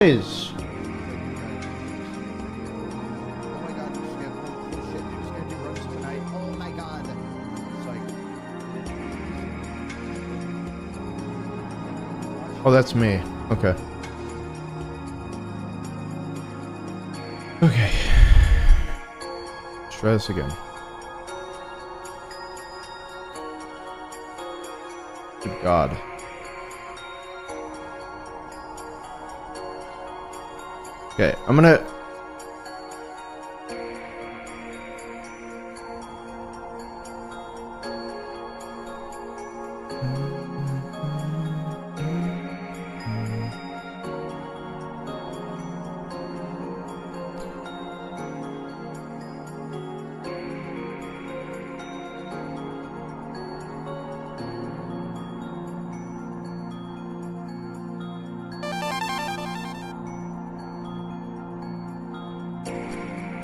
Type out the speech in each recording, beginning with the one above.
Is Oh my god, shit, shit, who's gonna do runs tonight? Oh my god. Psych. oh, that's me. Okay. Okay. Let's try this again. Good God. Okay, I'm gonna...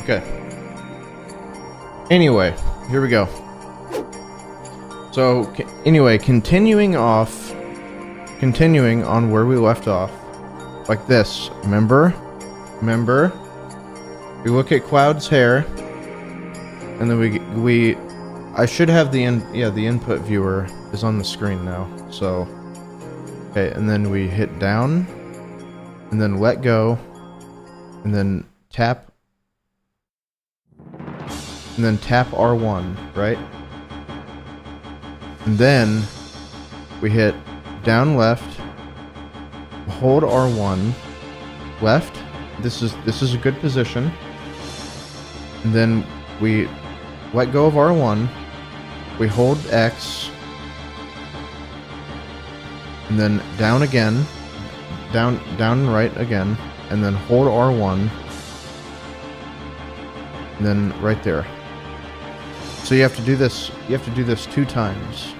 Okay. Anyway, here we go. So, anyway, continuing on where we left off, like this. Remember? We look at Cloud's hair, and then I should have the input viewer is on the screen now. So, okay, and then we hit down, and then let go, and then tap. And then tap R1, right? And then we hit down left, hold R1, left. This is a good position. And then we let go of R1, we hold X, and then down again, down right again, and then hold R1, and then right there. So you have to do this 2 times,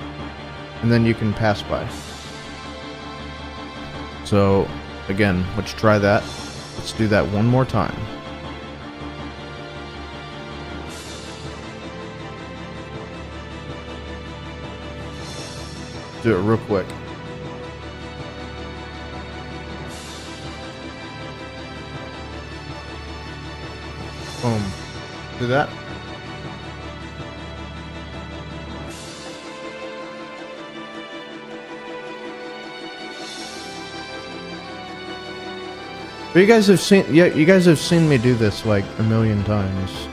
and then you can pass by. So again, let's try that. Let's do that one more time. Do it real quick. Boom. Do that. But you guys have seen, you guys have seen me do this like a million times.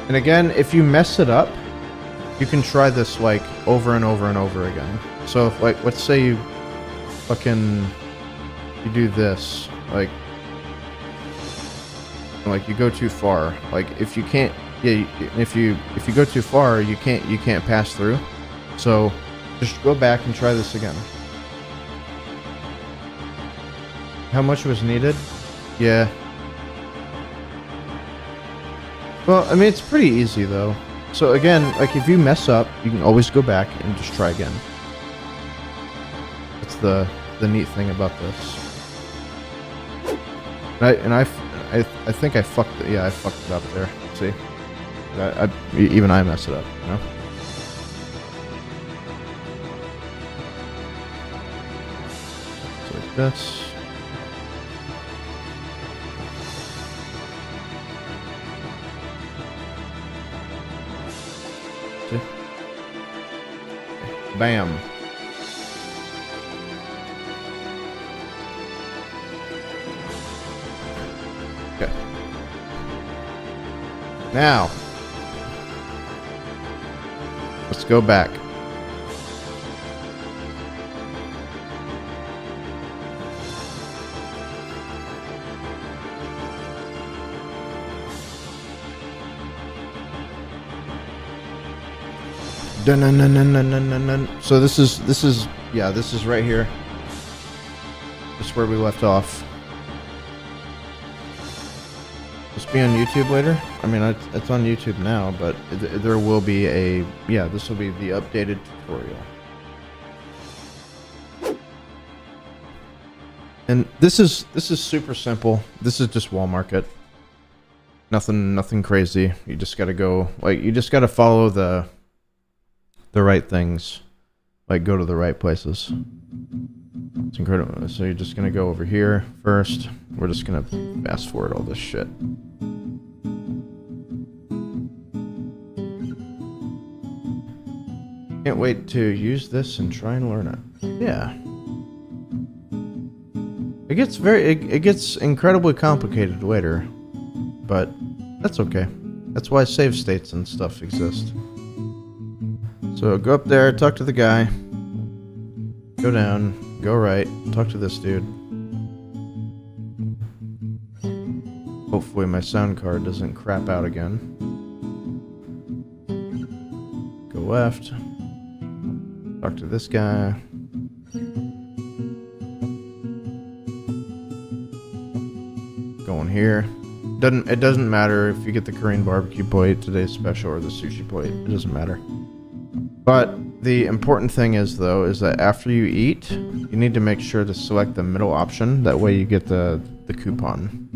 And again, if you mess it up, you can try this like over and over and over again. So if, like, let's say you do this, like you go too far. Like if you can't, if you go too far, you can't pass through. So just go back and try this again. How much was needed? Yeah. Well, I mean, it's pretty easy though. So again, like if you mess up, you can always go back and just try again. That's the neat thing about this. And I think I fucked it. Yeah, I fucked it up there. See? Even I messed it up, you know? So like this. See? Bam. Okay. Now, let's go back. Dun, dun, dun, dun, dun, dun, dun, dun. So this is right here. This is where we left off. This be on YouTube later? I mean, it's on YouTube now, but there will be a... Yeah, this will be the updated tutorial. And this is super simple. This is just wall market. Nothing crazy. You just gotta go... Like, you just gotta follow the the right things. Like, go to the right places. It's incredible. So you're just gonna go over here first. We're just gonna fast forward all this shit. Can't wait to use this and try and learn it. Yeah. It gets incredibly complicated later, but that's okay. That's why save states and stuff exist. So go up there, talk to the guy, go down, go right, talk to this dude. Hopefully my sound card doesn't crap out again. Go left, talk to this guy. Going here. It doesn't matter if you get the Korean barbecue plate, today's special, or the sushi plate. It doesn't matter. But the important thing is, though, is that after you eat, you need to make sure to select the middle option. That way you get the coupon.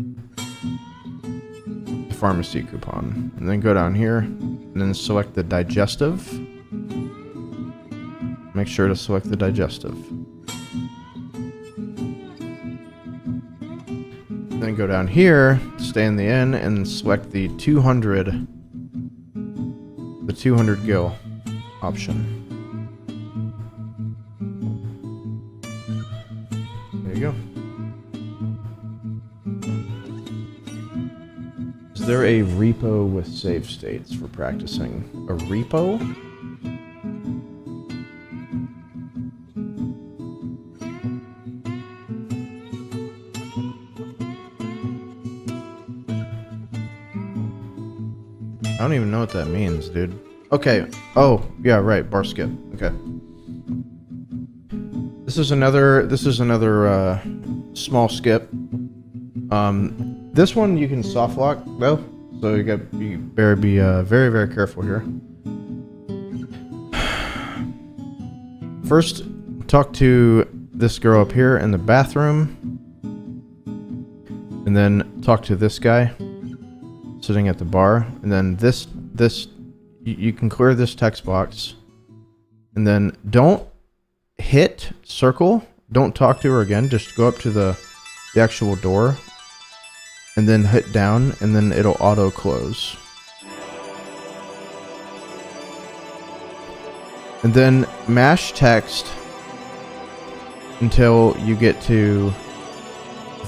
The pharmacy coupon. And then go down here, and then select the digestive. Make sure to select the digestive. Then go down here, stay in the inn, and select the 200 gil option. There you go. Is there a repo with save states for practicing? A repo? I don't even know what that means, dude. Okay. Oh, yeah, right. Bar skip. Okay. This is another small skip. This one you can soft lock though, so you better be very, very careful here. First, talk to this girl up here in the bathroom, and then talk to this guy sitting at the bar, and then this you can clear this text box, and then don't hit circle, don't talk to her again, just go up to the actual door and then hit down, and then it'll auto close. And then mash text until you get to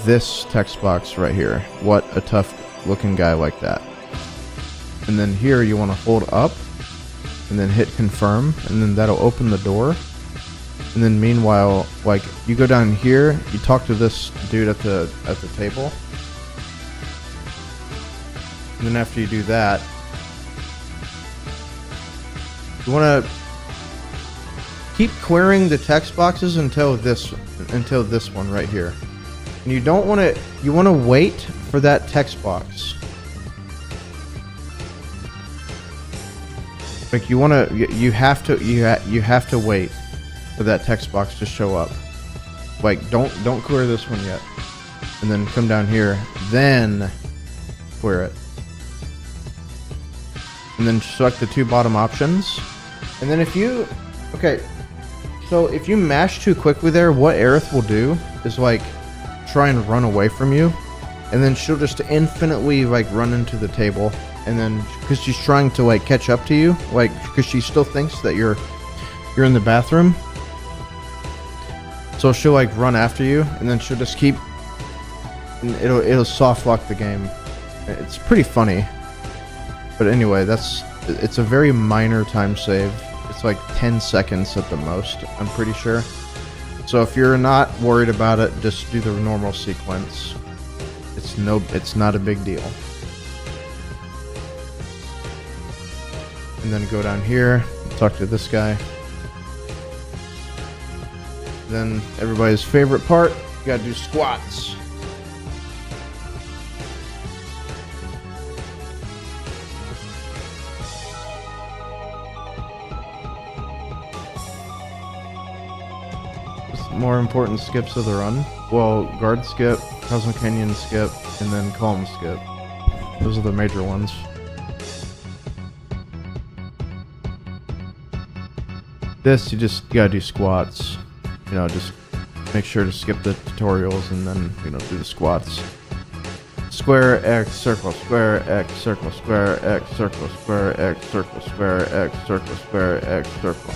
this text box right here. What a tough looking guy like that. And then here you want to hold up and then hit confirm, and then that'll open the door. And then meanwhile, like, you go down here, you talk to this dude at the table. And then after you do that, you want to keep clearing the text boxes until this one right here. And you don't want to, you want to wait for that text box. Like, you want to, you have to wait for that text box to show up. Like, don't clear this one yet. And then come down here, then clear it. And then select the two bottom options. And then if you, okay, so if you mash too quickly there, what Aerith will do is, like, try and run away from you. And then she'll just infinitely, like, run into the table. And then, because she's trying to, like, catch up to you, like, because she still thinks that you're in the bathroom. So she'll, like, run after you, and then she'll just keep, and it'll soft lock the game. It's pretty funny. But anyway, it's a very minor time save. It's like 10 seconds at the most, I'm pretty sure. So if you're not worried about it, just do the normal sequence. It's not a big deal. And then go down here, talk to this guy. Then everybody's favorite part, you gotta do squats. More important skips of the run. Well, guard skip, Cosmic Canyon skip, and then calm skip. Those are the major ones. This, you gotta do squats. You know, just make sure to skip the tutorials and then, you know, do the squats. Square, X, circle, square, X, circle, square, X, circle, square, X, circle, square, X, circle, square, X, circle.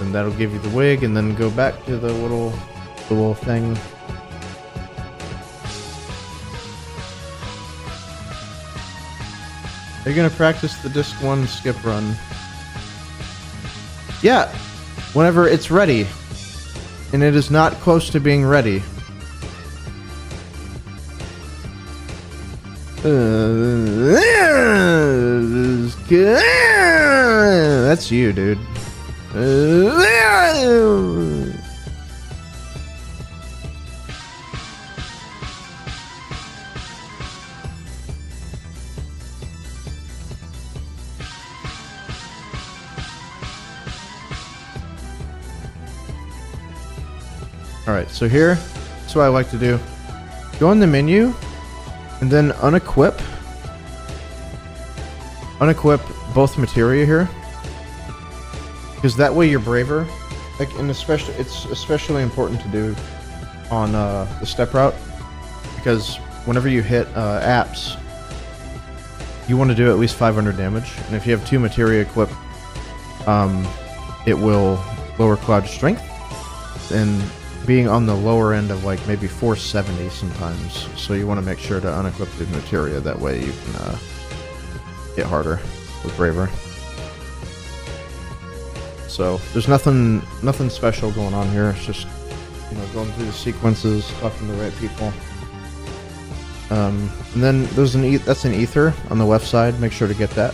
And that'll give you the wig, and then go back to the little thing. Are you gonna practice the disc 1 skip run? Yeah, whenever it's ready. And it is not close to being ready. That's you, dude. Alright, so here, that's what I like to do. Go in the menu, and then unequip both materia here. Because that way you're braver. Like, and especially, it's especially important to do on the step route. Because whenever you hit apps, you want to do at least 500 damage. And if you have 2 materia equipped, it will lower cloud strength. And being on the lower end of like maybe 470 sometimes, so you want to make sure to unequip the materia, that way you can get harder with braver. So there's nothing special going on here. It's just, you know, going through the sequences, talking to the right people. And then there's that's an ether on the left side. Make sure to get that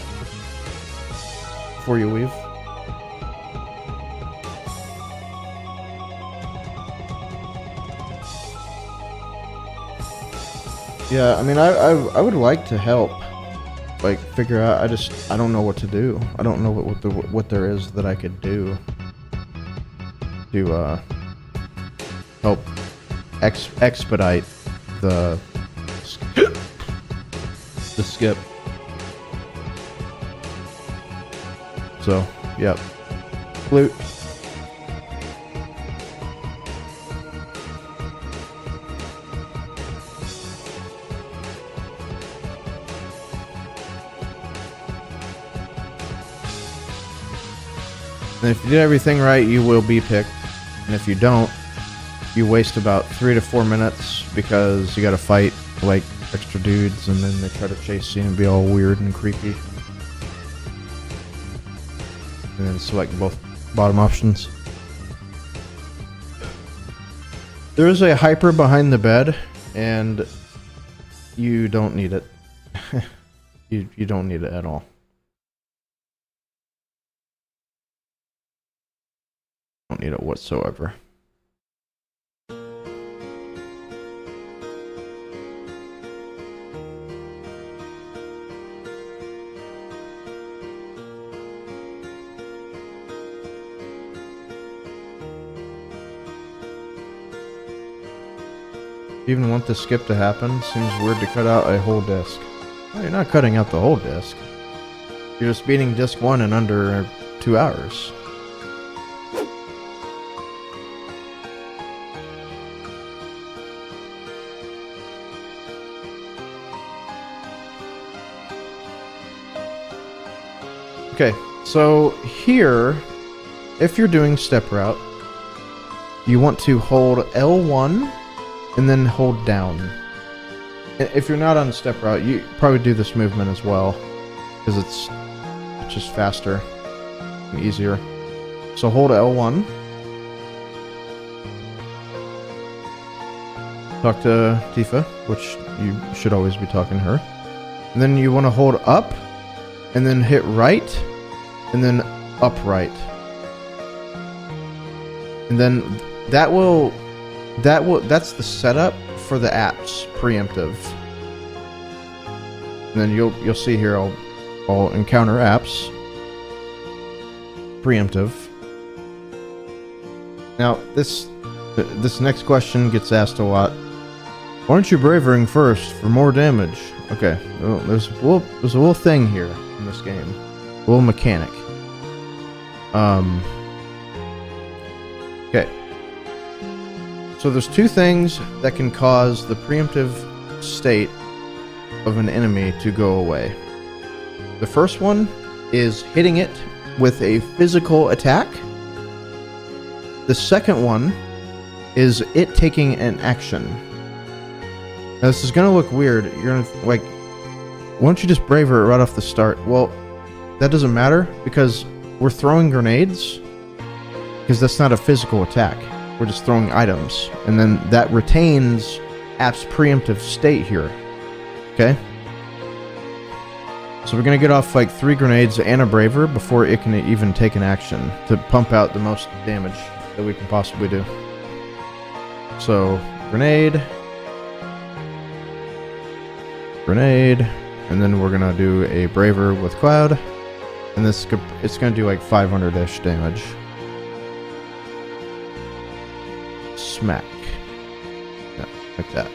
before you leave. Yeah, I mean, I would like to help, like, figure out. I don't know what to do. I don't know what there is that I could do to help expedite the skip. So, yep. Flute. And if you did everything right, you will be picked. And if you don't, you waste about 3 to 4 minutes because you gotta fight, like, extra dudes, and then they try to chase you and be all weird and creepy. And then select both bottom options. There is a hyper behind the bed, and you don't need it. you don't need it at all. Don't need it whatsoever. You even want the skip to happen? Seems weird to cut out a whole disc. No, you're not cutting out the whole disc. You're just beating disc 1 in under 2 hours. Okay, so here, if you're doing step route, you want to hold L1 and then hold down. If you're not on step route, you probably do this movement as well, because it's just faster and easier. So hold L1. Talk to Tifa, which you should always be talking to her. And then you want to hold up, and then hit right, and then upright. And then that's the setup for the apps preemptive. And then you'll see here I'll encounter apps preemptive. Now this next question gets asked a lot Why aren't you bravering first for more damage? Okay, well, there's a little thing here in this game. A little mechanic. Okay. So there's two things that can cause the preemptive state of an enemy to go away. The first one is hitting it with a physical attack. The second one is it taking an action. Now this is gonna look weird. You're gonna like, why don't you just braver it right off the start? Well, that doesn't matter because we're throwing grenades because that's not a physical attack. We're just throwing items, and then that retains app's preemptive state here. Okay? So we're gonna get off like 3 grenades and a braver before it can even take an action to pump out the most damage that we can possibly do. So, grenade, and then we're gonna do a braver with cloud, and it's gonna do like 500-ish damage. Smack. Yeah, like that.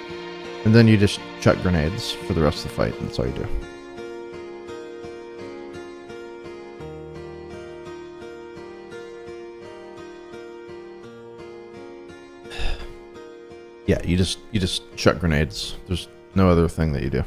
And then you just chuck grenades for the rest of the fight, and that's all you do. Yeah, you just chuck grenades. There's no other thing that you do.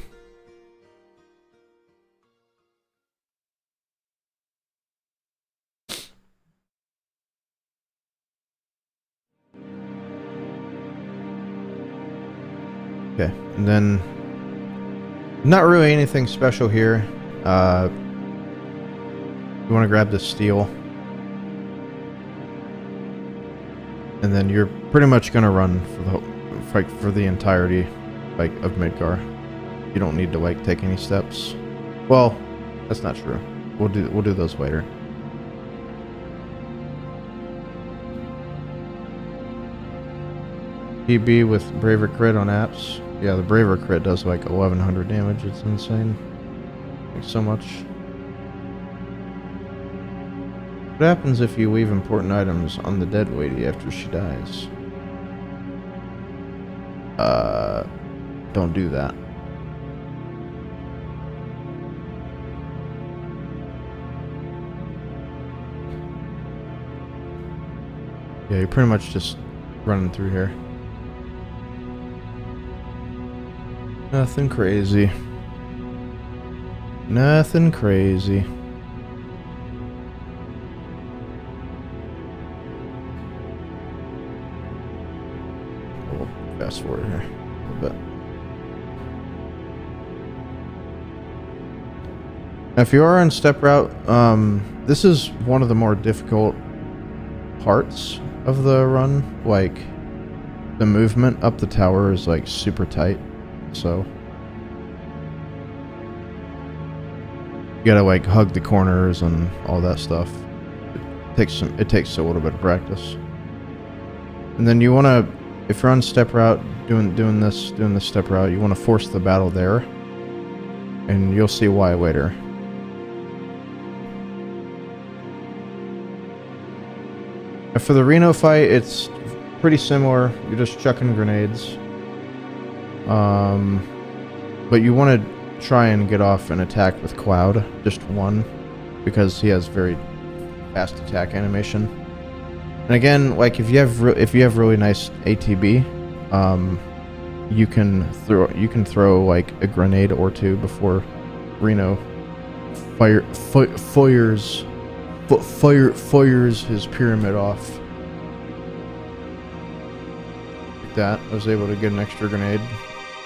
Okay, and then not really anything special here. You want to grab the steel, and then you're pretty much gonna run for the fight for the entirety like of Midgar. You don't need to like take any steps. Well, that's not true. We'll do those later. PB with Braver crit on apps. Yeah, the Braver crit does like 1100 damage. It's insane. Thanks so much. What happens if you leave important items on the dead lady after she dies? Don't do that. Yeah, you're pretty much just running through here. Nothing crazy. Nothing crazy. We'll fast forward here a little bit. Now, if you are on step route, this is one of the more difficult parts of the run. Like, the movement up the tower is like super tight. So you gotta like hug the corners and all that stuff. It takes a little bit of practice. And then you wanna, if you're on step route doing this step route, you wanna force the battle there, and you'll see why later. And for the Reno fight, it's pretty similar. You're just chucking grenades. But you want to try and get off an attack with Cloud, just one, because he has very fast attack animation. And again, like if you have really nice ATB, you can throw like a grenade or two before Reno fires his pyramid off. Like that, I was able to get an extra grenade.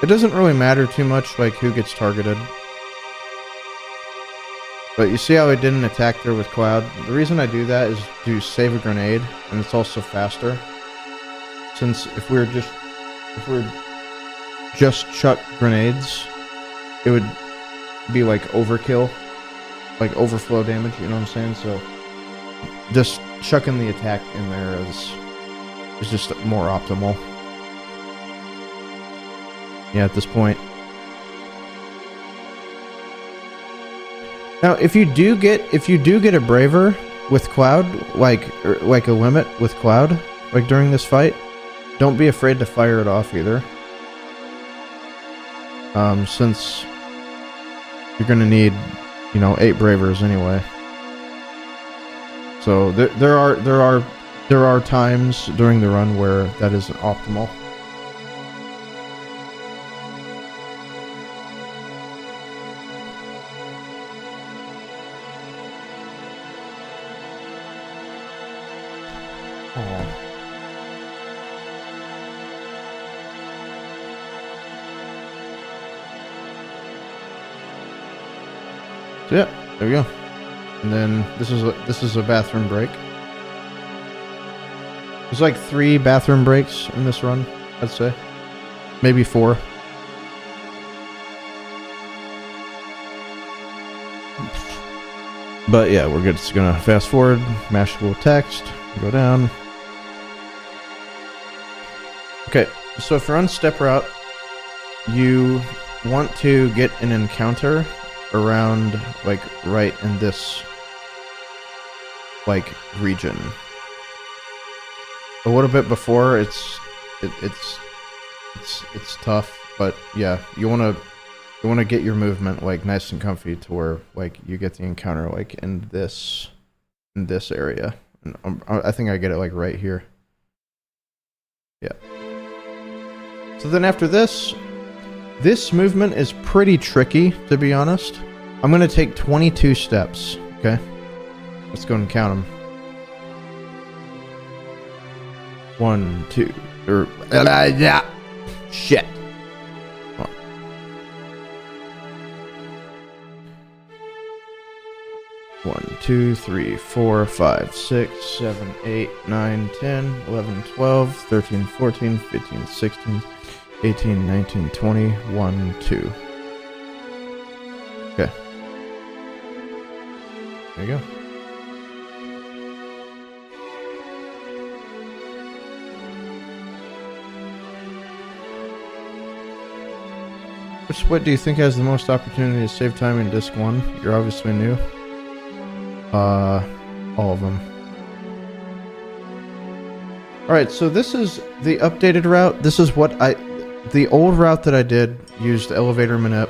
It doesn't really matter too much, like, who gets targeted. But you see how I didn't attack there with Cloud? The reason I do that is to save a grenade, and it's also faster. Since if we're just chuck grenades, it would be like overkill, like overflow damage, you know what I'm saying? So just chucking the attack in there is just more optimal. Yeah, at this point. Now, if you do get a Braver with Cloud, like a limit with Cloud, like during this fight, don't be afraid to fire it off either. since you're gonna need, you know, 8 bravers anyway. So there are times during the run where that isn't optimal. So yeah, there we go. And then this is a bathroom break. There's like 3 bathroom breaks in this run, I'd say. Maybe 4. But yeah, we're just gonna fast forward, mashable text, go down. Okay, so if you're on step route, you want to get an encounter around like right in this like region. A little bit before it's tough, but yeah, you want to get your movement like nice and comfy to where like you get the encounter like in this area. And I think I get it like right here. Yeah. So then after this movement is pretty tricky, to be honest. I'm going to take 22 steps, okay? Let's go and count them. 1, 2, yeah. Shit. Come on. 1, 2, 3, 4, 5, 6, 7, 8, 9, 10, 11, 12, 13, 14, 15, 16, 18, 19, 20, 1, 2. Okay. There you go. Which split do you think has the most opportunity to save time in disc 1? You're obviously new. All of them. Alright, so this is the updated route. This is what the old route that I did used elevator manip.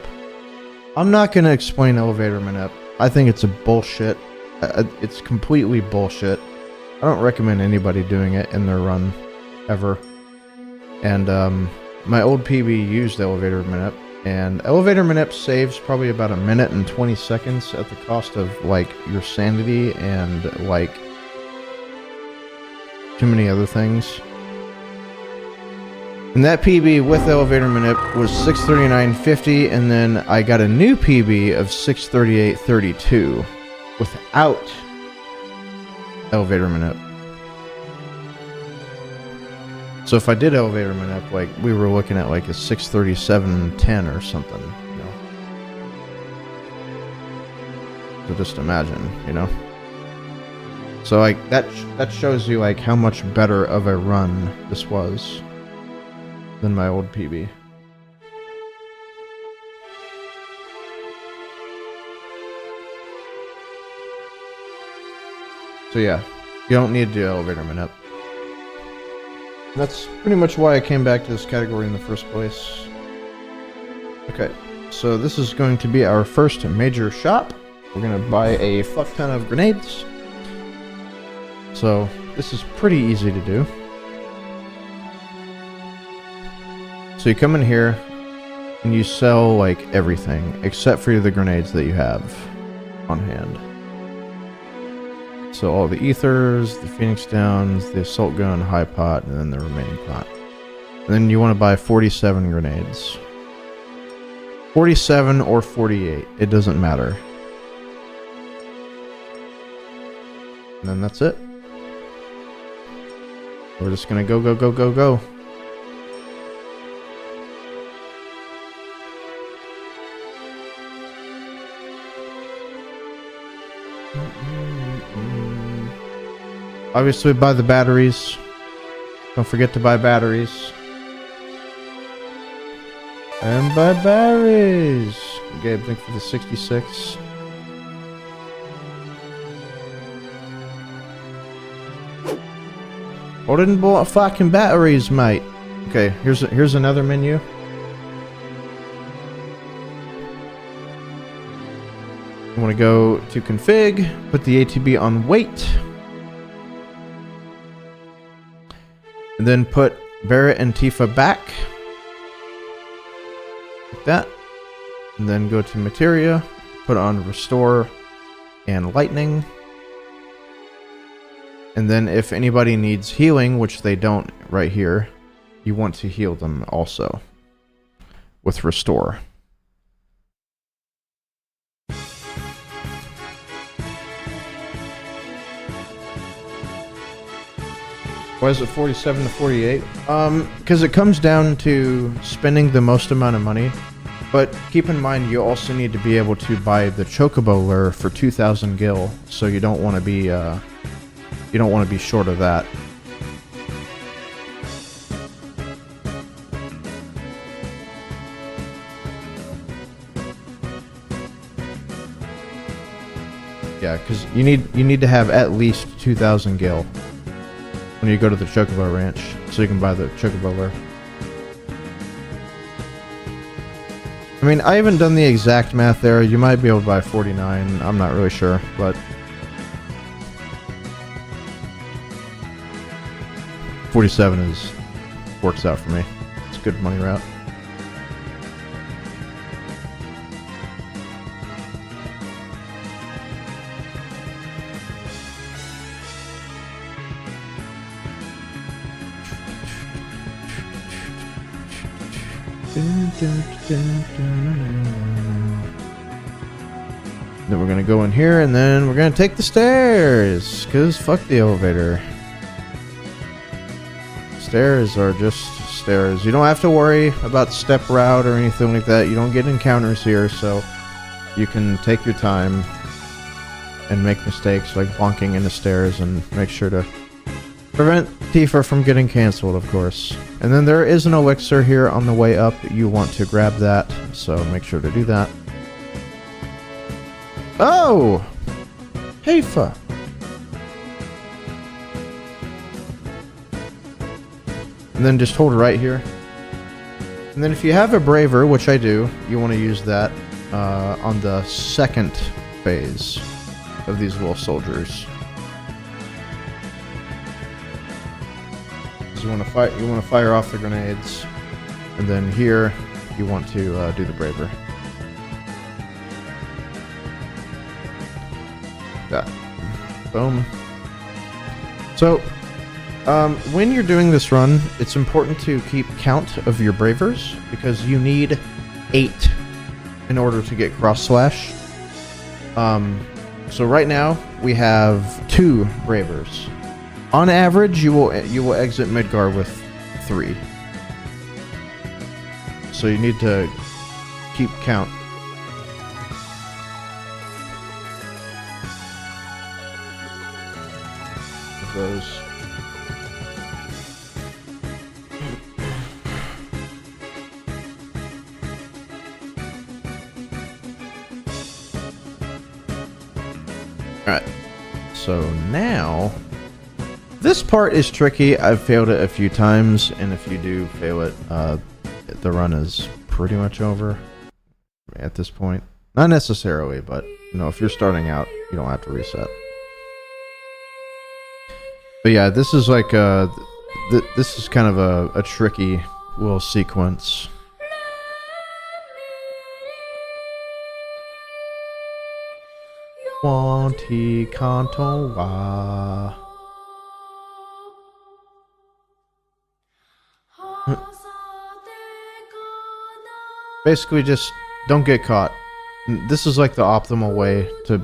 I'm not going to explain elevator manip. I think it's a bullshit. It's completely bullshit. I don't recommend anybody doing it in their run ever. And my old PB used elevator manip, and elevator manip saves probably about 1 minute and 20 seconds at the cost of like your sanity and like too many other things. And that PB with elevator manip was 639.50, and then I got a new PB of 638.32 without elevator manip. So if I did elevator manip, like we were looking at like a 637.10 or something, you know. So just imagine, you know. So like that shows you like how much better of a run this was than my old PB. So yeah, you don't need to do elevator manip. That's pretty much why I came back to this category in the first place. Okay, so this is going to be our first major shop. We're gonna buy a fuck ton of grenades. So this is pretty easy to do. So you come in here and you sell like everything except for the grenades that you have on hand. So all the ethers, the phoenix downs, the assault gun, high pot, and then the remaining pot. And then you want to buy 47 grenades. 47 or 48, it doesn't matter. And then that's it. We're just gonna go, go, go, go, go. Obviously buy the batteries. Don't forget to buy batteries. And buy batteries. Gabe, thank you for the 66. I didn't buy fucking batteries, mate. Okay, here's another menu. You want to go to config, put the ATB on wait, and then put Barrett and Tifa back, like that, and then go to materia, put on restore and lightning, and then if anybody needs healing, which they don't right here, you want to heal them also with restore. Why is it 47 to 48? Because it comes down to spending the most amount of money. But keep in mind, you also need to be able to buy the Chocobo lure for 2,000 gil, so you don't want to be short of that. Yeah, because you need to have at least 2,000 gil when you go to the Chocobo Ranch, so you can buy the Chocobo lure. I mean, I haven't done the exact math there. You might be able to buy 49. I'm not really sure, but 47 works out for me. It's a good money route. Then we're gonna go in here, and then we're gonna take the stairs, cause fuck the elevator. Stairs are just stairs. You don't have to worry about step route or anything like that. You don't get encounters here, so you can take your time and make mistakes like bonking into stairs, and make sure to prevent Tifa from getting cancelled, of course. And then there is an elixir here on the way up. You want to grab that, so make sure to do that. Oh! Tifa! And then just hold right here. And then if you have a Braver, which I do, you want to use that on the second phase of these little soldiers. You want to fire off the grenades, and then here you want to do the Braver. That. Boom. So, when you're doing this run, it's important to keep count of your Bravers, because you need 8 in order to get cross slash. So right now we have 2 Bravers. On average, you will exit Midgar with 3. So you need to keep count. Of those. Alright. So now, this part is tricky. I've failed it a few times, and if you do fail it, the run is pretty much over at this point. Not necessarily, but you know, if you're starting out, you don't have to reset. But yeah, this is like this is kind of a tricky little sequence. Wanti canton wa. Basically, just don't get caught. This is like the optimal way to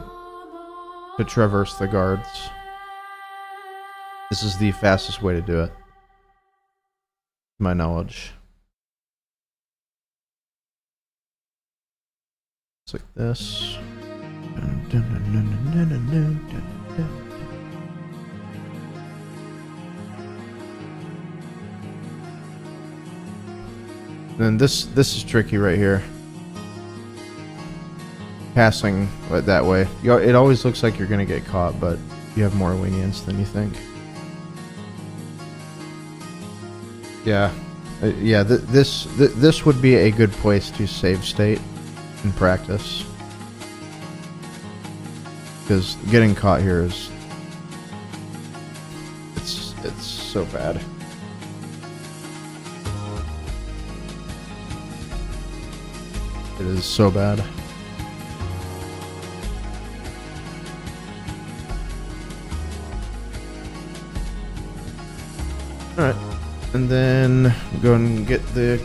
traverse the guards. This is the fastest way to do it, to my knowledge. It's like this. Then this is tricky right here. Passing that way. It always looks like you're gonna get caught, but you have more lenience than you think. Yeah, yeah. This would be a good place to save state and practice. because getting caught here is it's so bad. It is so bad. All right, and then go and get the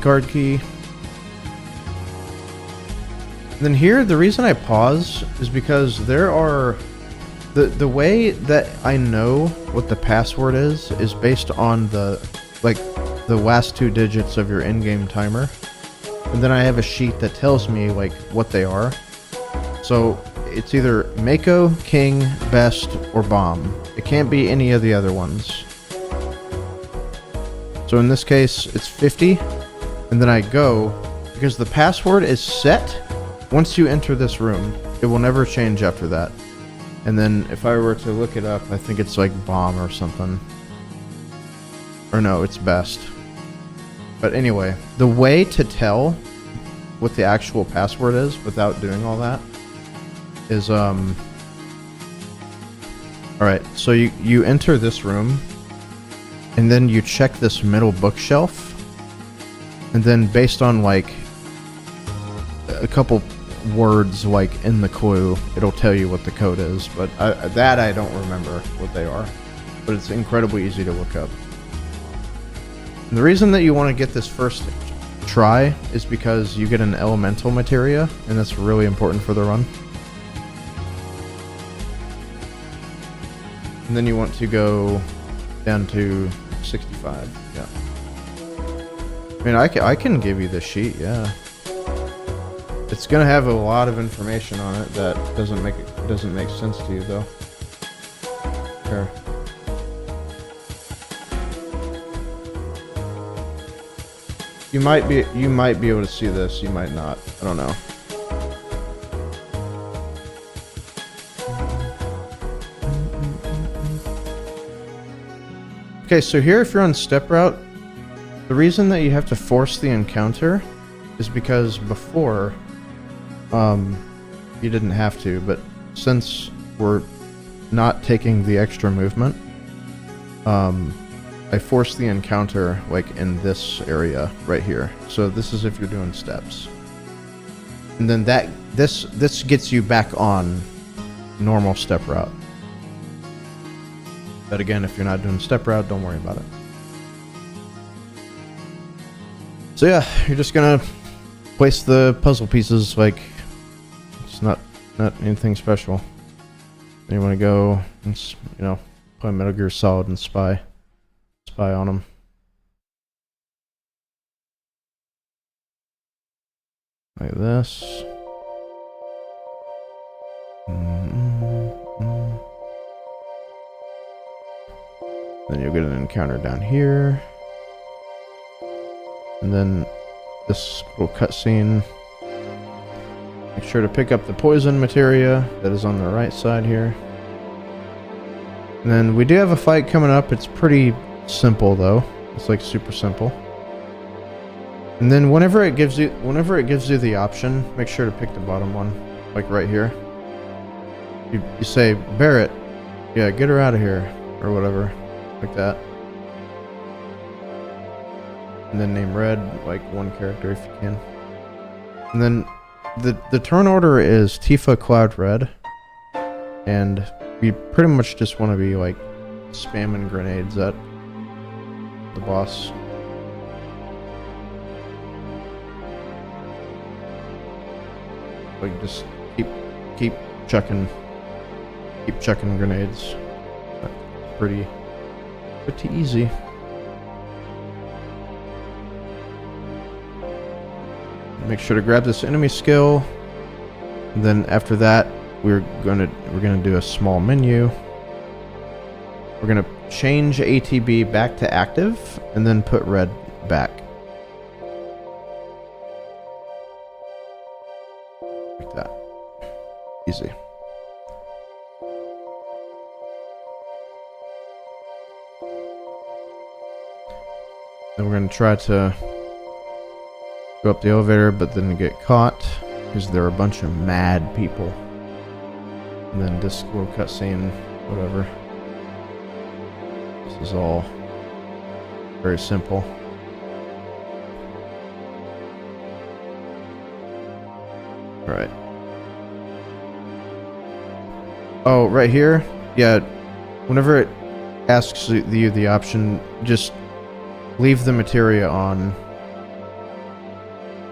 card key. And then here, the reason I pause is because there are the way that I know what the password is based on the last 2 digits of your in-game timer, and then I have a sheet that tells me like what they are. So it's either Mako, King, Best, or Bomb. It can't be any of the other ones. So in this case, it's 50, and then I go, because the password is set once you enter this room. It will never change after that. And then if I were to look it up, I think it's like Bomb or something. Or no, it's Best. But anyway, the way to tell what the actual password is without doing all that is, alright, so you enter this room, and then you check this middle bookshelf, and then based on like a couple words like in the clue, it'll tell you what the code is. But I don't remember what they are, but it's incredibly easy to look up. And the reason that you want to get this first try is because you get an elemental materia, and that's really important for the run. And then you want to go down to 65. Yeah. I mean, I can give you the sheet. Yeah. It's gonna have a lot of information on it that doesn't make sense to you though. Here. You might be able to see this. You might not. I don't know. Okay, so here if you're on step route, the reason that you have to force the encounter is because before, you didn't have to, but since we're not taking the extra movement, I force the encounter like in this area right here. So this is if you're doing steps. And then this gets you back on normal step route. But again, if you're not doing step route, don't worry about it. So yeah, you're just gonna place the puzzle pieces like it's not anything special. Then you want to go and, you know, play Metal Gear Solid and spy on them. Like this. Then you'll get an encounter down here. And then this little cutscene. Make sure to pick up the poison materia that is on the right side here. And then we do have a fight coming up. It's pretty simple though. It's like super simple. And then whenever it gives you the option, make sure to pick the bottom one, like right here. You say, Barrett, yeah, get her out of here, or whatever, like that. And then name Red, like one character if you can. And then the turn order is Tifa, Cloud, Red. And we pretty much just want to be like spamming grenades at the boss. Like just keep chucking grenades. Pretty easy. Make sure to grab this enemy skill. And then after that, we're gonna do a small menu. We're gonna change ATB back to active, and then put Red back. Like that. Easy. Then we're gonna try to go up the elevator, but then get caught because there are a bunch of mad people. And then this little cutscene, whatever. This is all very simple. Right. Oh, right here? Yeah, whenever it asks you the option, just leave the materia on.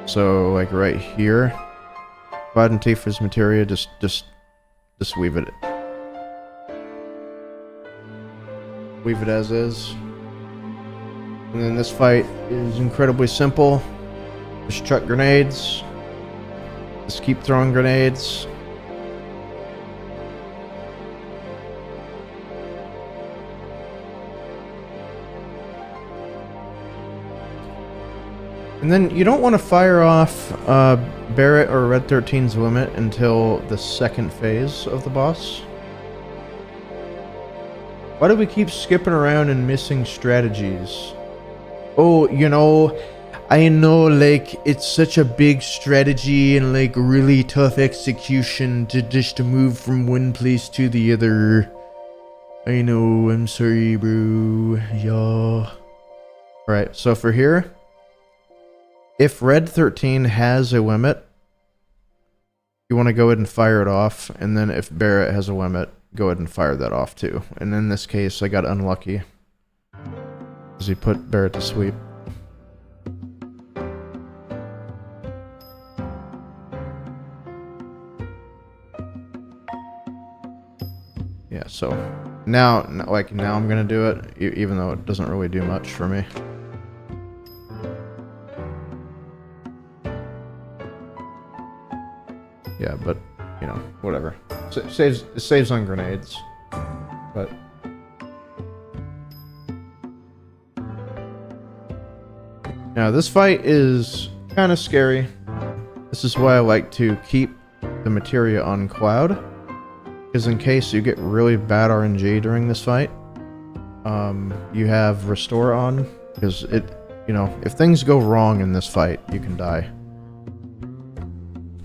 So, like right here, Cloud and Tifa's materia, just leave it. Leave it as is. And then this fight is incredibly simple. Just chuck grenades. Just keep throwing grenades. And then you don't want to fire off Barrett or Red 13's limit until the second phase of the boss. Why do we keep skipping around and missing strategies? Oh, you know, I know, like, it's such a big strategy and, like, really tough execution to move from one place to the other. I know, I'm sorry, bro. Yeah. Alright, so for here, if Red 13 has a limit, you want to go ahead and fire it off, and then if Barrett has a limit, go ahead and fire that off too. And in this case, I got unlucky, because he put Barrett to sleep. Yeah, so now I'm gonna do it, even though it doesn't really do much for me. Yeah, but, you know, whatever. It saves on grenades. But... now, this fight is kind of scary. This is why I like to keep the materia on Cloud. Because in case you get really bad RNG during this fight, you have Restore on. Because it, you know, if things go wrong in this fight, you can die.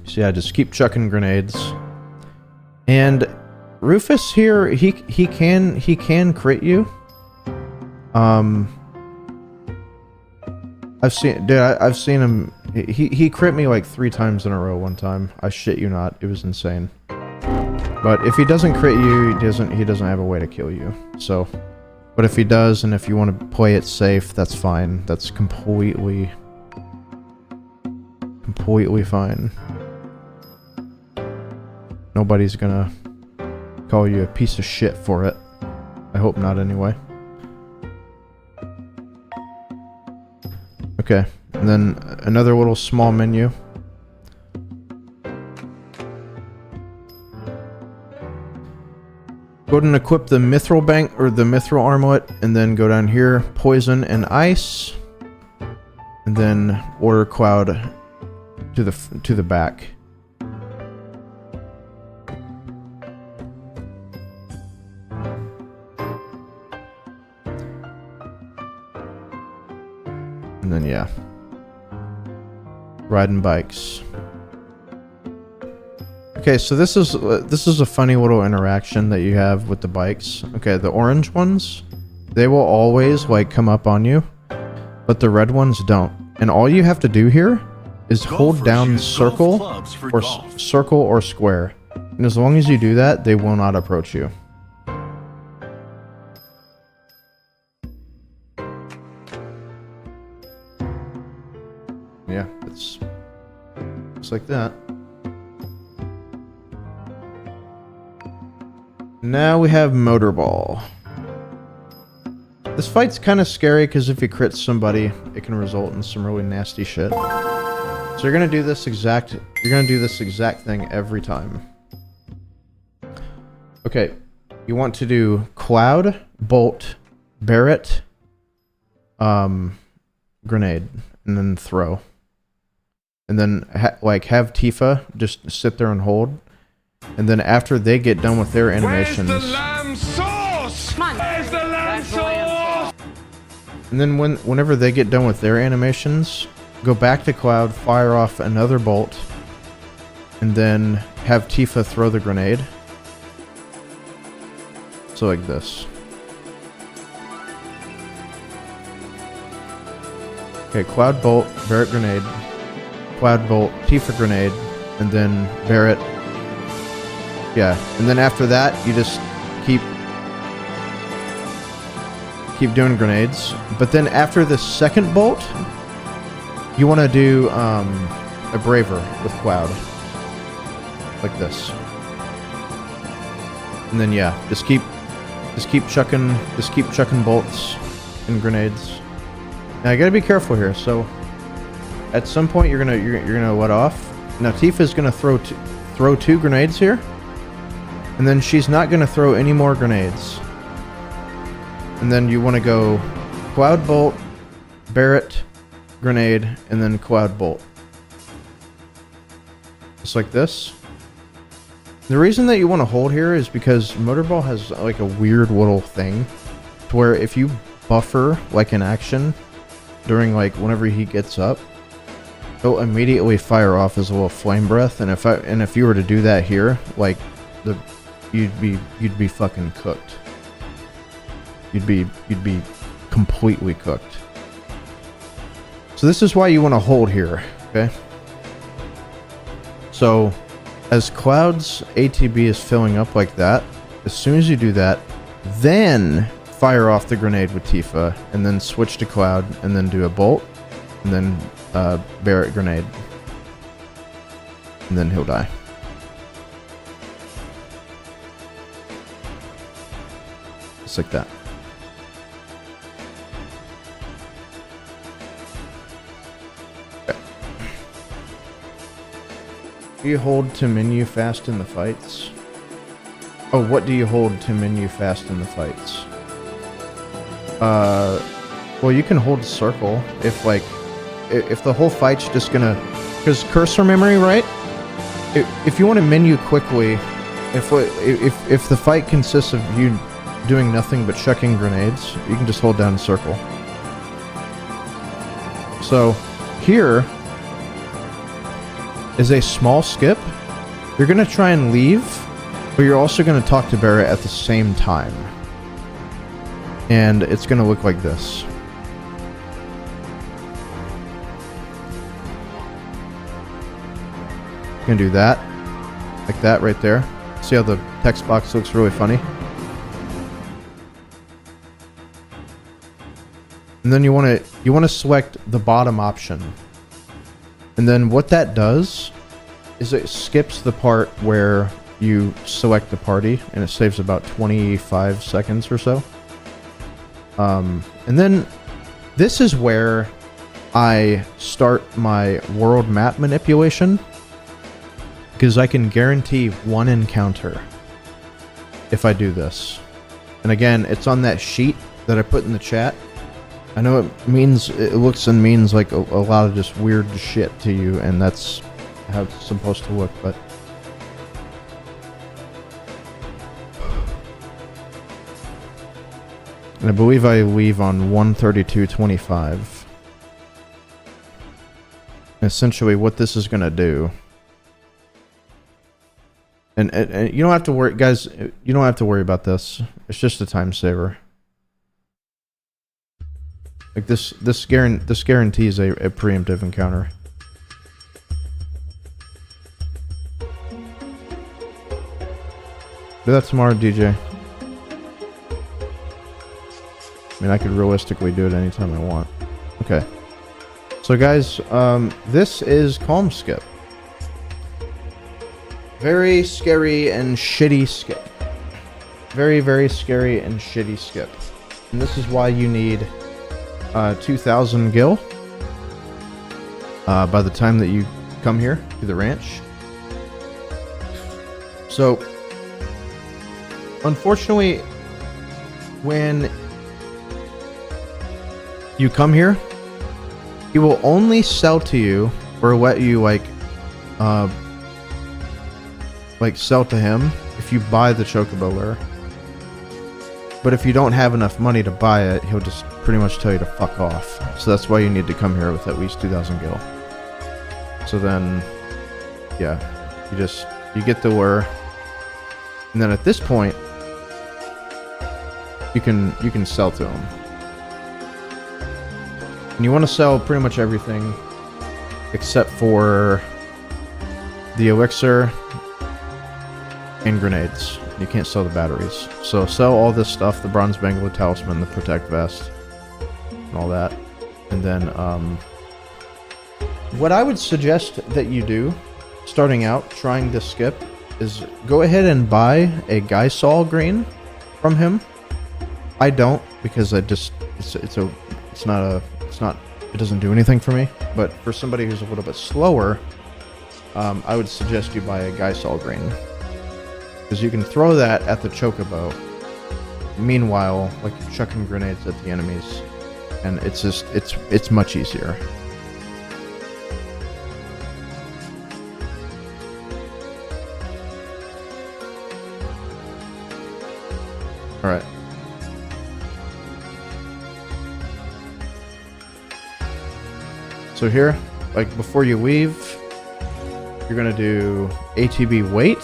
So yeah, just keep chucking grenades. And Rufus here, he can crit you. I've seen him. He crit me like 3 times in a row one time. I shit you not, it was insane. But if he doesn't crit you, he doesn't have a way to kill you. So, but if he does, and if you want to play it safe, that's fine. That's completely fine. Nobody's gonna call you a piece of shit for it. I hope not, anyway. Okay, and then another little small menu. Go ahead and equip the Mithril Bank, or the Mithril Armlet, and then go down here, Poison and Ice. And then order Cloud to the back. And then, yeah. Riding bikes. Okay, so this is a funny little interaction that you have with the bikes. Okay, the orange ones, they will always, like, come up on you. But the red ones don't. And all you have to do here is hold down circle or square. And as long as you do that, they will not approach you. Yeah, it's just like that. Now we have Motorball. This fight's kind of scary because if you crit somebody, it can result in some really nasty shit. So you're gonna do this exact thing every time. Okay, you want to do Cloud, Bolt, Barrett, Grenade, and then throw. And then have Tifa just sit there and hold. And then after they get done with their animations, where's the lamb sauce? Where's the lamb sauce? And then whenever they get done with their animations, go back to Cloud, fire off another bolt, and then have Tifa throw the grenade. So like this. Okay, Cloud Bolt, Barret Grenade, Cloud Bolt, Tifa Grenade, and then Barret. Yeah, and then after that, you just keep doing grenades. But then after the second bolt, you want to do a Braver with Cloud, like this. And then yeah, just keep chucking bolts and grenades. Now I gotta be careful here. So at some point you're gonna let off. Now Tifa's gonna throw two grenades here, and then she's not gonna throw any more grenades. And then you want to go Cloud Bolt, Barret, Grenade, and then Cloud Bolt. Just like this. The reason that you want to hold here is because Motorball has like a weird little thing to where if you buffer like an action during like whenever he gets up, he'll immediately fire off his little flame breath. And if you were to do that here, like you'd be fucking cooked. You'd be completely cooked. So this is why you want to hold here, okay? So as Cloud's ATB is filling up like that, as soon as you do that, then fire off the grenade with Tifa, and then switch to Cloud, and then do a bolt, and then Barret Grenade. And then he'll die. Just like that. Do you hold to menu fast in the fights? Oh, what do you hold to menu fast in the fights? Well, you can hold circle if the whole fight's just gonna, because cursor memory, right? If you want to menu quickly, if the fight consists of you doing nothing but chucking grenades, you can just hold down circle. So here is a small skip. You're gonna try and leave, but you're also gonna talk to Barret at the same time. And it's gonna look like this. You can do that. Like that right there. See how the text box looks really funny? And then you wanna select the bottom option. And then what that does is it skips the part where you select the party, and it saves about 25 seconds or so. And then this is where I start my world map manipulation, because I can guarantee one encounter if I do this. And again, it's on that sheet that I put in the chat. I know it looks and means like a lot of just weird shit to you, and that's how it's supposed to look, but and I believe I leave on 132.25. Essentially what this is gonna do, and you don't have to worry, guys, you don't have to worry about this. It's just a time saver. Like this guarantees a preemptive encounter. Do that tomorrow, DJ. I mean, I could realistically do it anytime I want. Okay. So guys, this is Calm Skip. Very scary and shitty skip. Very, very scary and shitty skip. And this is why you need 2,000 gil by the time that you come here to the ranch. So unfortunately, when you come here, he will only sell to you or let you like sell to him if you buy the chocobo lure. But if you don't have enough money to buy it, he'll just pretty much tell you to fuck off. So that's why you need to come here with at least 2,000 gil. So then, yeah, you get the lure. And then at this point, you can sell to them. And you want to sell pretty much everything except for the elixir and grenades. You can't sell the batteries. So sell all this stuff, the bronze bangle, the talisman, the protect vest, and all that. And then what I would suggest that you do starting out trying this skip is go ahead and buy a Gysol green from him. I don't, because it doesn't do anything for me. But for somebody who's a little bit slower, I would suggest you buy a Gysol green, because you can throw that at the chocobo. Meanwhile, like you're chucking grenades at the enemies, and it's much easier. All right. So here, like before you leave, you're gonna do ATB wait,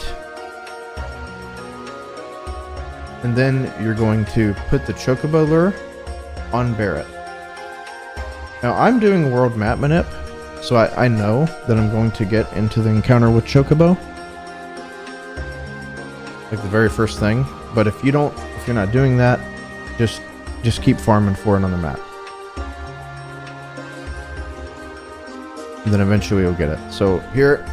and then you're going to put the chocobo lure on Barret. Now I'm doing world map manip, so I know that I'm going to get into the encounter with chocobo, like the very first thing. But if you're not doing that, just keep farming for it on the map. And then eventually you'll get it. So here,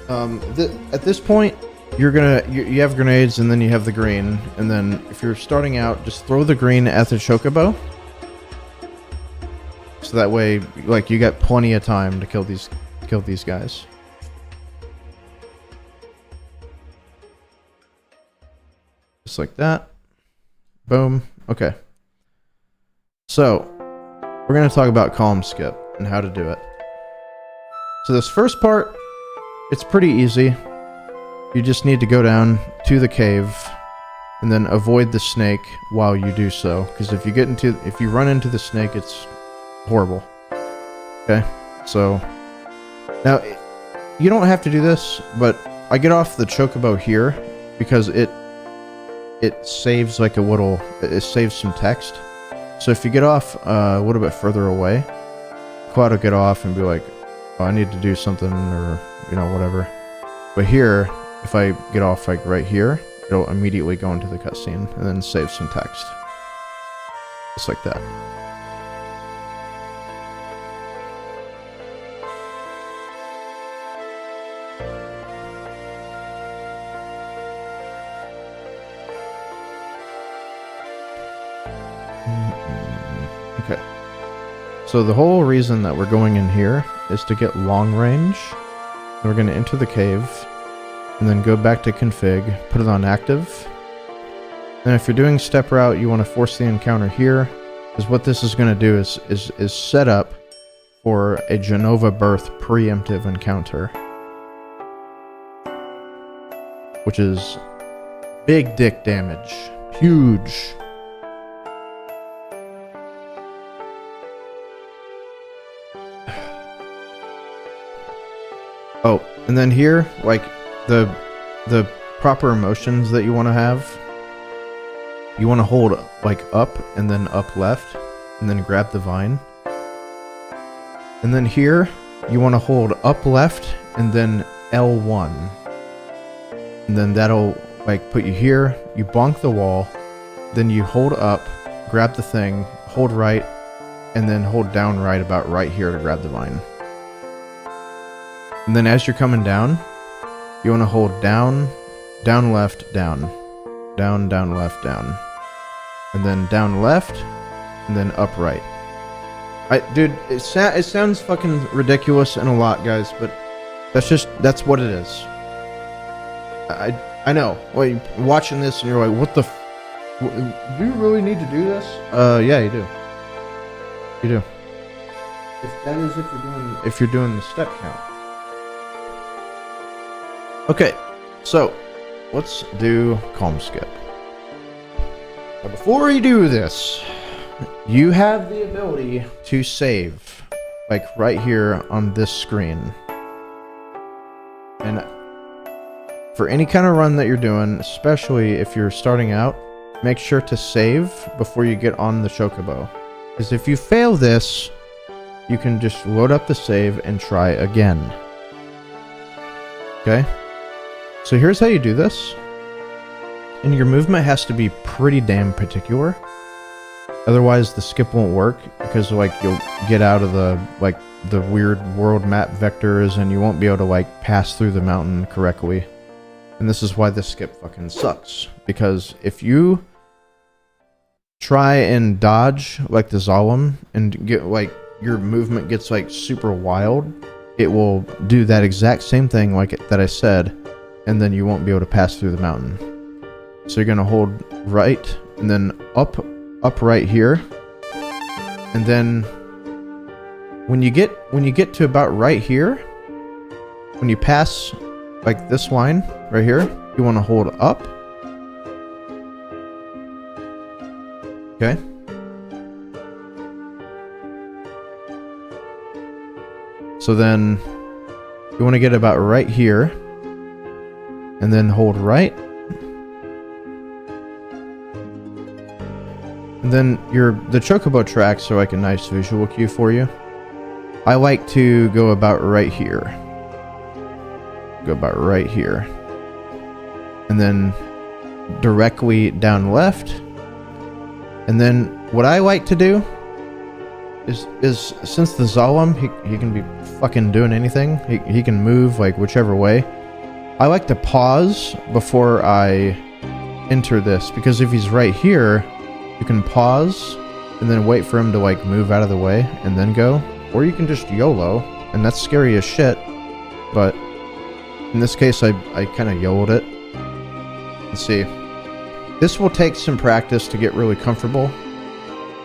at this point, you have grenades, and then you have the green, and then if you're starting out, just throw the green at the chocobo. So that way, like, you got plenty of time to kill these guys. Just like that. Boom. Okay. So, we're going to talk about column skip and how to do it. So this first part, it's pretty easy. You just need to go down to the cave and then avoid the snake while you do so, because if you run into the snake, it's horrible. Okay? So now you don't have to do this, but I get off the chocobo here because it saves like it saves some text. So if you get off a little bit further away, Quad will get off and be like, oh, I need to do something, or whatever. But here, if I get off like right here, it'll immediately go into the cutscene and then save some text. Just like that. Okay. So the whole reason that we're going in here is to get long range. We're going to enter the cave, and then go back to config, put it on active. And if you're doing step route, you want to force the encounter here, because what this is going to do is set up for a Genova Birth preemptive encounter, which is big dick damage, huge. Oh, and then here, like, the proper emotions that you want to have, you want to hold, like, up and then up left, and then grab the vine. And then here, you want to hold up left and then L1. And then that'll, like, put you here, you bonk the wall, then you hold up, grab the thing, hold right, and then hold down right about right here to grab the vine. And then as you're coming down, you want to hold down, down, left, down. Down, down, left, down. And then down, left, and then up, right. Dude, it sounds fucking ridiculous and a lot, guys, but that's what it is. I know. Well, you're watching this and you're like, what the do you really need to do this? Yeah, you do. You do. That is if you're doing the step count. Okay, so let's do calm skip. Now before you do this, you have the ability to save, like right here on this screen. And for any kind of run that you're doing, especially if you're starting out, make sure to save before you get on the chocobo. Because if you fail this, you can just load up the save and try again. Okay? So here's how you do this. And your movement has to be pretty damn particular. Otherwise the skip won't work, because like you'll get out of the like the weird world map vectors and you won't be able to like pass through the mountain correctly. And this is why this skip fucking sucks. Because if you try and dodge like the Zalem and get like your movement gets like super wild, it will do that exact same thing like that I said, and then you won't be able to pass through the mountain. So you're gonna hold right and then up right here, and then when you get to about right here, when you pass like this line right here, you want to hold up. Okay. So then you want to get about right here and then hold right. And then the chocobo tracks are like a nice visual cue for you. I like to go about right here. Go about right here. And then directly down left. And then what I like to do is since the Zalem, he can be fucking doing anything. He can move like whichever way. I like to pause before I enter this, because if he's right here, you can pause and then wait for him to like move out of the way and then go. Or you can just YOLO, and that's scary as shit. But in this case, I kind of YOLO'd it. Let's see. This will take some practice to get really comfortable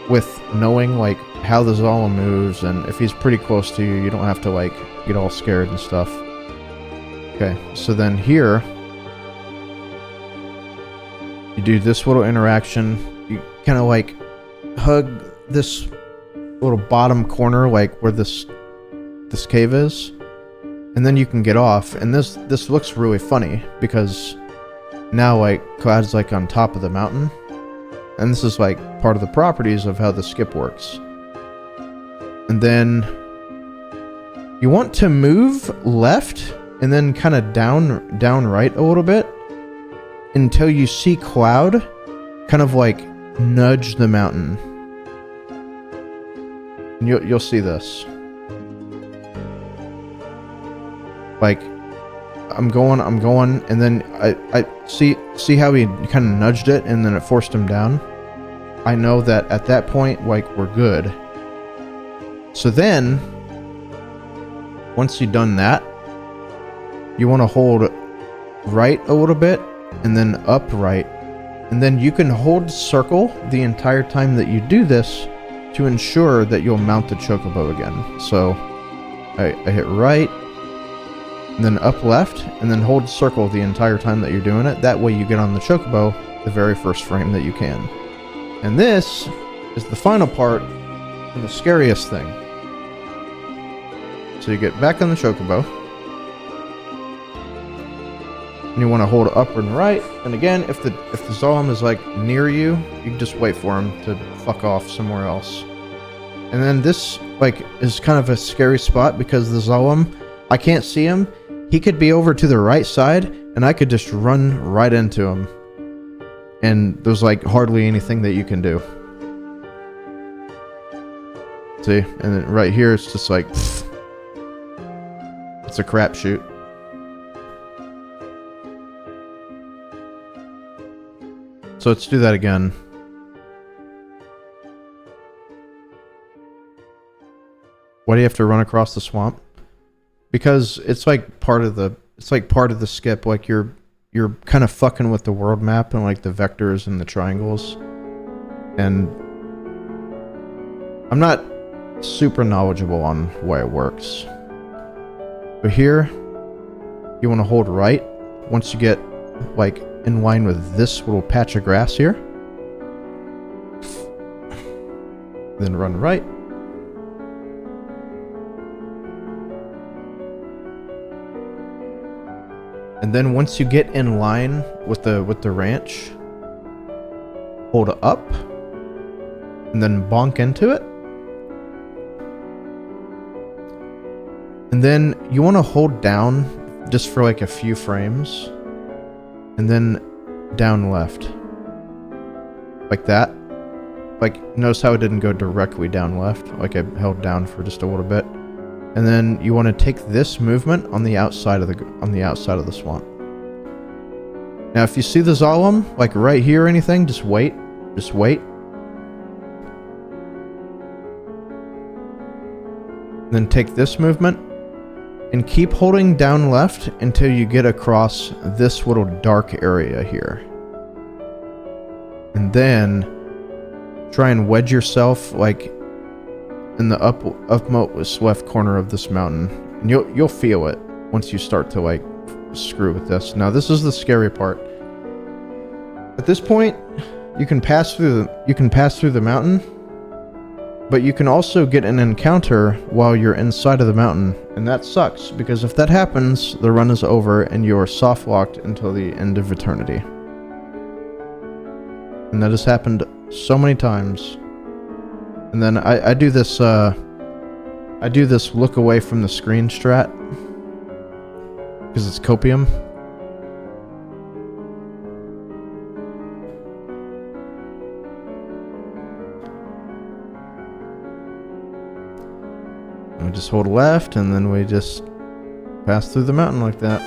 with knowing like how the Zalem moves, and if he's pretty close to you, you don't have to like get all scared and stuff. Okay, so then here, you do this little interaction. You kind of like hug this little bottom corner, like where this cave is, and then you can get off. And this looks really funny because now like Cloud's like on top of the mountain, and this is like part of the properties of how the skip works. And then you want to move left and then kind of down right a little bit until you see Cloud kind of like nudge the mountain. And you'll see this. Like I'm going, and then I see how he kind of nudged it and then it forced him down. I know that at that point, like, we're good. So then, once you've done that, you want to hold right a little bit and then up right. And then you can hold circle the entire time that you do this to ensure that you'll mount the chocobo again. So I hit right, and then up left, and then hold circle the entire time that you're doing it. That way you get on the chocobo the very first frame that you can. And this is the final part and the scariest thing. So you get back on the chocobo, and you want to hold up and right. And again, if the Zalem is like near you, you can just wait for him to fuck off somewhere else. And then this like is kind of a scary spot because the Zalem, I can't see him. He could be over to the right side, and I could just run right into him. And there's like hardly anything that you can do. See? And then right here, it's just like, pfft. It's a crapshoot. So let's do that again. Why do you have to run across the swamp? Because it's like part of the skip. Like you're kind of fucking with the world map and like the vectors and the triangles. And I'm not super knowledgeable on why it works. But here, you want to hold right once you get like in line with this little patch of grass here. Then run right. And then once you get in line with the ranch, hold up, and then bonk into it. And then you want to hold down just for like a few frames, and then down left. Like that. Like, notice how it didn't go directly down left, like I held down for just a little bit. And then you want to take this movement on the outside of the swamp. Now, if you see the Zalem, like right here or anything, just wait. Just wait. Then take this movement and keep holding down left until you get across this little dark area here. And then try and wedge yourself like in the upmost left corner of this mountain. And you'll feel it once you start to like screw with this. Now this is the scary part. At this point, you can pass through the mountain, but you can also get an encounter while you're inside of the mountain, and that sucks because if that happens, the run is over and you are soft locked until the end of eternity. And that has happened so many times. And then I do this look away from the screen strat because it's copium. We just hold left and then we just pass through the mountain like that.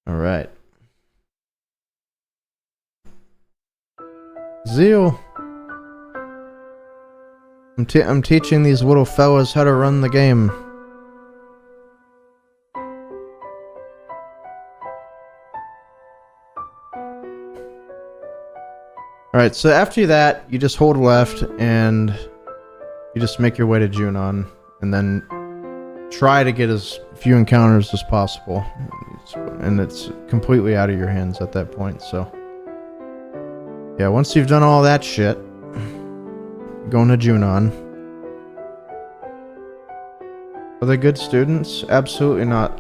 All right. Zeal. I'm teaching these little fellas how to run the game. Alright, so after that, you just hold left and you just make your way to Junon. And then try to get as few encounters as possible. And it's completely out of your hands at that point, so. Yeah, once you've done all that shit, going to Junon. Are they good students? Absolutely not.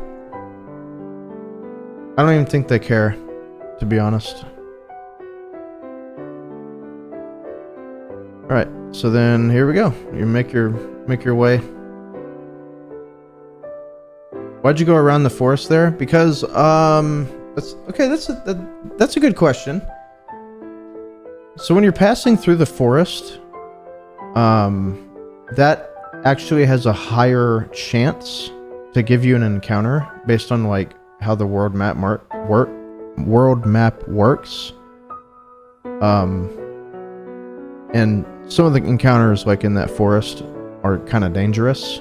I don't even think they care, to be honest. Alright, so then here we go. You make your way. Why'd you go around the forest there? Because that's a good question. So when you're passing through the forest, that actually has a higher chance to give you an encounter based on like how the world map works. And some of the encounters like in that forest are kind of dangerous.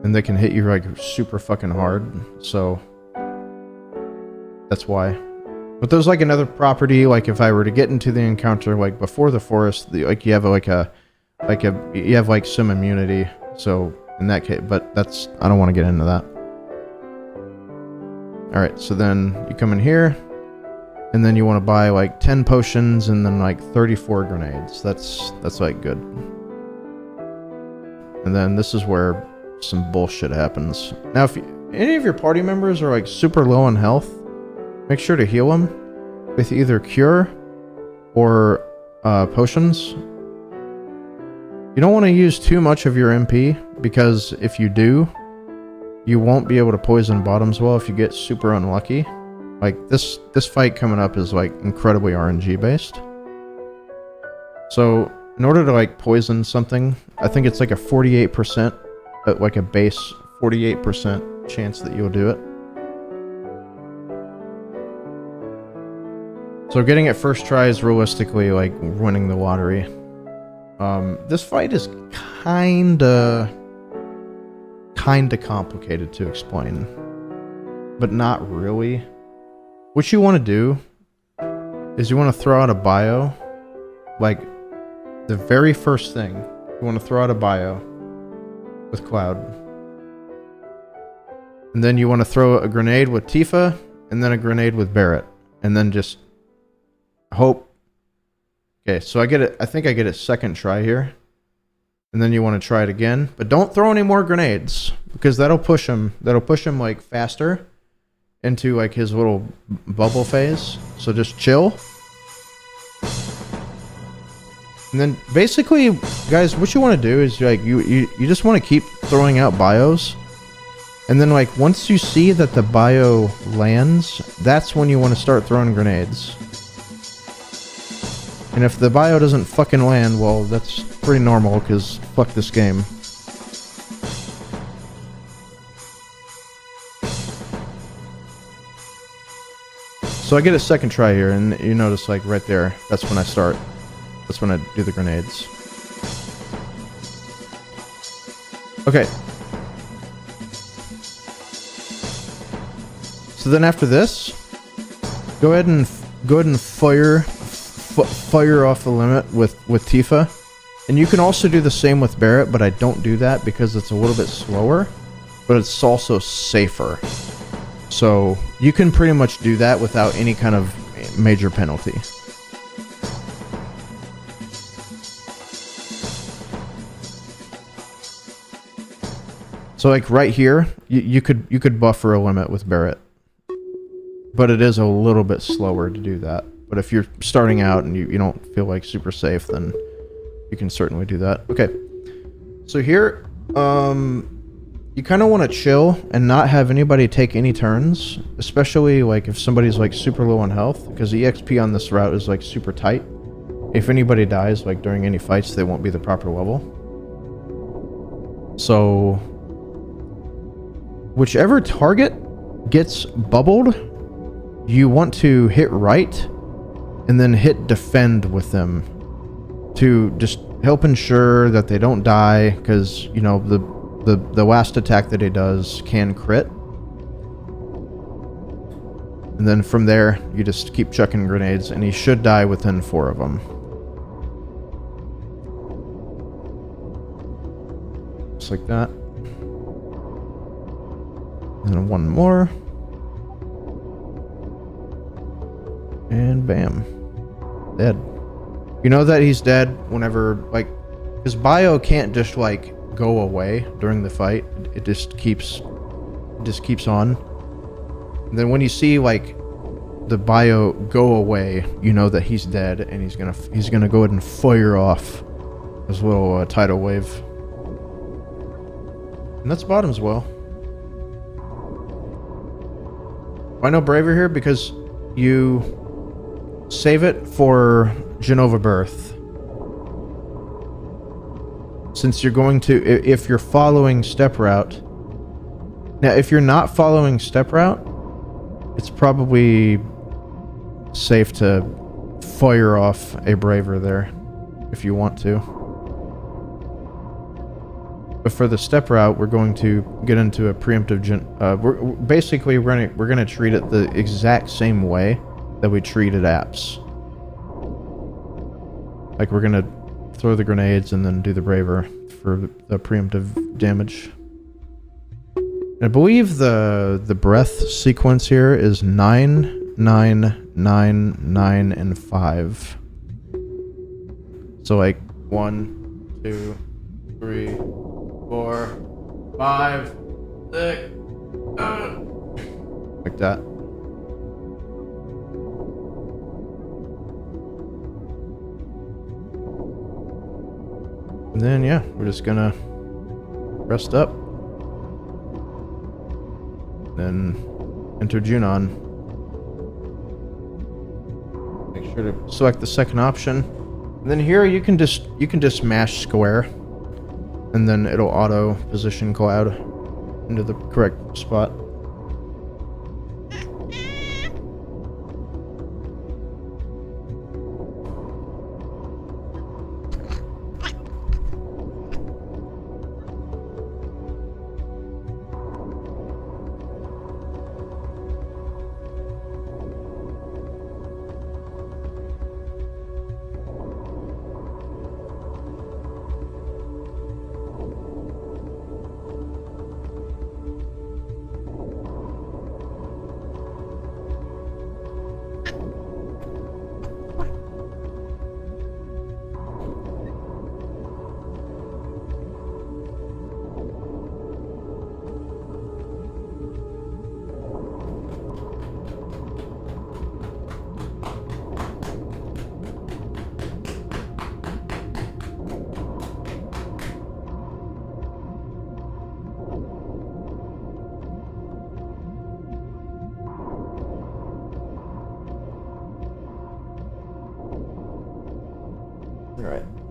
And they can hit you like super fucking hard. So that's why. But there's like another property, like if I were to get into the encounter like before the forest, like you have you have like some immunity. So in that case, but that's, I don't want to get into that. Alright, so then you come in here, and then you want to buy like 10 potions and then like 34 grenades. That's like good. And then this is where some bullshit happens. Now if any of your party members are like super low on health, make sure to heal them with either cure or potions. You don't want to use too much of your MP, because if you do, you won't be able to poison bottoms well if you get super unlucky. Like this fight coming up is like incredibly RNG based. So in order to like poison something, I think it's like a 48%, like a base 48% chance that you'll do it. So getting it first try is realistically like winning the lottery. This fight is kinda complicated to explain, but not really. What you want to do is you want to throw out a bio, like the very first thing. You want to throw out a bio with Cloud. And then you want to throw a grenade with Tifa, and then a grenade with Barrett, and then just hope. Okay, so I get it. I think I get it second try here, and then you want to try it again, but don't throw any more grenades because that'll push him. That'll push him like faster into like his little bubble phase. So just chill. And then basically, guys, what you want to do is like you just want to keep throwing out bios. And then like once you see that the bio lands, that's when you want to start throwing grenades. And if the bio doesn't fucking land, well, that's pretty normal because fuck this game. So I get a second try here, and you notice like right there, that's when I start. That's when I do the grenades. Okay. So then after this, go ahead and fire off the limit with Tifa, and you can also do the same with Barrett, but I don't do that because it's a little bit slower, but it's also safer. So you can pretty much do that without any kind of major penalty. So like right here, you could buffer a limit with Barrett, but it is a little bit slower to do that. But if you're starting out and you don't feel like super safe, then you can certainly do that. Okay, so here, you kind of want to chill and not have anybody take any turns, especially like if somebody's like super low on health, because the EXP on this route is like super tight. If anybody dies like during any fights, they won't be the proper level. So whichever target gets bubbled, you want to hit right and then hit defend with them to just help ensure that they don't die, because you know the last attack that he does can crit. And then from there you just keep chucking grenades, and he should die within 4 of them. Just like that. And one more. And bam. Dead. You know that he's dead whenever, like, his bio can't just, like, go away during the fight. It just keeps on. And then when you see, like, the bio go away, you know that he's dead, and he's gonna go ahead and fire off his little tidal wave. And that's bottoms well. Why no braver here? Because you save it for Genova Birth. Since you're going to, if you're following step route. Now, if you're not following step route, it's probably safe to fire off a braver there if you want to. But for the step route, we're going to get into a preemptive we're gonna treat it the exact same way that we treated apps. Like, we're gonna throw the grenades and then do the braver for the preemptive damage. I believe the breath sequence here is 9, 9, 9, 9, and 5. So like 1, 2, 3, 4, 5, 6, 7. Like that. And then yeah, we're just gonna rest up. Then enter Junon. Make sure to select the second option. And then here you can just mash square, and then it'll auto position Cloud into the correct spot.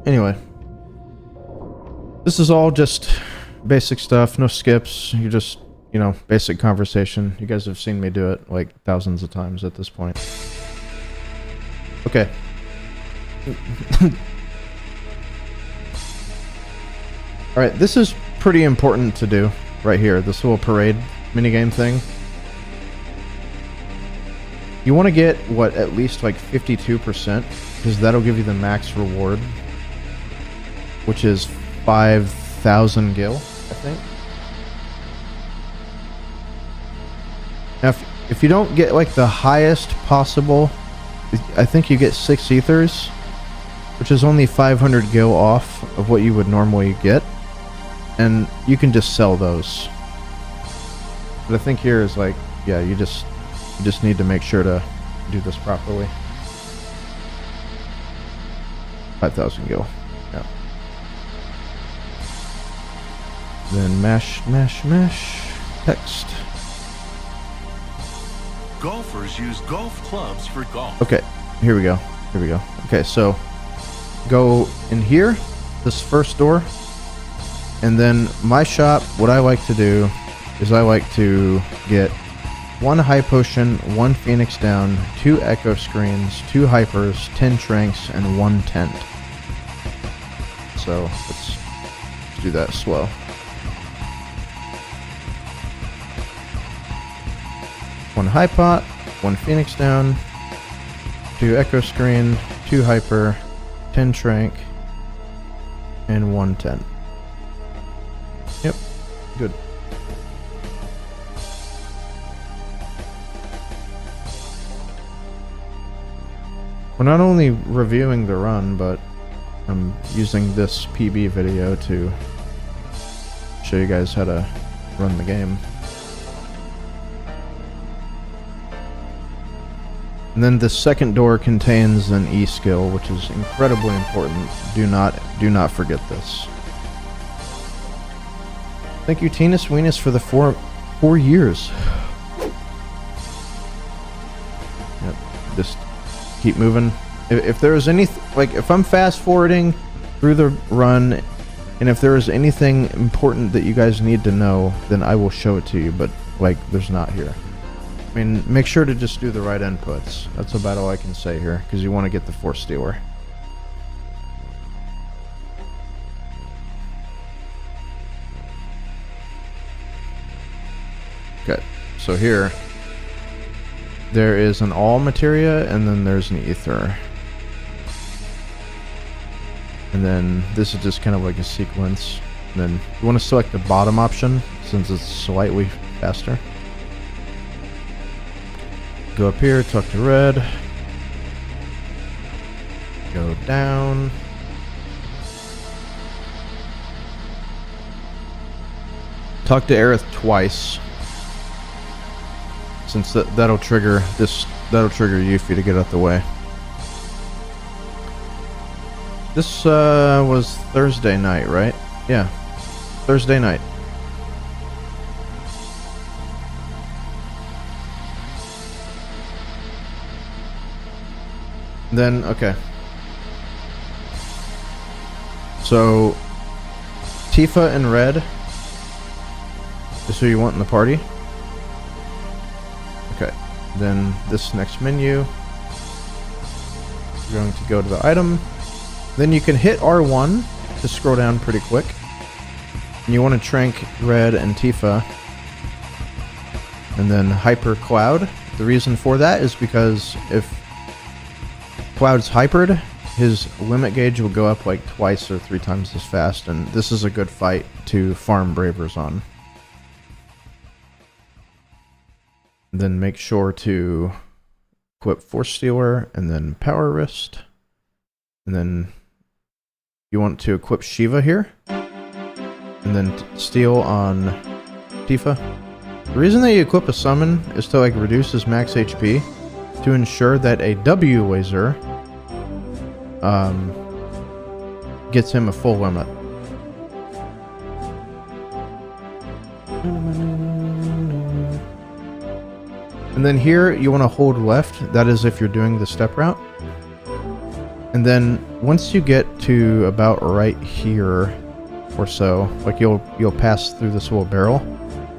anyway. This is all just basic stuff, no skips. You just, you know, basic conversation. You guys have seen me do it like thousands of times at this point. Okay. Alright, this is pretty important to do right here, this little parade minigame thing. You want to get, what, at least like 52%, because that'll give you the max reward, which is 5,000 gil, I think. Now, if you don't get like the highest possible, I think you get 6 ethers, which is only 500 gil off of what you would normally get, and you can just sell those. But I think here is like, yeah, you just need to make sure to do this properly. 5,000 gil. Yeah. Then mash, text. Golfers use golf clubs for golf. Okay, here we go. Okay, so go in here, this first door, and then my shop, what I like to do is I like to get 1 high potion, 1 phoenix down, 2 echo screens, 2 hypers, 10 tranks, and 1 tent. So let's do that slow. One high pot, 1 phoenix down, 2 echo screen, 2 hyper, 10 trank, and 1 tent. Yep, good. We're not only reviewing the run, but I'm using this PB video to show you guys how to run the game. And then the second door contains an E skill, which is incredibly important. Do not forget this. Thank you, Tinus Weenus, for the 4 years. Yep, just keep moving. If there is any, like, if I'm fast forwarding through the run, and if there is anything important that you guys need to know, then I will show it to you. But like, there's not here. I mean, make sure to just do the right inputs. That's about all I can say here, because you want to get the Force Stealer. Okay, so here, there is an all materia, and then there's an ether. And then this is just kind of like a sequence. And then you want to select the bottom option, since it's slightly faster. Go up here, talk to Red. Go down. Talk to Aerith twice. Since that'll trigger Yuffie to get out the way. This was Thursday night, right? Yeah. Thursday night. Then, okay. So, Tifa and Red is who you want in the party. Okay. Then, this next menu, you're going to go to the item. Then you can hit R1 to scroll down pretty quick. And you want to trank Red and Tifa. And then Hyper Cloud. The reason for that is because if Cloud's hypered, his limit gauge will go up like twice or 3 times as fast, and this is a good fight to farm Bravers on. Then make sure to equip Force Stealer, and then Power Wrist. And then you want to equip Shiva here. And then steal on Tifa. The reason that you equip a summon is to like reduce his max HP, to ensure that a W laser gets him a full limit. And then here you want to hold left, that is if you're doing the step route. And then once you get to about right here or so, like you'll pass through this little barrel,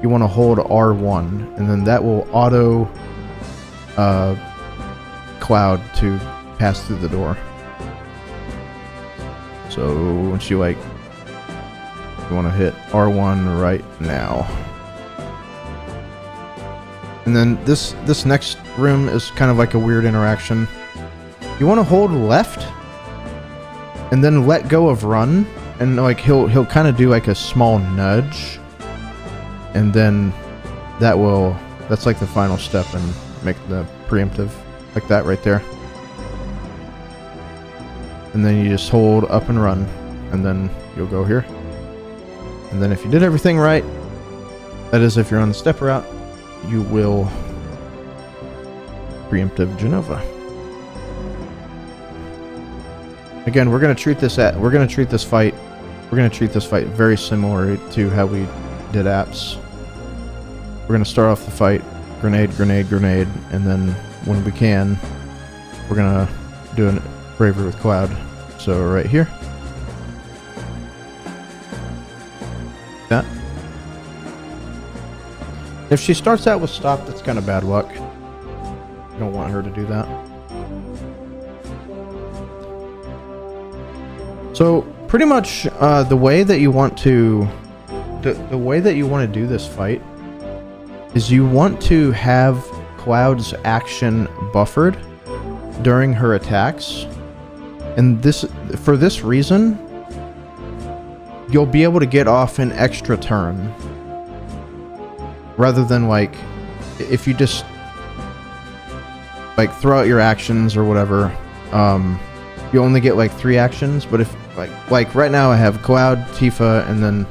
you want to hold R1, and then that will auto Cloud to pass through the door. So once you like, you want to hit R1 right now. And then this next room is kind of like a weird interaction. You want to hold left and then let go of run, and like he'll kind of do like a small nudge, and then that's like the final step and make the preemptive like that right there. And then you just hold up and run, and then you'll go here. And then if you did everything right, that is if you're on the step route, you will preemptive Genova. Again, we're gonna treat this fight very similar to how we did apps. We're gonna start off the fight, grenade, grenade, grenade, and then when we can, we're gonna do a bravery with Cloud. So right here. That. If she starts out with stop, that's kind of bad luck. You don't want her to do that. So pretty much the way that you want to do this fight is you want to have Cloud's action buffered during her attacks, and for this reason you'll be able to get off an extra turn rather than like if you just like throw out your actions or whatever. You only get like 3 actions, but if like right now I have Cloud, Tifa, and then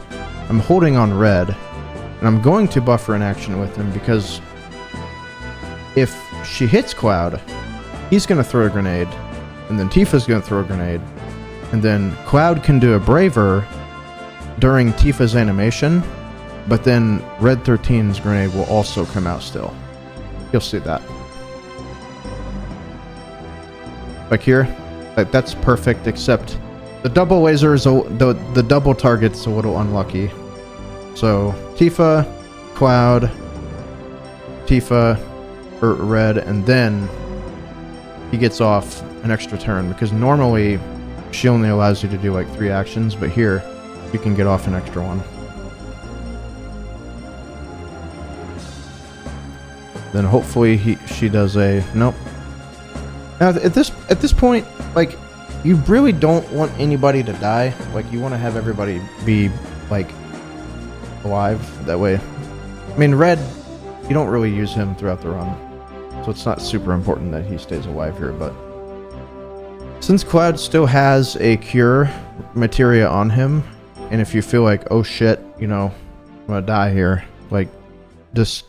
I'm holding on red, and I'm going to buffer an action with him because if she hits Cloud, he's going to throw a grenade, and then Tifa's going to throw a grenade, and then Cloud can do a braver during Tifa's animation, but then Red 13's grenade will also come out still. You'll see that. Like here, like that's perfect, except the double laser is the double target's a little unlucky. So Tifa, Cloud, Tifa, or Red, and then he gets off an extra turn, because normally she only allows you to do like 3 actions, but here you can get off an extra one. Then hopefully she does a nope. Now at this point, like, you really don't want anybody to die. Like, you want to have everybody be like alive. That way, I mean, Red, you don't really use him throughout the run, so it's not super important that he stays alive here. But since Cloud still has a cure materia on him, and if you feel like, oh shit, you know, I'm gonna die here, like, just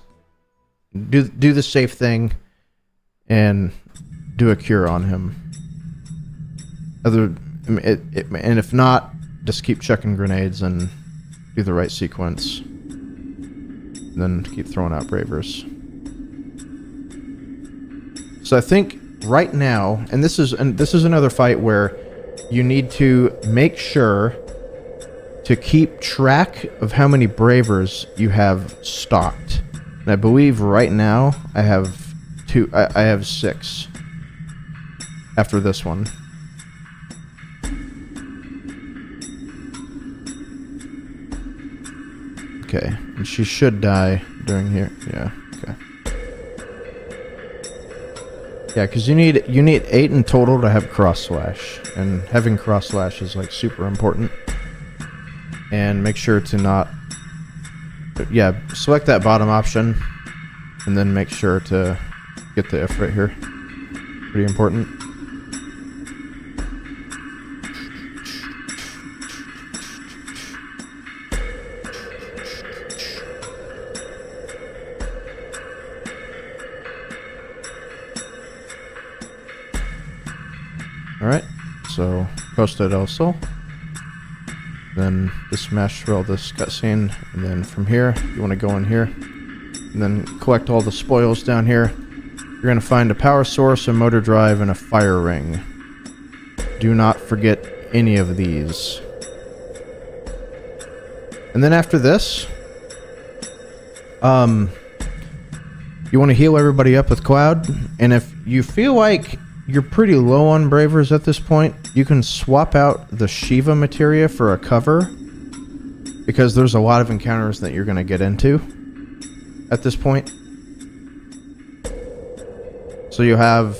do the safe thing and do a cure on him. And if not, just keep checking grenades and do the right sequence. And then keep throwing out bravers. So I think right now, and this is another fight where you need to make sure to keep track of how many bravers you have stocked. And I believe right now I have 2. I have 6 after this one. Okay, and she should die during here. Yeah, okay. Yeah, because you need 8 in total to have cross slash, and having cross slash is like super important. And make sure to not, yeah, select that bottom option, and then make sure to get the F right here. Pretty important. Alright, so Costa del Sol. Then just smash through all this cutscene, and then from here, you want to go in here, and then collect all the spoils down here. You're going to find a power source, a motor drive, and a fire ring. do not forget any of these. And then after this, you want to heal everybody up with Cloud, and if you feel like you're pretty low on Bravers at this point, you can swap out the Shiva materia for a cover, because there's a lot of encounters that you're going to get into at this point. So you have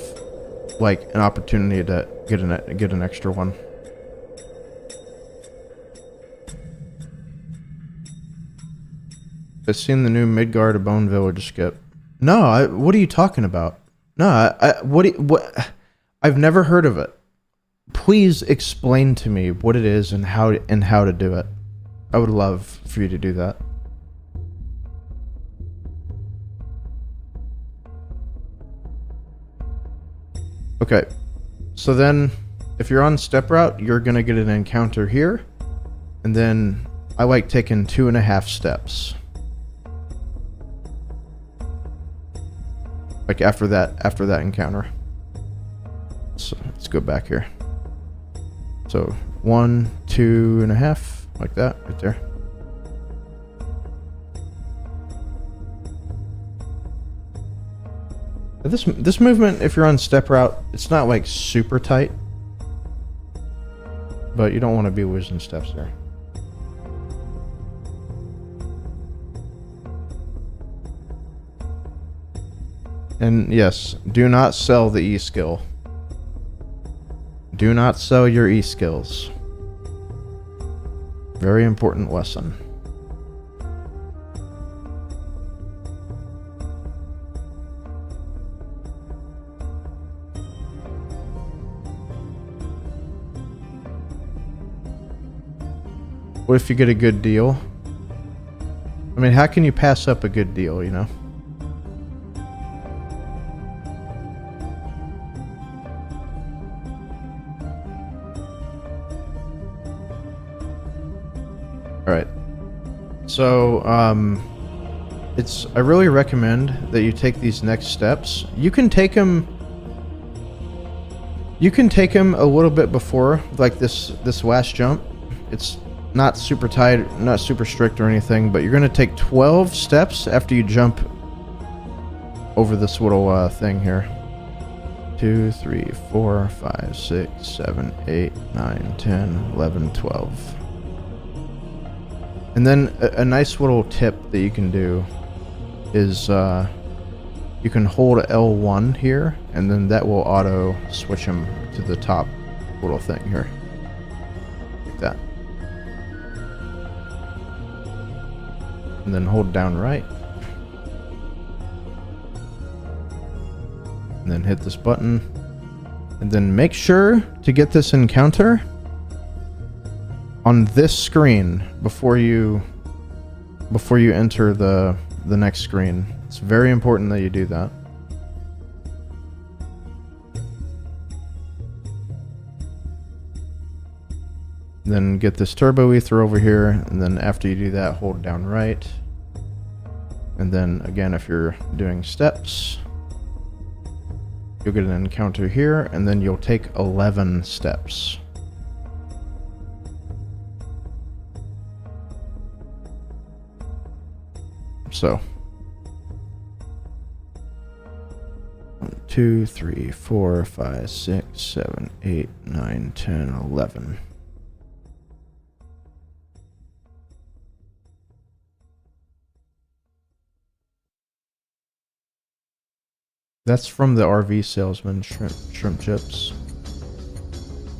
like an opportunity to get an extra one. I've seen the new Midgard of Bone Village skip. No, what are you talking about? No, what? I've never heard of it. Please explain to me what it is and how to do it. I would love for you to do that. Okay, so then if you're on step route, you're gonna get an encounter here, and then I like taking 2.5 steps. Like after that encounter. So let's go back here. So 1, 2.5, like that, right there. This movement, if you're on step route, it's not like super tight, but you don't want to be losing steps there. And yes, do not sell the E-skill. Do not sell your E-skills. Very important lesson. What if you get a good deal? I mean, how can you pass up a good deal, you know? Alright. So, I really recommend that you take these next steps. You can take them a little bit before, like this last jump. It's not super tight, not super strict or anything, but you're going to take 12 steps after you jump over this little thing here. 2, 3, 4, 5, 6, 7, 8, 9, 10, 11, 12. And then a nice little tip that you can do is you can hold L1 here, and then that will auto switch them to the top little thing here. Like that. And then hold down right. And then hit this button. And then make sure to get this encounter on this screen before you enter the next screen. It's very important that you do that. Then get this turbo ether over here, and then after you do that, hold down right. And then again, if you're doing steps, you'll get an encounter here, and then you'll take 11 steps. So 1, 2, 3, 4, 5, 6, 7, 8, 9, 10, 11. That's from the RV salesman, shrimp chips.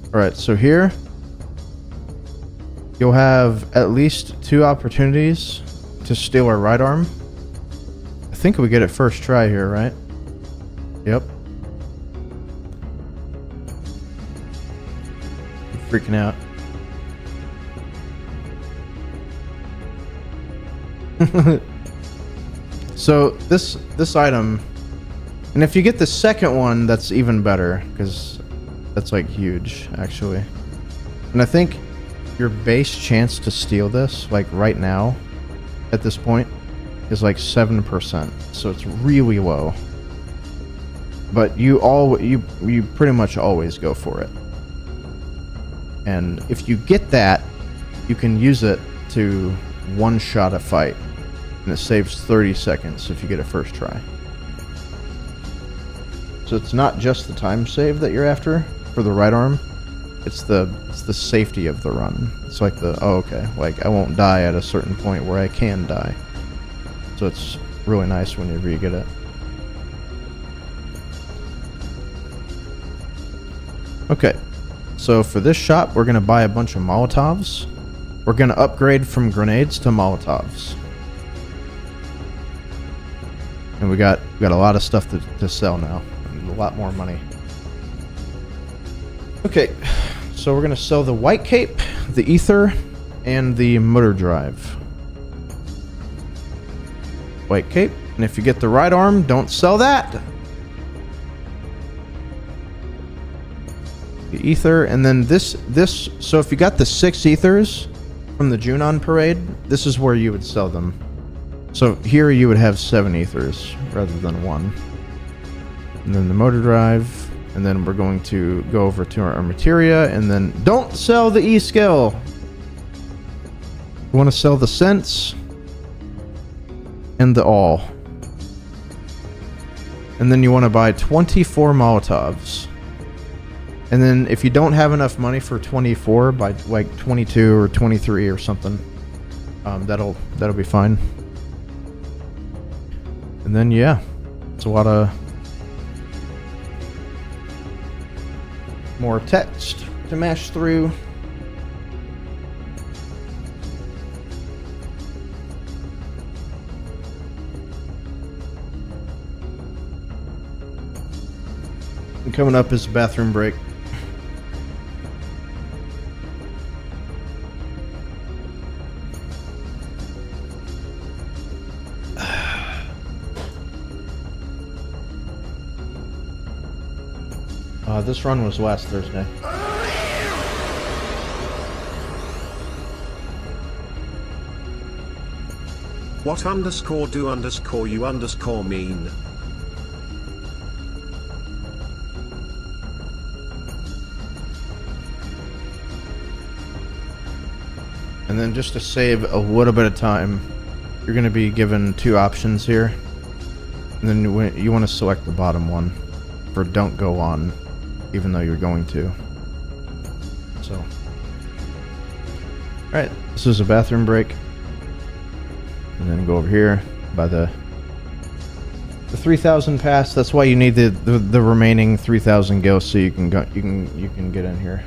Alright, so here you'll have at least 2 opportunities to steal our right arm. I think we get it first try here, right? Yep. I'm freaking out. So this item, and if you get the second one, that's even better, because that's like huge, actually. And I think your base chance to steal this, like right now, at this point, is like 7%. So it's really low. But you pretty much always go for it. And if you get that, you can use it to one-shot a fight. And it saves 30 seconds if you get it first try. So it's not just the time save that you're after for the right arm. It's the safety of the run. It's like like I won't die at a certain point where I can die. So it's really nice whenever you get it. Okay, so for this shop, we're gonna buy a bunch of Molotovs. We're gonna upgrade from grenades to Molotovs. And we got a lot of stuff to sell now. And a lot more money. Okay, so we're gonna sell the white cape, the ether, and the motor drive. White cape, and if you get the right arm, don't sell that. The ether, and then this. So if you got the 6 ethers from the Junon parade, this is where you would sell them. So here you would have 7 ethers rather than 1. And then the motor drive. And then we're going to go over to our materia, and then don't sell the E-skill. You want to sell the sense and the all. And then you want to buy 24 Molotovs. And then if you don't have enough money for 24, buy like 22 or 23 or something. That'll be fine. And then yeah, it's a lot of more text to mash through. And coming up is bathroom break. This run was last Thursday. What _do _you mean? And then just to save a little bit of time, you're going to be given 2 options here. And then you want to select the bottom one for don't go on, even though you're going to. So, alright, this is a bathroom break. And then go over here by the 3,000 pass. That's why you need the remaining 3,000 gil, so you can go, you can get in here.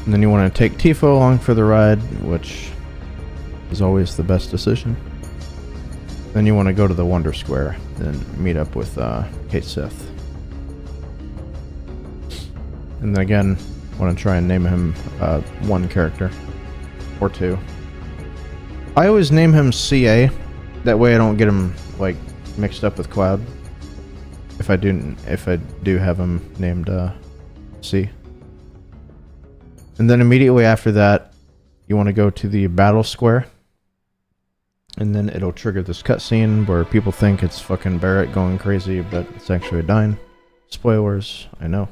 And then you want to take Tifo along for the ride, which is always the best decision. Then you want to go to the Wonder Square and meet up with Kate Sith. And then again, want to try and name him 1 character or 2. I always name him CA. That way I don't get him like mixed up with Cloud. If I do have him named C. And then immediately after that, you want to go to the Battle Square. And then it'll trigger this cutscene where people think it's fucking Barrett going crazy, but it's actually Dyne. Spoilers, I know.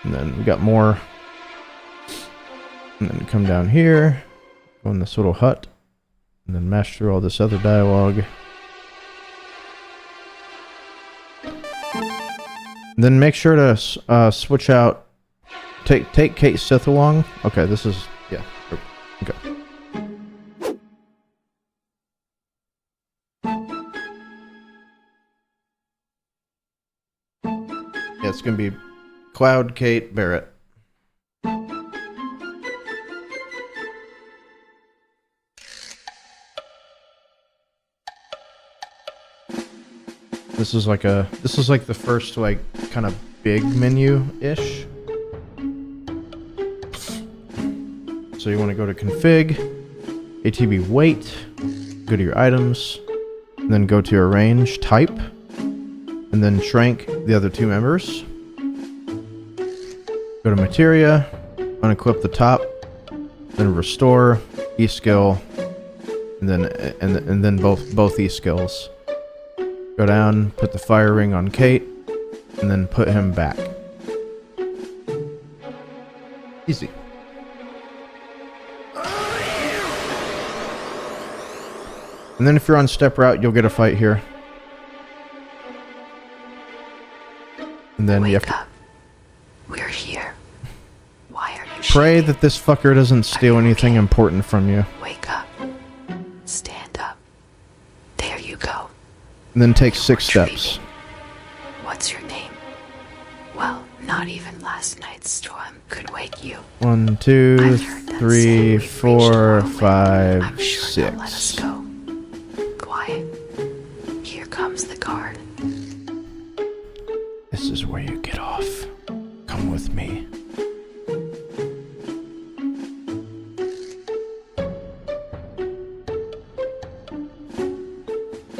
And then we got more. And then come down here, go in this little hut, and then mash through all this other dialogue. And then make sure to switch out. Take Kate Sith along. Okay, this is yeah. Okay. Yeah, it's gonna be Cloud, Kate, Barrett. This is like the first like kind of big menu-ish. So you want to go to config, ATB weight, go to your items, and then go to arrange type, and then shrank the other 2 members. Go to materia, unequip the top, then restore, E-skill, and then both E-skills. Go down, put the fire ring on Kate, and then put him back. Easy. And then if you're on step route, you'll get a fight here. And then you have to We're here. Why are you pray that this fucker doesn't steal anything important from you. Wake up. Stand up. There you go. And then take 6 We're steps. dreaming. What's your name? Well, not even last night's storm could wake you. 1, 2, I've heard them 3, say we've 4, reached our 5, I'm sure they'll let us 6. go. Quiet. Here comes the guard. This is where you get off. Come with me.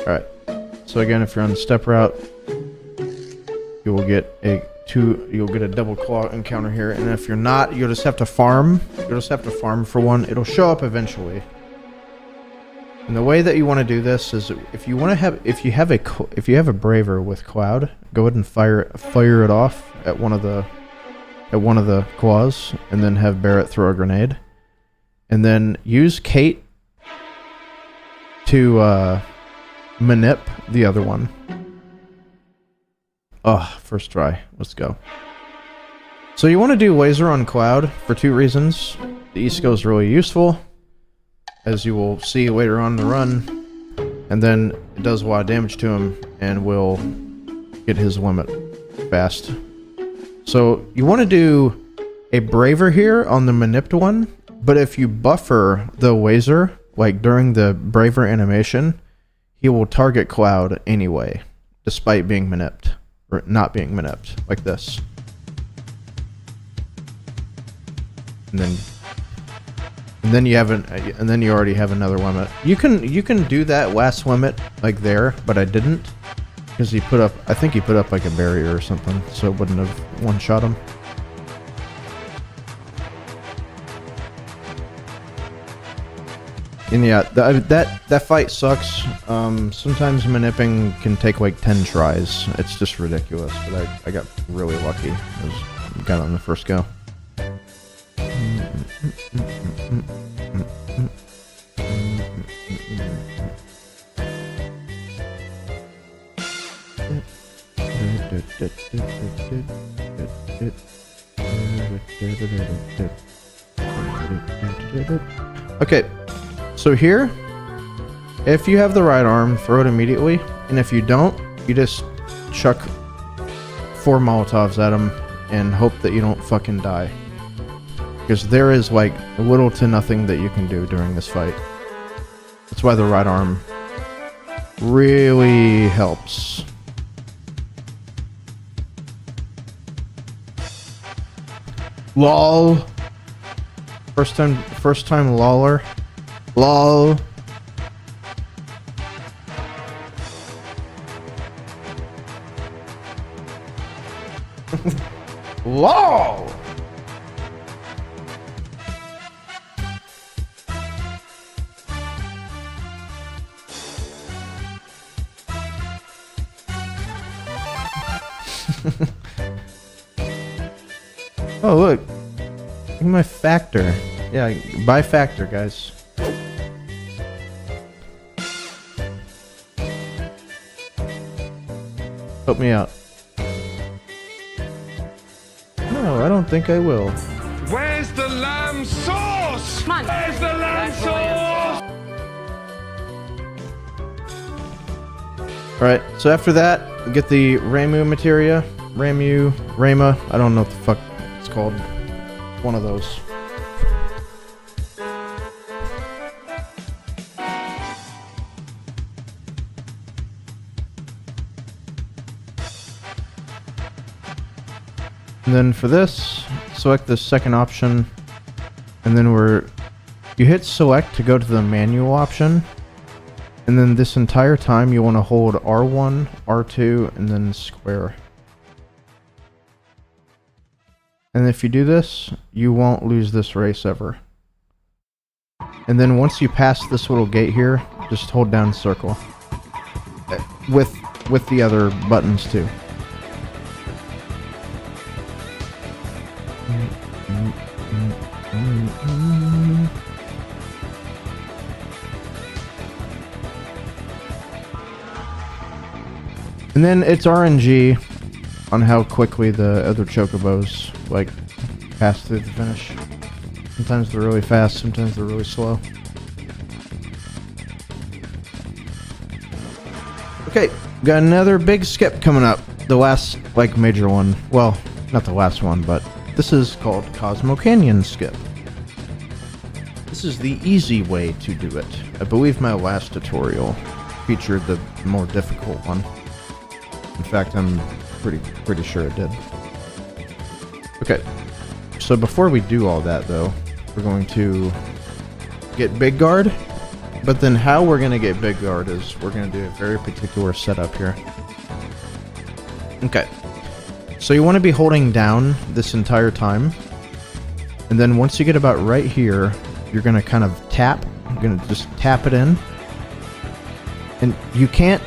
Alright. So again, if you're on the step route, you will get you'll get a double claw encounter here, and if you're not, you'll just have to farm. You'll just have to farm for one. It'll show up eventually. And the way that you want to do this is if you have a braver with Cloud, go ahead and fire it off at one of the claws, and then have Barrett throw a grenade, and then use Kate to manip the other one. First try. Let's go. So you want to do laser on Cloud for 2 reasons. The Eco is really useful, as you will see later on in the run, and then it does a lot of damage to him and will get his limit fast. So you want to do a braver here on the manipped one, but if you buffer the laser, like during the braver animation, he will target Cloud anyway, despite being manipped, or not being manipped, like this. And then you already have another limit. You can do that last limit like there, but I didn't, because I think he put up like a barrier or something, so it wouldn't have one-shot him. And yeah, that fight sucks. Sometimes manipping can take like 10 tries. It's just ridiculous, but I got really lucky. Got it on the first go. Okay, so here, if you have the right arm, throw it immediately, and if you don't, you just chuck 4 Molotovs at him and hope that you don't fucking die. Because there is like little to nothing that you can do during this fight. That's why the right arm really helps. LOL. First time loller. LOL. LOL. Oh, look. Look at my factor. Yeah, buy factor, guys. Help me out. No, I don't think I will. Where's the lamb sauce? Come on. Where's the lamb sauce? Alright, so after that, we get the Ramu materia. Rama, I don't know what the fuck it's called. One of those. And then for this, select the second option, and then you hit select to go to the manual option, and then this entire time you want to hold R1, R2, and then square. And if you do this, you won't lose this race ever. And then once you pass this little gate here, just hold down circle. With the other buttons too. And then it's RNG on how quickly the other chocobos, like, pass through the finish. Sometimes they're really fast, sometimes they're really slow. Okay, got another big skip coming up. The last, like, major one. Well, not the last one, but this is called Cosmo Canyon Skip. This is the easy way to do it. I believe my last tutorial featured the more difficult one. In fact, I'm pretty sure it did. Okay, so before we do all that, though, we're going to get Big Guard. But then how we're going to get Big Guard is we're going to do a very particular setup here. Okay, so you want to be holding down this entire time. And then once you get about right here, you're going to kind of tap. You're going to just tap it in. And you can't,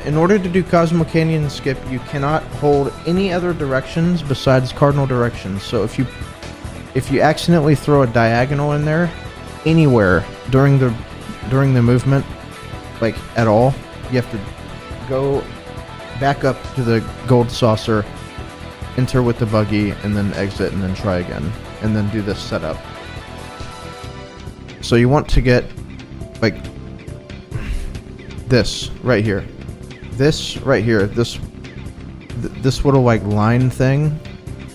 in order to do Cosmo Canyon Skip, you cannot hold any other directions besides cardinal directions. So if you accidentally throw a diagonal in there, anywhere during the movement, like at all, you have to go back up to the gold saucer, enter with the buggy, and then exit, and then try again, and then do this setup. So you want to get, like, this right here. This right here, this little, like, line thing.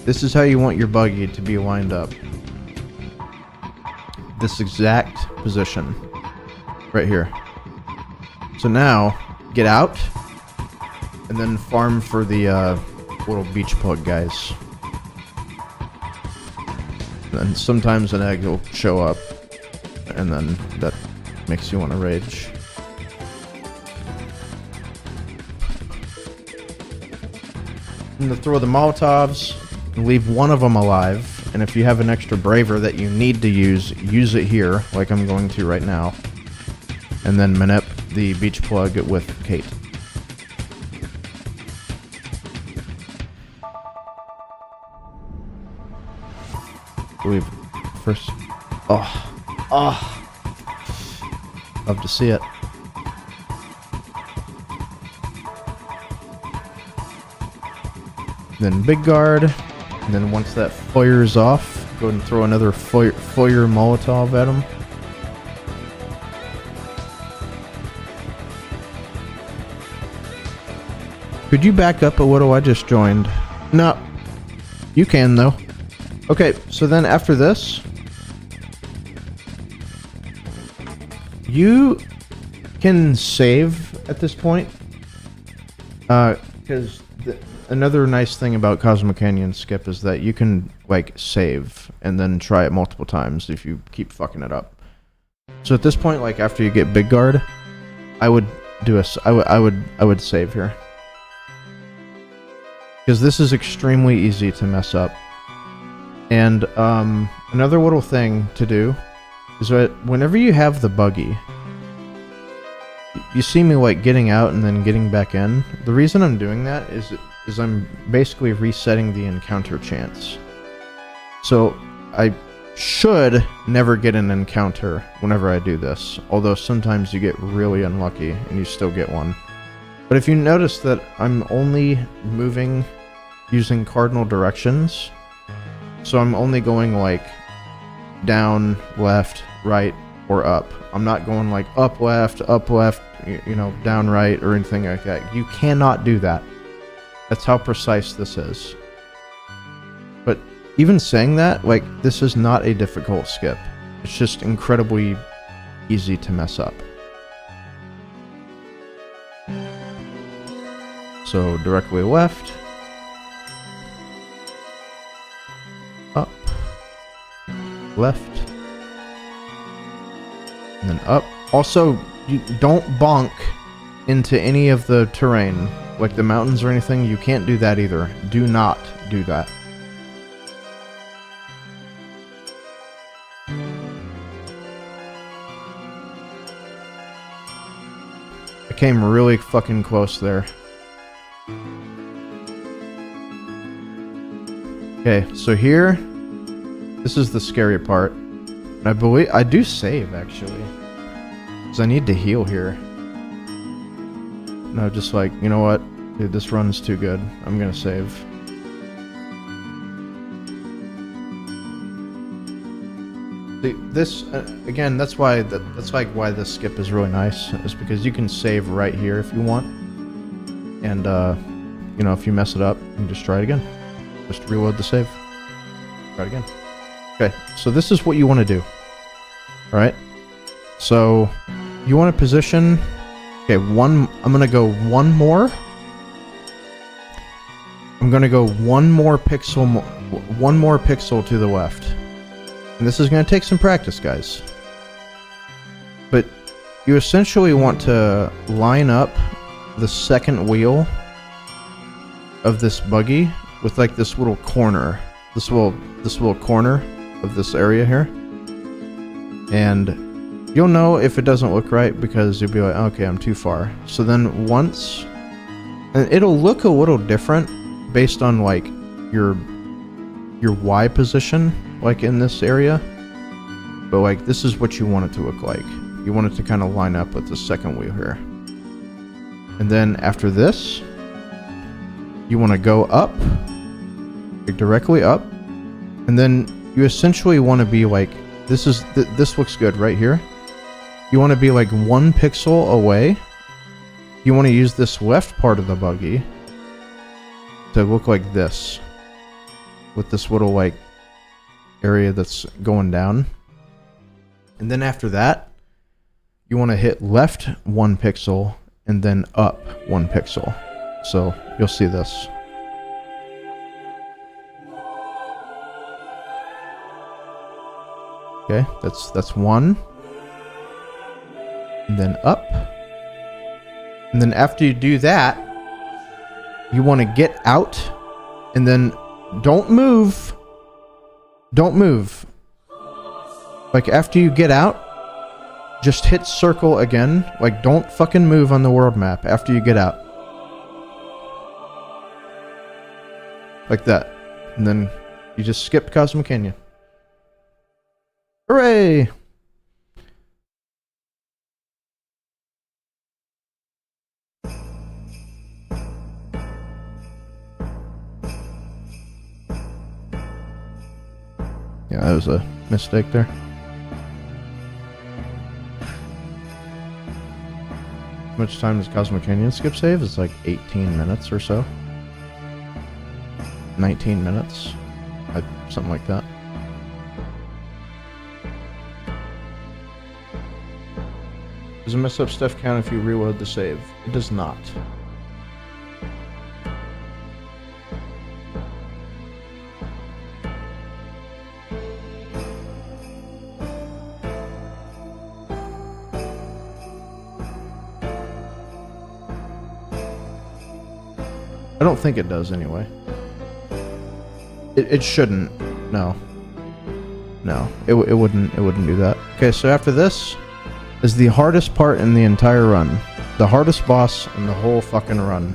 This is how you want your buggy to be lined up. This exact position. Right here. So now, get out, and then farm for the little beach plug guys. And sometimes an egg will show up, and then that makes you want to rage. And to throw the Molotovs, leave one of them alive, and if you have an extra braver that you need to use it here, like I'm going to right now. And then manip the beach plug with Kate. Believe first. Love to see it. Then Big Guard. And then once that fires off, go ahead and throw another fire Molotov at him. Could you back up a little? I just joined. No. You can, though. Okay, so then after this, you can save at this point. Because another nice thing about Cosmo Canyon Skip is that you can, like, save and then try it multiple times if you keep fucking it up. So at this point, like, after you get Big Guard, I would save here. Because this is extremely easy to mess up. And another little thing to do is that whenever you have the buggy, you see me, like, getting out and then getting back in. The reason I'm doing that is I'm basically resetting the encounter chance. So I should never get an encounter whenever I do this, although sometimes you get really unlucky and you still get one. But if you notice that I'm only moving using cardinal directions, so I'm only going, like, down, left, right, or up. I'm not going, like, up, left, you know, down, right, or anything like that. You cannot do that. That's how precise this is. But even saying that, like, this is not a difficult skip. It's just incredibly easy to mess up. So directly left, up, left, and then up. Also, you don't bonk into any of the terrain, like the mountains or anything. You can't do that either. Do not do that. I came really fucking close there. Okay, so here, this is the scary part. I believe I do save actually, because I need to heal here. No, just like, you know what, dude, this run's too good. I'm gonna save. See, this again, that's why that's like why this skip is really nice, is because you can save right here if you want, and you know, if you mess it up, you can just try it again. Just reload the save. Try it again. Okay, so this is what you want to do. All right. So you want to position. Okay, I'm gonna go one more. I'm gonna go one more pixel to the left. And this is gonna take some practice, guys. But you essentially want to line up the second wheel of this buggy with like this little corner. This little corner of this area here. And you'll know if it doesn't look right because you'll be like, okay, I'm too far. So then once, and it'll look a little different based on like your Y position, like in this area. But like this is what you want it to look like. You want it to kind of line up with the second wheel here. And then after this, you want to go up, like directly up, and then you essentially want to be like, this looks good right here. You want to be like 1 pixel away. You want to use this left part of the buggy to look like this, with this little like area that's going down. And then after that, you want to hit left 1 pixel and then up 1 pixel. So you'll see this. Okay, that's 1. And then up. And then after you do that, you want to get out and then don't move. Don't move. Like after you get out, just hit circle again. Like don't fucking move on the world map after you get out. Like that. And then you just skip Cosmic Canyon. Hooray! Yeah, that was a mistake there. How much time does Cosmic Canyon skip save? It's like 18 minutes or so. 19 minutes. Something like that. Does a mess up stuff count if you reload the save? It does not. I don't think it does anyway. It shouldn't. No. No. It wouldn't do that. Okay, so after this is the hardest part in the entire run. The hardest boss in the whole fucking run.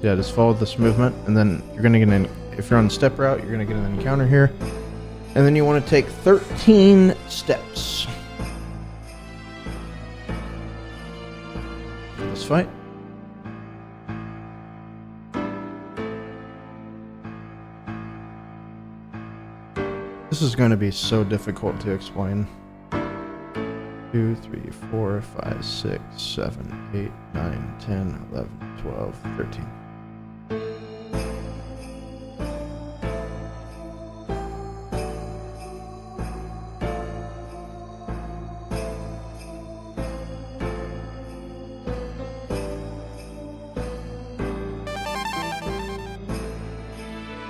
Yeah, just follow this movement, and then you're gonna get in. If you're on the step route, you're gonna get an encounter here. And then you want to take 13 steps. This fight. This is going to be so difficult to explain. 2, 3, 4, 5, 6, 7, 8, 9, 10, 11, 12, 13.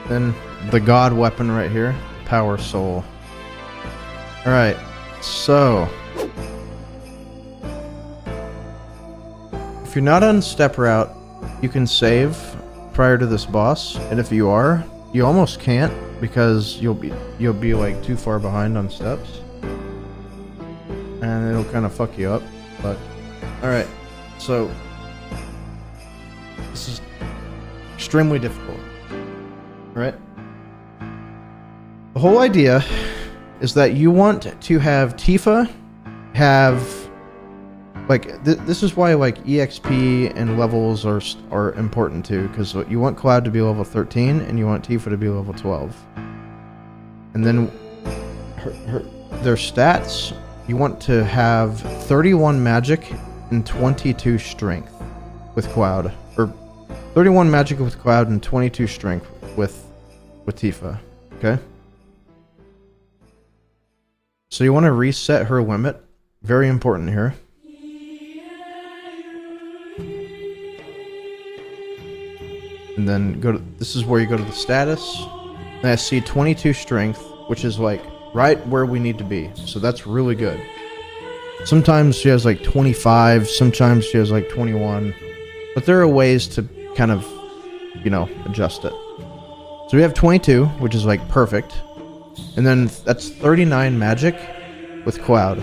Then the god weapon right here, Power Soul. Alright, so if you're not on step route, you can save prior to this boss, and if you are, you almost can't because you'll be like too far behind on steps. And it'll kind of fuck you up, but alright, so extremely difficult. Right? The whole idea is that you want to have Tifa have like this is why like EXP and levels are important too, because you want Cloud to be level 13 and you want Tifa to be level 12. And then their stats, you want to have 31 magic and 22 strength with Cloud, or 31 magic with Cloud and 22 strength with Tifa. Okay? So you want to reset her limit. Very important here. And then go to, this is where you go to the status. And I see 22 strength, which is like right where we need to be. So that's really good. Sometimes she has like 25, sometimes she has like 21. But there are ways to kind of, you know, adjust it. So we have 22, which is like perfect. And then that's 39 magic with Cloud.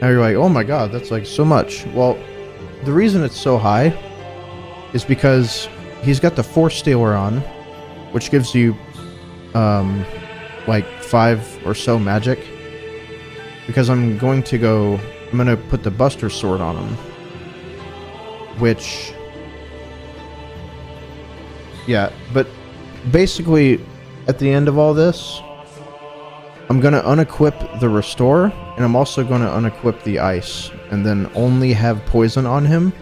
Now you're like, oh my god, that's like so much. Well, the reason it's so high is because he's got the Force Stealer on, which gives you like 5 or so magic. Because I'm going to put the Buster Sword on him. Which, yeah, but basically at the end of all this, I'm going to unequip the Restore, and I'm also going to unequip the Ice, and then only have Poison on him.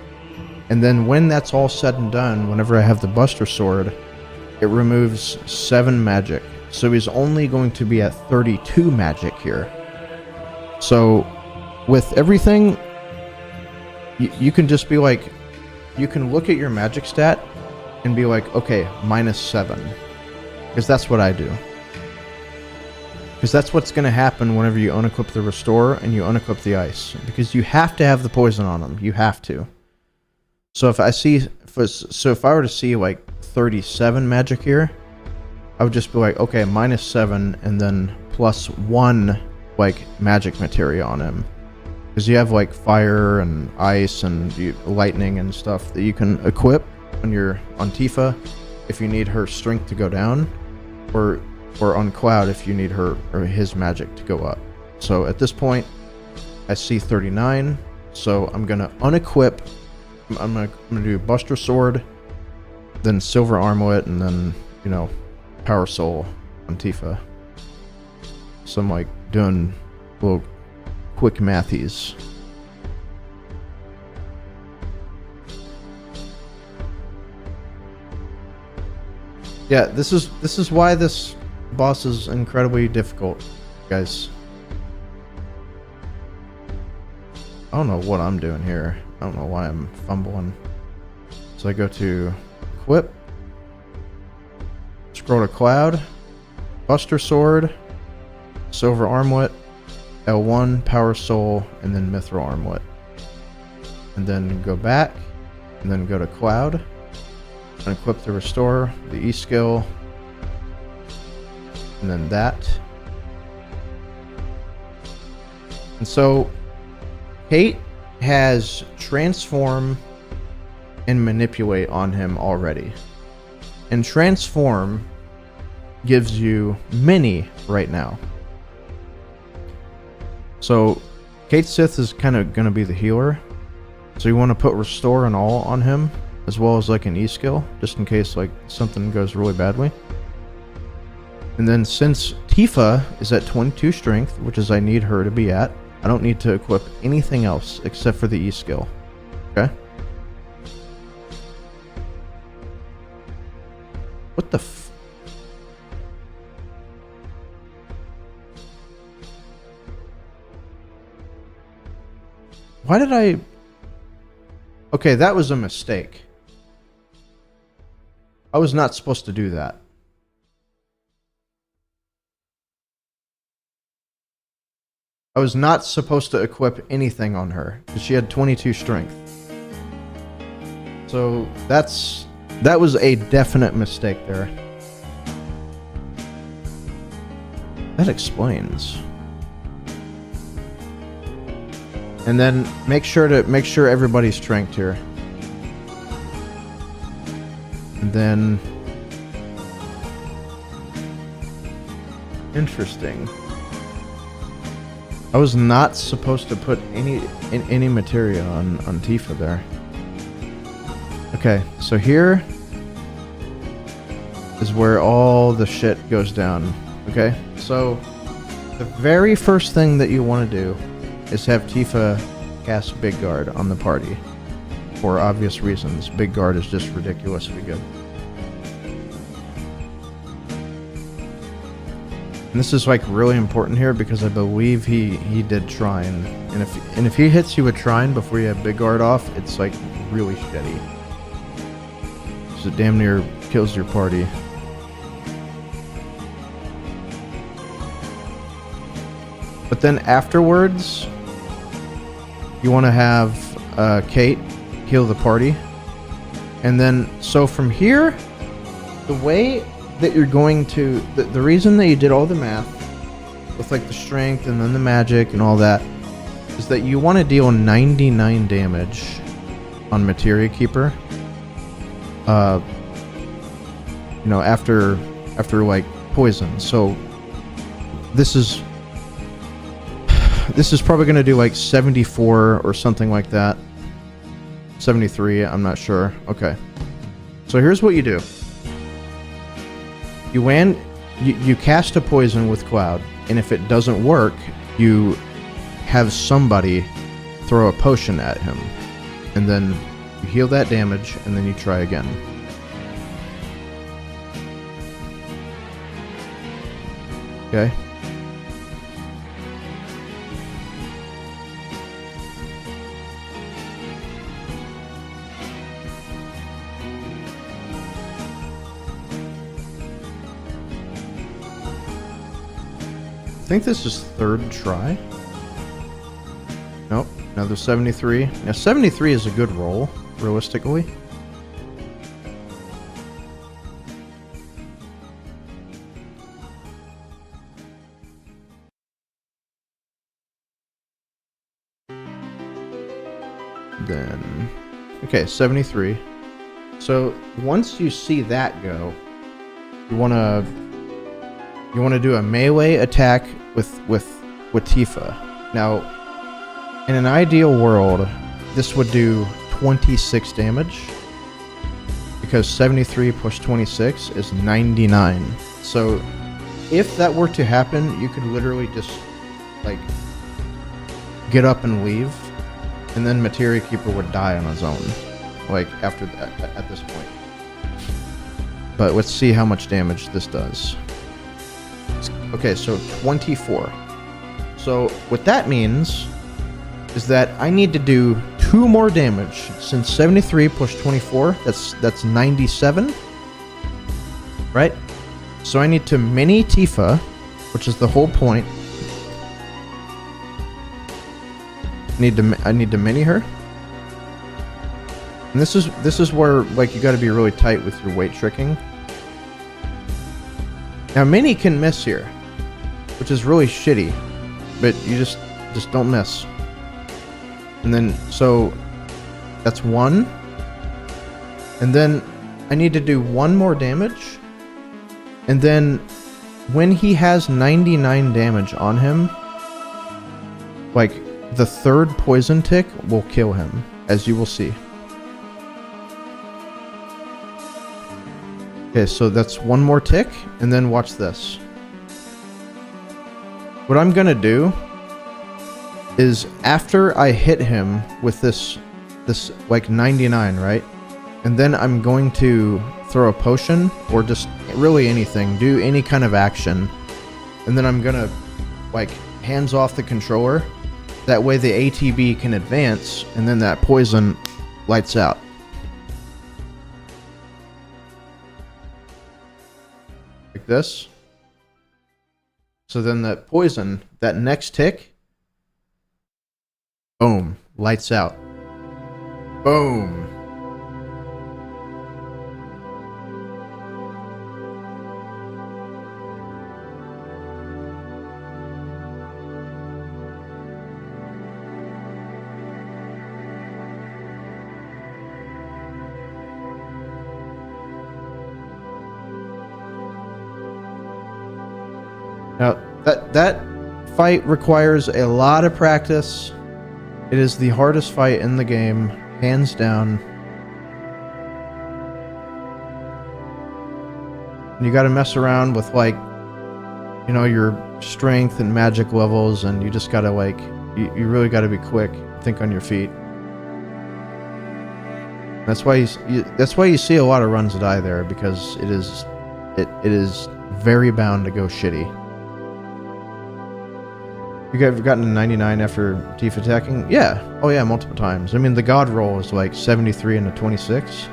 And then when that's all said and done, whenever I have the Buster Sword, it removes 7 magic. So he's only going to be at 32 magic here. So with everything, you can just be like, you can look at your magic stat and be like, okay, -7. Because that's what I do. Because that's what's going to happen whenever you unequip the Restore and you unequip the Ice. Because you have to have the Poison on them. You have to. So if I were to see like 37 magic here, I would just be like, okay, -7 and then +1 like magic materia on him. Because you have like fire and ice and lightning and stuff that you can equip when you're on Tifa if you need her strength to go down, or on Cloud if you need her or his magic to go up. So at this point, I see 39, so I'm gonna unequip. I'm gonna do Buster Sword, then Silver Armlet, and then, you know, Power Soul on Tifa. So I'm like doing little quick mathies. Yeah, this is why this boss is incredibly difficult, guys. I don't know what I'm doing here. I don't know why I'm fumbling. So I go to Equip, scroll to Cloud, Buster Sword, Silver Armlet, L1, Power Soul, and then Mithril Armlet. And then go back, and then go to Cloud, and equip the Restore, the E skill, and then that. And so, Kate has Transform and Manipulate on him already. And Transform gives you Mini right now. So, Kate Sith is kind of going to be the healer. So you want to put Restore and All on him, as well as like an E skill, just in case like something goes really badly. And then since Tifa is at 22 strength, which is I need her to be at, I don't need to equip anything else except for the E skill. Okay? What the f... Why did I... Okay, that was a mistake. I was not supposed to do that. I was not supposed to equip anything on her, because she had 22 strength. So that was a definite mistake there. That explains. And then make sure everybody's strength here. And then Interesting. I was not supposed to put any materia on Tifa there. Okay, so here is where all the shit goes down. Okay, so the very first thing that you want to do is have Tifa cast Big Guard on the party. For obvious reasons. Big Guard is just ridiculously good. And this is like really important here because I believe he did Trine. And if he hits you with Trine before you have Big Guard off, it's like really shitty. So it damn near kills your party. But then afterwards, you want to have Kate heal the party. And then, so from here, the way that you're going to... The reason that you did all the math, with like the strength and then the magic and all that, is that you want to deal 99 damage on Materia Keeper. You know, after like poison. So this is probably going to do like 74 or something like that. 73, I'm not sure. Okay. So here's what you do. You cast a poison with Cloud, and if it doesn't work, you have somebody throw a potion at him. And then you heal that damage, and then you try again. Okay. I think this is third try. Nope, another 73. Now 73 is a good roll, realistically. Then, okay, 73. So once you see that go, you want to do a melee attack with Tifa. Now, in an ideal world, this would do 26 damage, because 73 plus 26 is 99. So if that were to happen, you could literally just like get up and leave, and then Materia Keeper would die on his own, like after that, at this point. But let's see how much damage this does. Okay, so 24. So what that means is that I need to do 2 more damage, since 73 plus 24, that's 97, right? So I need to mini Tifa, which is the whole point. I need to mini her. And this is where like you got to be really tight with your weight tricking. Now mini can miss here, which is really shitty, but you just don't miss. And then so that's 1. And then I need to do 1 more damage. And then when he has 99 damage on him, like the 3rd poison tick will kill him, as you will see. Okay, so that's 1 more tick, and then watch this. What I'm gonna do is after I hit him with this like 99, right? And then I'm going to throw a potion, or just really anything, do any kind of action. And then I'm gonna like hands off the controller. That way the ATB can advance, and then that poison lights out. Like this. So then that poison, that next tick, boom, lights out. Boom. Now, that fight requires a lot of practice. It is the hardest fight in the game, hands down. You gotta mess around with, like, you know, your strength and magic levels, and you just gotta, like, you really gotta be quick, think on your feet. That's why you see a lot of runs die there, because it is very bound to go shitty. You guys have gotten to 99 after Tifa attacking? Yeah. Oh yeah, multiple times. I mean, the God roll is like 73 into 26.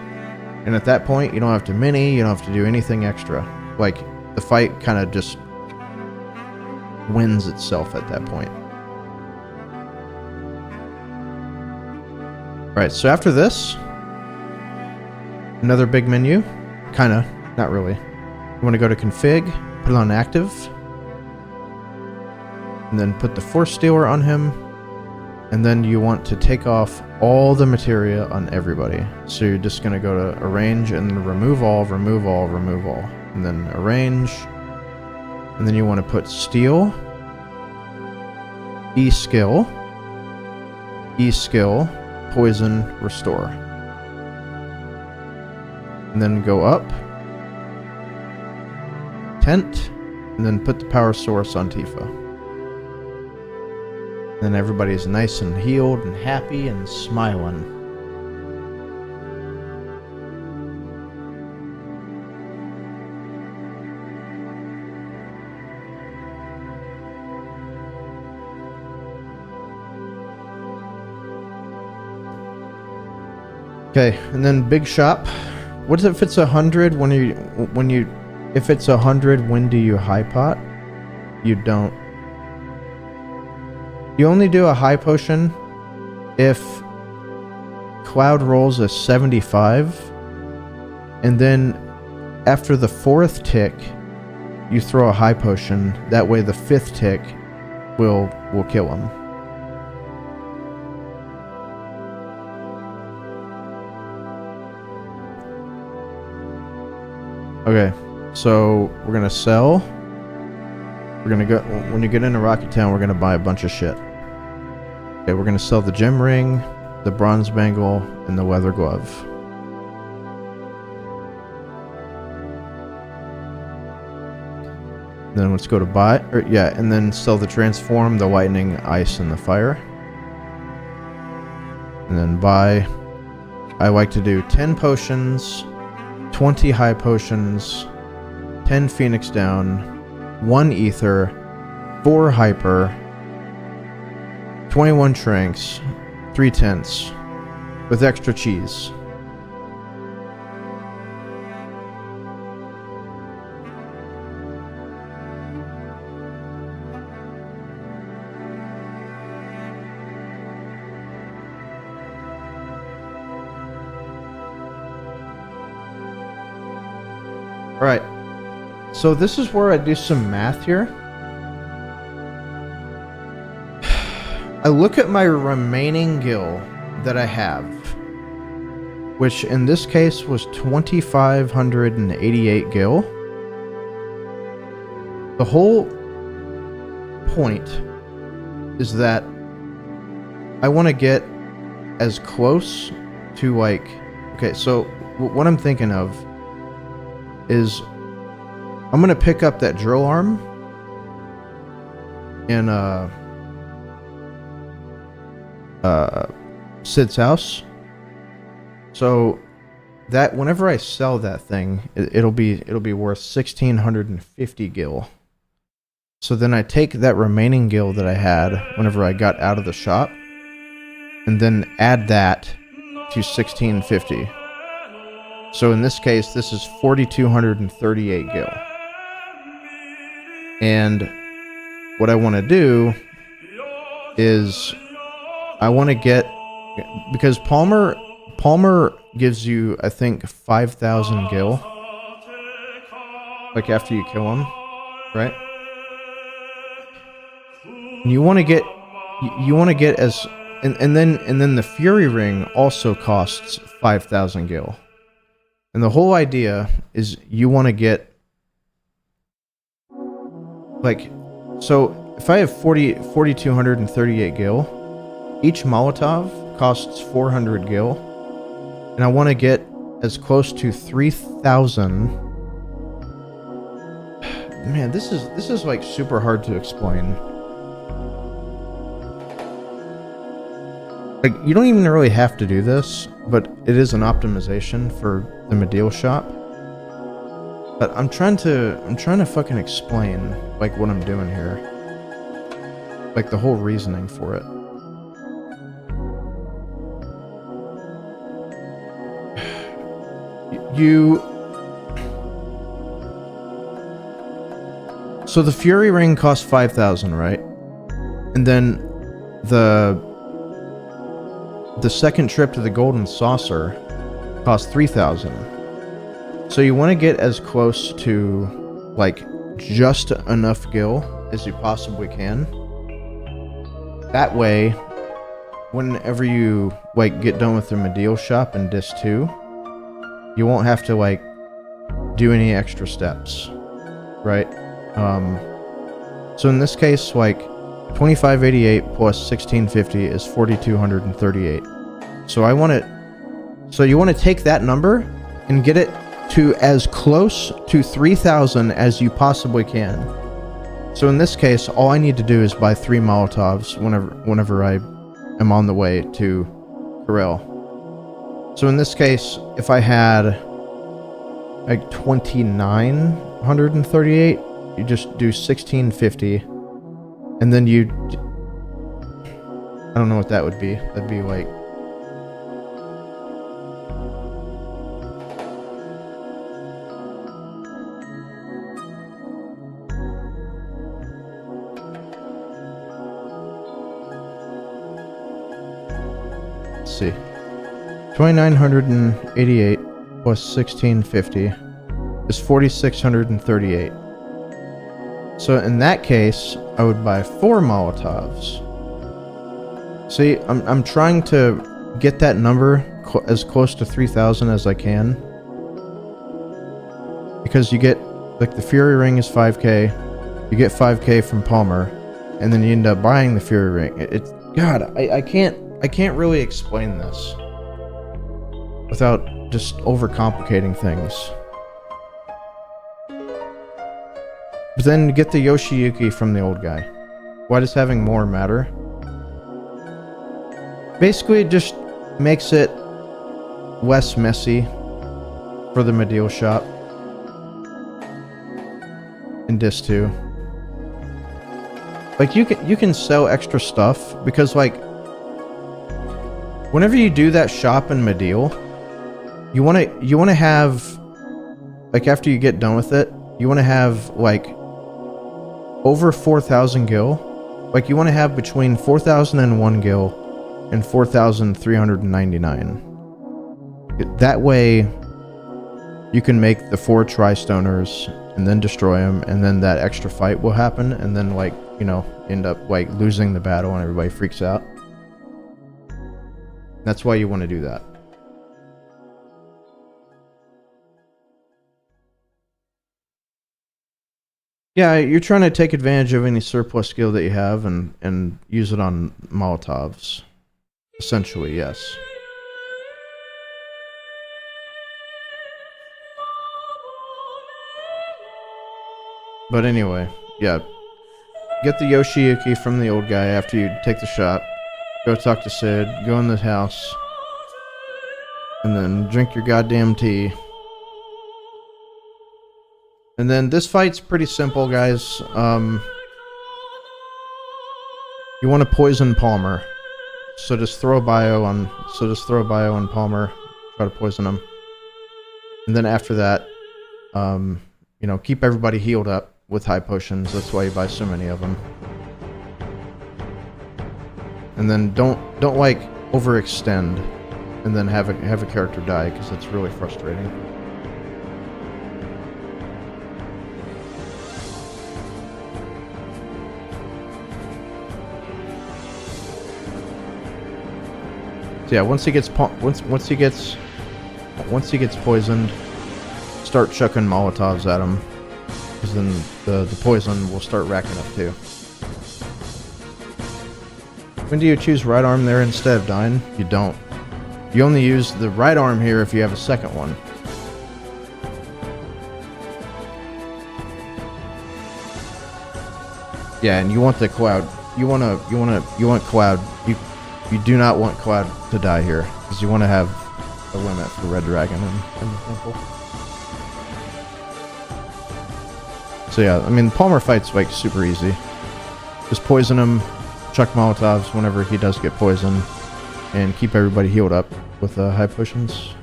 And at that point, you don't have to mini, you don't have to do anything extra. Like, the fight kind of just wins itself at that point. Alright, so after this, another big menu. Kinda, not really. You want to go to config, put it on active, and then put the Force Stealer on him, and then you want to take off all the materia on everybody. So you're just going to go to arrange and remove all, remove all, remove all, and then arrange, and then you want to put steal, E-skill, E-skill, poison, restore. And then go up, tent, and then put the power source on Tifa. Then everybody's nice and healed and happy and smiling. Okay, and then big shop. What if it's 100 if it's 100, when do you high pot? You don't. You only do a high potion if Cloud rolls a 75, and then after the 4th tick, you throw a high potion. That way the 5th tick will kill him. Okay, so we're gonna sell. We're gonna go, when you get into Rocket Town, we're gonna buy a bunch of shit. Okay, we're gonna sell the gem ring, the bronze bangle, and the leather glove. Then let's go to buy, and then sell the transform, the lightning, ice, and the fire. And then buy, I like to do 10 potions, 20 high potions, 10 phoenix down, 1 ether, 4 hyper, 21 shrinks, 3 tents, with extra cheese. Alright, so this is where I do some math here. I look at my remaining gil that I have, which in this case was 2,588 gil. The whole point is that I want to get as close to, like, okay, so what I'm thinking of is I'm going to pick up that drill arm in Sid's house, so that whenever I sell that thing, it'll be worth 1,650 gil. So then I take that remaining gil that I had whenever I got out of the shop, and then add that to 1,650. So in this case, this is 4,238 gil. And what I want to do is I want to get, because Palmer gives you, I think, 5,000 gil, like after you kill him, right? And you want to get as, and then the Fury Ring also costs 5,000 gil. And the whole idea is you want to get like, so if I have 4,238 gil, each Molotov costs 400 gil, and I want to get as close to 3,000. Man, this is like super hard to explain. Like, you don't even really have to do this, but it is an optimization for the Medial shop. But I'm trying to fucking explain like what I'm doing here. Like the whole reasoning for it. So the Fury Ring costs 5,000, right? And then the second trip to the Golden Saucer costs 3,000. So you want to get as close to like just enough gil as you possibly can. That way, whenever you like get done with the Medial shop in Disc 2, you won't have to like do any extra steps, right? So in this case, like 2588 plus 1650 is 4,238. So you want to take that number and get it to as close to 3,000 as you possibly can. So in this case, all I need to do is buy 3 Molotovs whenever I am on the way to Corel. So in this case, if I had like 2,938, you just do 1650, and then I don't know what that would be. That'd be like, let's see, 2,988 plus 1650 is 4,638. So in that case, I would buy 4 Molotovs. See, I'm trying to get that number as close to 3,000 as I can. Because you get, like, the Fury Ring is 5k, you get 5k from Palmer, and then you end up buying the Fury Ring. God, I can't really explain this without just overcomplicating things. But then get the Yoshiyuki from the old guy. Why does having more matter? Basically, it just makes it less messy for the Medial shop in Disc 2. Like, you can sell extra stuff, because like whenever you do that shop in Medial, you want to have, like, after you get done with it, you want to have like over 4,000 gil. Like, you want to have between 4,001 gil and 4,399. That way you can make the 4 Tri-Stoners and then destroy them, and then that extra fight will happen, and then, like, you know, end up like losing the battle and everybody freaks out. That's why you want to do that. Yeah, you're trying to take advantage of any surplus skill that you have and use it on Molotovs. Essentially, yes. But anyway, yeah. Get the Yoshiyuki from the old guy after you take the shot. Go talk to Sid, go in the house, and then drink your goddamn tea. And then this fight's pretty simple, guys. You want to poison Palmer, so just throw a bio on Palmer, try to poison him, and then after that, you know, keep everybody healed up with high potions. That's why you buy so many of them. And then don't like overextend, and then have a character die, because that's really frustrating. So yeah, once he gets poisoned, start chucking Molotovs at him. because then the poison will start racking up too. When do you choose right arm there instead of dying? You don't. You only use the right arm here if you have a second one. Yeah, and you want the Cloud. You want Cloud. You do not want Cloud to die here because you want to have a limit for Red Dragon in the temple. So yeah, I mean, Palmer fight's like super easy. Just poison him, chuck Molotovs whenever he does get poisoned, and keep everybody healed up with high potions.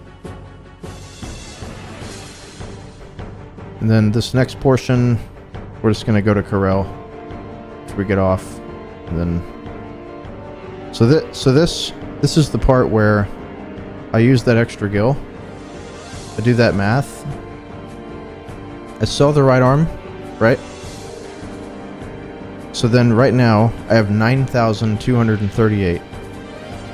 And then this next portion, we're just gonna go to Corel after we get off, and then so this is the part where I use that extra gil. I do that math. I sell the right arm, right? So then right now I have 9,238,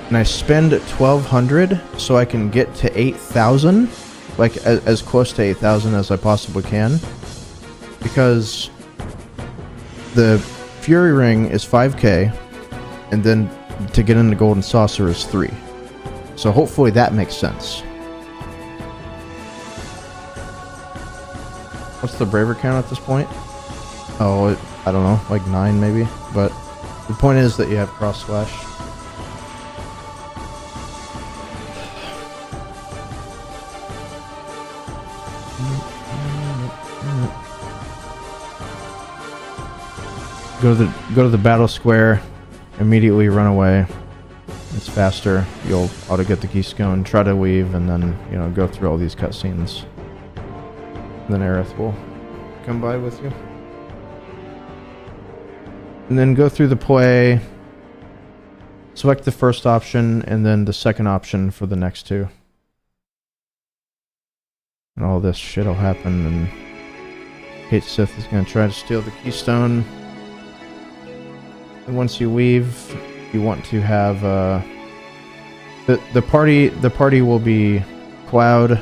and I spend 1,200 so I can get to 8,000, like as close to 8,000 as I possibly can, because the Fury Ring is 5k, and then to get into Golden Saucer is 3. So hopefully that makes sense. What's the Braver count at this point? Oh, I don't know, like 9 maybe. But the point is that you have Cross Slash. Go to the battle square, immediately run away. It's faster. You'll auto get the keystone, try to weave, and then, you know, go through all these cutscenes. Then Aerith will come by with you. And then go through the play, select the first option, and then the second option for the next two. And all this shit will happen, and Kate Sith is going to try to steal the keystone. And once you weave, you want to have the party will be Cloud,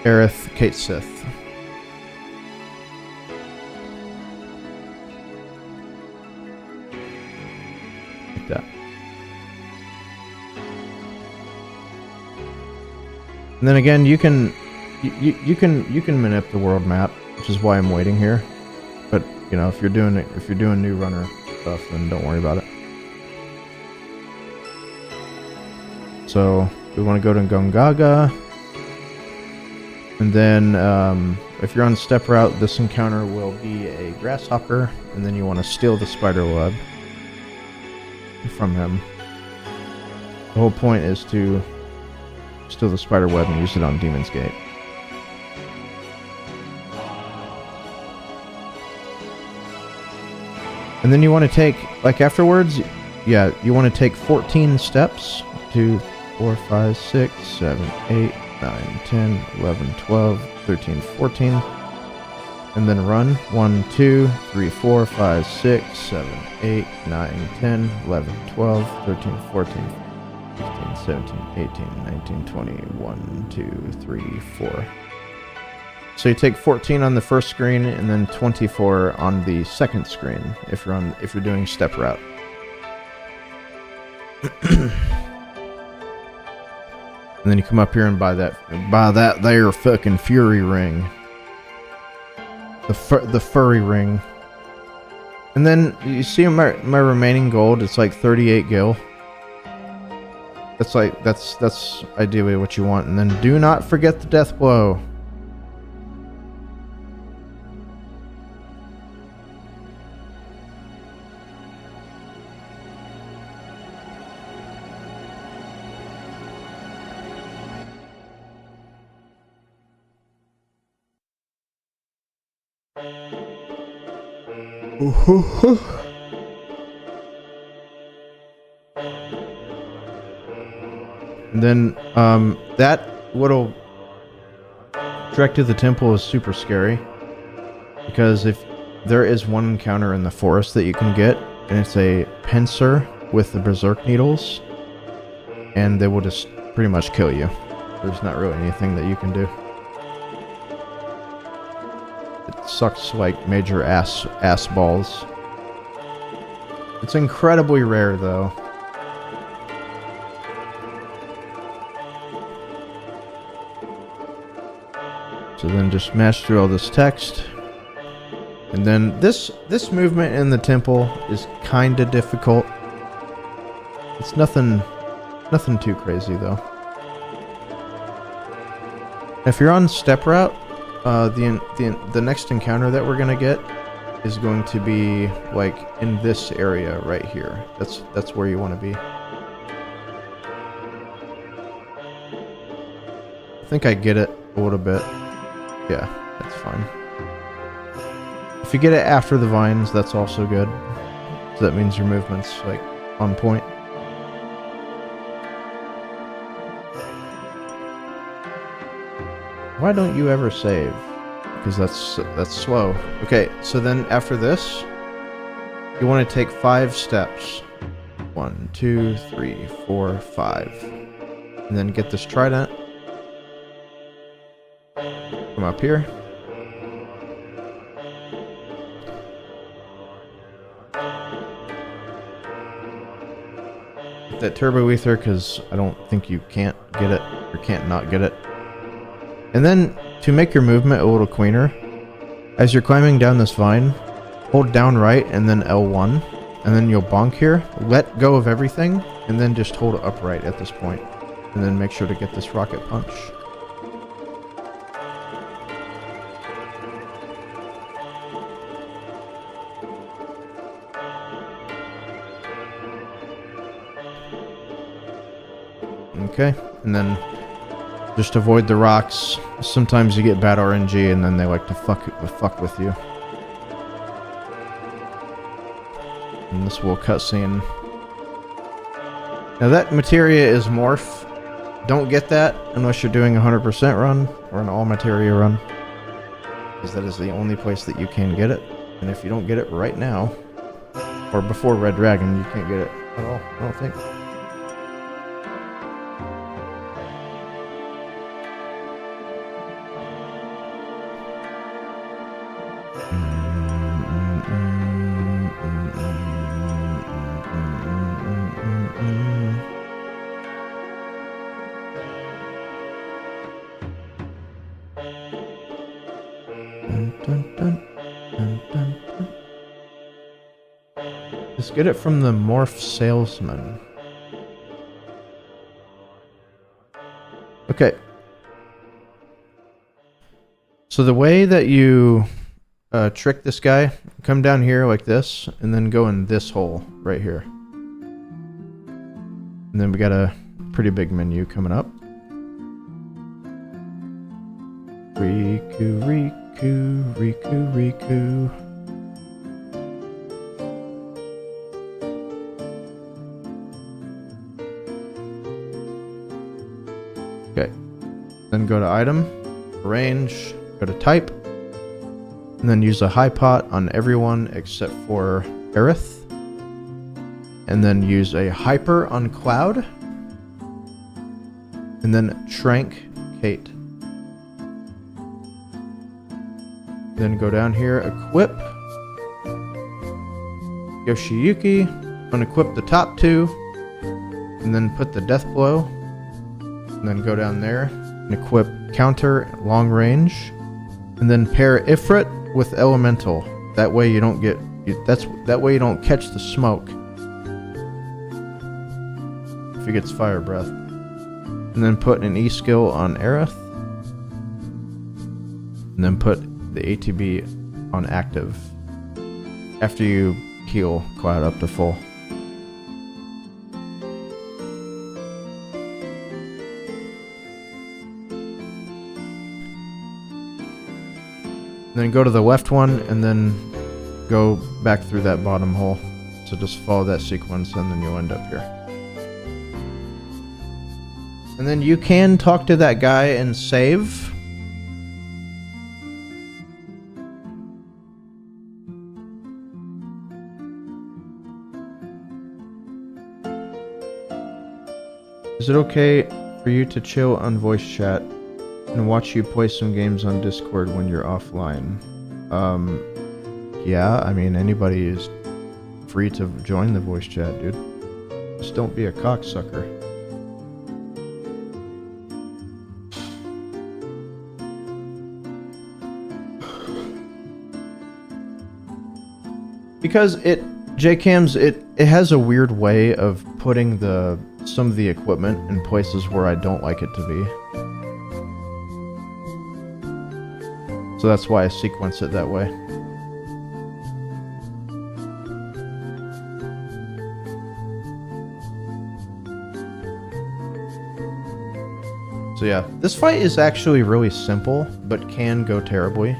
Aerith, Kate Sith. Like that. And then again, you can manip the world map, which is why I'm waiting here. But you know, if you're doing new runner stuff, then don't worry about it. So we want to go to Gongaga, and then if you're on step route, this encounter will be a grasshopper, and then you want to steal the spider web from him. The whole point is to steal the spider web and use it on Demon's Gate. And then you want to take, like afterwards, yeah, you want to take 14 steps. 2, 4, 5, 6, 7, 8, 9, 10, 11, 12, 13, 14. And then run 1, 2, 3, 4, 5, 6, 7, 8, 9, 10, 11, 12, 13, 14, 15, 17, 18, 19, 20, 1, 2, 3, 4. So you take 14 on the first screen and then 24 on the second screen if you're doing step route. And then you come up here and buy that there fucking Fury Ring. The furry ring. And then you see my remaining gold, it's like 38 gil. That's ideally what you want. And then do not forget the death blow. And then that little trek to the temple is super scary, because if there is one encounter in the forest that you can get, and it's a pincer with the berserk needles, and they will just pretty much kill you. There's not really anything that you can do. sucks like major ass balls. It's incredibly rare though. So then just mash through all this text. And then this movement in the temple is kind of difficult. It's nothing too crazy though. If you're on step route, the next encounter that we're gonna get is going to be like in this area right here. That's where you want to be. I think I get it a little bit. Yeah, that's fine. If you get it after the vines, that's also good. So that means your movement's like on point. Why don't you ever save? Because that's slow. Okay, so then after this, you want to take 5 steps. 1, 2, 3, 4, 5. And then get this trident. Come up here. Get that turbo ether, because I don't think you can't get it, or can't not get it. And then, to make your movement a little cleaner, as you're climbing down this vine, hold down right and then L1, and then you'll bonk here, let go of everything, and then just hold upright at this point. And then make sure to get this rocket punch. Okay, and then just avoid the rocks. Sometimes you get bad RNG and then they like to fuck with you. And this little cutscene. Now that materia is morph. Don't get that unless you're doing a 100% run or an all materia run. Because that is the only place that you can get it. And if you don't get it right now, or before Red Dragon, you can't get it at all, I don't think. Just get it from the morph salesman. Okay. So the way that you trick this guy, come down here like this, and then go in this hole right here. And then we got a pretty big menu coming up. Riku, Riku, Riku, Riku. Okay. Then go to item, range, go to type, and then use a high pot on everyone except for Aerith. And then use a hyper on Cloud. And then Trank Kate. Then go down here, equip Yoshiyuki, unequip the top 2, and then put the death blow. And then go down there and equip counter long range, and then pair Ifrit with elemental. That way you don't get that way you don't catch the smoke if he gets fire breath. And then put an E skill on Aerith, and then put the ATB on active after you heal Cloud up to full. Then go to the left one, and then go back through that bottom hole. So just follow that sequence, and then you'll end up here. And then you can talk to that guy and save. Is it okay for you to chill on voice chat and watch you play some games on Discord when you're offline? Yeah, I mean, anybody is free to join the voice chat, dude. Just don't be a cocksucker. Because JCams, it has a weird way of putting some of the equipment in places where I don't like it to be. So that's why I sequence it that way. So yeah, this fight is actually really simple, but can go terribly.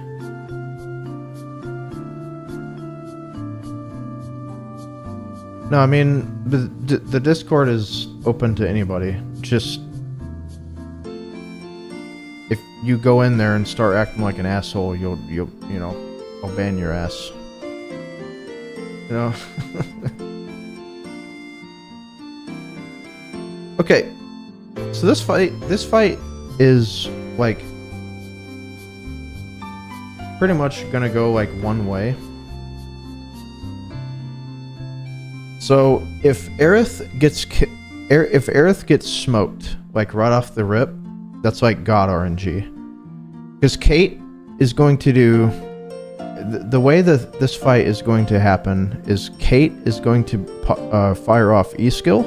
No, I mean, the Discord is open to anybody. Just, if you go in there and start acting like an asshole, you know, I'll ban your ass. You know? Okay. So this fight is like pretty much gonna go like one way. So if Aerith gets smoked like right off the rip, that's like God RNG. Because Kate is going to do the way that this fight is going to happen is Kate is going to fire off E skill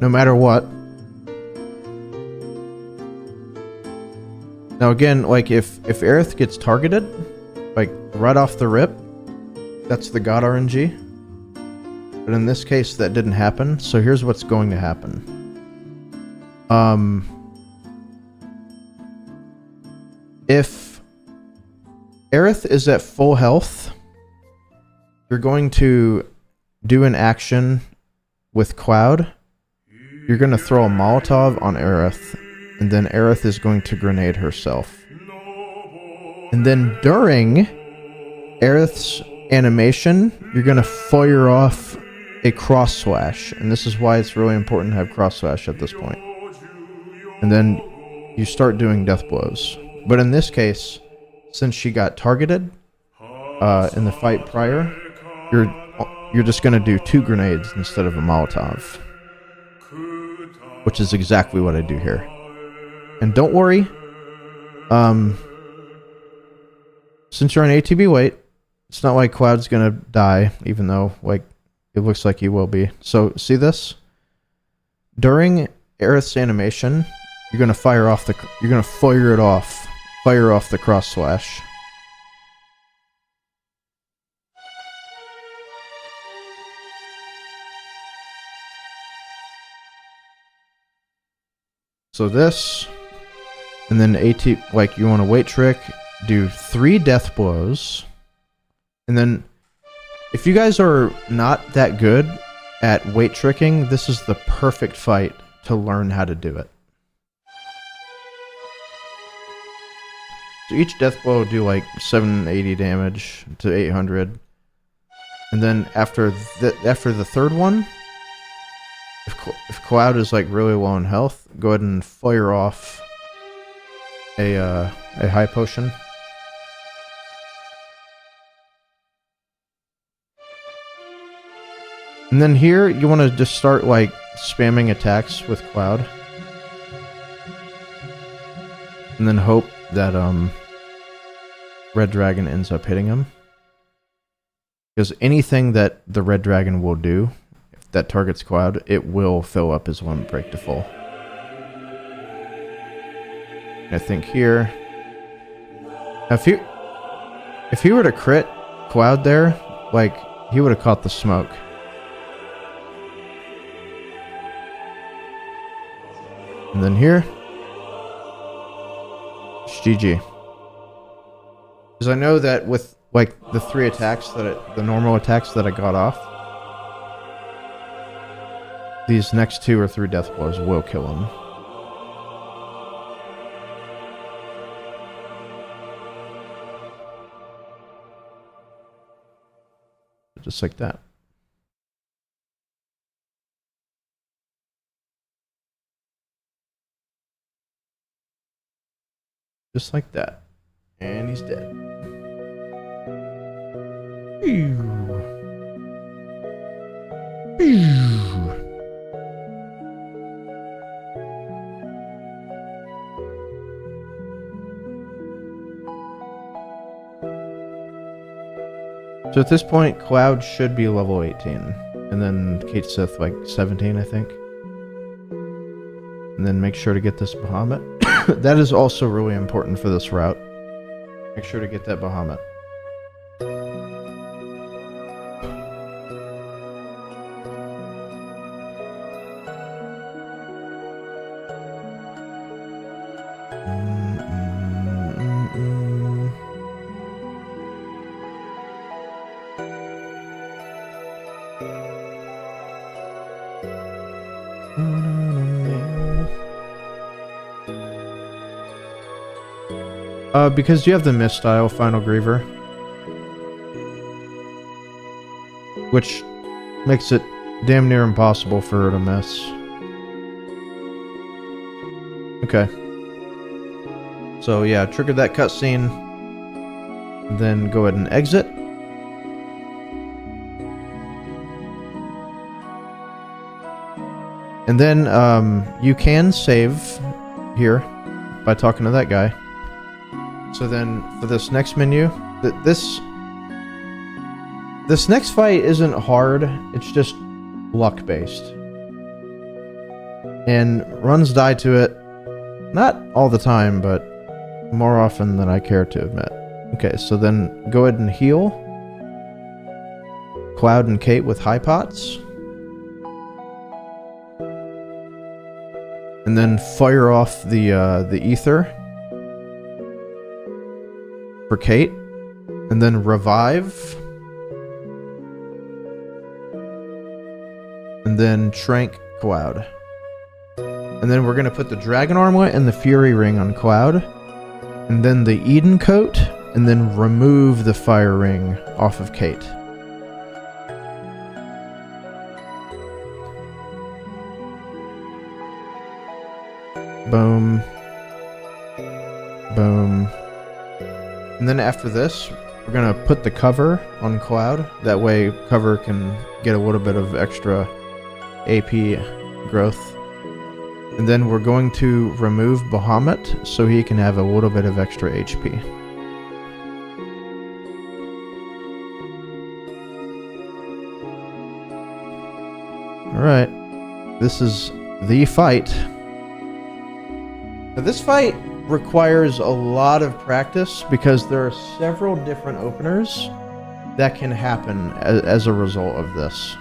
no matter what. Now again, like if Aerith gets targeted, like right off the rip, that's the God RNG. But in this case, that didn't happen. So here's what's going to happen. If Aerith is at full health, you're going to do an action with Cloud. You're going to throw a Molotov on Aerith. And then Aerith is going to grenade herself. And then during Aerith's animation, you're going to fire off a cross slash. And this is why it's really important to have cross slash at this point. And then you start doing death blows. But in this case, since she got targeted in the fight prior, you're just going to do 2 grenades instead of a Molotov. Which is exactly what I do here. And don't worry, since you're on ATB weight, it's not like Cloud's gonna die, even though, like, it looks like he will be. So, see this? During Aerith's animation, you're gonna fire off the cross slash. So this... And then like you want to weight trick, do 3 death blows. And then if you guys are not that good at weight tricking, this is the perfect fight to learn how to do it. So each death blow will do like 780 damage to 800. And then after the third one, if Cloud is like really low in health, go ahead and fire off a high potion. And then here you want to just start like spamming attacks with Cloud. And then hope that Red Dragon ends up hitting him. Because anything that the Red Dragon will do, if that targets Cloud, it will fill up his limit break to full. I think here, if he were to crit Cloud there, like, he would have caught the smoke. And then here, it's GG. Because I know that with like the 3 attacks the normal attacks that I got off, these next 2 or 3 death blows will kill him. Just like that. Just like that. And he's dead. So at this point, Cloud should be level 18. And then Kate Sith like 17, I think. And then make sure to get this Bahamut. That is also really important for this route. Make sure to get that Bahamut. Because you have the Mistyle Final Griever, which makes it damn near impossible for her to miss. Okay. So yeah, trigger that cutscene, then go ahead and exit. And then you can save here by talking to that guy. So then for this next menu, this next fight isn't hard, it's just luck based. And runs die to it, not all the time, but more often than I care to admit. Okay, so then go ahead and heal Cloud and Kate with high pots. And then fire off the ether for Kate, and then revive, and then trank Cloud. And then we're gonna put the Dragon Armlet and the Fury Ring on Cloud, and then the Eden Coat, and then remove the Fire Ring off of Kate. Boom. Boom. And then after this, we're going to put the cover on Cloud. That way, cover can get a little bit of extra AP growth. And then we're going to remove Bahamut so he can have a little bit of extra HP. Alright. This is the fight. Now, this fight requires a lot of practice because there are several different openers that can happen as a result of this.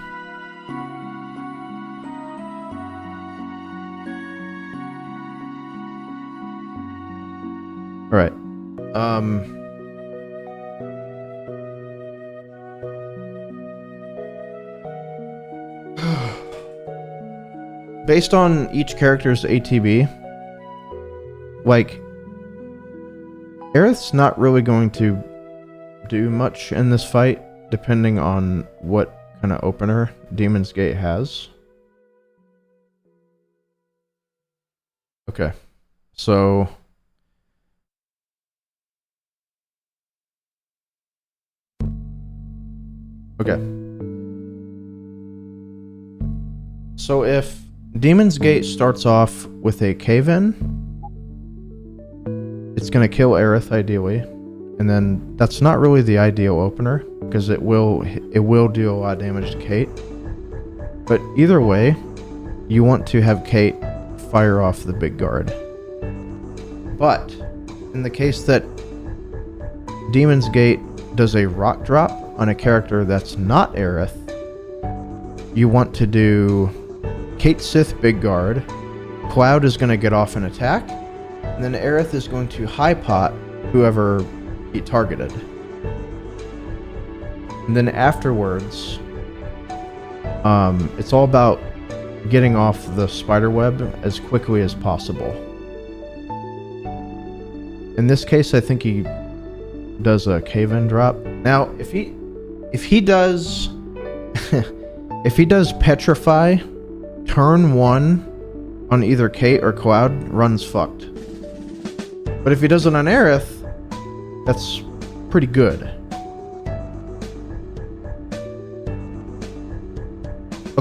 All right. Based on each character's ATB, like, Aerith's not really going to do much in this fight, depending on what kind of opener Demon's Gate has. Okay, so... Okay. So if Demon's Gate starts off with a cave-in, it's going to kill Aerith ideally, and then that's not really the ideal opener because it will do a lot of damage to Kate. But either way, you want to have Kate fire off the big guard. But in the case that Demon's Gate does a rock drop on a character that's not Aerith, you want to do Kate Sith big guard. Cloud is going to get off an attack. And then Aerith is going to high pot whoever he targeted. And then afterwards, it's all about getting off the spider web as quickly as possible. In this case, I think he does a cave-in drop. Now, if he does if he does petrify turn 1 on either Kate or Cloud, run's fucked. But if he does it on Aerith, that's pretty good.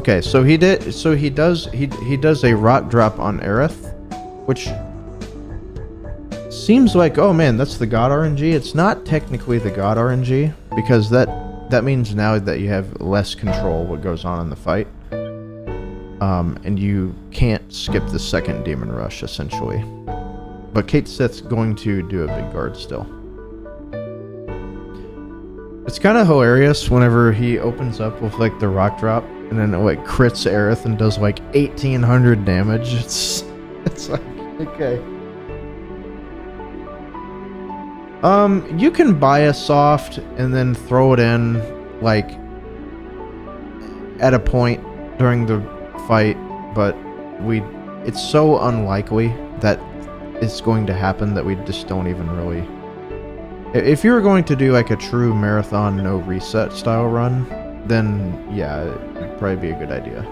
Okay, so he does a rock drop on Aerith, which seems like, oh man, that's the God RNG. It's not technically the God RNG, because that means now that you have less control what goes on in the fight. And you can't skip the second Demon Rush, essentially. But Kate Sith's going to do a big guard still. It's kind of hilarious whenever he opens up with like the rock drop and then it like crits Aerith and does like 1800 damage. It's like, okay. You can buy a soft and then throw it in like at a point during the fight, but it's so unlikely that it's going to happen that we just don't even really. If you were going to do like a true marathon no reset style run, then yeah, it'd probably be a good idea.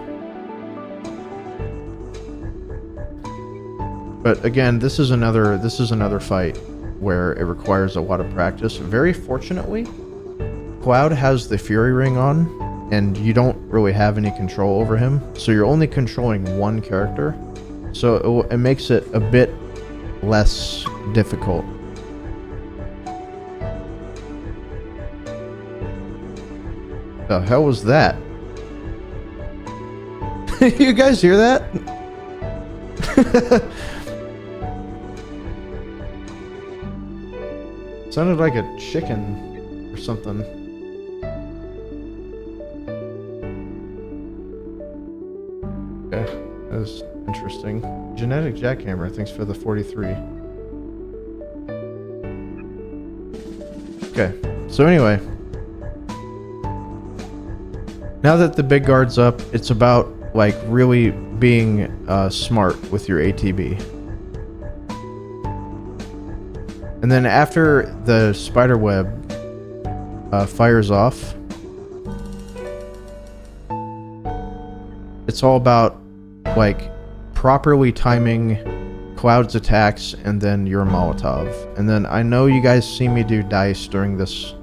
But again, this is another fight where it requires a lot of practice. Very fortunately, Cloud has the Fury Ring on, and you don't really have any control over him, so you're only controlling one character, so it makes it a bit less difficult. The hell was that? You guys hear that? Sounded like a chicken or something. Okay, that was interesting. Genetic Jackhammer, thanks for the 43. Okay, so anyway. Now that the big guard's up, it's about like really being smart with your ATB. And then after the spider web fires off, it's all about like properly timing Cloud's attacks and then your Molotov. And then I know you guys see me do dice during this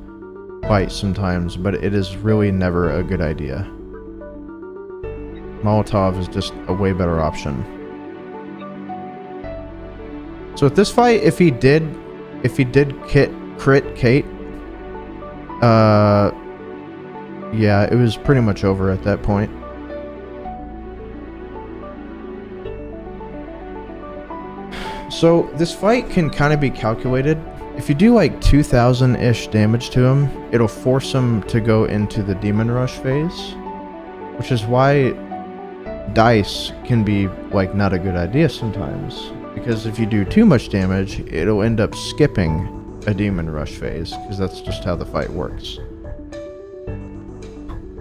fight sometimes, but it is really never a good idea. Molotov is just a way better option. So at this fight, if he did crit Kate, yeah, it was pretty much over at that point. So this fight can kind of be calculated. If you do like 2,000-ish damage to him, it'll force him to go into the Demon Rush phase, which is why dice can be like not a good idea sometimes, because if you do too much damage, it'll end up skipping a Demon Rush phase, because that's just how the fight works.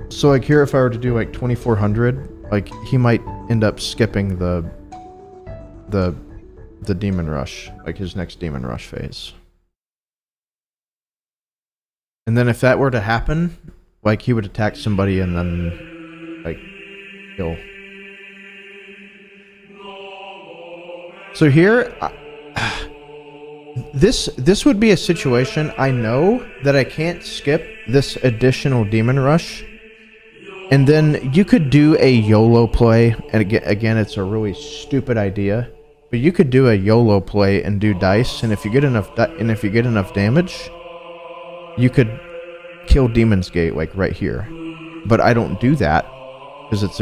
So like here, if I were to do like 2,400, like he might end up skipping the Demon Rush, like his next Demon Rush phase. And then if that were to happen, like he would attack somebody and then like kill. So here, this would be a situation. I know that I can't skip this additional Demon Rush, and then you could do a YOLO play. And again, it's a really stupid idea, but you could do a YOLO play and do dice, and if you get enough damage, you could kill Demon's Gate like right here. But I don't do that because it's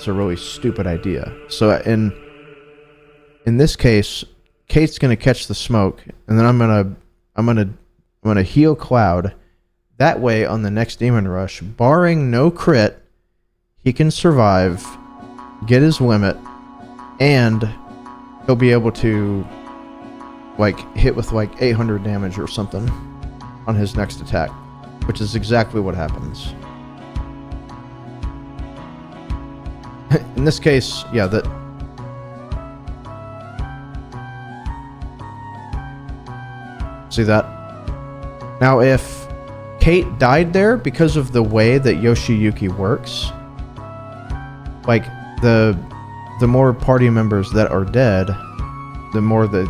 a really stupid idea. So in this case, Kate's gonna catch the smoke, and then I'm gonna heal Cloud. That way, on the next Demon Rush, barring no crit, he can survive, get his limit, and he'll be able to like hit with like 800 damage or something on his next attack, which is exactly what happens. In this case, yeah, see that? Now, if Kate died there because of the way that Yoshiyuki works, like the more party members that are dead, the more the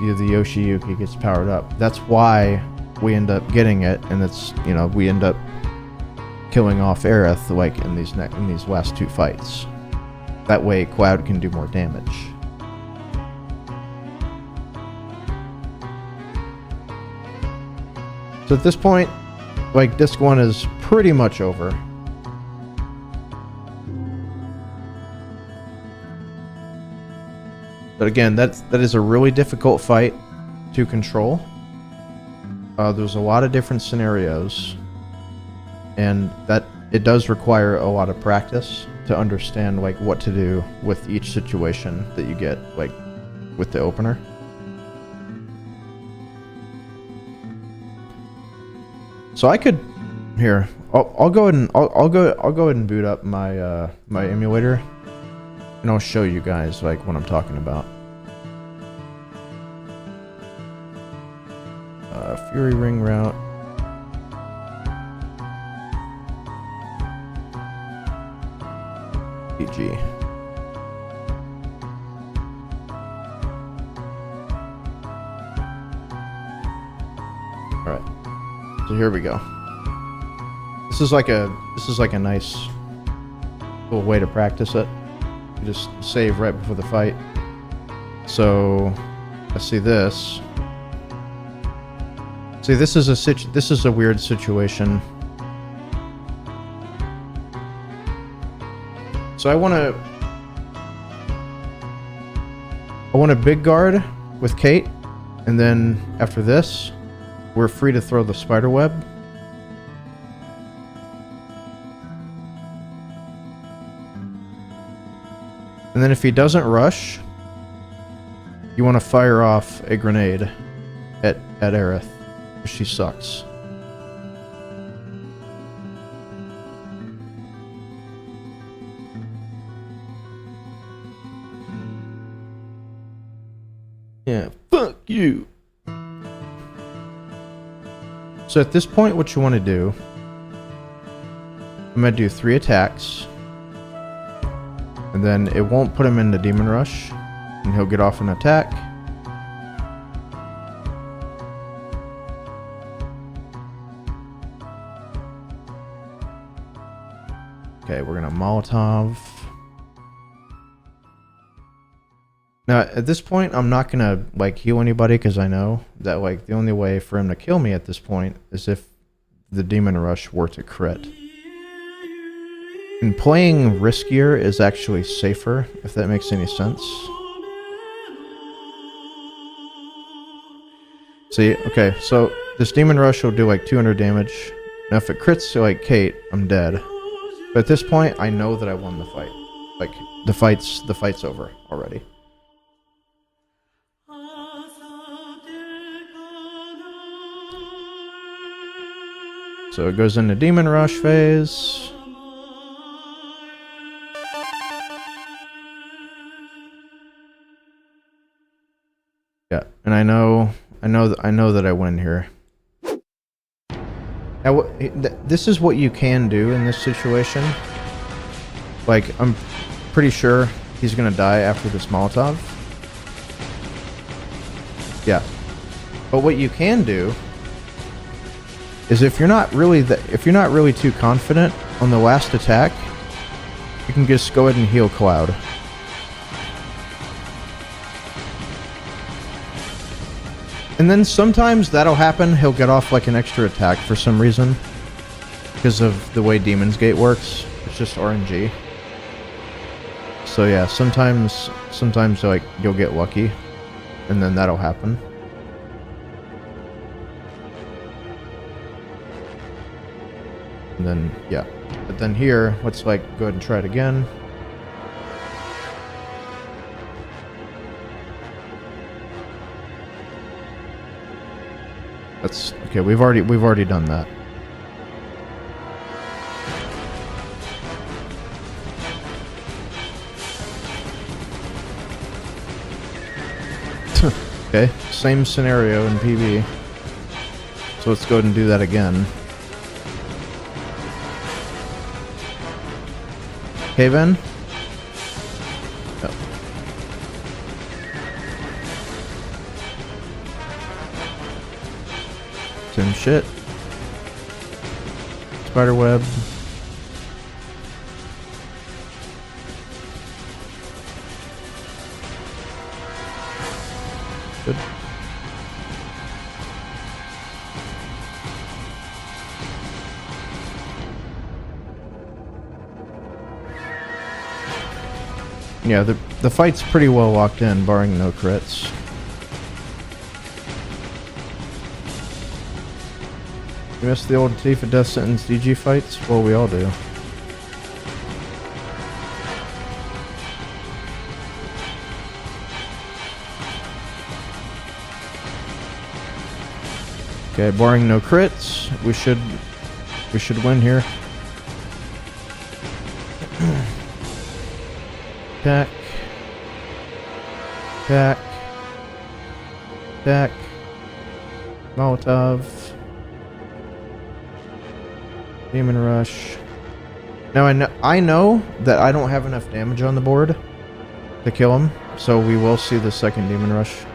Yoshiyuki gets powered up. That's why we end up getting it, and it's, you know, we end up killing off Aerith like in these last 2 fights. That way Cloud can do more damage. So at this point, like, disc 1 is pretty much over. But again, that is a really difficult fight to control. There's a lot of different scenarios, and that it does require a lot of practice to understand like what to do with each situation that you get, like with the opener. So I could here. I'll go ahead and I'll go ahead and boot up my my emulator, and I'll show you guys like what I'm talking about. Fury Ring route. PG. All right. So here we go. This is like a nice little way to practice it. You just save right before the fight. So I see this. See, this is a weird situation. So I want a big guard with Kate, and then after this, we're free to throw the spider web. And then if he doesn't rush, you want to fire off a grenade at Aerith. She sucks. Yeah, fuck you. So at this point, what you want to do, I'm going to do 3 attacks, and then it won't put him into Demon Rush, and he'll get off an attack. Okay, we're gonna Molotov. Now, at this point, I'm not gonna like heal anybody because I know that like the only way for him to kill me at this point is if the Demon Rush were to crit. And playing riskier is actually safer, if that makes any sense. See, okay, so this Demon Rush will do like 200 damage. Now, if it crits to like Kate, I'm dead. But at this point, I know that I won the fight. Like, the fight's over already. So it goes into Demon Rush phase. Yeah, and I know that I win here. Now, this is what you can do in this situation. Like, I'm pretty sure he's gonna die after this Molotov. Yeah. But what you can do is if you're not really too confident on the last attack, you can just go ahead and heal Cloud. And then sometimes that'll happen, he'll get off like an extra attack for some reason. Because of the way Demon's Gate works. It's just RNG. So yeah, sometimes like you'll get lucky. And then that'll happen. And then, yeah. But then here, let's like go ahead and try it again. That's okay. We've already done that. Okay, same scenario in PB. So let's go ahead and do that again. Okay, Ben. Oh. Same shit. Spiderweb. Yeah, the fight's pretty well locked in, barring no crits. You miss the old Tifa Death Sentence DG fights? Well, we all do. Okay, barring no crits, we should win here. Attack. Attack. Attack. Molotov. Demon Rush. Now I know that I don't have enough damage on the board to kill him, so we will see the second Demon Rush.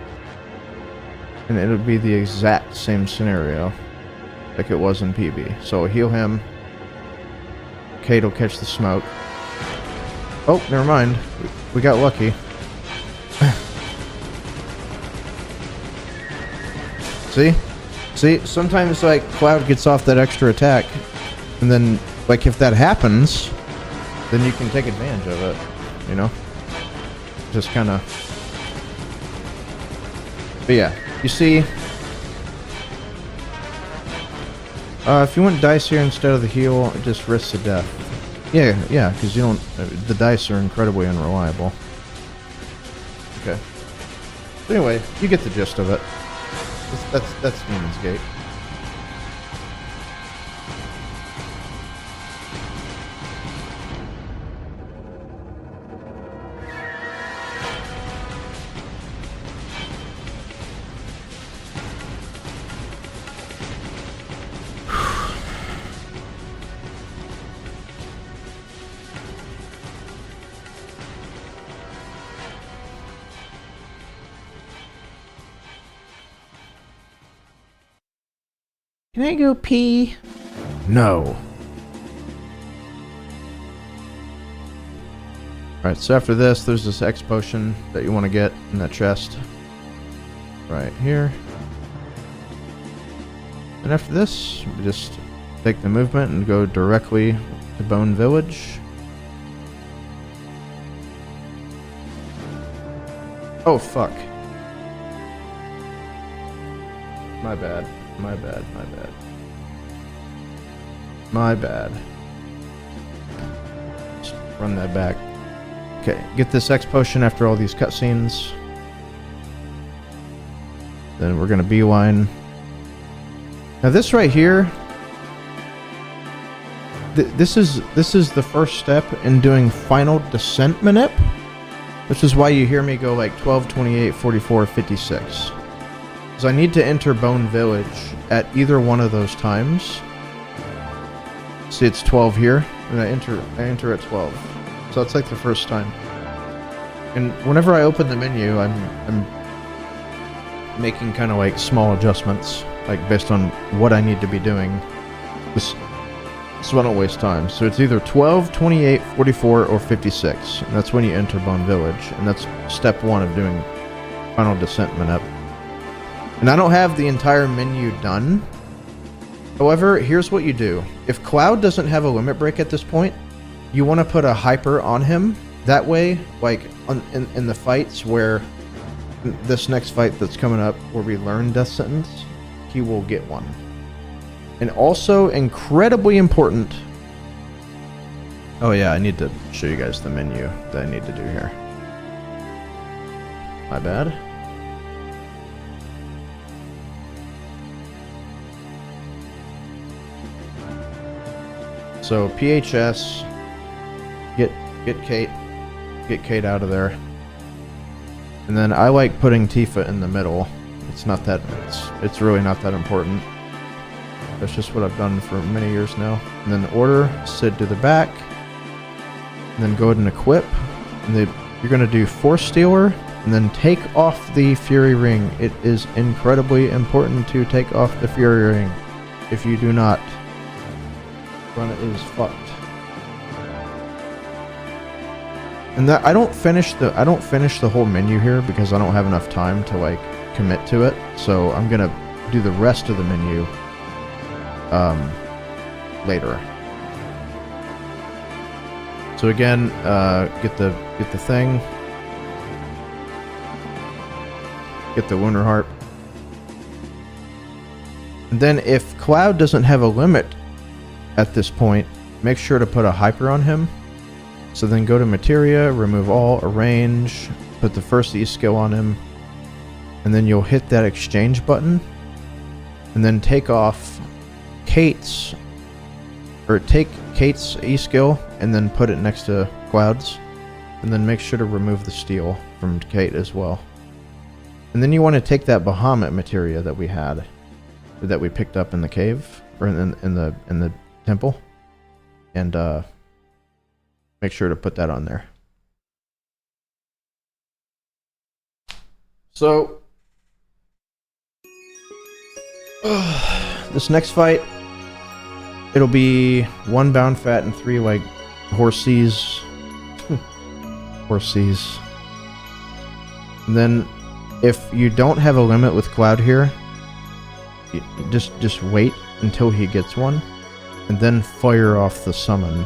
And it'll be the exact same scenario like it was in PB. So heal him. Kate will catch the smoke. Oh, never mind. We got lucky. See? See? Sometimes, like, Cloud gets off that extra attack. And then, like, if that happens, then you can take advantage of it. You know? Just kind of... But yeah. You see... if you went dice here instead of the heal, it just risks the death. Yeah, because you don't... the dice are incredibly unreliable. Okay. So anyway, you get the gist of it. That's Demon's Gate. Can I go pee? No. Alright, so after this, there's this X potion that you want to get in that chest. Right here. And after this, we just take the movement and go directly to Bone Village. Oh, fuck. My bad. My bad, my bad. My bad. Just run that back. Okay, get this X potion after all these cutscenes. Then we're gonna beeline. Now this right here, this is the first step in doing final descent manip, which is why you hear me go like 12, 28, 44, 56. I need to enter Bone Village at either one of those times. See, it's 12 here, and I enter at 12. So it's like the first time. And whenever I open the menu, I'm making kind of like small adjustments, like based on what I need to be doing. So I don't waste time. So it's either 12, 28, 44, or 56. And that's when you enter Bone Village. And that's step one of doing Final Descent Manip. And I don't have the entire menu done. However, here's what you do. If Cloud doesn't have a limit break at this point, you want to put a hyper on him. That way, like in the fights where this next fight that's coming up where we learn Death Sentence, he will get one. And also, incredibly important... Oh yeah, I need to show you guys the menu that I need to do here. My bad. So PHS, get Kate out of there, and then I like putting Tifa in the middle. It's not that it's really not that important. That's just what I've done for many years now. And then order Sid to the back, and then go ahead and equip. And you're gonna do Force Stealer, and then take off the Fury Ring. It is incredibly important to take off the Fury Ring. If you do not, run it is fucked. And that I don't finish the whole menu here because I don't have enough time to like commit to it. So I'm gonna do the rest of the menu later. So again, get the thing. Get the Lunar Harp. And then if Cloud doesn't have a limit at this point, make sure to put a hyper on him. So then go to Materia, remove all, arrange, put the first E skill on him, and then you'll hit that exchange button, and then take off Kate's, or take Kate's E skill, and then put it next to Cloud's, and then make sure to remove the steel from Kate as well. And then you want to take that Bahamut materia that we had, that we picked up in the cave, or in the temple, and make sure to put that on there. So this next fight, it'll be 1 bound fat and 3 like horsies. Horsies. And then if you don't have a limit with Cloud here, just wait until he gets one, and then fire off the summon.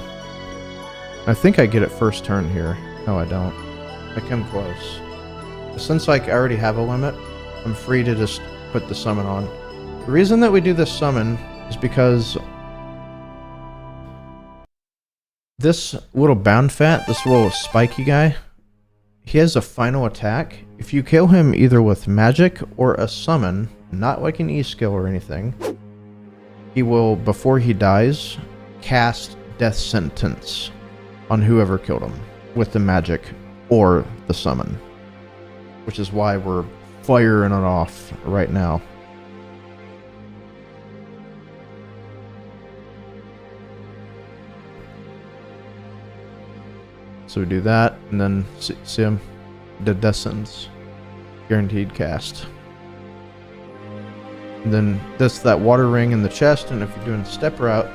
I think I get it first turn here. No, I don't. I come close. Since like I already have a limit, I'm free to just put the summon on. The reason that we do this summon is because this little bound fat, this little spiky guy, he has a final attack. If you kill him either with magic or a summon, not like an E skill or anything, he will, before he dies, cast Death Sentence on whoever killed him with the magic or the summon. Which is why we're firing it off right now. So we do that, and then see him, the Death Sentence, guaranteed cast. And then that's that water ring in the chest, and if you're doing step route,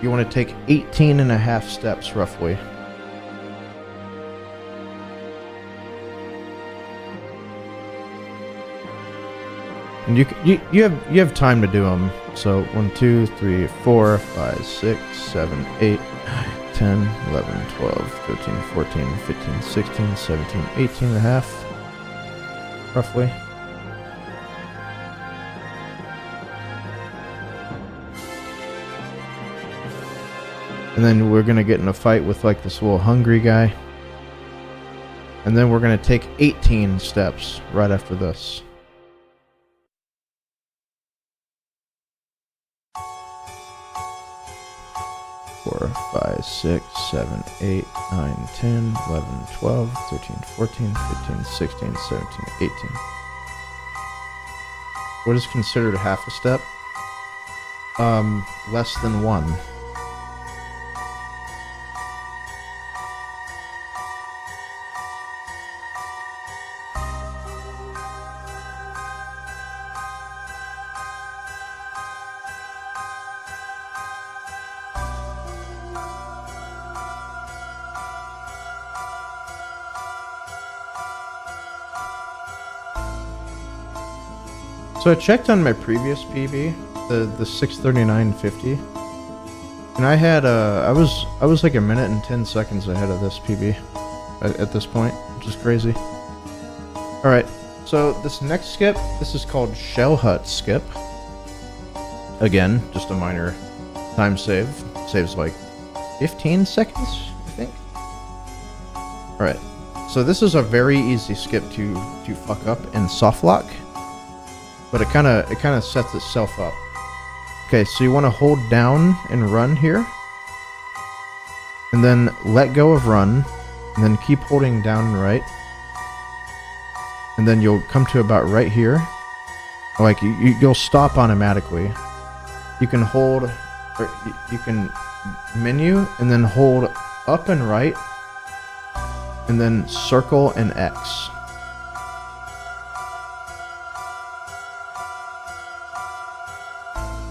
you want to take 18.5 steps roughly. And you have time to do them. So 1, 2, 3, 4, 5, 6, 7, 8, 9, 10, 11, 12, 13, 14, 15, 16, 17, 18 and a half, roughly. And then we're gonna get in a fight with like this little hungry guy. And then we're gonna take 18 steps right after this. 4, 5, 6, 7, 8, 9, 10, 11, 12, 13, 14, 15, 16, 17, 18. What is considered half a step? Less than 1. So I checked on my previous PB, the 6:39.50, and I had I was like 1 minute and 10 seconds ahead of this PB at this point, which is crazy. All right, so this next skip, this is called Shell Hut Skip. Again, just a minor time save, saves like 15 seconds, I think. All right, so this is a very easy skip to fuck up in soft lock. But it kind of sets itself up. Okay, so you want to hold down and run here, and then let go of run, and then keep holding down and right, and then you'll come to about right here. Like you'll stop automatically. You can hold, or you can menu and then hold up and right, and then circle and X.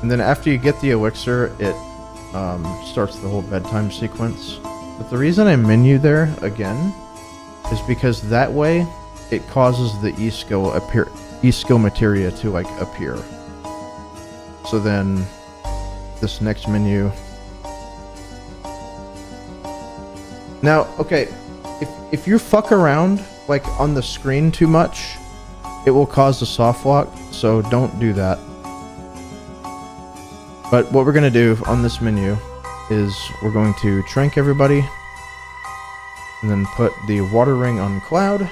And then after you get the elixir, it starts the whole bedtime sequence. But the reason I menu there again is because that way it causes the E-skill materia to like appear. So then this next menu Now, okay, if you fuck around like on the screen too much, it will cause a soft lock, so don't do that. But what we're gonna do on this menu is we're going to trank everybody, and then put the water ring on Cloud,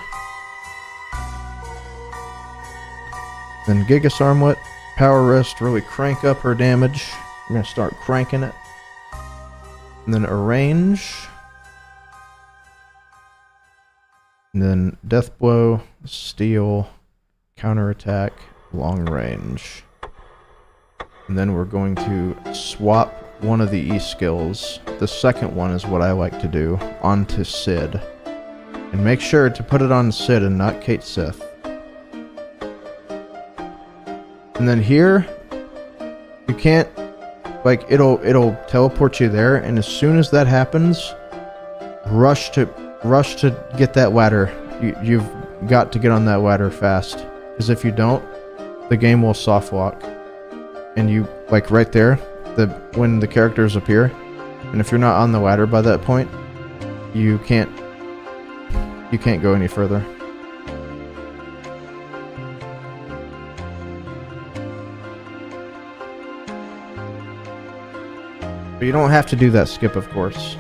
then Gigas Armlet, Power Wrist, really crank up her damage. I'm gonna start cranking it, and then Arrange, and then Death Blow, Steel, Counterattack, Long Range. And then we're going to swap one of the E skills. The second one is what I like to do, onto Sid. And make sure to put it on Sid and not Kate Sith. And then here, you can't, like, it'll teleport you there, and as soon as that happens, rush to get that ladder. You've got to get on that ladder fast. Because if you don't, the game will soft lock. And you, like right there, when the characters appear, and if you're not on the ladder by that point, you can't go any further. But you don't have to do that skip, of course.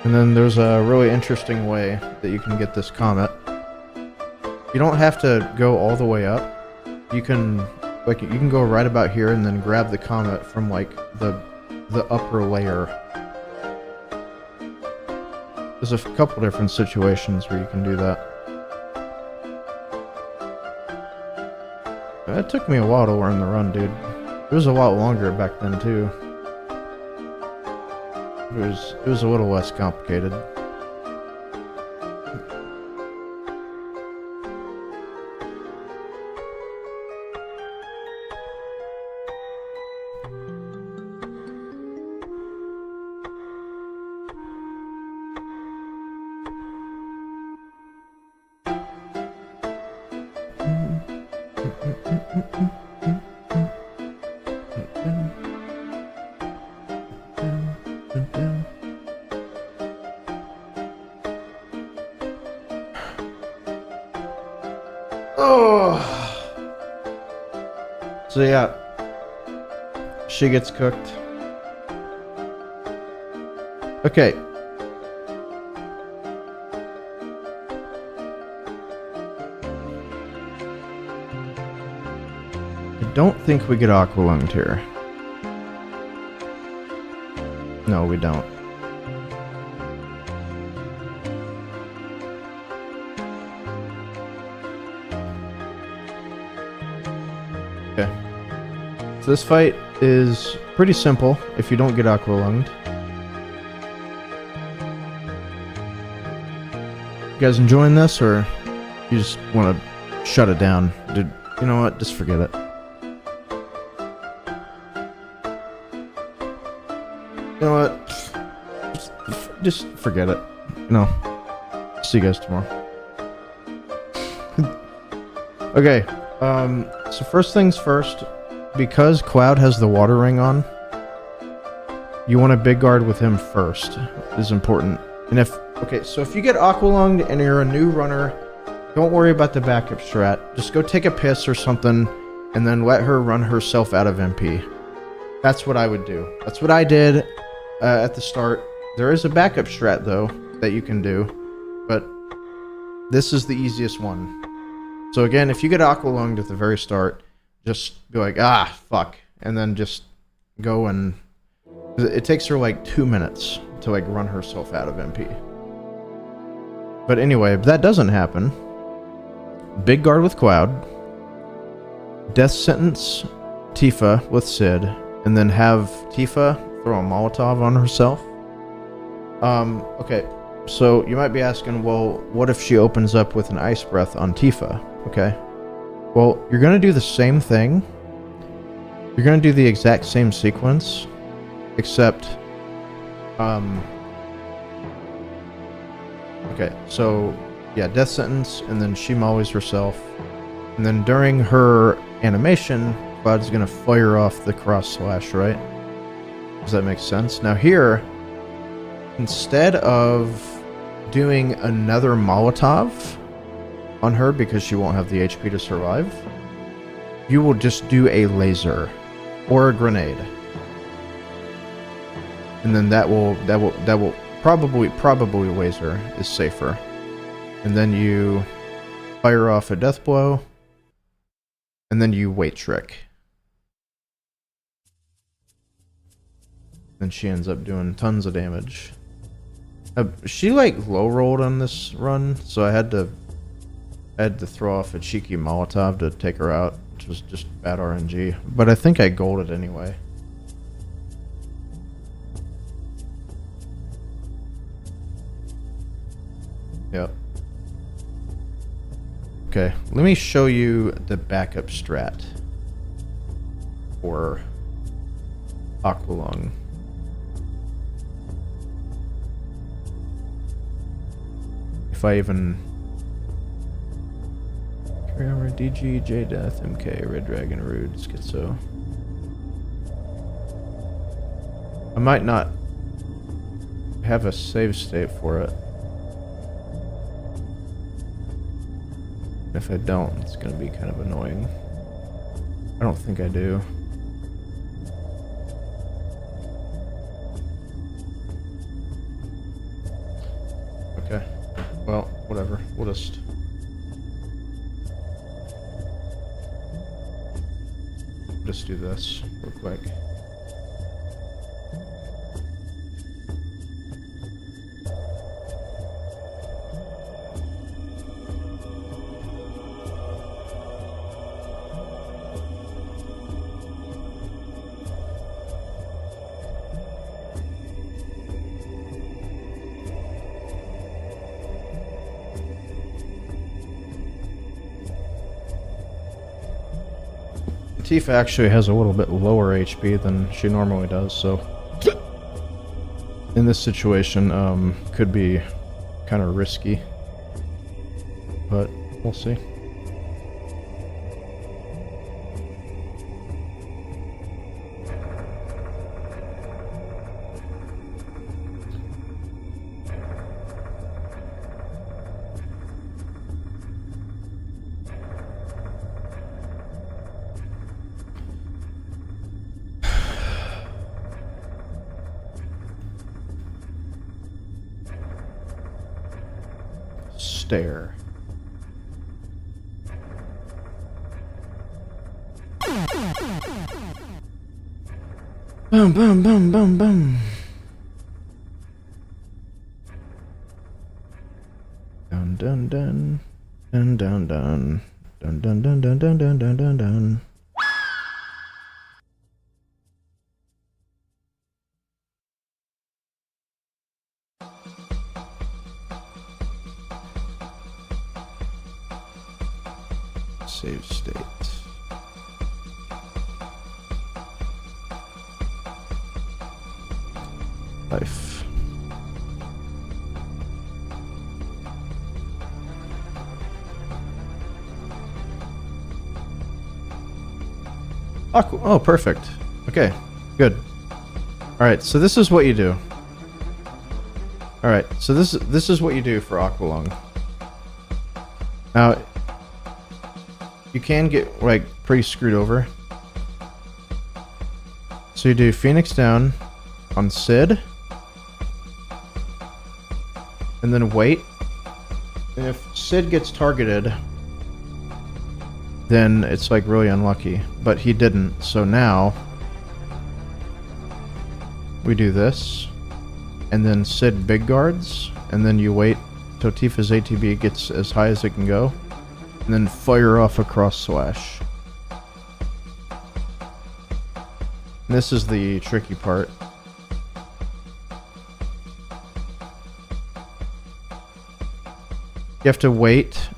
And then there's a really interesting way that you can get this comet. You don't have to go all the way up. You can go right about here and then grab the comet from like the upper layer. There's a couple different situations where you can do that. It took me a while to learn the run, dude. It was a lot longer back then too. It was a little less complicated. Oh. So yeah, she gets cooked. Okay. I don't think we get aqua lunged here. No, we don't. Okay. So this fight is pretty simple if you don't get aqua lunged. You guys enjoying this, or you just want to shut it down? Dude, you know what? Just forget it. You know what? Just forget it. No. See you guys tomorrow. Okay. So first things first, because Cloud has the water ring on, you want to big guard with him first. Is important. And if you get aqua lunged and you're a new runner, don't worry about the backup strat. Just go take a piss or something, and then let her run herself out of MP. That's what I would do. That's what I did at the start. There is a backup strat though that you can do, but this is the easiest one. So again, if you get aqua lunged at the very start, just be like, ah, fuck, and then just go and... It takes her like 2 minutes to like run herself out of MP. But anyway, if that doesn't happen, big guard with Cloud, death sentence Tifa with Sid, and then have Tifa throw a Molotov on herself. Okay, so you might be asking, well, what if she opens up with an ice breath on Tifa? Okay, well, you're gonna do the same thing. You're gonna do the exact same sequence, except, okay, so yeah, death sentence, and then she mollies herself. And then during her animation, Cloud's gonna fire off the cross slash, right? Does that make sense? Now here, instead of doing another Molotov on her because she won't have the HP to survive, you will just do a laser or a grenade. And then that will probably laser is safer. And then you fire off a death blow, and then you wait trick. Then she ends up doing tons of damage. She like low rolled on this run, so I had to throw off a cheeky Molotov to take her out, which was just bad RNG. But I think I golded anyway. Yep. Okay, let me show you the backup strat for Aqualung. If I even... Armor, DG, J-Death, MK, Red Dragon, Rude, Schizo. I might not have a save state for it. If I don't, it's gonna be kind of annoying. I don't think I do. Okay. Well, whatever. We'll just... do this real quick. Tifa actually has a little bit lower HP than she normally does, so in this situation, could be kind of risky, but we'll see. Stare. Boom, boom, boom, boom, boom. Dun, dun, dun. Dun, dun, dun. Dun, dun, dun, dun, dun, dun, dun, dun, dun. Save state. Life. Oh, perfect. Okay, good. All right, so this is what you do. All right, so this is what you do for Aqualung. Now, you can get like pretty screwed over. So you do Phoenix down on Sid, and then wait. And if Sid gets targeted, then it's like really unlucky. But he didn't, so now we do this, and then Sid big guards, and then you wait till Tifa's ATB gets as high as it can go, and then fire off a cross slash. And this is the tricky part. You have to wait.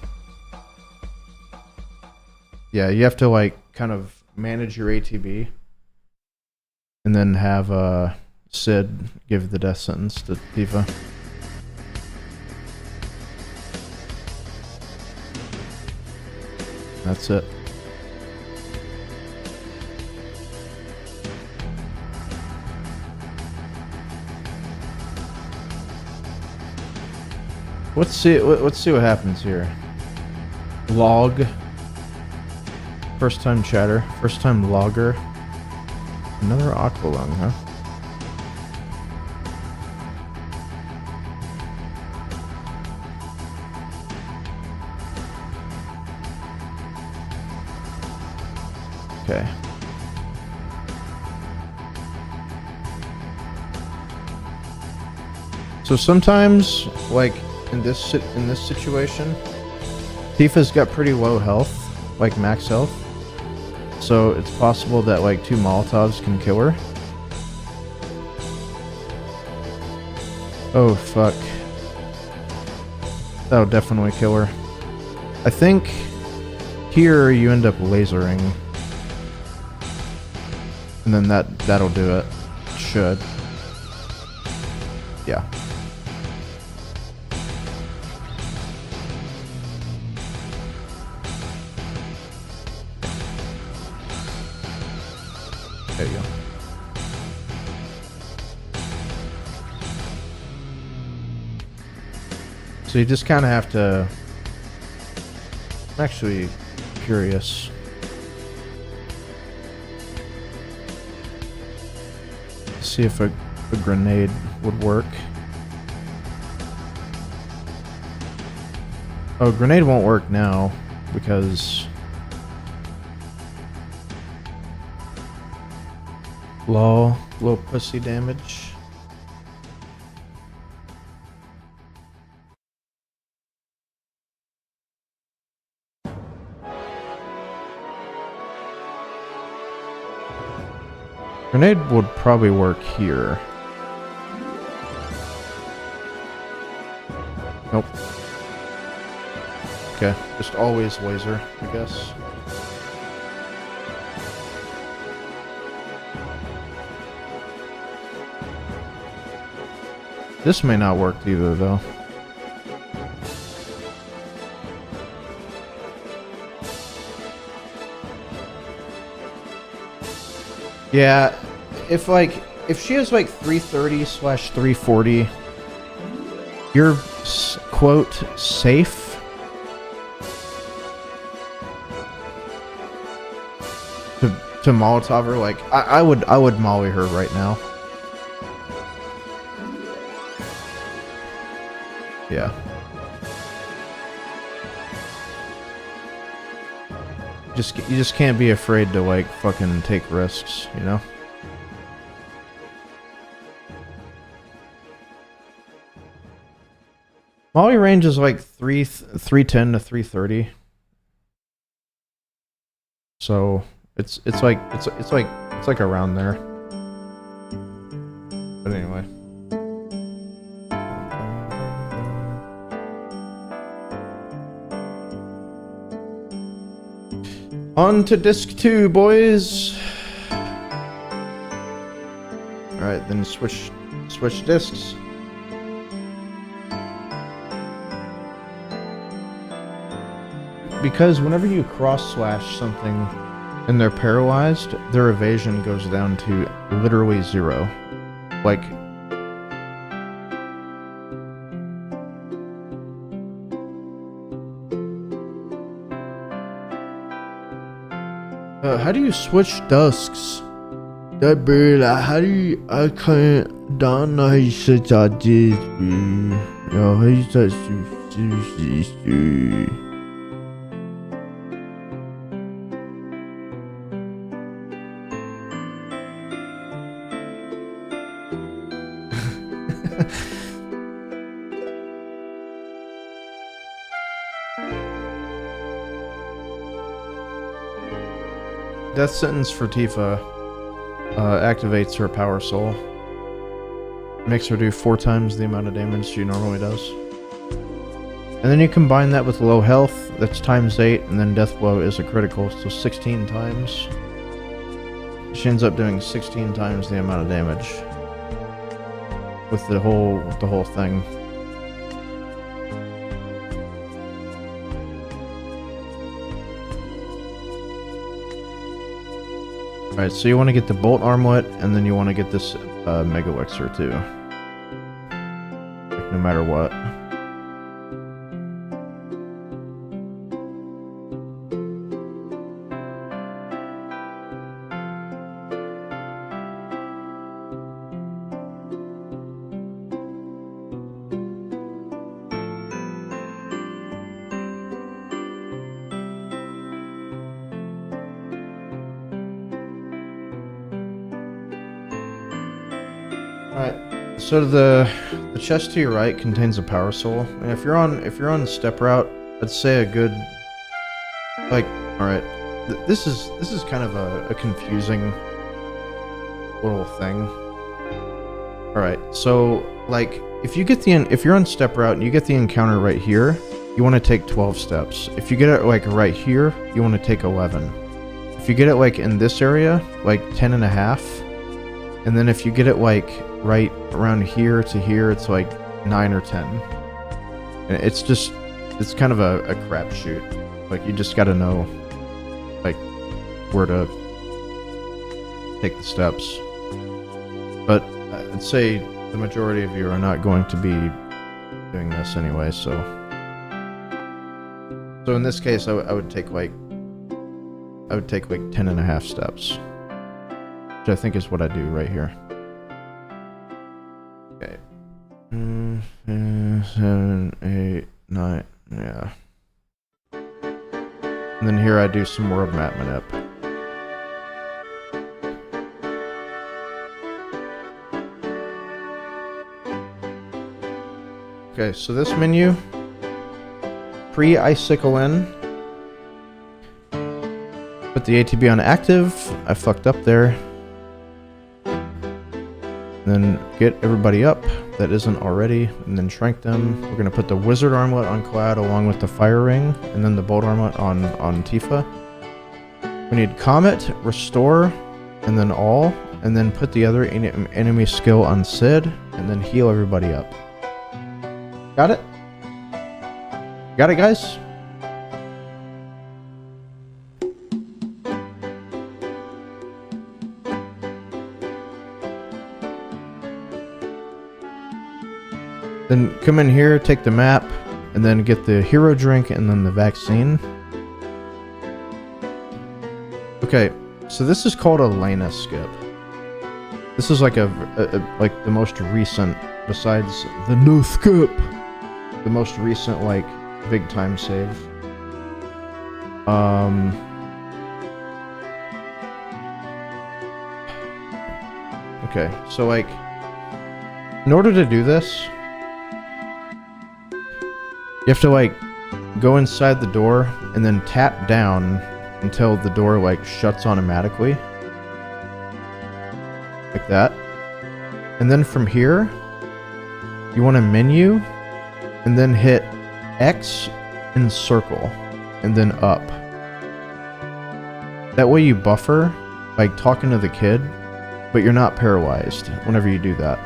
Yeah, you have to like kind of manage your ATB, and then have Sid give the death sentence to Tifa. That's it. Let's see what happens here. Log. First time chatter. First time logger. Another aqualung, huh? Okay. So sometimes, like in this situation, Tifa's got pretty low health, like max health. So it's possible that like 2 Molotovs can kill her. Oh fuck. That'll definitely kill her. I think here you end up lasering. And then that'll do it. Should. Yeah. There you go. So you just kind of have to... I'm actually curious. See if a grenade would work. Oh, grenade won't work now because low pussy damage. Grenade would probably work here. Nope. Okay, just always laser, I guess. This may not work either, though. Yeah, if she has like 330/340, you're quote safe. To Molotov her, like I would molly her right now. Yeah. You just can't be afraid to like fucking take risks, you know? Molly range is like 310 to 330. So it's like around there. But anyway. On to disc 2, boys. Alright, then switch discs. Because whenever you cross-slash something and they're paralyzed, their evasion goes down to literally 0. Like... how do you switch discs? That bird, how do you... I don't know how you switch out discs, bro. Yo, how you switch discs? Death sentence for Tifa activates her power soul. Makes her do 4 times the amount of damage she normally does. And then you combine that with low health, that's times 8, and then death blow is a critical, so 16 times. She ends up doing 16 times the amount of damage with the whole thing. Alright, so you want to get the bolt armlet, and then you want to get this mega elixir too. Like, no matter what. Alright, so the chest to your right contains a power soul, and if you're on the step route, I'd say a good, like, alright, this is kind of a confusing little thing. Alright, so like if you're on step route and you get the encounter right here, you want to take 12 steps. If you get it like right here, you want to take 11. If you get it like in this area, like 10 and a half, and then if you get it like right around here to here, it's like 9 or 10. And it's kind of a crapshoot. Like, you just gotta know, like, where to take the steps. But I'd say the majority of you are not going to be doing this anyway, so in this case, I would take like 10 and a half steps, which I think is what I do right here. Okay. 7, 8, 9, yeah. And then here I do some world map manip. Okay, so this menu, pre-icicle in. Put the ATB on active. I fucked up there. Then get everybody up that isn't already, and then shrink them. We're gonna put the wizard armlet on Cloud along with the fire ring, and then the bolt armlet on Tifa. We need Comet, Restore, and then all, and then put the other enemy skill on Sid, and then heal everybody up. Got it? Got it, guys? Then come in here, take the map, and then get the hero drink and then the vaccine. Okay, so this is called a Lena skip. This is like like the most recent, besides the no skip, the most recent like big time save. Okay, so like in order to do this, you have to like go inside the door and then tap down until the door like shuts automatically. Like that. And then from here, you want to menu and then hit X and circle and then up. That way you buffer like talking to the kid, but you're not paralyzed whenever you do that.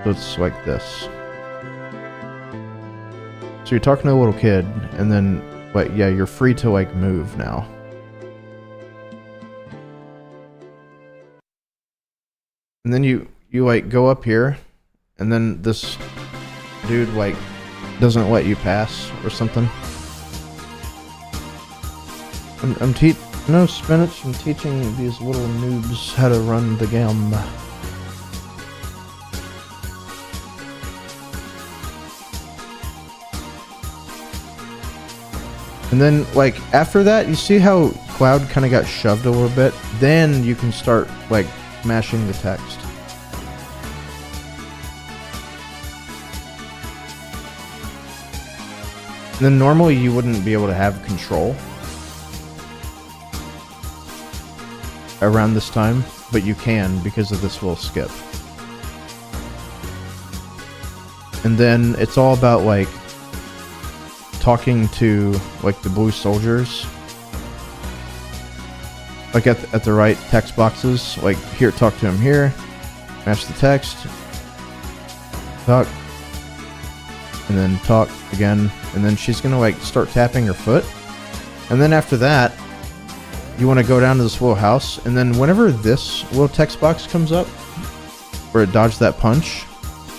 So it's like this. So you're talking to a little kid, and then, like, yeah, you're free to, like, move now. And then you like, go up here, and then this dude, like, doesn't let you pass or something. No, Spinach, I'm teaching these little noobs how to run the game. And then, like, after that, you see how Cloud kind of got shoved a little bit? Then you can start, like, mashing the text. And then normally you wouldn't be able to have control around this time, but you can because of this little skip. And then it's all about, like, talking to like the blue soldiers, like at the right text boxes, like here, talk to him here, match the text, talk, and then talk again, and then she's gonna like start tapping her foot, and then after that you want to go down to this little house, and then whenever this little text box comes up, where it dodged that punch,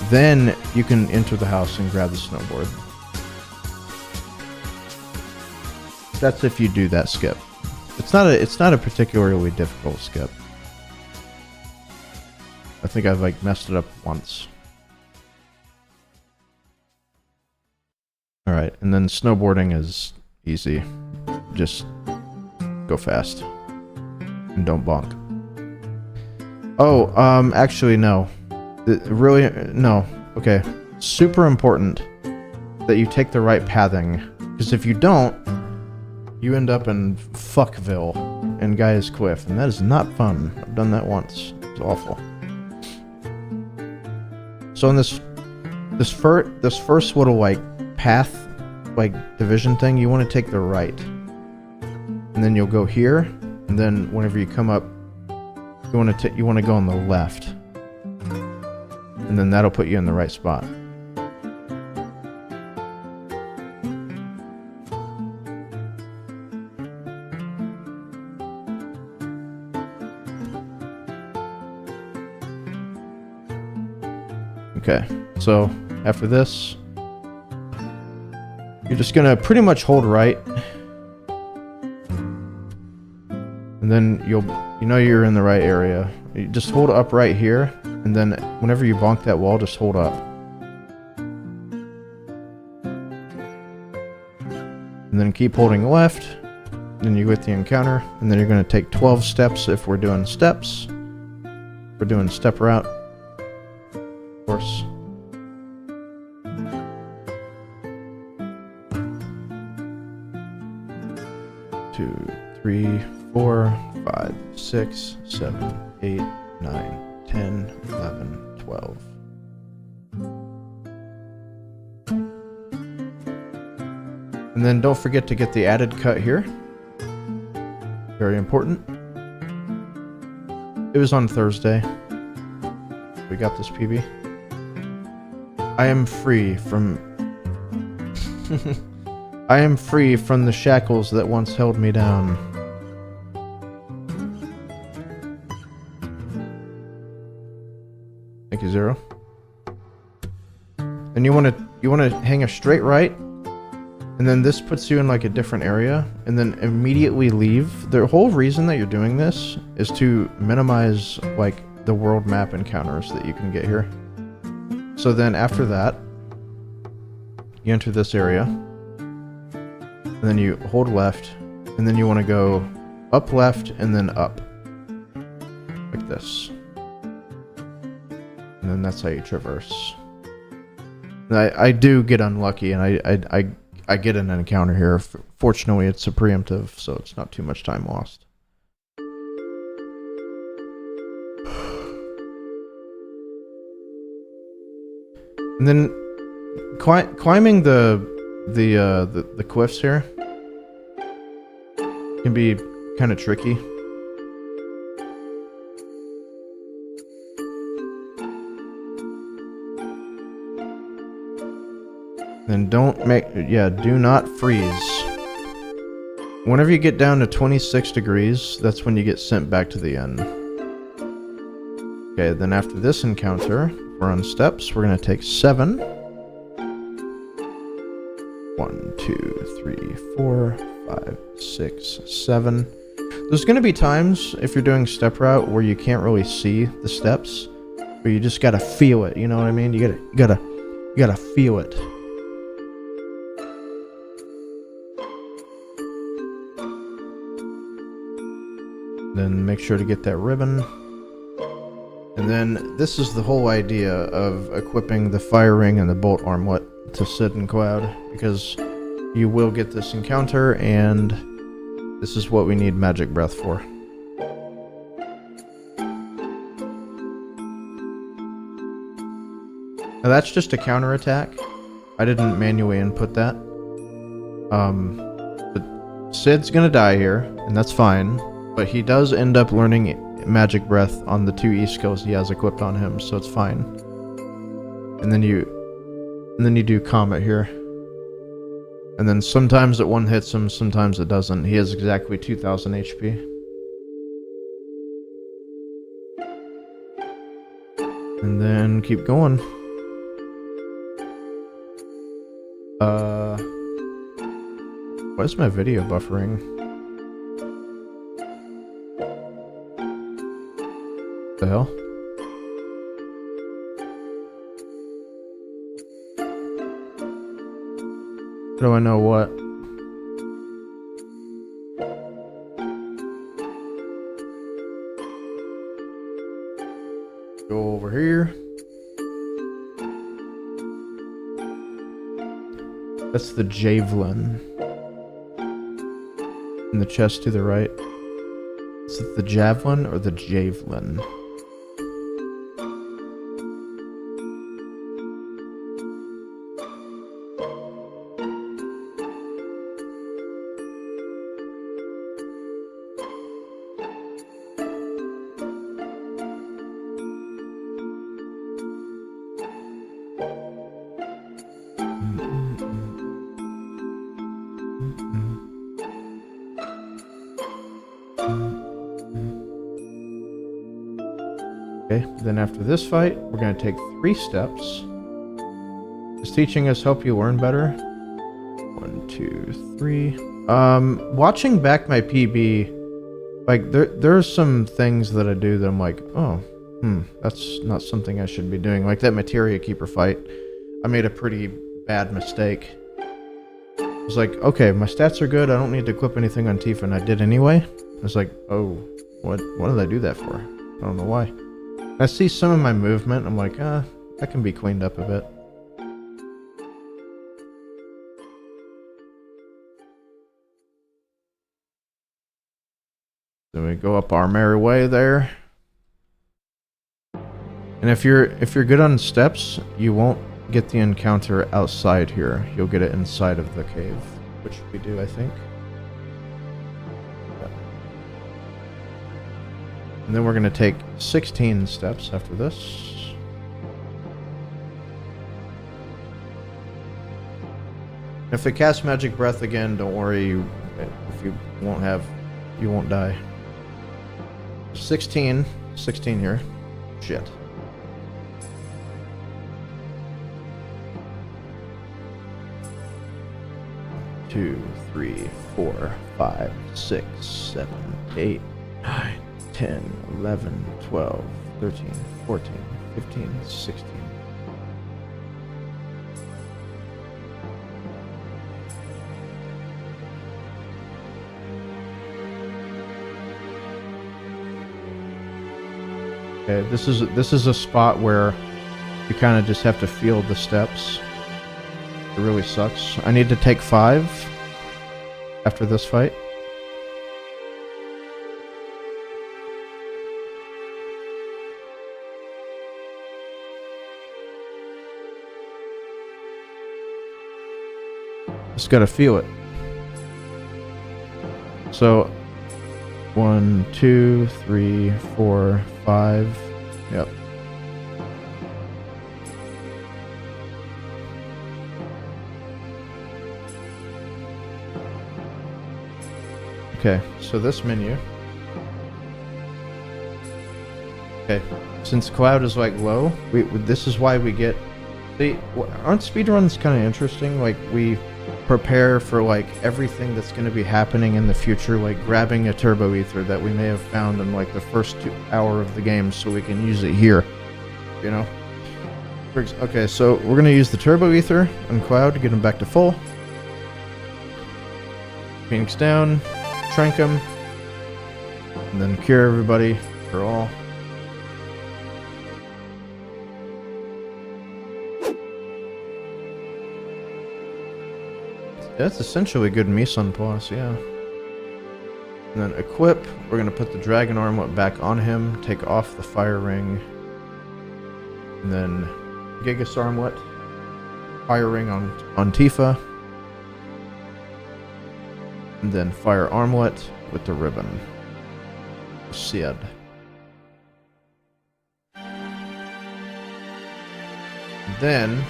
then you can enter the house and grab the snowboard. That's if you do that skip. It's not a particularly difficult skip. I think I've like messed it up once. Alright, and then snowboarding is easy. Just go fast. And don't bonk. Oh, actually no. Really, no. Okay. Super important that you take the right pathing. Because if you don't, you end up in Fuckville and Guy's Cliff. And that is not fun. I've done that once. It's awful. So in this first little like path, like division thing, you want to take the right. And then you'll go here, and then whenever you come up, you want to go on the left. And then that'll put you in the right spot. Okay, so after this, you're just gonna pretty much hold right, and then you know you're in the right area. You just hold up right here, and then whenever you bonk that wall, just hold up. And then keep holding left, then you get the encounter, and then you're gonna take 12 steps if we're doing steps. We're doing step route. Of course. Two, 3, 4, 5, 6, 7, 8, 9, 10, 11, 12. And then don't forget to get the added cut here. Very important. It was on Thursday. We got this PB. I am free from... I am free from the shackles that once held me down. Thank you, Zero. And you want to hang a straight right, and then this puts you in like a different area, and then immediately leave. The whole reason that you're doing this is to minimize like the world map encounters that you can get here. So then after that, you enter this area, and then you hold left, and then you want to go up left and then up. Like this. And then that's how you traverse. And I do get unlucky, and I get an encounter here. Fortunately, it's a preemptive, so it's not too much time lost. And then climbing the cliffs here can be kind of tricky. Then do not freeze. Whenever you get down to 26 degrees, that's when you get sent back to the end. Okay, then after this encounter, we're on steps. We're gonna take 7. 1, 2, 3, 4, 5, 6, 7. There's gonna be times, if you're doing step route, where you can't really see the steps, but you just gotta feel it, you know what I mean? You gotta feel it. Then make sure to get that ribbon. And then this is the whole idea of equipping the fire ring and the bolt armlet to Sid and Cloud, because you will get this encounter, and this is what we need magic breath for. Now that's just a counter attack. I didn't manually input that. But Sid's gonna die here, and that's fine. But he does end up learning magic breath on the 2 E skills he has equipped on him, so it's fine. And then you do Comet here. And then sometimes it one hits him, sometimes it doesn't. He has exactly 2000 HP. And then keep going. Why is my video buffering? The hell? How do I know what? Go over here. That's the javelin. In the chest to the right. Is it the javelin or the javelin? Okay, then after this fight, we're going to take 3 steps. Is teaching us help you learn better? 1, 2, 3. Watching back my PB, like, there's some things that I do that I'm like, oh, that's not something I should be doing. Like that Materia Keeper fight, I made a pretty bad mistake. I was like, okay, my stats are good, I don't need to clip anything on Tifa, and I did anyway. I was like, oh, what did I do that for? I don't know why. I see some of my movement, I'm like, that can be cleaned up a bit. Then we go up our merry way there. And if you're good on steps, you won't get the encounter outside here. You'll get it inside of the cave, which we do, I think. And then we're going to take 16 steps after this. If they cast Magic Breath again, don't worry. You won't die. 16 here. Shit. Two, 3, 4, 5, 6, 7, 8, 9, 10, 11, 12, 13, 14, 15, 16. Okay, this is a spot where you kind of just have to feel the steps. It really sucks. I need to take 5 after this fight. Just gotta feel it. So 1, 2, 3, 4, 5. Yep. Okay, so this menu. Okay, since Cloud is like low, this is why we get. Aren't speedruns kind of interesting? Like we prepare for like everything that's going to be happening in the future, like grabbing a turbo ether that we may have found in like the first hour of the game, so we can use it here. You know. Okay, so we're going to use the turbo ether on Cloud to get him back to full. Phoenix down. Trank him, and then cure everybody for all. That's essentially good Meson plus, yeah. And then equip, we're going to put the dragon armlet back on him, take off the fire ring, and then Gigas armlet, fire ring on Tifa. And then fire armlet with the ribbon. Sid. Then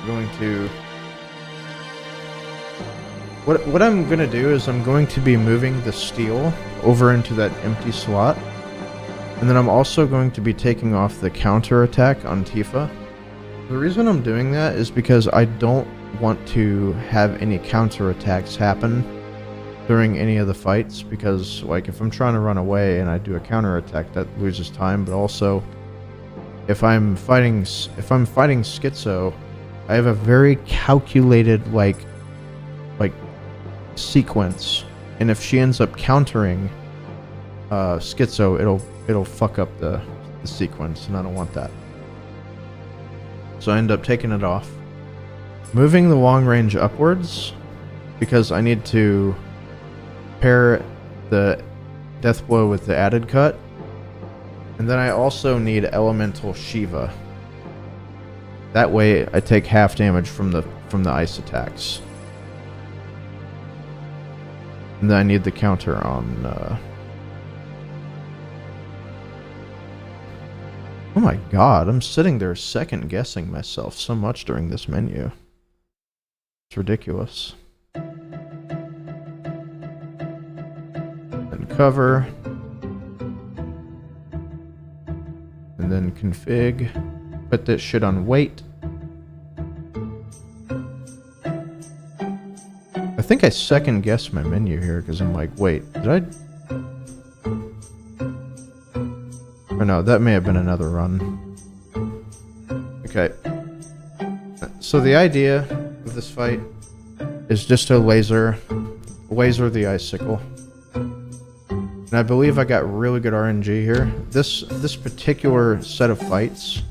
we're going to What I'm gonna do is I'm going to be moving the steel over into that empty slot. And then I'm also going to be taking off the counter attack on Tifa. The reason I'm doing that is because I don't want to have any counter attacks happen during any of the fights, because like if I'm trying to run away and I do a counter attack, that loses time. But also if I'm fighting Schizo, I have a very calculated like sequence, and if she ends up countering Schizo, it'll fuck up the sequence, and I don't want that. So I end up taking it off, moving the long range upwards, because I need to pair the death blow with the added cut, and then I also need elemental Shiva. That way I take half damage from the ice attacks. And then I need the counter on oh my god, I'm sitting there second guessing myself so much during this menu. It's ridiculous. And cover. And then config. Put this shit on wait. I think I second guessed my menu here because I'm like, wait, did I? Or no, that may have been another run. Okay. So the idea of this fight is just to laser the icicle. And I believe I got really good RNG here. This particular set of fights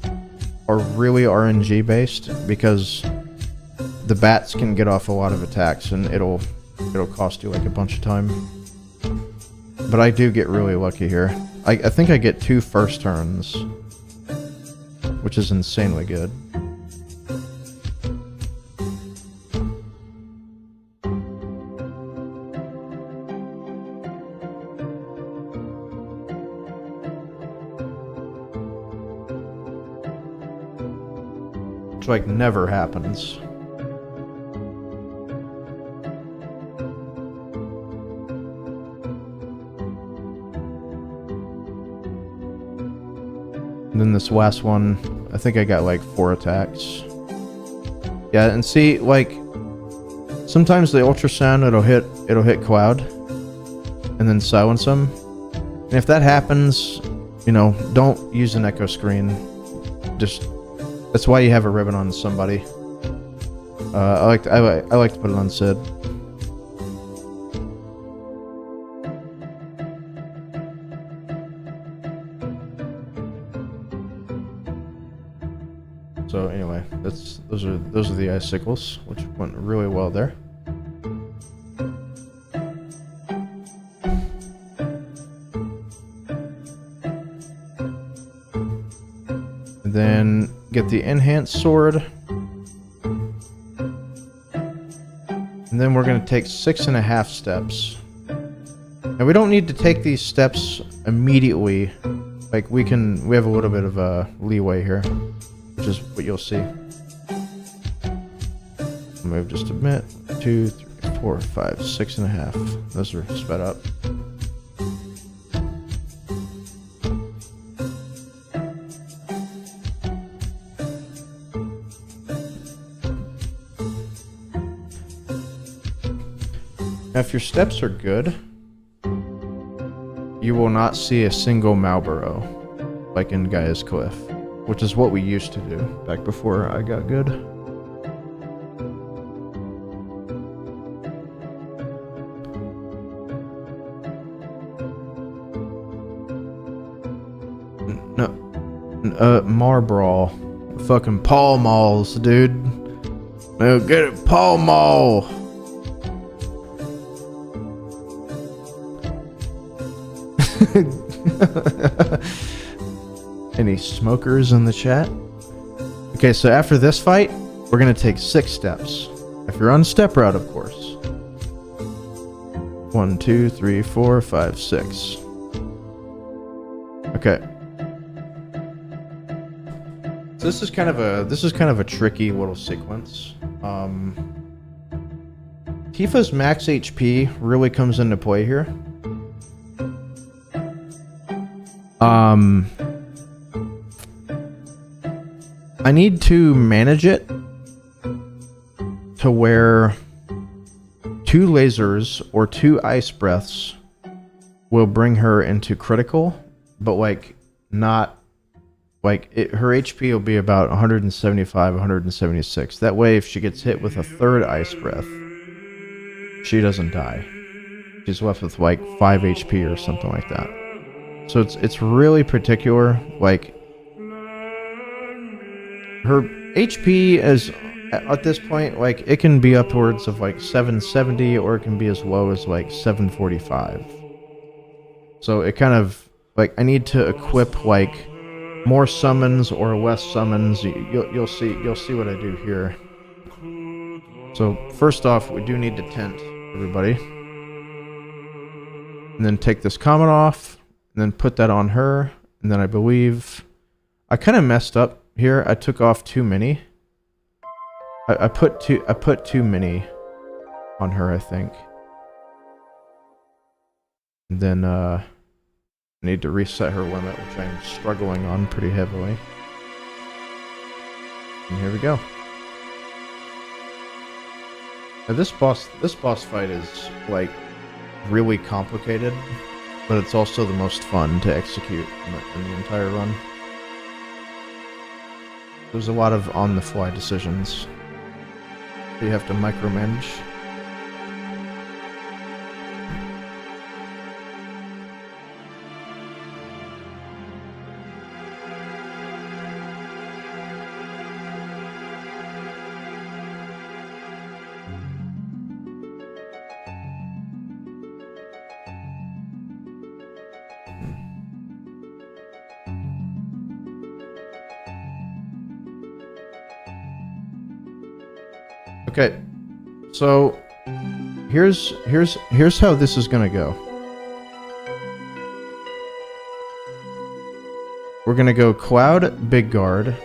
are really RNG based because the bats can get off a lot of attacks and it'll cost you like a bunch of time. But I do get really lucky here. I think I get 2 first turns, which is insanely good. Which like never happens. And then this last one, I think I got like 4 attacks. Yeah, and see, like, sometimes the ultrasound it'll hit Cloud, and then silence him. And if that happens, you know, don't use an echo screen. Just that's why you have a ribbon on somebody. I like to put it on Sid. So anyway, those are the icicles, which went really well there. And then get the enhanced sword. And then we're gonna take 6.5 steps. Now we don't need to take these steps immediately. Like we have a little bit of a leeway here, which is what you'll see. Move just a bit. 2, 3, 4, 5, 6.5. Those are sped up. Now, if your steps are good, you will not see a single Malboro, like in Gaia's Cliff, which is what we used to do back before I got good. No, Marbrawl. Fucking Paul Malls, dude. No, get it, Paul Mall. Any smokers in the chat? Okay, so after this fight, we're gonna take 6 steps. If you're on step route, of course. 1, 2, 3, 4, 5, 6. Okay. So this is kind of a tricky little sequence. Tifa's max HP really comes into play here. I need to manage it to where 2 lasers or 2 ice breaths will bring her into critical, but like not like her HP will be about 175, 176. That way, if she gets hit with a 3rd ice breath, she doesn't die. She's left with like 5 HP or something like that. So it's really particular. Like her HP is at this point, like it can be upwards of like 770 or it can be as low as like 745. So it kind of like I need to equip like more summons or less summons. You'll see what I do here. So first off, we do need to tent everybody, and then take this comment off, and then put that on her, and then I believe I kind of messed up here. I took off too many. I put too many on her, I think. And then I need to reset her limit, which I'm struggling on pretty heavily. And here we go. Now this boss fight is like really complicated, but it's also the most fun to execute in the entire run. There's a lot of on-the-fly decisions that you have to micromanage. Okay, so here's how this is gonna go. We're gonna go Cloud, Big Guard.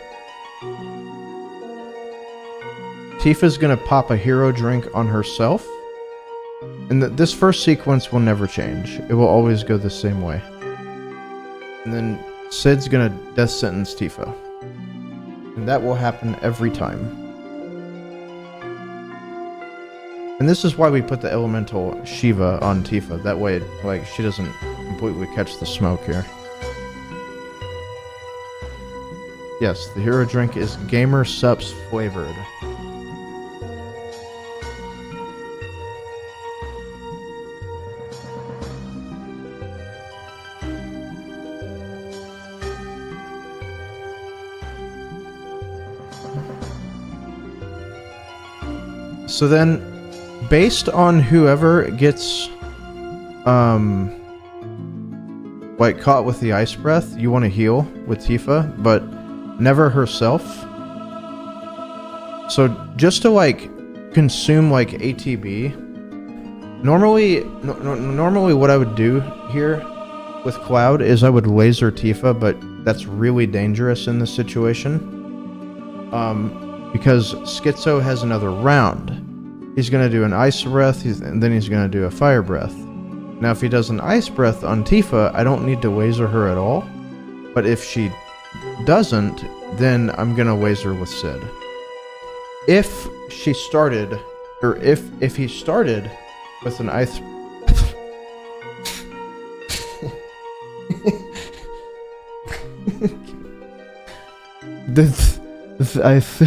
Tifa's gonna pop a hero drink on herself, and this first sequence will never change. It will always go the same way. And then Sid's gonna death sentence Tifa, and that will happen every time. And this is why we put the elemental Shiva on Tifa. That way, like, she doesn't completely catch the smoke here. Yes, the hero drink is Gamer Sups flavored. So then, based on whoever gets, like, caught with the ice breath, you want to heal with Tifa, but never herself. So just to, like, consume, like, ATB, normally what I would do here with Cloud is I would laser Tifa, but that's really dangerous in this situation. Because Schizo has another round. He's going to do an ice breath, and then he's going to do a fire breath. Now, if he does an ice breath on Tifa, I don't need to laser her at all. But if she doesn't, then I'm going to laser with Sid. If she started, or if he started with an ice... this ice...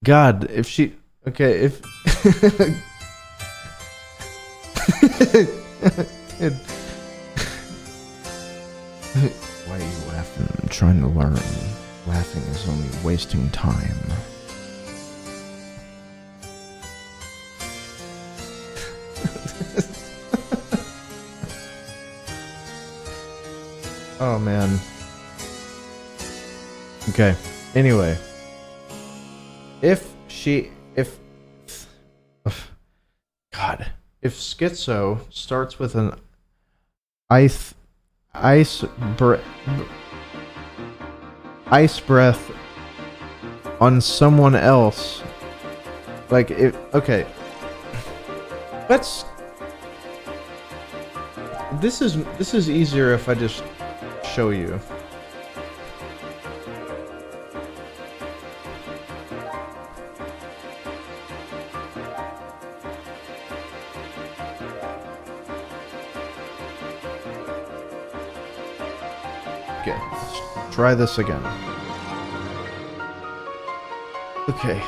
God, if she... Okay, if... Why are you laughing? I'm trying to learn. Laughing is only wasting time. Oh, man. Okay, anyway. if schizo starts with an ice breath on someone else, like if okay, let's. This is easier if I just show you. Okay, let's try this again. Okay.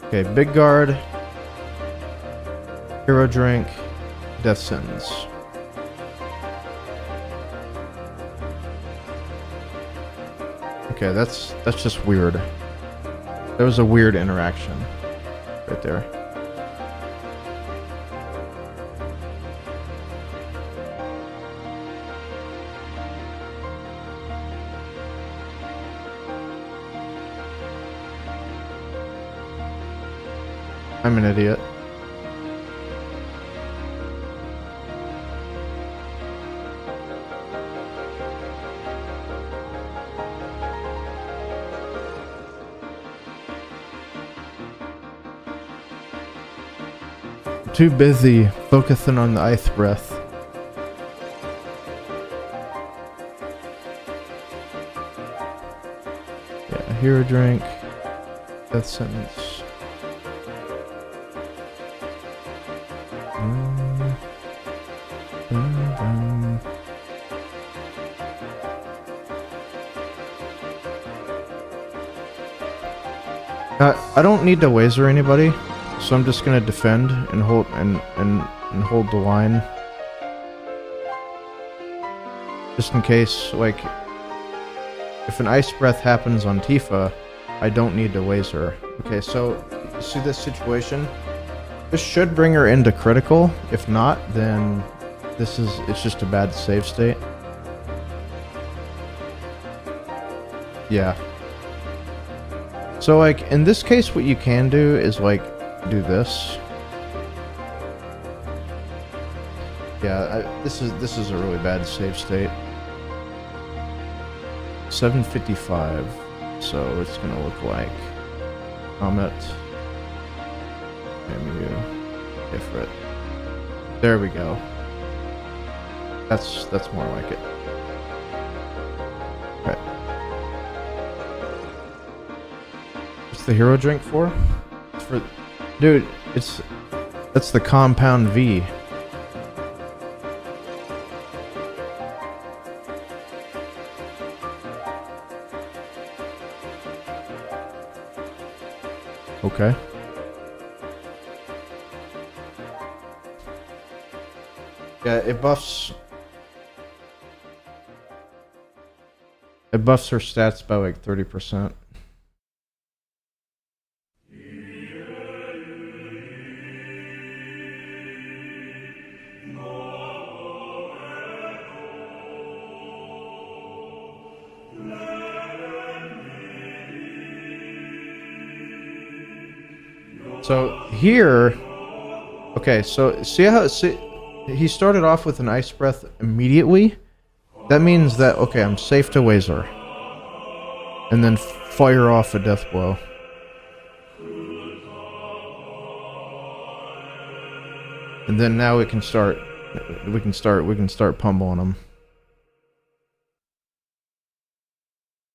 Okay, big guard, hero drink, death sentence. Okay, that's just weird. That was a weird interaction right there. I'm an idiot. I'm too busy focusing on the ice breath. Yeah, hero drink, death sentence. I don't need to laser anybody, so I'm just gonna defend and hold and hold the line, just in case. Like, if an ice breath happens on Tifa, I don't need to laser. Okay, so you see this situation? This should bring her into critical. If not, then it's just a bad save state. Yeah. So like in this case, what you can do is like do this. Yeah, this is a really bad save state. 755. So it's gonna look like Comet. MU. Ifrit. There we go. That's more like it. Okay. What's the hero drink for? It's for, dude. That's the compound V. Okay. Yeah, it buffs her stats by like 30%. So here, okay, so see how he started off with an ice breath immediately? That means that, okay, I'm safe to laser. And then fire off a death blow. And then now we can start pummeling him.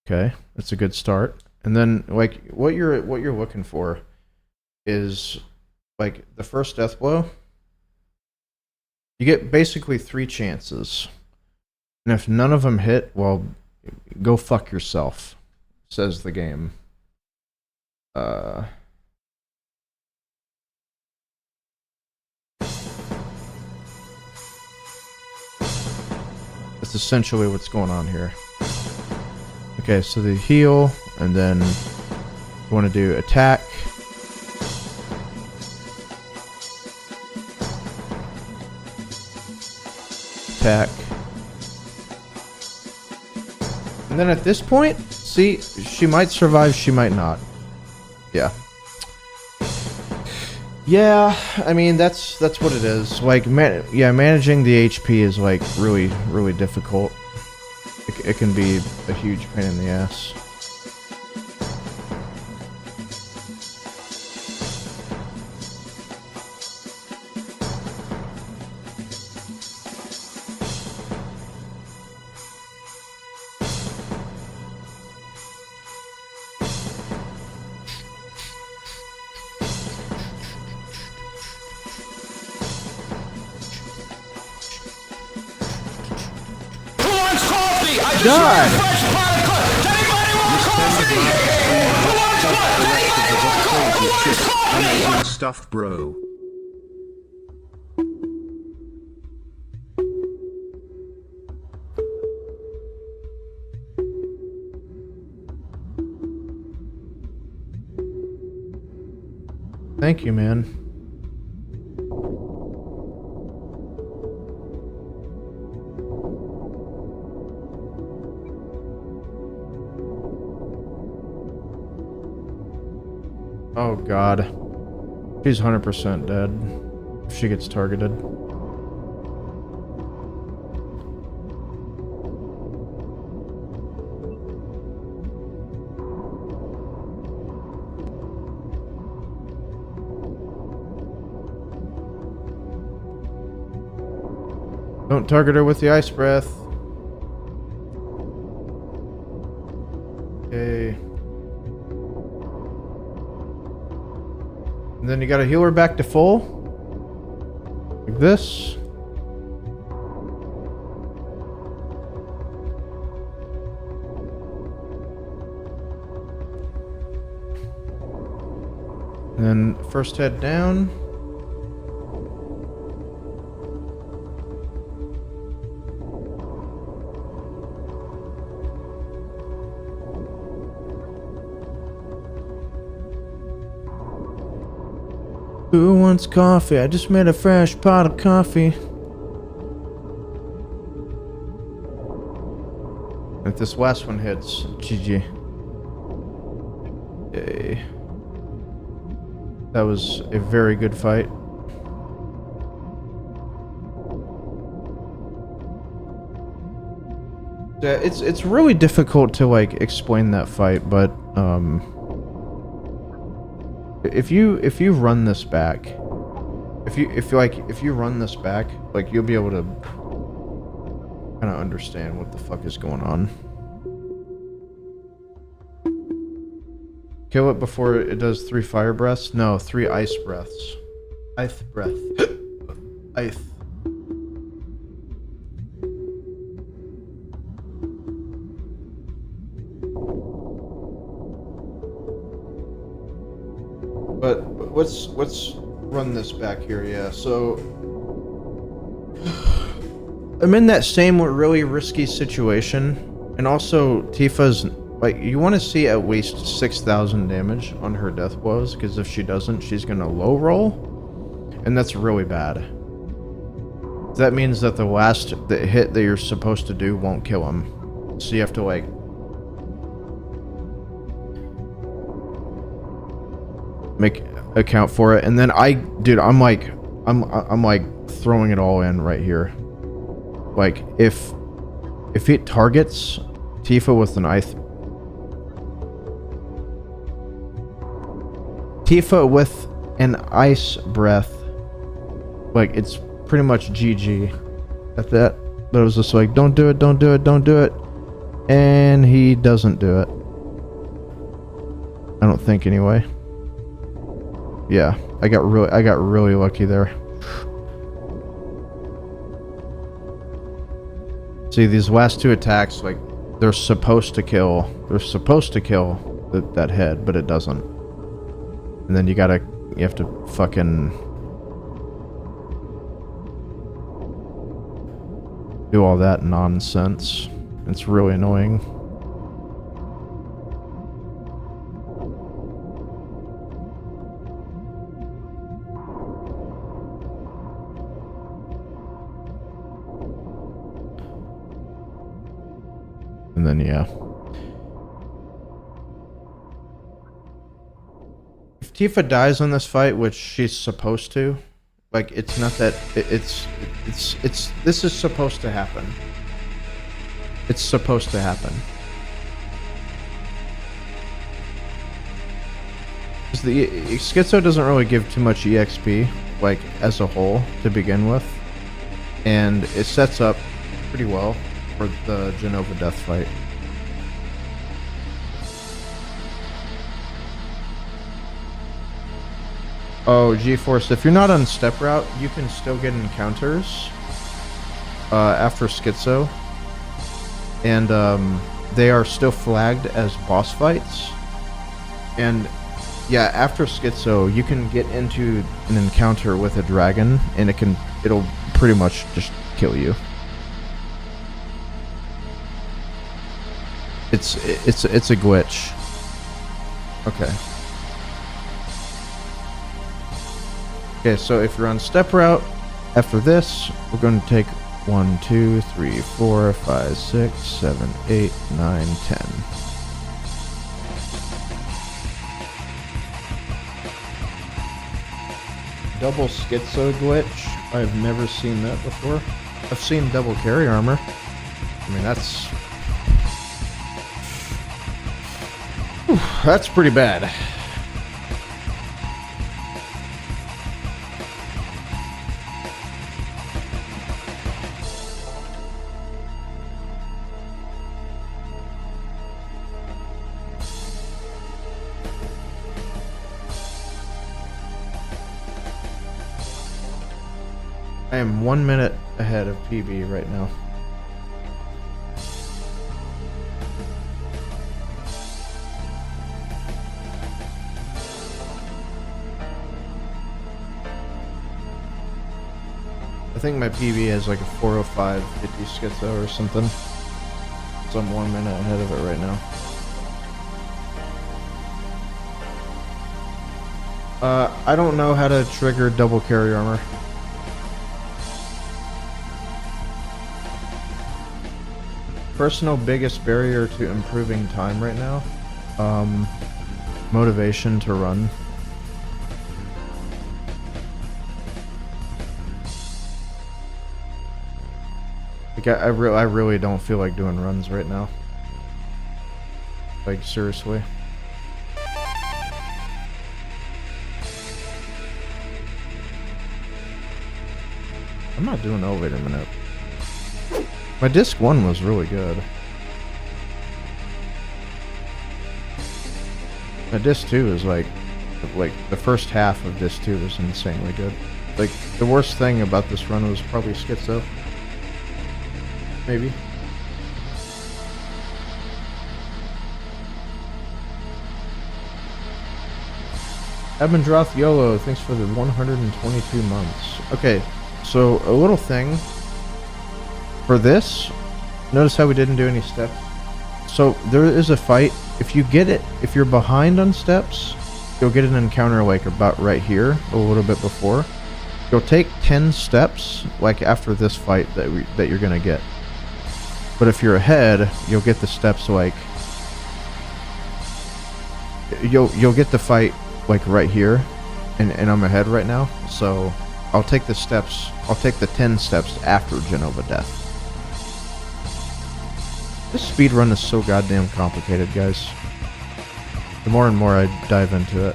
Okay, that's a good start. And then like what you're looking for is like the first death blow. You get basically 3 chances. And if none of them hit, well, go fuck yourself, says the game. That's essentially what's going on here. Okay, so the heal, and then you want to do attack. Attack. And then at this point, see, she might survive, she might not. Yeah. Yeah, I mean, that's what it is. Like, managing the HP is, like, really, really difficult. It can be a huge pain in the ass. God! Amazing stuff, bro. Thank you, man. Oh god. She's 100% dead if she gets targeted. Don't target her with the ice breath. Okay. And then you gotta heal her back to full. Like this. And then first head down. Who wants coffee? I just made a fresh pot of coffee. If this last one hits, GG. Yay. That was a very good fight. Yeah, it's really difficult to like explain that fight, but if you run this back, if you run this back, like you'll be able to kind of understand what the fuck is going on. Kill it before it does 3 fire breaths? No, 3 ice breaths. Ice breath. Ice. But let's run this back here, yeah. So I'm in that same really risky situation, and also Tifa's like, you want to see at least 6,000 damage on her death blows, because if she doesn't, she's gonna low roll, and that's really bad. That means that the hit that you're supposed to do won't kill him, so you have to like make account for it. And then I'm like throwing it all in right here. Like if it targets Tifa with an ice breath, like it's pretty much GG at that. But it was just like, don't do it, don't do it, don't do it, and he doesn't do it. I don't think anyway. Yeah, I got really lucky there. See, these last 2 attacks, like they're supposed to kill that head, but it doesn't. And then you have to fucking do all that nonsense. It's really annoying. And And then, yeah. If Tifa dies in this fight, which she's supposed to, like, it's not that... This is supposed to happen. It's supposed to happen. Because the Schizo doesn't really give too much EXP, like, as a whole, to begin with. And it sets up pretty well for the Genova death fight. Oh, G-Force, if you're not on step route, you can still get encounters after Schizo. And they are still flagged as boss fights. And yeah, after Schizo, you can get into an encounter with a dragon, and it'll pretty much just kill you. It's a glitch. Okay. Okay, so if you're on step route, after this, we're going to take 1, 2, 3, 4, 5, 6, 7, 8, 9, 10. Double Schizo glitch. I've never seen that before. I've seen double carry armor. I mean, that's pretty bad. I am 1 minute ahead of PB right now. I think my PB has like a 4:05:50 Schizo or something. So I'm 1 minute ahead of it right now. I don't know how to trigger double carry armor. Personal biggest barrier to improving time right now, motivation to run. Like I really don't feel like doing runs right now. Like seriously. I'm not doing elevator minute. My disc 1 was really good. My disc 2 is like the first half of disc 2 was insanely good. Like the worst thing about this run was probably Schizo. Maybe. Abendroth YOLO, thanks for the 122 months. Okay, so a little thing. For this, notice how we didn't do any steps. So there is a fight. If you get it, if you're behind on steps, you'll get an encounter like about right here, a little bit before. You'll take 10 steps, like after this fight that you're gonna get. But if you're ahead, you'll get the steps like you'll get the fight like right here, and I'm ahead right now. So I'll take the steps. I'll take the 10 steps after Genova death. This speedrun is so goddamn complicated, guys. The more and more I dive into it.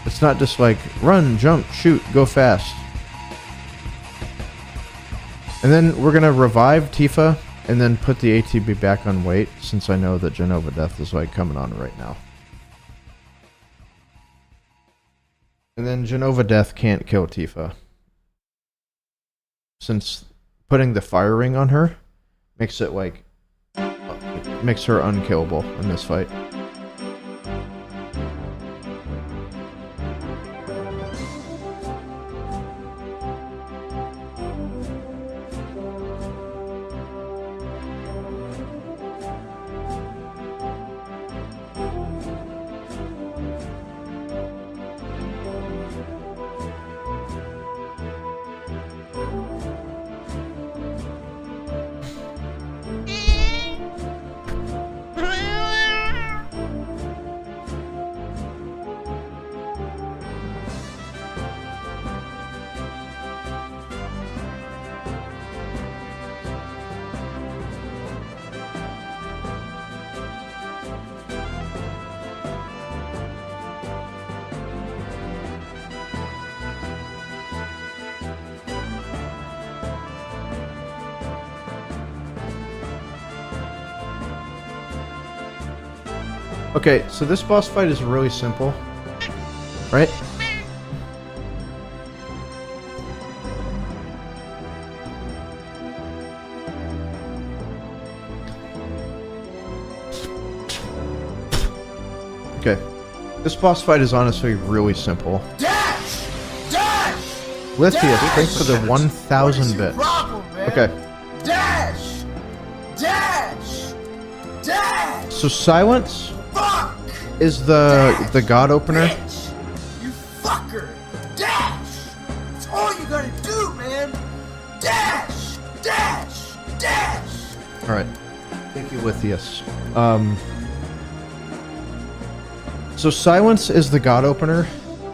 It's not just like, run, jump, shoot, go fast. And then we're gonna revive Tifa, and then put the ATB back on wait, since I know that Genova death is like coming on right now. And then Genova death can't kill Tifa. Since putting the fire ring on her makes it like makes her unkillable in this fight. Okay, so this boss fight is really simple, right? Okay, this boss fight is honestly really simple. Dash! Dash! Lithius, thanks for the 1,000 bits. Okay. Dash! Dash! Dash! So silence Fuck! is the god opener. Bitch! You fucker! Dash! That's all you gotta do, man! Dash! Dash! Dash! All right. Thank you, Lithius. So silence is the god opener,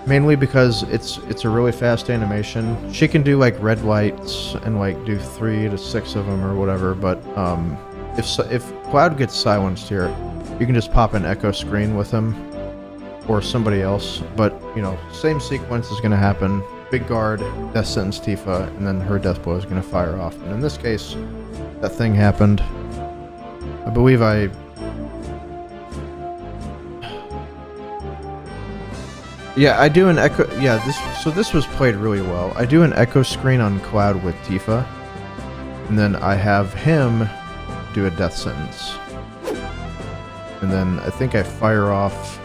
mainly because it's a really fast animation. She can do like red lights and like do 3 to 6 of them or whatever. But if Cloud gets silenced here, you can just pop an echo screen with him or somebody else. But you know, same sequence is going to happen. Big guard, death sentence Tifa, and then her death blow is going to fire off. And in this case, that thing happened. I believe I. Yeah, I do an echo. Yeah, this was played really well. I do an echo screen on Cloud with Tifa, and then I have him do a death sentence, and then I think I fire off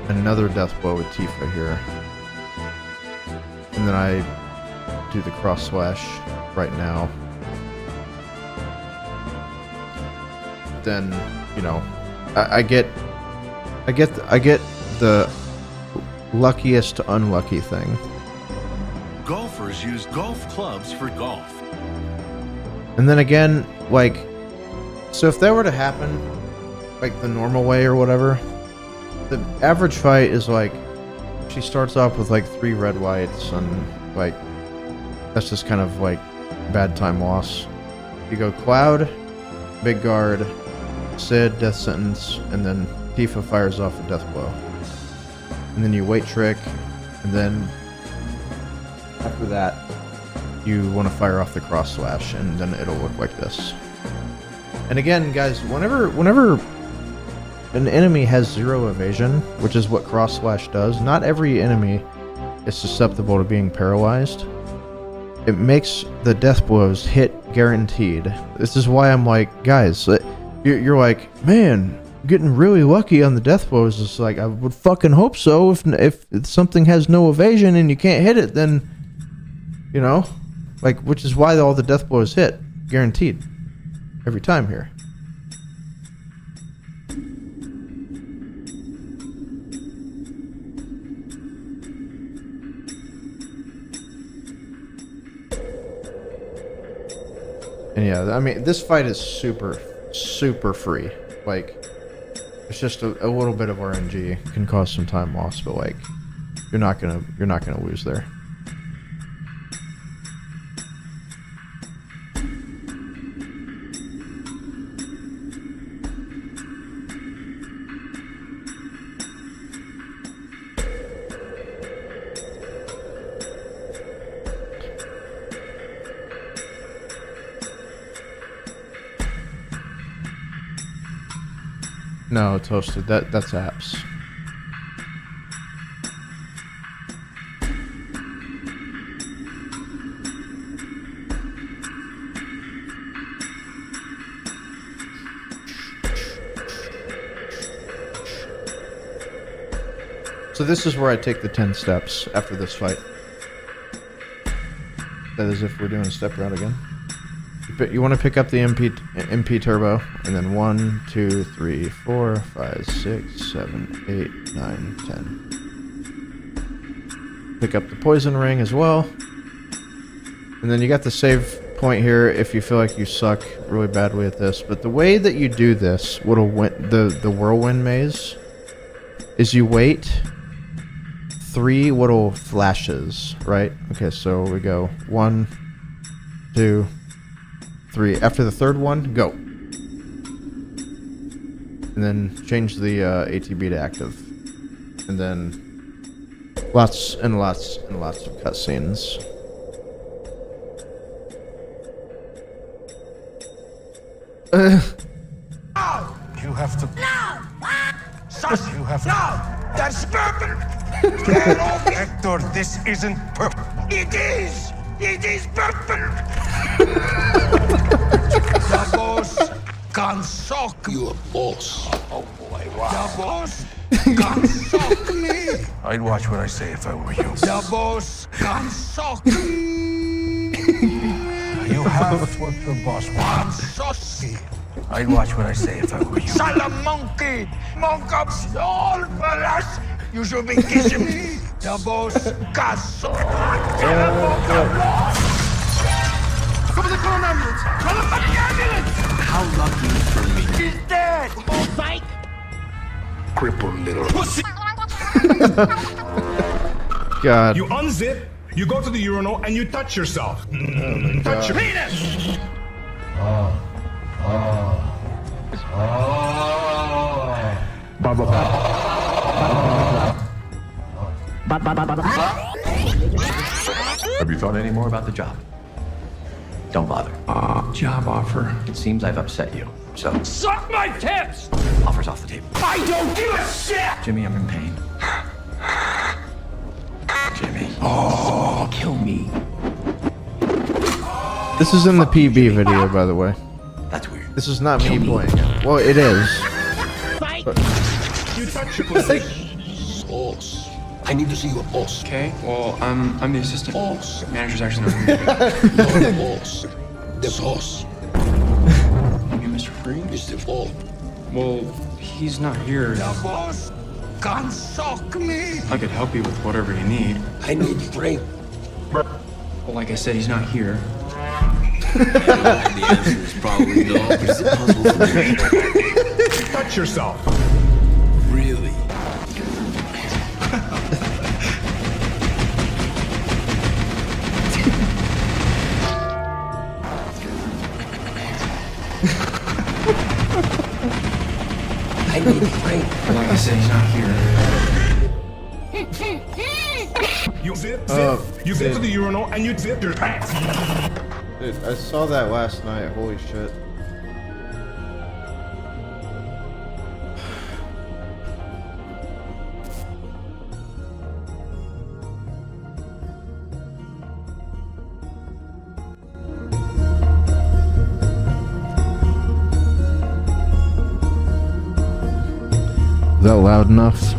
another death blow with Tifa here, and then I do the cross slash right now. Then you know, I get the luckiest to unlucky thing. Golfers use golf clubs for golf. And then again, like, so if that were to happen, like the normal way or whatever, the average fight is like, she starts off with like 3 red lights and like, that's just kind of like bad time loss. You go Cloud, Big Guard, Sid, death sentence, and then Tifa fires off a death blow. And then you wait trick, and then after that, you want to fire off the cross slash, and then it'll look like this. And again, guys, whenever an enemy has 0 evasion, which is what cross slash does, not every enemy is susceptible to being paralyzed. It makes the death blows hit guaranteed. This is why I'm like, guys, you're like, man, getting really lucky on the death blows. It's like, I would fucking hope so. If something has no evasion and you can't hit it, then, you know, like, which is why all the death blows hit, guaranteed, every time here. And yeah, I mean, this fight is super free. Like, it's just a little bit of RNG can cause some time loss, but like, you're not gonna lose there. No, Toasted. That's apps. So this is where I take the 10 steps after this fight. That is if we're doing a step route again. You want to pick up the MP turbo, and then 1, 2, 3, 4, 5, 6, 7, 8, 9, 10. Pick up the poison ring as well. And then you got the save point here if you feel like you suck really badly at this. But the way that you do this, what'll win the whirlwind maze, is you wait 3 little flashes, right? Okay, so we go 1, 2, 3. After the 3rd one, go. And then change the ATB to active. And then lots and lots and lots of cutscenes. You have to have... No! That's purple! Get off it! Hector, this isn't purple. It is! It is purple! The boss can suck your boss. Oh boy, wow. The boss can suck me. I'd watch what I say if I were you. The boss can suck me. You have what the boss I'm wants. saucy. I'd watch what I say if I were you. Salamonkey! Monk up all fellas! You should be kissing me! The boss can suck. Come on, call an ambulance! Call the fucking ambulance! How lucky for me. He's dead! Oh, psych! Crippled little Pussy! God. You unzip, you go to the urinal, and you touch yourself. Touch your Penis! Have you thought any more about the job? Don't bother. Job offer. It seems I've upset you. So, Suck my tips! offer's off the table. I don't give a shit! Jimmy, I'm in pain. Jimmy. Oh, kill me. This is in the PB video, by the way. That's weird. This is not me playing it. Well, it is. You touch your pussy. Boss. I need to see your boss. Okay, well, I'm the assistant. Boss. Manager's actually not here. Your boss. The boss. You, Mr. Free? Mr. Fall. Well, he's not here. The boss can suck me. I could help you with whatever you need. I need drink. Well, like I said, he's not here. The answer is probably no, but it's a puzzle for me. Touch yourself. Really? I need drink. But like I said, he's not here. You zip, Oh, you get dude. to the urinal, and you zip your pants. Dude, I saw that last night. Holy shit. Is that loud enough?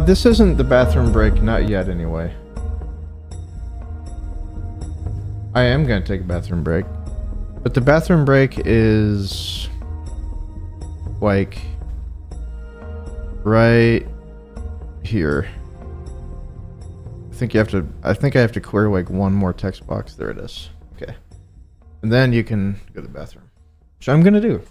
This isn't the bathroom break, not yet anyway. I am gonna take a bathroom break. But the bathroom break is like right here. I think I have to clear like one more text box. There it is. Okay. And then you can go to the bathroom. Which I'm gonna do.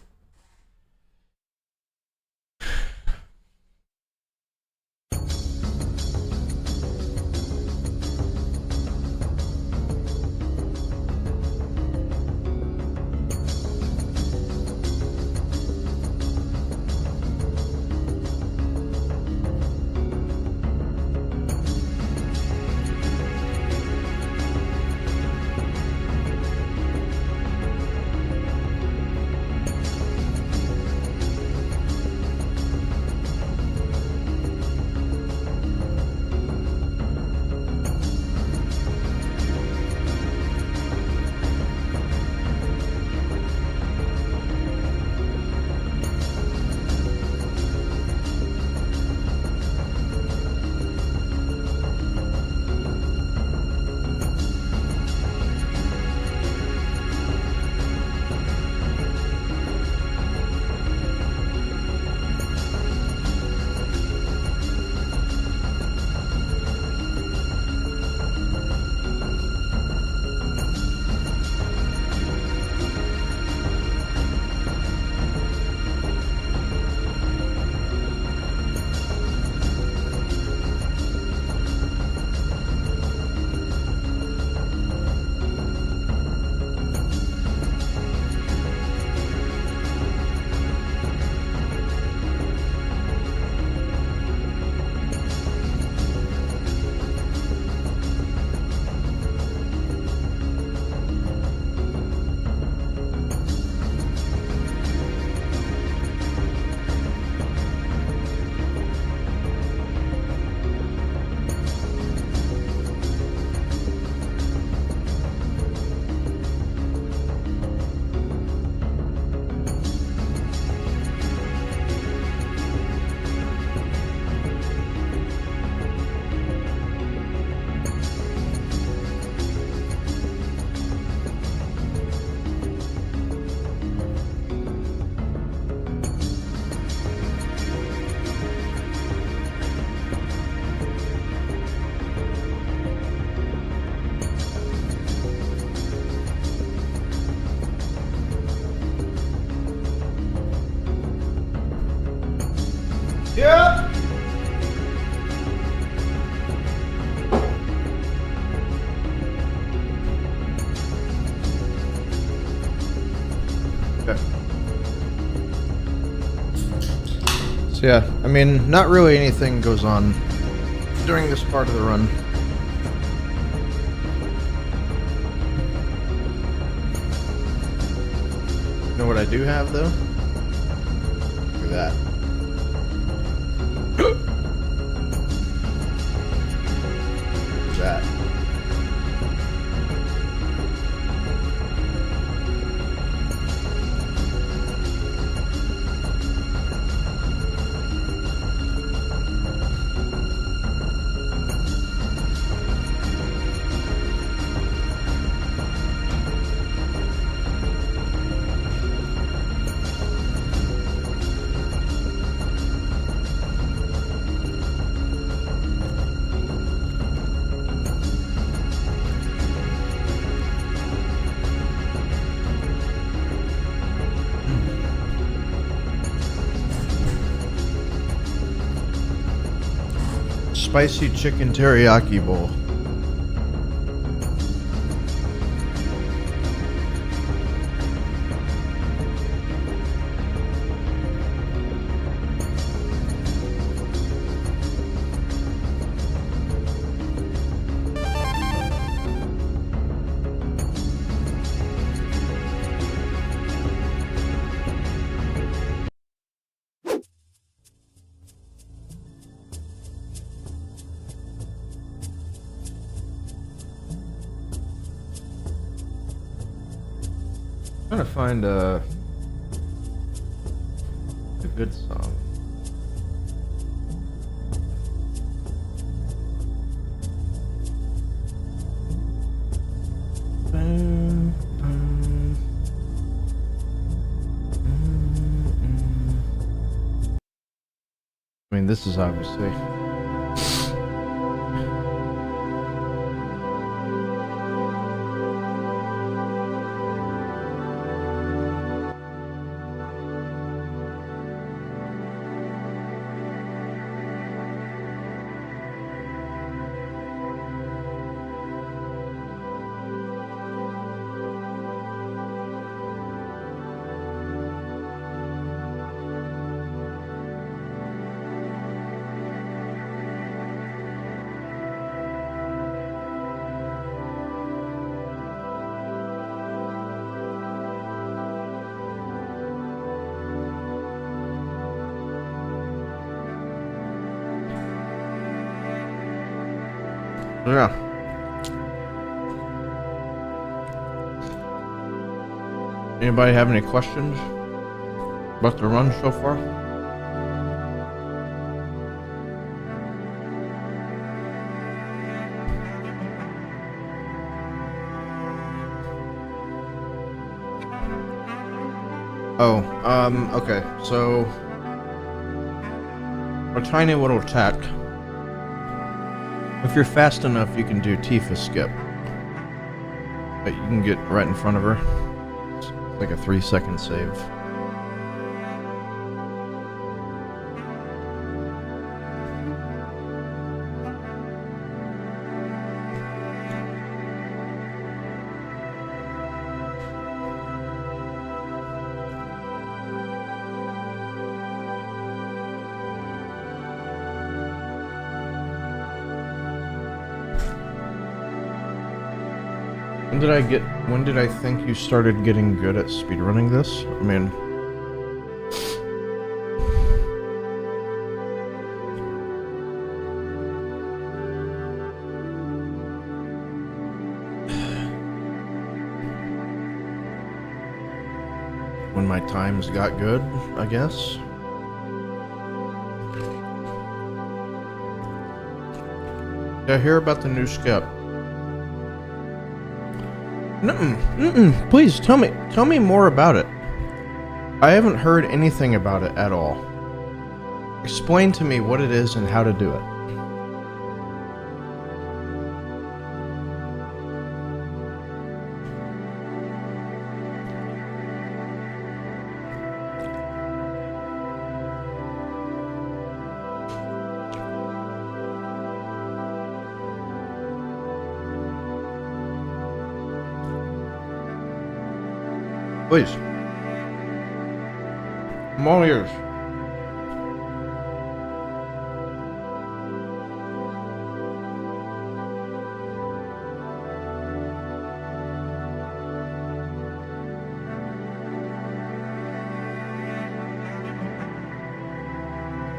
So yeah, I mean, not really anything goes on during this part of the run. You know what I do have though? Look at that. What's that? Spicy chicken teriyaki bowl. Trying to find a good song. I mean, this is obviously. Yeah. Anybody have any questions about the run so far? Oh, okay, so a tiny little tack. If you're fast enough, you can do Tifa skip. But you can get right in front of her. It's like a 3-second save. When did I think you started getting good at speedrunning this? I mean... when my times got good, I guess? Did I hear about the new skip? Please tell me more about it. I haven't heard anything about it at all. Explain to me what it is and how to do it. Please. I'm all ears.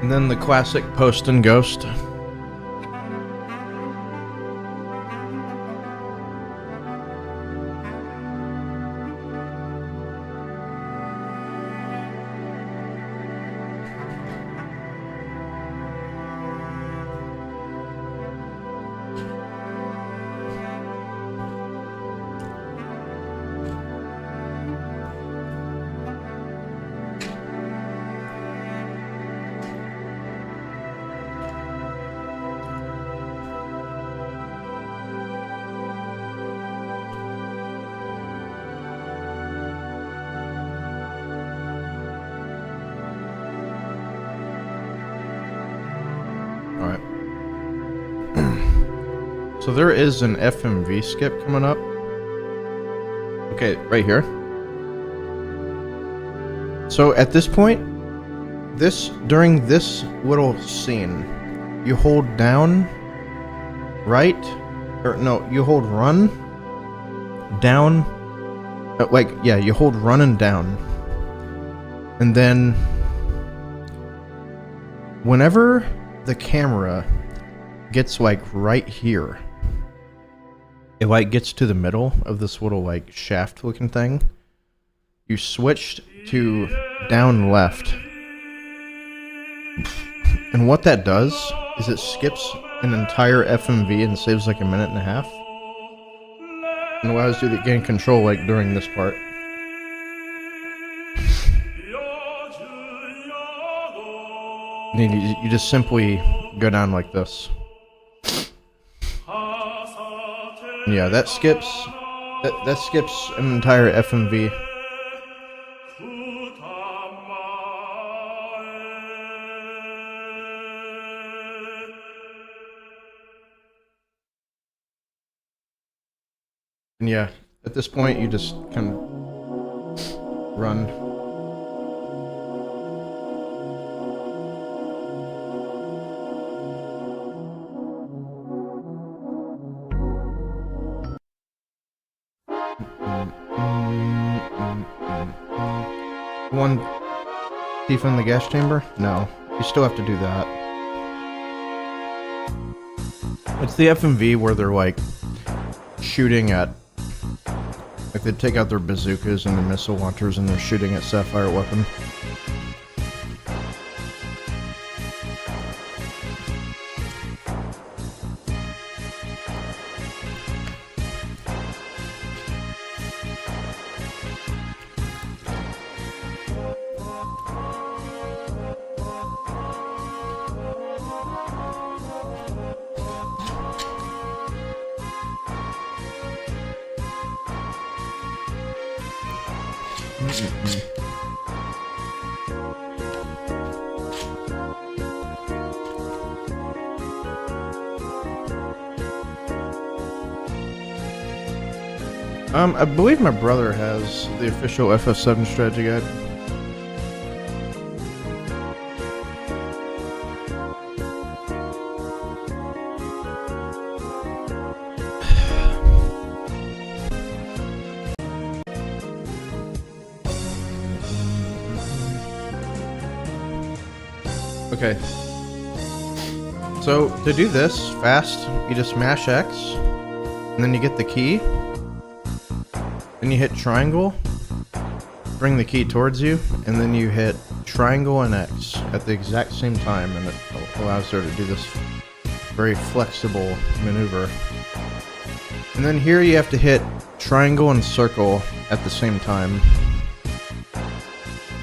And then the classic post and ghost. Alright. So there is an FMV skip coming up. Okay, right here. So at this point, during this little scene, you hold down, right, or no, you hold run, down, you hold run and down, and then whenever the camera gets like right here, it like gets to the middle of this little like shaft looking thing, you switched to down left. And what that does is it skips an entire FMV and saves like a minute and a half. And allows you to gain control like during this part. And you just simply go down like this. And yeah, that skips an entire FMV. And yeah, at this point you just kind of run. One thief in the gas chamber? No, you still have to do that. It's the FMV where they're like shooting at, like they take out their bazookas and their missile launchers and they're shooting at Sapphire weapon. I believe my brother has the official FF7 strategy guide. Okay. So, to do this fast, you just mash X, and then you get the key. Then you hit triangle, bring the key towards you, and then you hit triangle and X at the exact same time, and it allows her to do this very flexible maneuver. And then here you have to hit triangle and circle at the same time,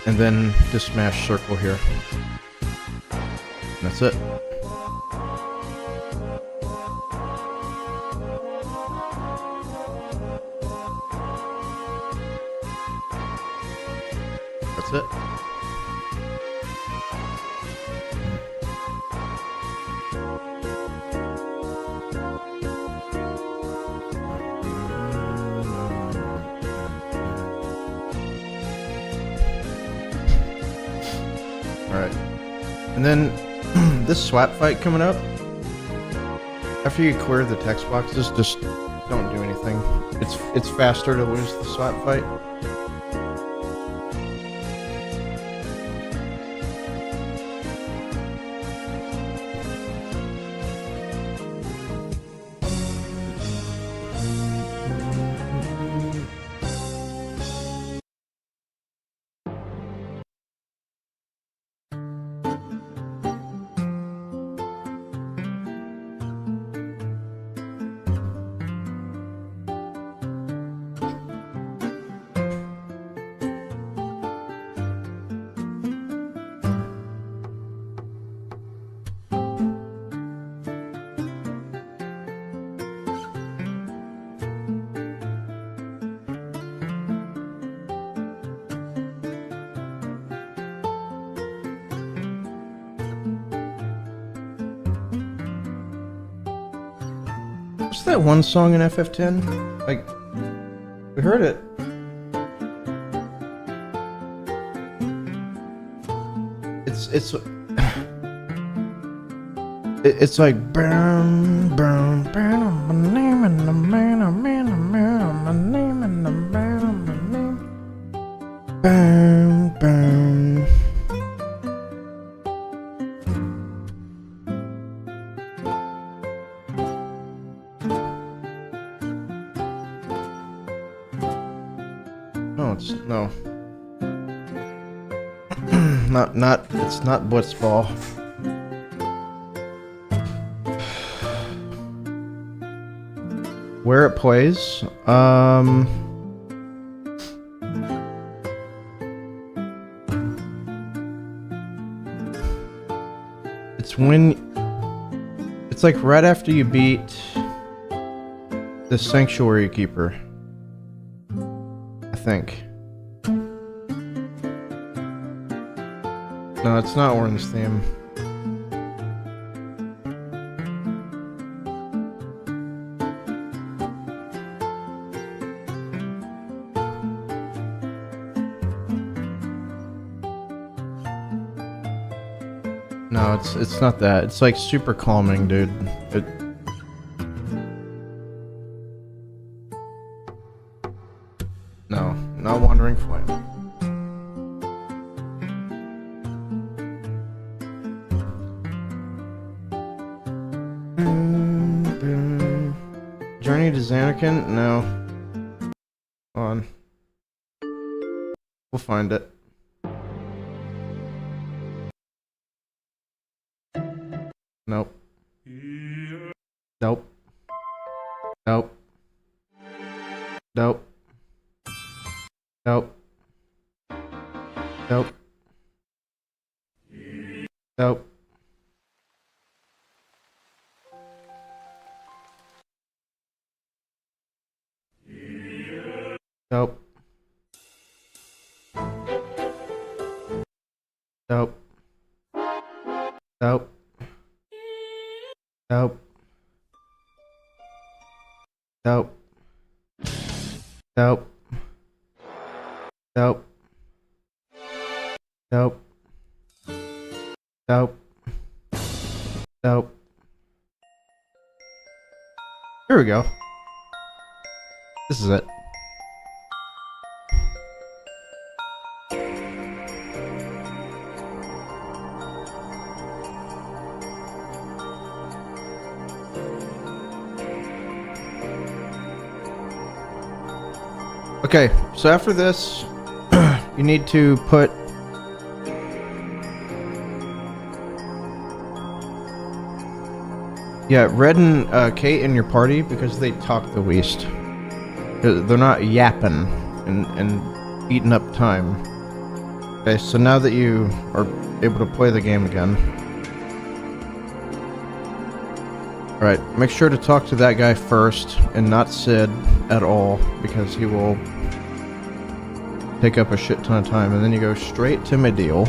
and then just smash circle here. And that's it. That's it. Alright. And then this swap fight coming up, after you clear the text boxes, just don't do anything. It's faster to lose the swap fight. What's that one song in FF10? Like, we heard it. It's like burn, burn, burn, my name and the man, my name and the man, my name. Burn, burn. No, it's no. It's not Blitzball. Where it plays, it's like right after you beat the Sanctuary Keeper, I think. No, it's not Orin's theme. No, it's not that. It's like super calming, dude. No, not Wandering Flame. Journey to Xanakin? No. Hold on. We'll find it. Nope. Nope. Nope. Nope. Nope. Nope. Nope. Nope. Nope. Nope. Nope. Nope. Nope. Nope. Nope. Nope. Nope. Here we go. This is it. Okay, so after this, you need to put Red and Kate in your party because they talk the least. They're not yapping and eating up time. Okay, so now that you are able to play the game again. Alright, make sure to talk to that guy first and not Sid at all because he will take up a shit ton of time, and then you go straight to Medial.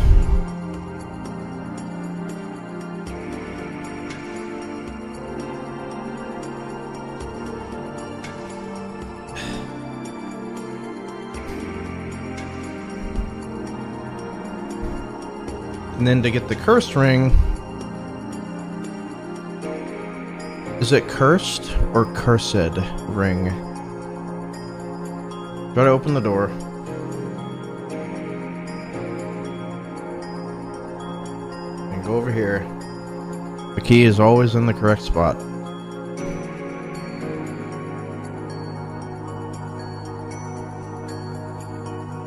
And then to get the curse ring, is it cursed or cursed ring? Try to open the door. Go over here. The key is always in the correct spot.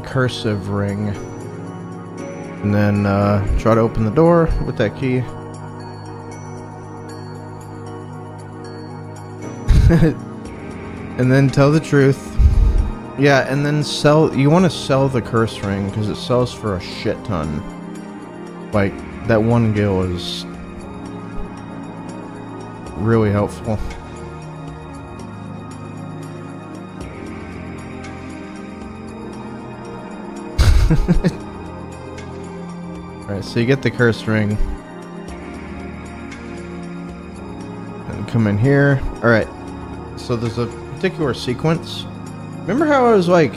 Cursive ring. And then try to open the door with that key. And then tell the truth. Yeah, and then sell. You want to sell the curse ring because it sells for a shit ton. Like, that one gil is really helpful. Alright, so you get the curse ring. And come in here. Alright. So there's a particular sequence. Remember how I was like,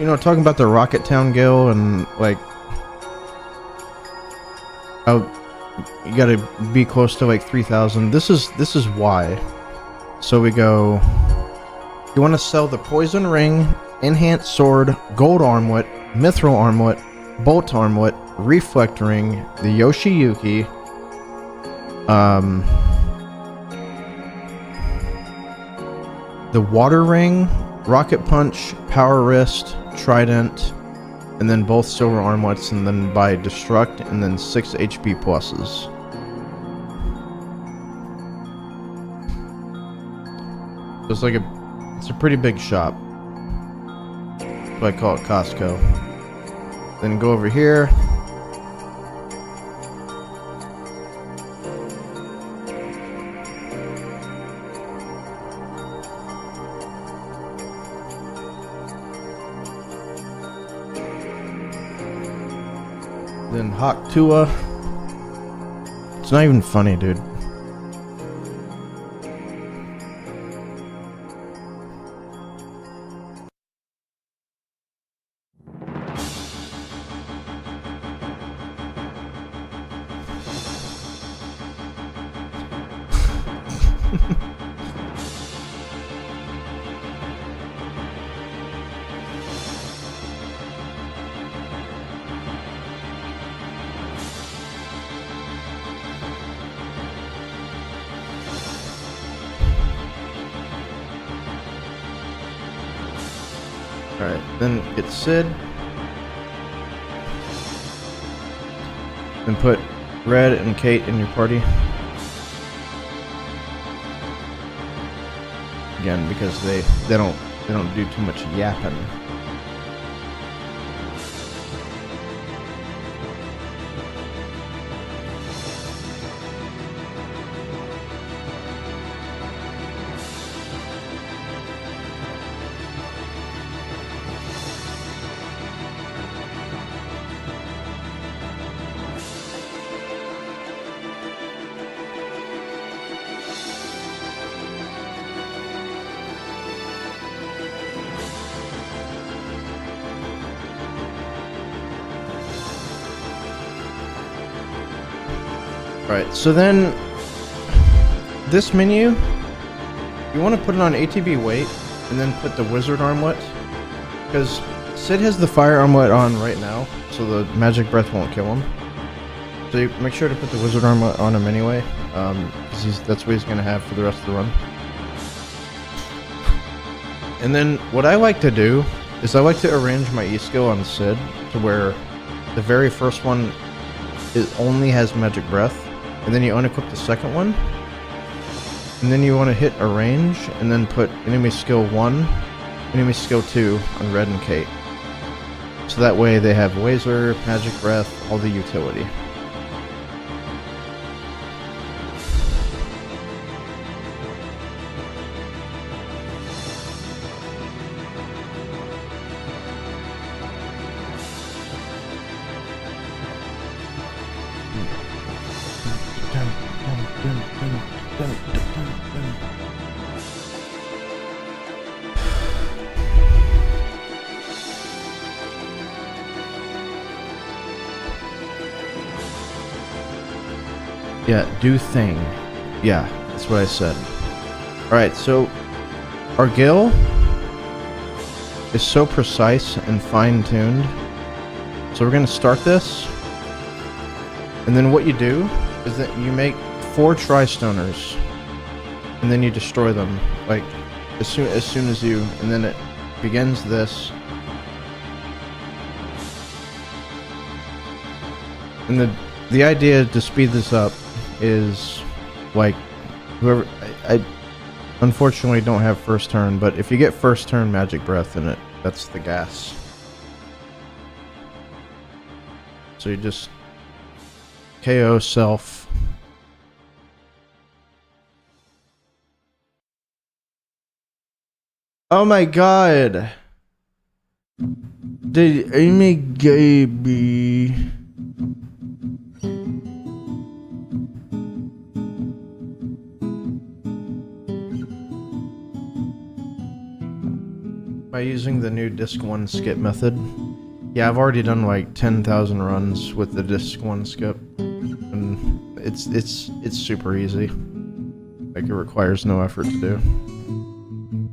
you know, talking about the Rocket Town Gill and like, how you gotta be close to like 3,000. This is why. So we go, you want to sell the poison ring, enhanced sword, gold armlet, mithril armlet, bolt armlet, reflect ring, the Yoshiyuki, the water ring, rocket punch, power wrist, trident, and then both silver armlets, and then buy destruct, and then 6 HP pluses. So it's like it's a pretty big shop. So I call it Costco. Then go over here. Then Hawk Tua. It's not even funny, dude. Alright, then get Sid. Then put Red and Kate in your party. Again, because they don't do too much yapping. Alright, so then this menu, you want to put it on ATB weight and then put the wizard armlet, because Sid has the fire armlet on right now, so the magic breath won't kill him. So you make sure to put the wizard armlet on him anyway, because that's what he's going to have for the rest of the run. And then what I like to do is I like to arrange my E-skill on Sid to where the very first one only has magic breath, and then you unequip the second one, and then you want to hit arrange and then put enemy skill 1, enemy skill 2 on Red and Kate. So that way they have laser, magic breath, all the utility. Yeah, do thing. Yeah, that's what I said. Alright, so our Gil is so precise and fine-tuned. So we're going to start this. And then what you do is that you make 4 Tri-Stoners. And then you destroy them. Like, as soon as you... And then it begins this. And the idea to speed this up is, like, whoever... I unfortunately don't have first turn, but if you get first turn magic breath in it, that's the gas. So you just KO self. Oh my god! Did Amy Gaby... By using the new disc 1 skip method. Yeah, I've already done like 10,000 runs with the disc 1 skip. And it's super easy. Like, it requires no effort to do.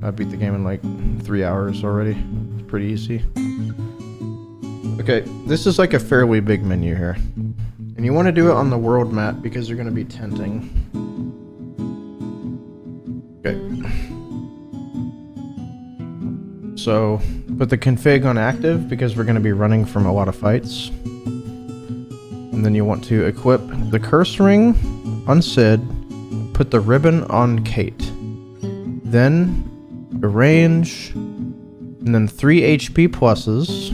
I beat the game in like 3 hours already. It's pretty easy. Okay, this is like a fairly big menu here. And you want to do it on the world map because you're going to be tenting. Okay. So, put the config on active because we're going to be running from a lot of fights. And then you want to equip the curse ring on Sid, put the ribbon on Kate. Then, arrange, and then 3 HP pluses.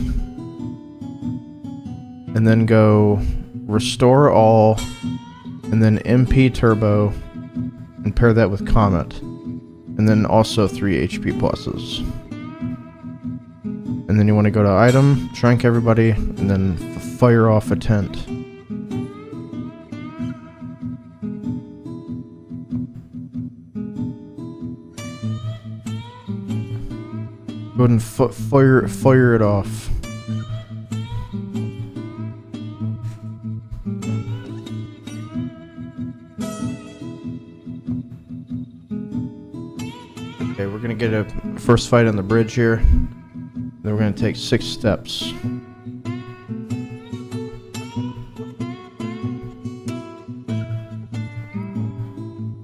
And then go restore all, and then MP turbo, and pair that with Comet. And then also 3 HP pluses. And then you want to go to item, shrink everybody, and then fire off a tent. Go ahead and fire it off. Okay, we're gonna get a first fight on the bridge here. Then we're gonna take 6 steps.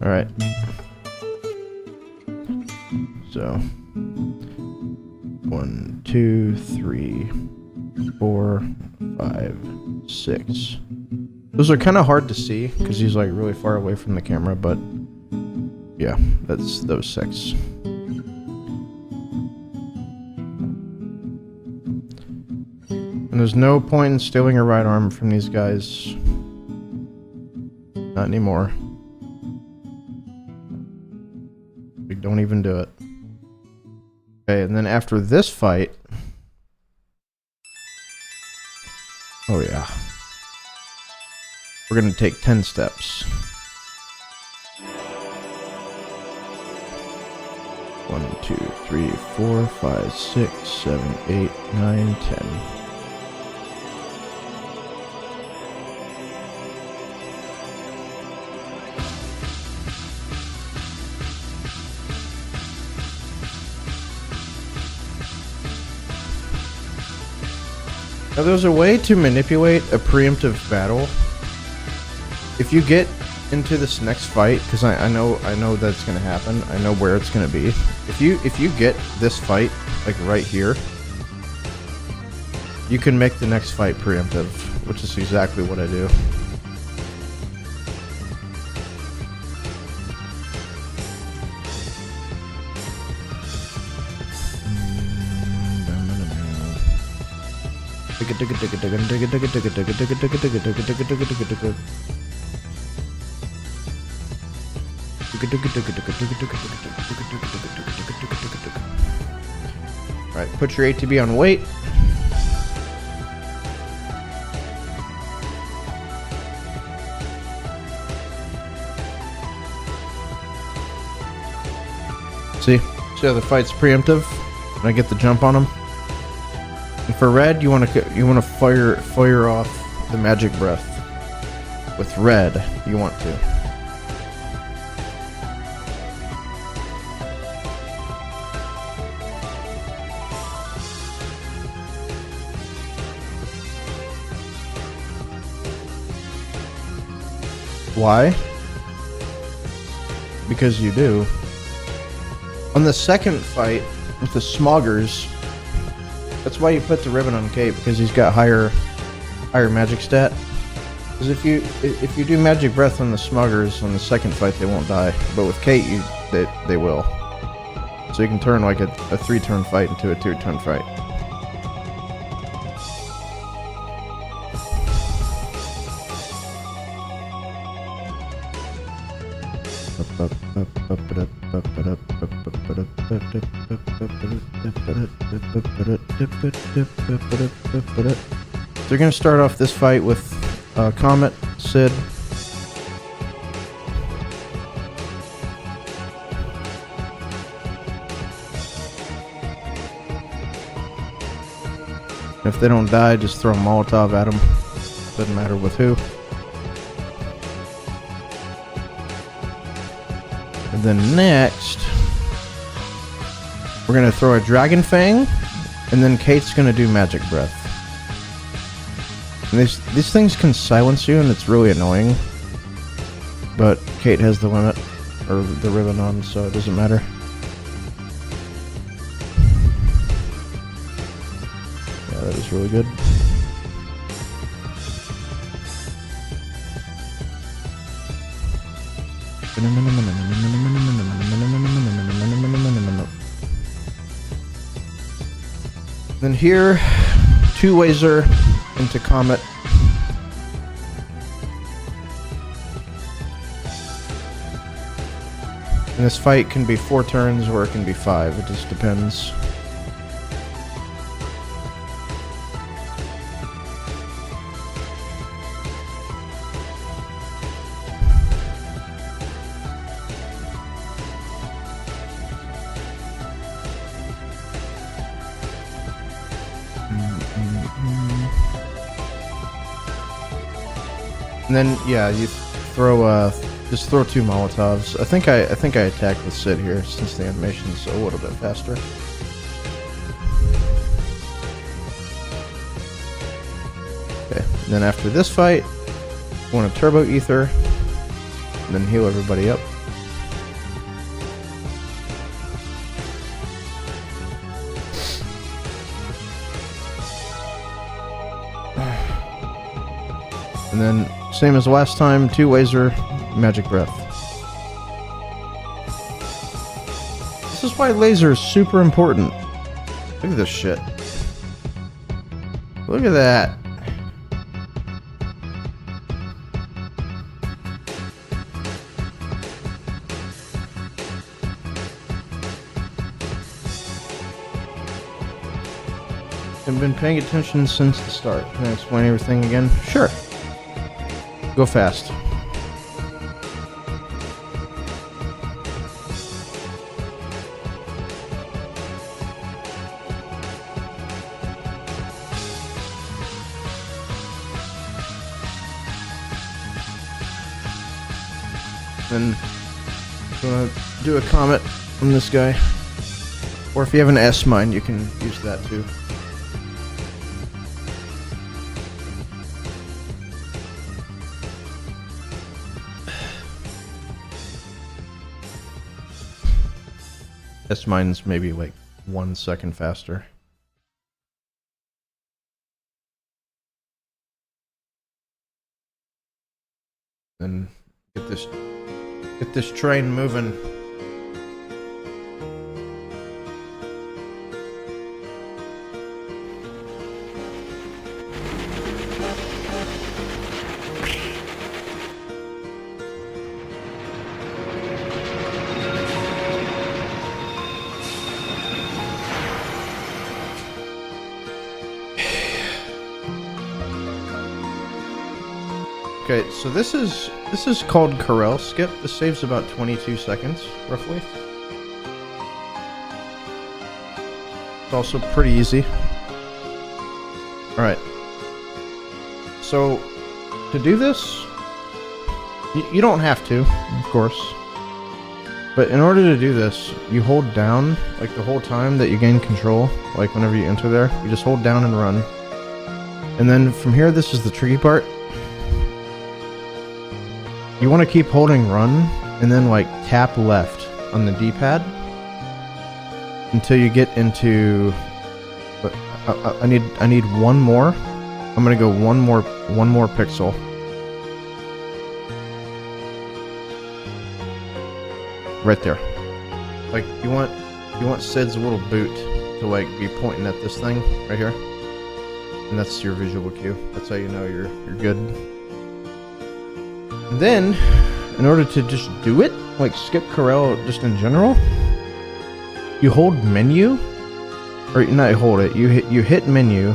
Alright. So 1, 2, 3, 4, 5, 6. Those are kind of hard to see because he's like really far away from the camera, but yeah, that's those 6. And there's no point in stealing a right arm from these guys. Not anymore. We don't even do it. Okay, and then after this fight... Oh yeah. We're gonna take 10 steps. 1, 2, 3, 4, 5, 6, 7, 8, 9, 10. Now there's a way to manipulate a preemptive battle. If you get into this next fight, because I know that's gonna happen. I know where it's gonna be. If you get this fight like right here, you can make the next fight preemptive, which is exactly what I do. Alright, put your ATB on wait. See how the fight's preemptive? And I get the jump on him. And for red, you want to fire off the magic breath. With red, you want to. Why? Because you do. On the second fight with the Smoggers, that's why you put the ribbon on Kate, because he's got higher magic stat. Because if you do magic breath on the Smoggers on the second fight, they won't die. But with Kate, they will. So you can turn like a 3-turn fight into a 2-turn fight. They're gonna start off this fight with Comet, Sid. If they don't die, just throw a Molotov at them. Doesn't matter with who. And then next, we're gonna throw a Dragon Fang, and then Kate's gonna do Magic Breath. And these things can silence you, and it's really annoying. But Kate has the limit, or the ribbon on, so it doesn't matter. Yeah, that is really good. Then here, 2 Laser into Comet. And this fight can be 4 turns or it can be 5, it just depends. And then yeah, you throw just throw 2 Molotovs. I think I attacked with Sid here since the animation's a little bit faster. Okay, and then after this fight, I want a Turbo Ether, and then heal everybody up. And then, same as last time, 2 Laser, Magic Breath. This is why laser is super important. Look at this shit. Look at that. I've been paying attention since the start. Can I explain everything again? Sure. Go fast. Then I'm gonna do a Comet on this guy. Or if you have an S mine, you can use that too. S mine's maybe like 1 second faster. Then get this train moving. Okay, so this is called Corel Skip. This saves about 22 seconds, roughly. It's also pretty easy. Alright. So, to do this, you don't have to, of course. But in order to do this, you hold down, like the whole time that you gain control, like whenever you enter there, you just hold down and run. And then from here, this is the tricky part. You want to keep holding run, and then like tap left on the D-pad until you get into. I need one more. I'm gonna go one more pixel. Right there. Like you want Sid's little boot to like be pointing at this thing right here, and that's your visual cue. That's how you know you're good. Then, in order to just do it, like skip Corel just in general, you hold menu, or not hold it. You hit menu,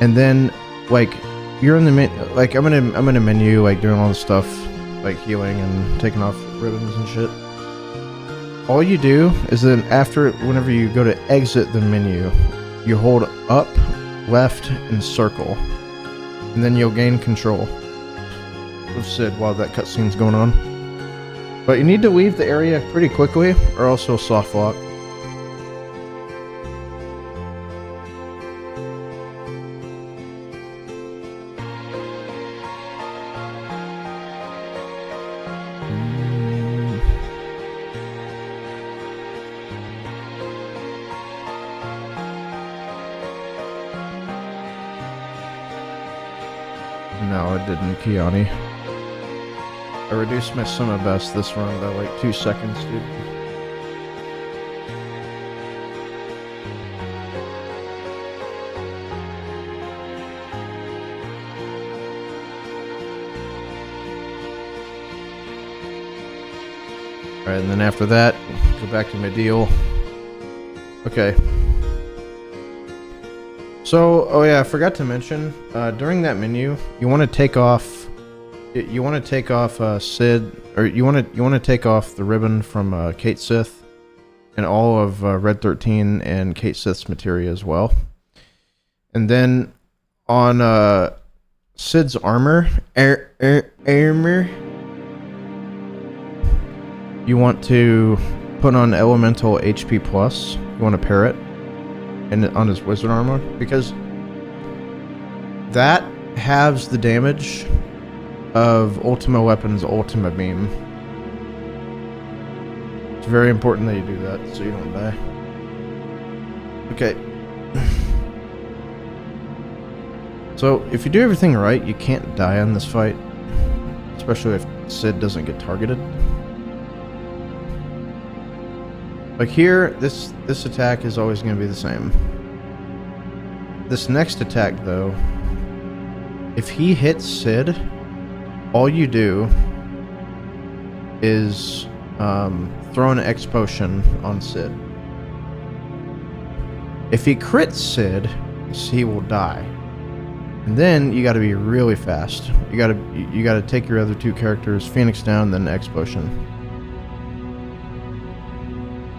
and then like you're in the like I'm in a menu, like doing all the stuff, like healing and taking off ribbons and shit. All you do is then whenever you go to exit the menu, you hold up left, and circle. And then you'll gain control of Sid while that cutscene's going on. But you need to leave the area pretty quickly, or else he'll soft lock. No, it didn't, Kiani. I reduced my summer best this run by like 2 seconds, dude. Alright, and then after that, go back to my deal. Okay. So, oh yeah, I forgot to mention, during that menu, you want to take off, Sid, or you want to take off the ribbon from Kate Sith, and all of Red 13 and Kate Sith's materia as well. And then on Sid's armor, you want to put on Elemental HP Plus. You want to pair it. And on his wizard armor, because that halves the damage of Ultima Weapon's Ultima Beam. It's very important that you do that so you don't die. Okay. So if you do everything right, you can't die on this fight, especially if Sid doesn't get targeted. Like here, this attack is always going to be the same. This next attack, though, if he hits Sid, all you do is throw an X potion on Sid. If he crits Sid, he will die. And then you got to be really fast. You got to take your other 2 characters, Phoenix down, then X potion.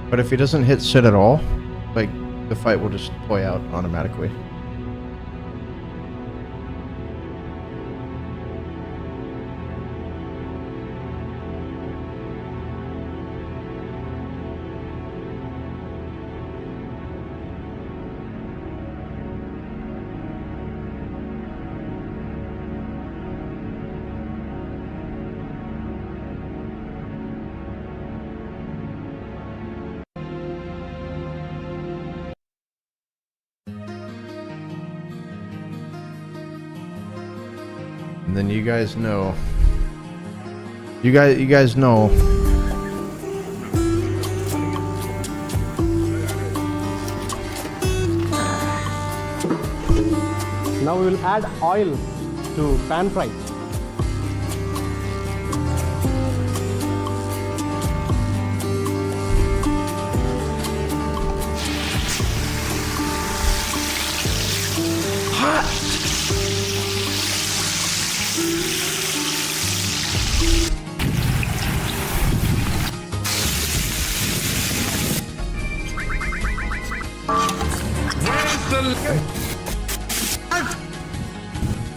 But if he doesn't hit Sid at all, like, the fight will just play out automatically. And then you guys know. You guys know. Now we will add oil to pan fry.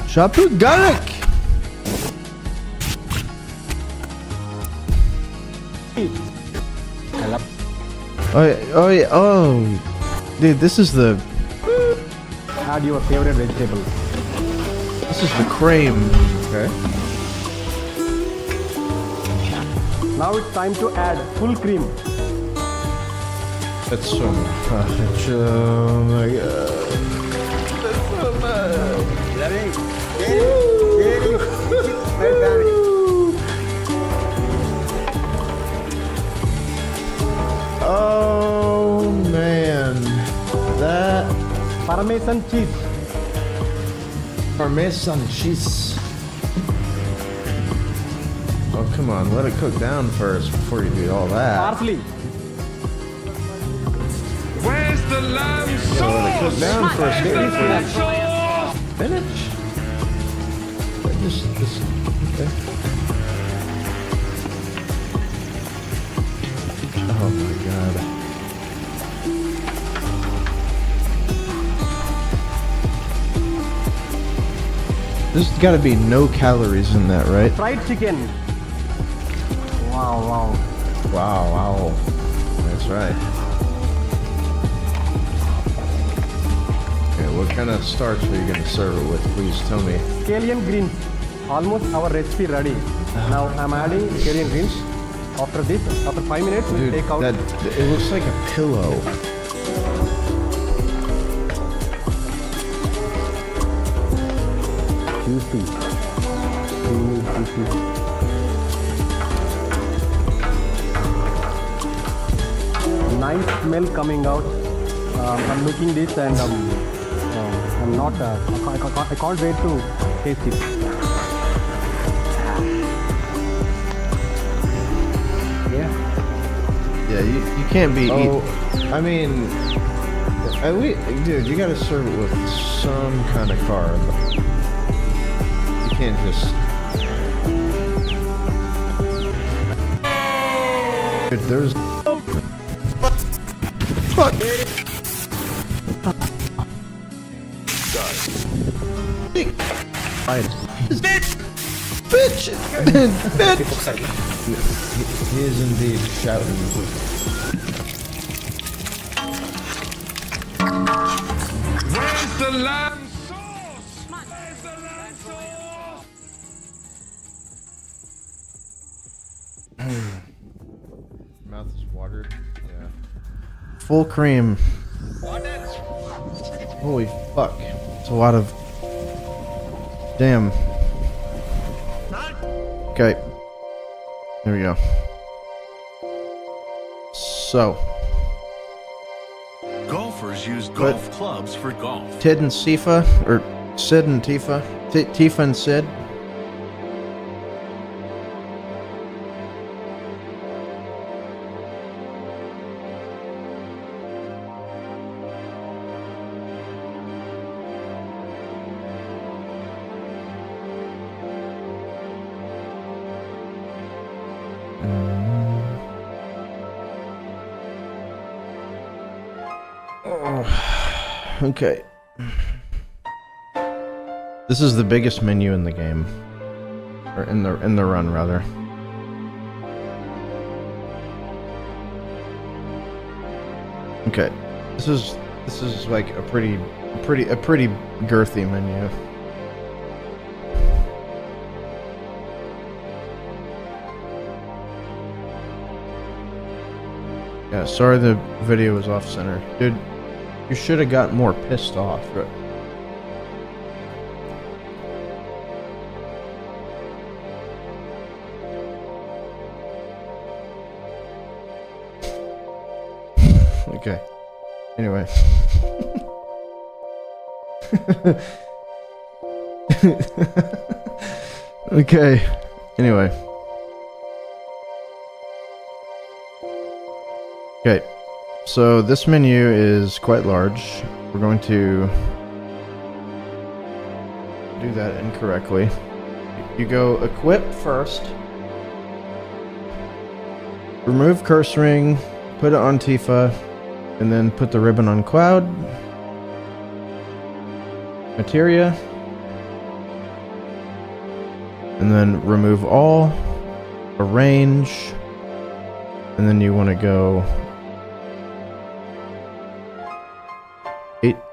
Shapu garlic. Oh, dude, this is the. Add your favorite vegetable. This is the cream. Okay. Now it's time to add full cream. That's so much. Oh my god. That's so much. Oh man. That Parmesan cheese. Parmesan cheese. Oh come on, let it cook down first before you do all that. Parsley. Where's the lamb sauce? Let it cook down first. Where's the lamb sauce? Spinach. Just okay. Oh my god. There's gotta be no calories in that, right? Fried chicken. Wow, wow. Wow, wow. That's right. Okay, what kind of starch are you gonna serve it with? Please tell me. Scallion greens. Almost our recipe ready. Now I'm adding scallion greens. After this, after 5 minutes, we'll Dude, take out. it looks like a pillow. Juicy. Creamy, juicy. Nice smell coming out. I'm making this and I'm not. I can't wait to taste it. Yeah. Yeah, you can't be eating. I mean, dude, you gotta serve it with some kind of carb. You can't just. Dude, there's. Fuck. Bitch! Bitch! He is indeed shouting. Where's the lamb sauce? Where's the lamb sauce? Mouth is watered. Yeah. Full cream. Holy fuck. It's a lot of. Damn. Okay. There we go. So. Golfers use golf clubs for golf. Tid and Sifa, or Sid and Tifa. Tifa and Sid. Okay. This is the biggest menu in the game, or in the run rather. Okay, this is like a pretty girthy menu. Yeah, sorry the video was off center, dude. You should have got more pissed off. Right? Okay. Anyway. Okay. Anyway. Okay. So this menu is quite large. We're going to do that incorrectly. You go equip first. Remove curse ring, put it on Tifa, and then put the ribbon on Cloud. Materia. And then remove all. Arrange. And then you want to go...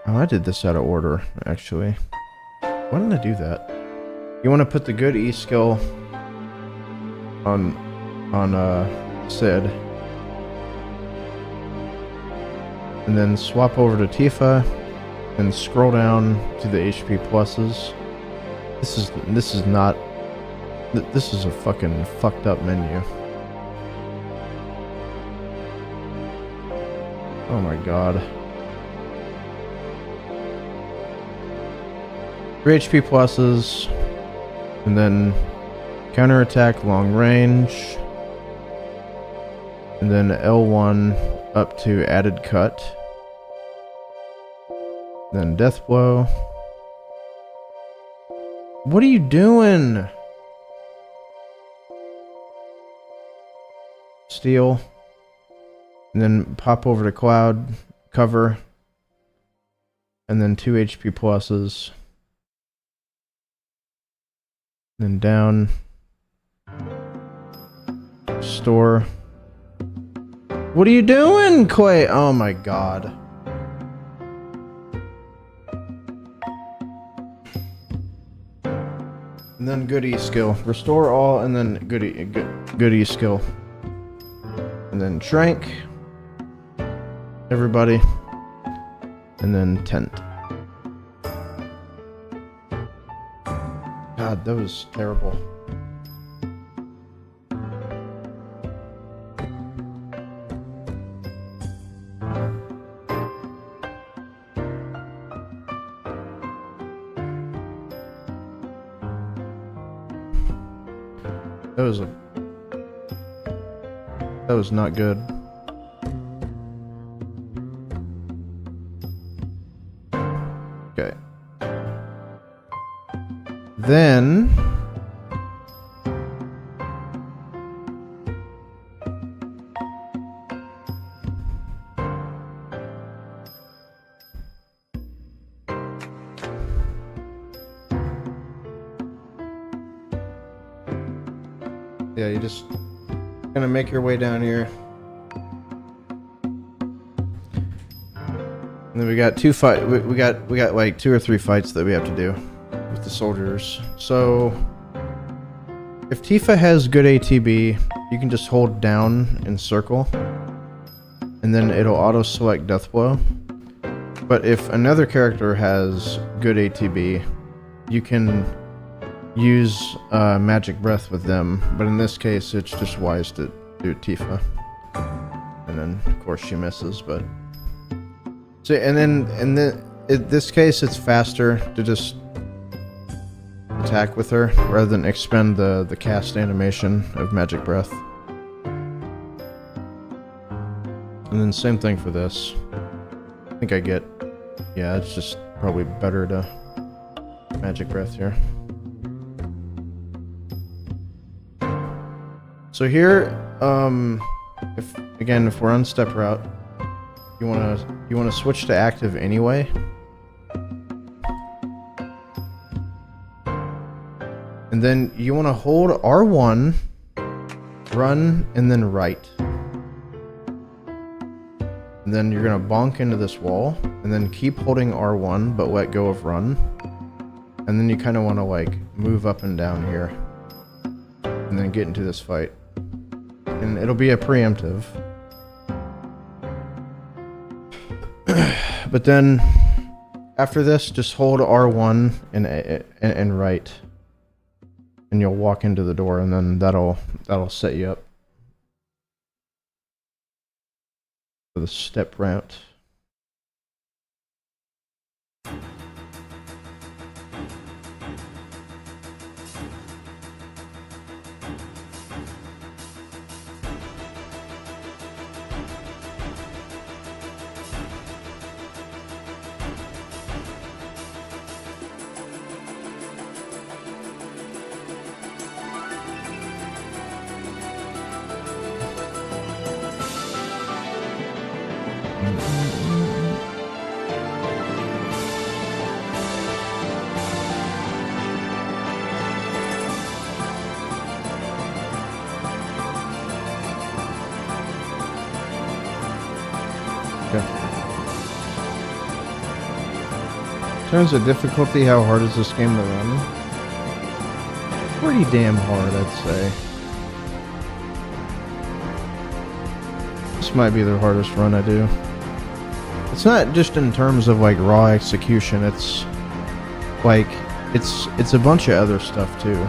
Oh, I did this out of order, actually. Why didn't I do that? You want to put the good E skill on Sid. And then swap over to Tifa and scroll down to the HP pluses. This is not... This is a fucking fucked up menu. Oh my god. 3 HP pluses, and then counterattack long range, and then L1 up to added cut, then death blow. What are you doing? Steal, and then pop over to Cloud, cover, and then 2 HP pluses. Then down. Store. What are you doing, Quay? Oh my god. And then goodie skill. Restore all and then goodie skill. And then Trank. Everybody. And then tent. God, that was terrible. That was not good. Okay. Then yeah, you just gonna make your way down here. And then we got we got like 2 or 3 fights that we have to do with the soldiers. So if Tifa has good ATB, you can just hold down and circle, and then it'll auto select Death Blow. But if another character has good ATB, you can use Magic Breath with them, but in this case it's just wise to do Tifa. And then of course she misses, but so in this case it's faster to just attack with her rather than expend the cast animation of Magic Breath. And then same thing for this. I think yeah, it's just probably better to Magic Breath here. So here, if we're on step route, you wanna switch to active anyway. And then you wanna hold R1, run, and then right. And then you're gonna bonk into this wall, and then keep holding R1, but let go of run. And then you kinda wanna like move up and down here. And then get into this fight. And it'll be a preemptive. But then after this, just hold R1 and right. And you'll walk into the door, and then that'll set you up for the step route. In terms of difficulty, how hard is this game to run? Pretty damn hard, I'd say. This might be the hardest run I do. It's not just in terms of like raw execution, it's like it's a bunch of other stuff too.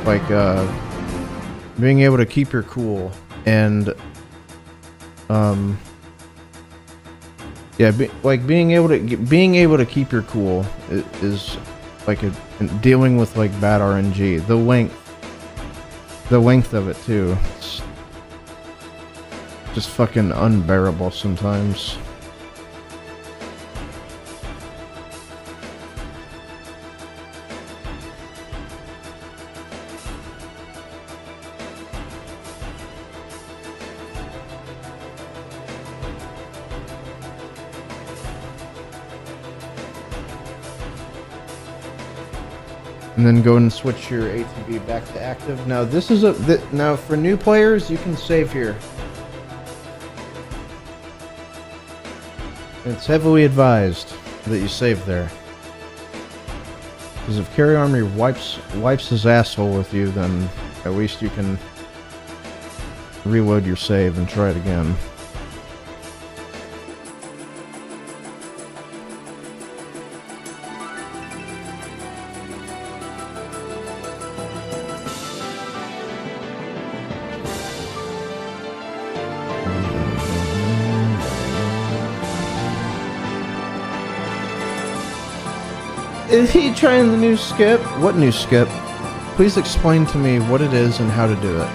Like being able to keep your cool and yeah, being able to keep your cool is like dealing with like bad RNG. The length of it too. It's just fucking unbearable sometimes. And then go and switch your ATB back to active. Now this is now for new players, you can save here. It's heavily advised that you save there. Because if Carry Army wipes his asshole with you, then at least you can reload your save and try it again. Is he trying the new skip? What new skip? Please explain to me what it is and how to do it.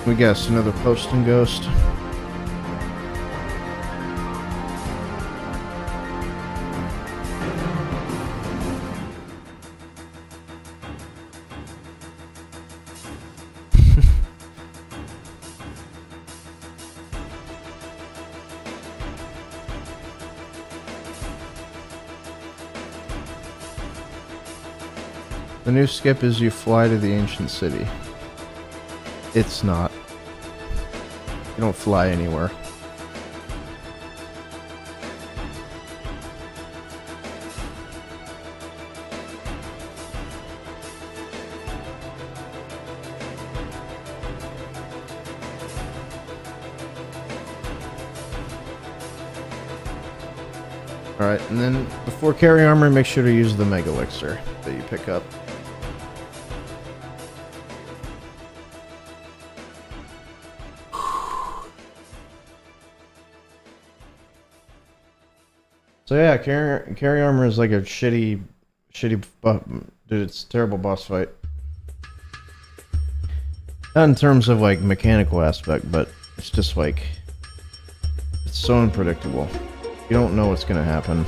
We guess another posting ghost. The new skip is you fly to the ancient city. It's not. You don't fly anywhere. Alright, and then before carry armor, make sure to use the Mega Elixir that you pick up. So yeah, carry armor is like a shitty, dude, it's a terrible boss fight. Not in terms of like mechanical aspect, but it's just like, it's so unpredictable. You don't know what's gonna happen.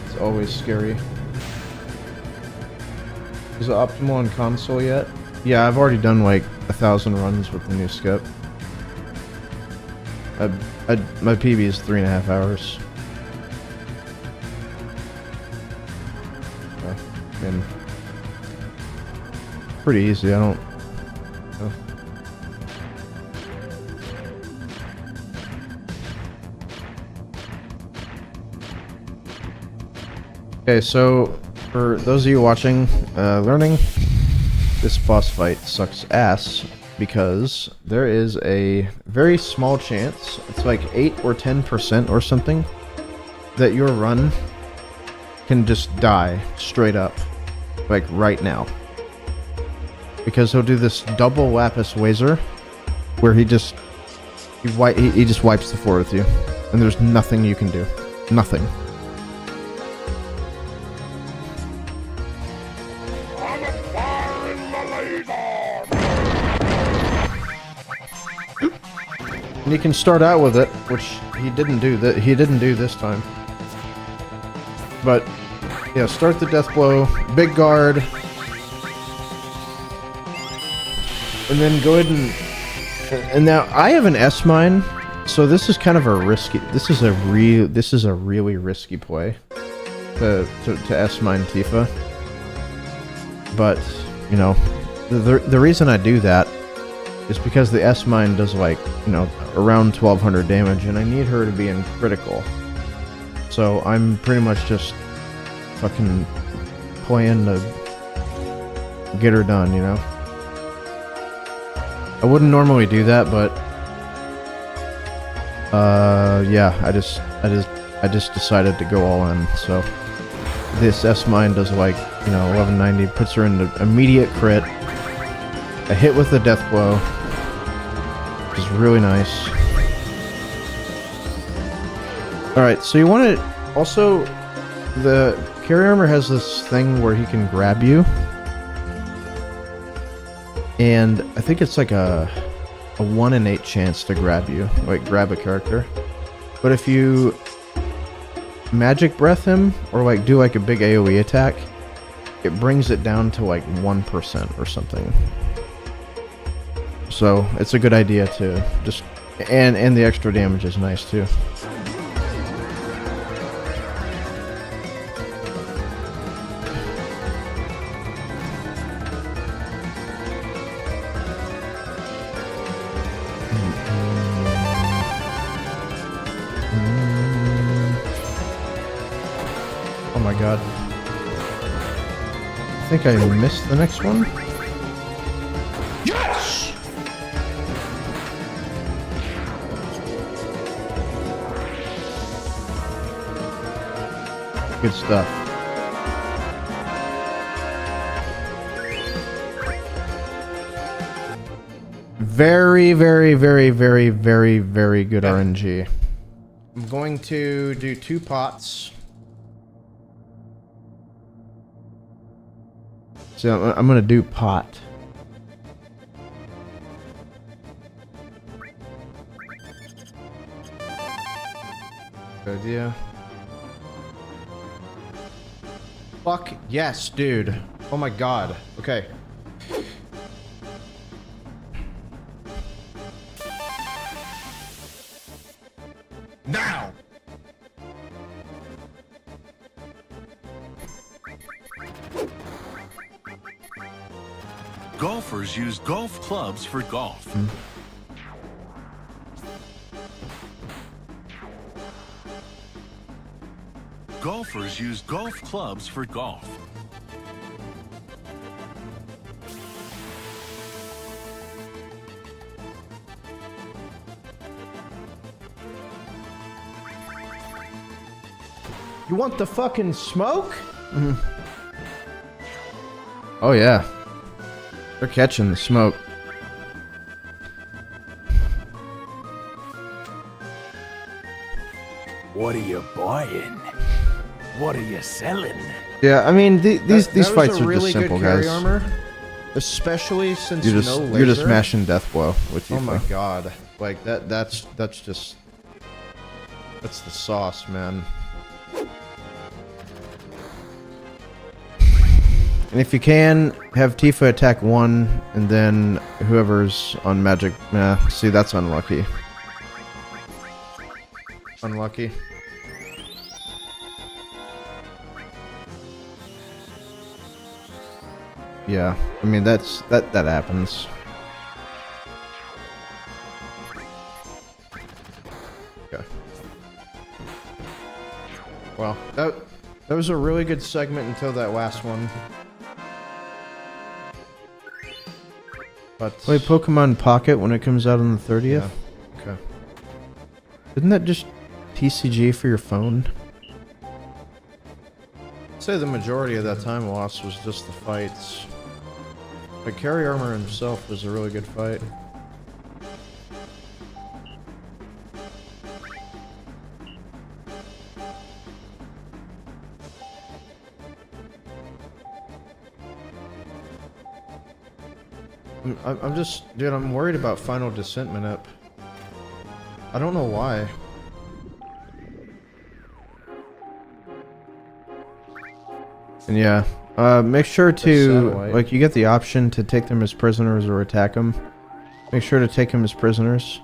It's always scary. Is it optimal on console yet? Yeah, I've already done like 1,000 runs with the new skip. My PB is 3.5 hours. And pretty easy. I don't. Okay, so for those of you watching, learning, this boss fight sucks ass. Because there is a very small chance, it's like 8 or 10% or something, that your run can just die straight up, like right now. Because he'll do this double lapis wazer, where he just wipes the floor with you, and there's nothing you can do, nothing. And you can start out with it, which he didn't do this time. But yeah, start the death blow, big guard, and then go ahead and now I have an S mine, so this is kind of a risky. This is a really risky play to S mine Tifa. But you know, the reason I do that is because the S mine does like, you know, around 1200 damage, and I need her to be in critical. So I'm pretty much just fucking playing to get her done, you know. I wouldn't normally do that, but yeah, I just decided to go all in. So this S mine does like, you know, 1190, puts her into immediate crit, a hit with the death blow, which is really nice. Alright, so you want to also, the carry armor has this thing where he can grab you, and I think it's like a 1 in 8 chance to grab you, like grab a character. But if you magic breath him or like do like a big AoE attack, it brings it down to like 1% or something. So it's a good idea to just, and the extra damage is nice too. Oh my god. I think I missed the next one. Yes! Good stuff. Very, very, very, very, very, very good RNG. I'm going to do 2 pots. So I'm gonna do pot. Good idea. Fuck yes, dude. Oh my god. Okay. Now! Golfers use golf clubs for golf. Golfers use golf clubs for golf. You want the fucking smoke? Oh yeah. They're catching the smoke. What are you buying? What are you selling? Yeah, I mean these fights are really just simple, good carry guys. armor, especially since You're just no laser. you're just mashing death blow with you. Oh my god! Like that's just that's the sauce, man. And if you can, have Tifa attack 1, and then whoever's on magic... Nah, see, that's unlucky. Unlucky. Yeah, I mean, that happens. Okay. Well, that was a really good segment until that last one. But play Pokemon Pocket when it comes out on the 30th. Yeah. Okay. Isn't that just TCG for your phone? I'd say the majority of that time lost was just the fights. But Carry Armor himself was a really good fight. I'm just, dude, I'm worried about Final Descent Minute. I don't know why. And yeah, make sure to, like, you get the option to take them as prisoners or attack them. Make sure to take them as prisoners.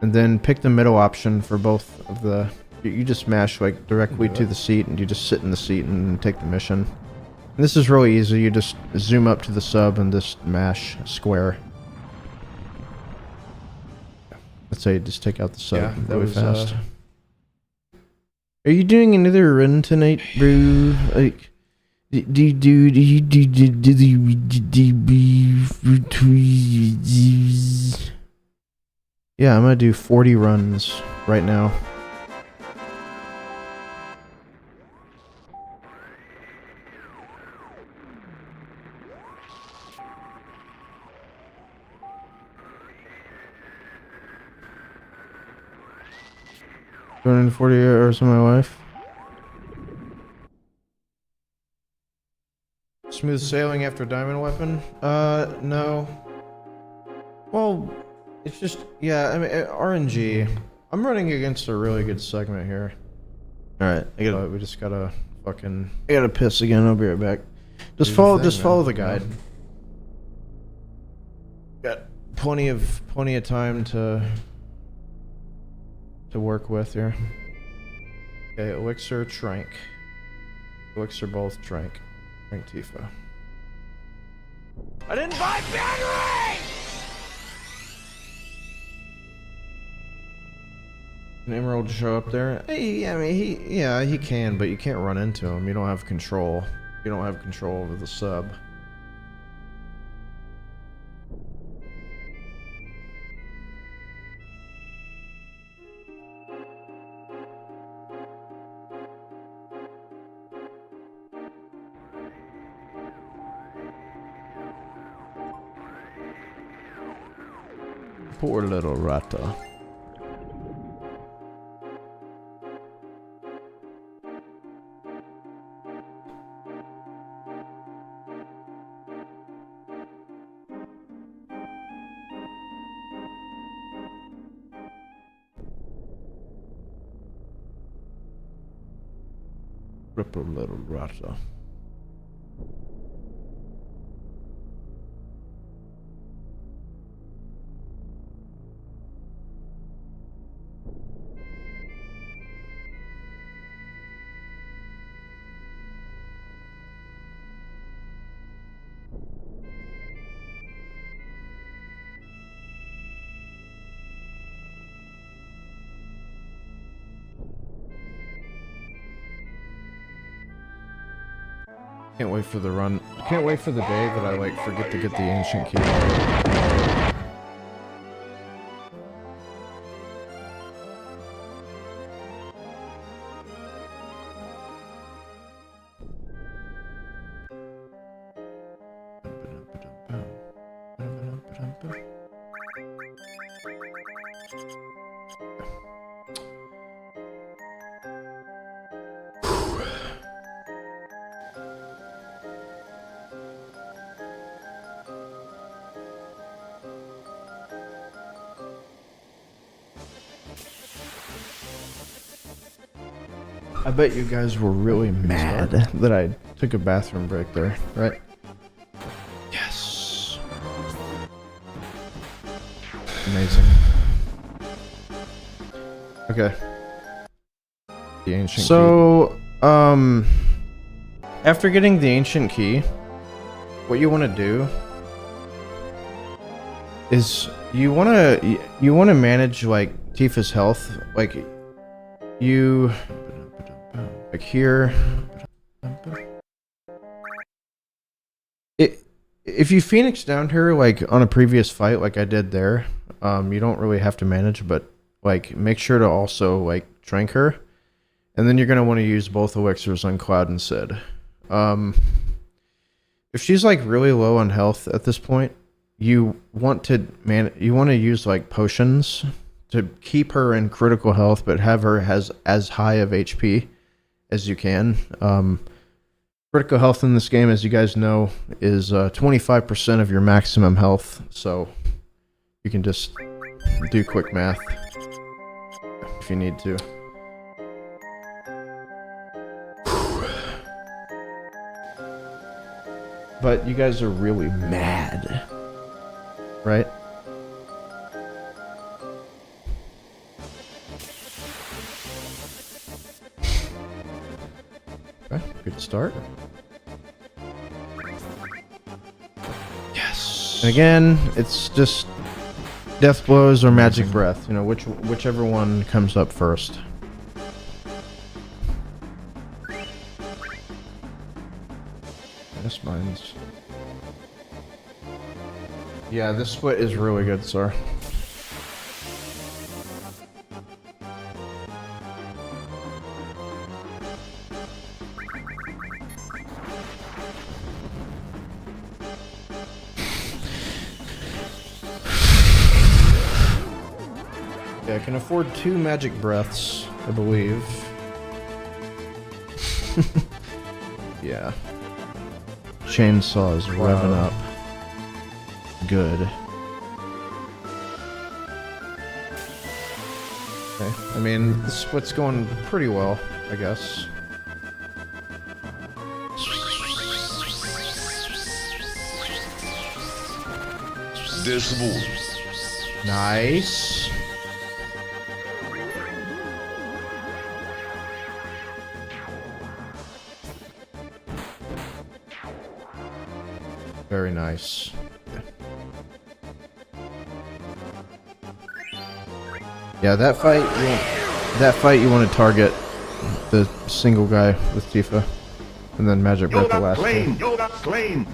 And then pick the middle option for both of the, you just mash, like, directly to the seat, and you just sit in the seat and take the mission. And this is really easy, you just zoom up to the sub and just mash square. Let's say just take out the sub really fast. Are you doing another run tonight, bro? Like, yeah, I'm gonna do 40 runs right now. Running 40 hours of my life. Smooth sailing after Diamond Weapon? No. Well, it's just, yeah, I mean, RNG. I'm running against a really good segment here. Alright, we just gotta fucking... I gotta piss again, I'll be right back. Just follow the guide. Got plenty of time to work with here. Okay, Elixir, Trank. Elixir both, Trank. Trank Tifa. I didn't buy battery! Can Emerald show up there? Hey, I mean, he can, but you can't run into him. You don't have control. You don't have control over the sub. Poor little Rata. Poor little Rata. Can't wait for the run. Can't wait for the day that I like forget to get the ancient key. I bet you guys were really mad that I took a bathroom break there, right? Yes. Amazing. Okay. The ancient key. After getting the ancient key, what you want to do is you want to manage like Tifa's health, like here. If you Phoenix down her like on a previous fight like I did there, you don't really have to manage, but like make sure to also like trank her, and then you're gonna want to use both elixirs on Cloud and Sid. If she's like really low on health at this point, you want to use like potions to keep her in critical health, but have her as high of HP as you can. Critical health in this game, as you guys know, is 25% of your maximum health, so you can just do quick math if you need to. But you guys are really mad, right? Okay, good start. Yes. And again, it's just death blows or magic breath. You know, whichever one comes up first. This mine's. Yeah, this split is really good, sir. Yeah, I can afford 2 magic breaths, I believe. Yeah. Chainsaw is revving up. Good. Okay. I mean, this split's going pretty well. I guess. Nice. Very nice. Yeah, that fight you want to target the single guy with Tifa, and then Magic Breath the last one. Yoda claim.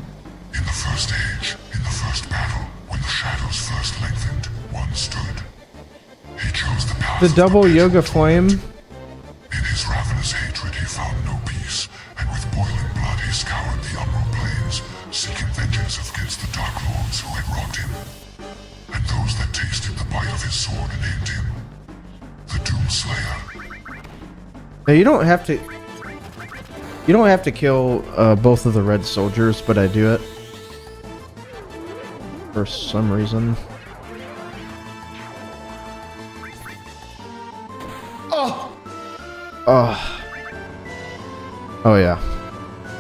In the first age, in the first battle, when the shadows first lengthened, one stood. He chose the path. The double Yoga Flame. In his ravenous hatred, he found no peace, and with boiling blood, he scoured the Umbral Plains, seeking vengeance against the Dark Lords who had wronged him, and those that tasted the bite of his sword named him the Doomslayer. Now you don't have to. You don't have to kill both of the red soldiers, but I do it for some reason. Oh. Oh. Oh yeah,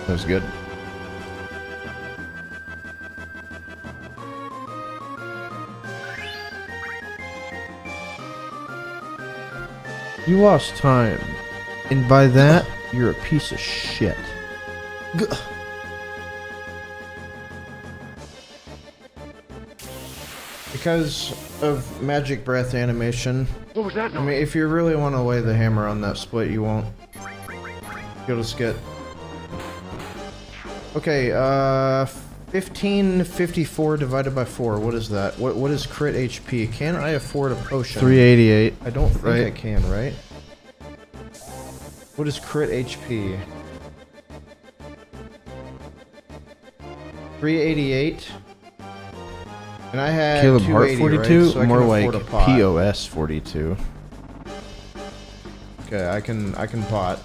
that was good. You lost time, and by that, you're a piece of shit. Because of Magic Breath animation. What was that? I mean, if you really want to lay the hammer on that split, you won't. You'll just get... Okay, 1554 divided by 4, what is that? What is crit HP? Can I afford a potion? 388. I don't think I can, right? What is crit HP? 388. And I had Caleb Hart 42, right? So I more can like afford a pot. POS 42. Okay, I can pot.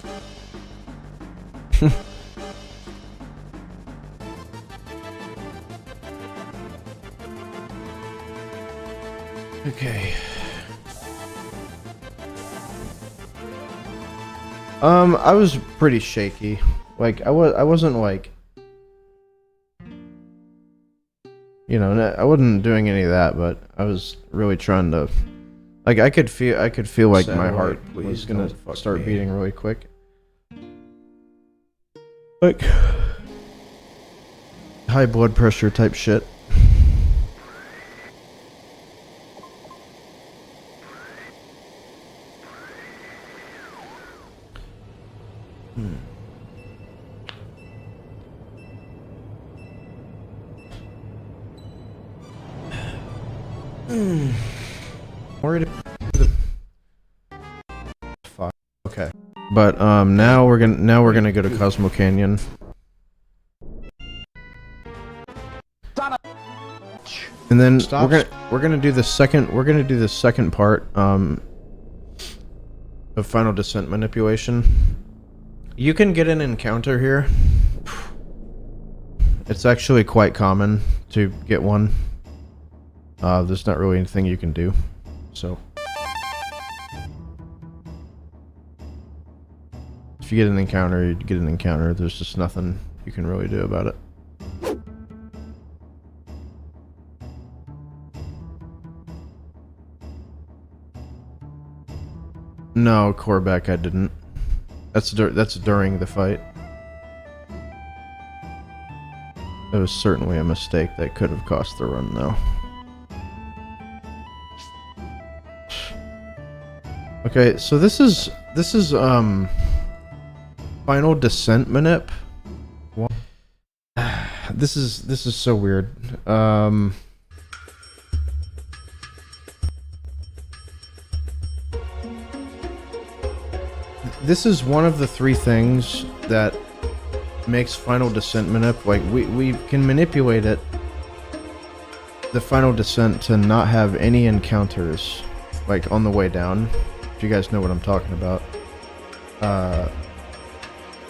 Okay. I was pretty shaky. Like I wasn't like, you know, I wasn't doing any of that, but I was really trying to, like, I could feel like my heart was gonna start beating really quick. Like high blood pressure type shit. Worried about the fuck. Okay, but now we're gonna go to Cosmo Canyon. And then we're gonna do the second part of Final Descent manipulation. You can get an encounter here. It's actually quite common to get one. There's not really anything you can do, so if you get an encounter, you get an encounter. There's just nothing you can really do about it. No, Corback, I didn't. That's during the fight. It was certainly a mistake that could have cost the run, though. Okay, so this is Final Descent manip. What? This is so weird. This is one of the three things that makes Final Descent manip. Like we can manipulate it, the Final Descent, to not have any encounters, like on the way down. If you guys know what I'm talking about.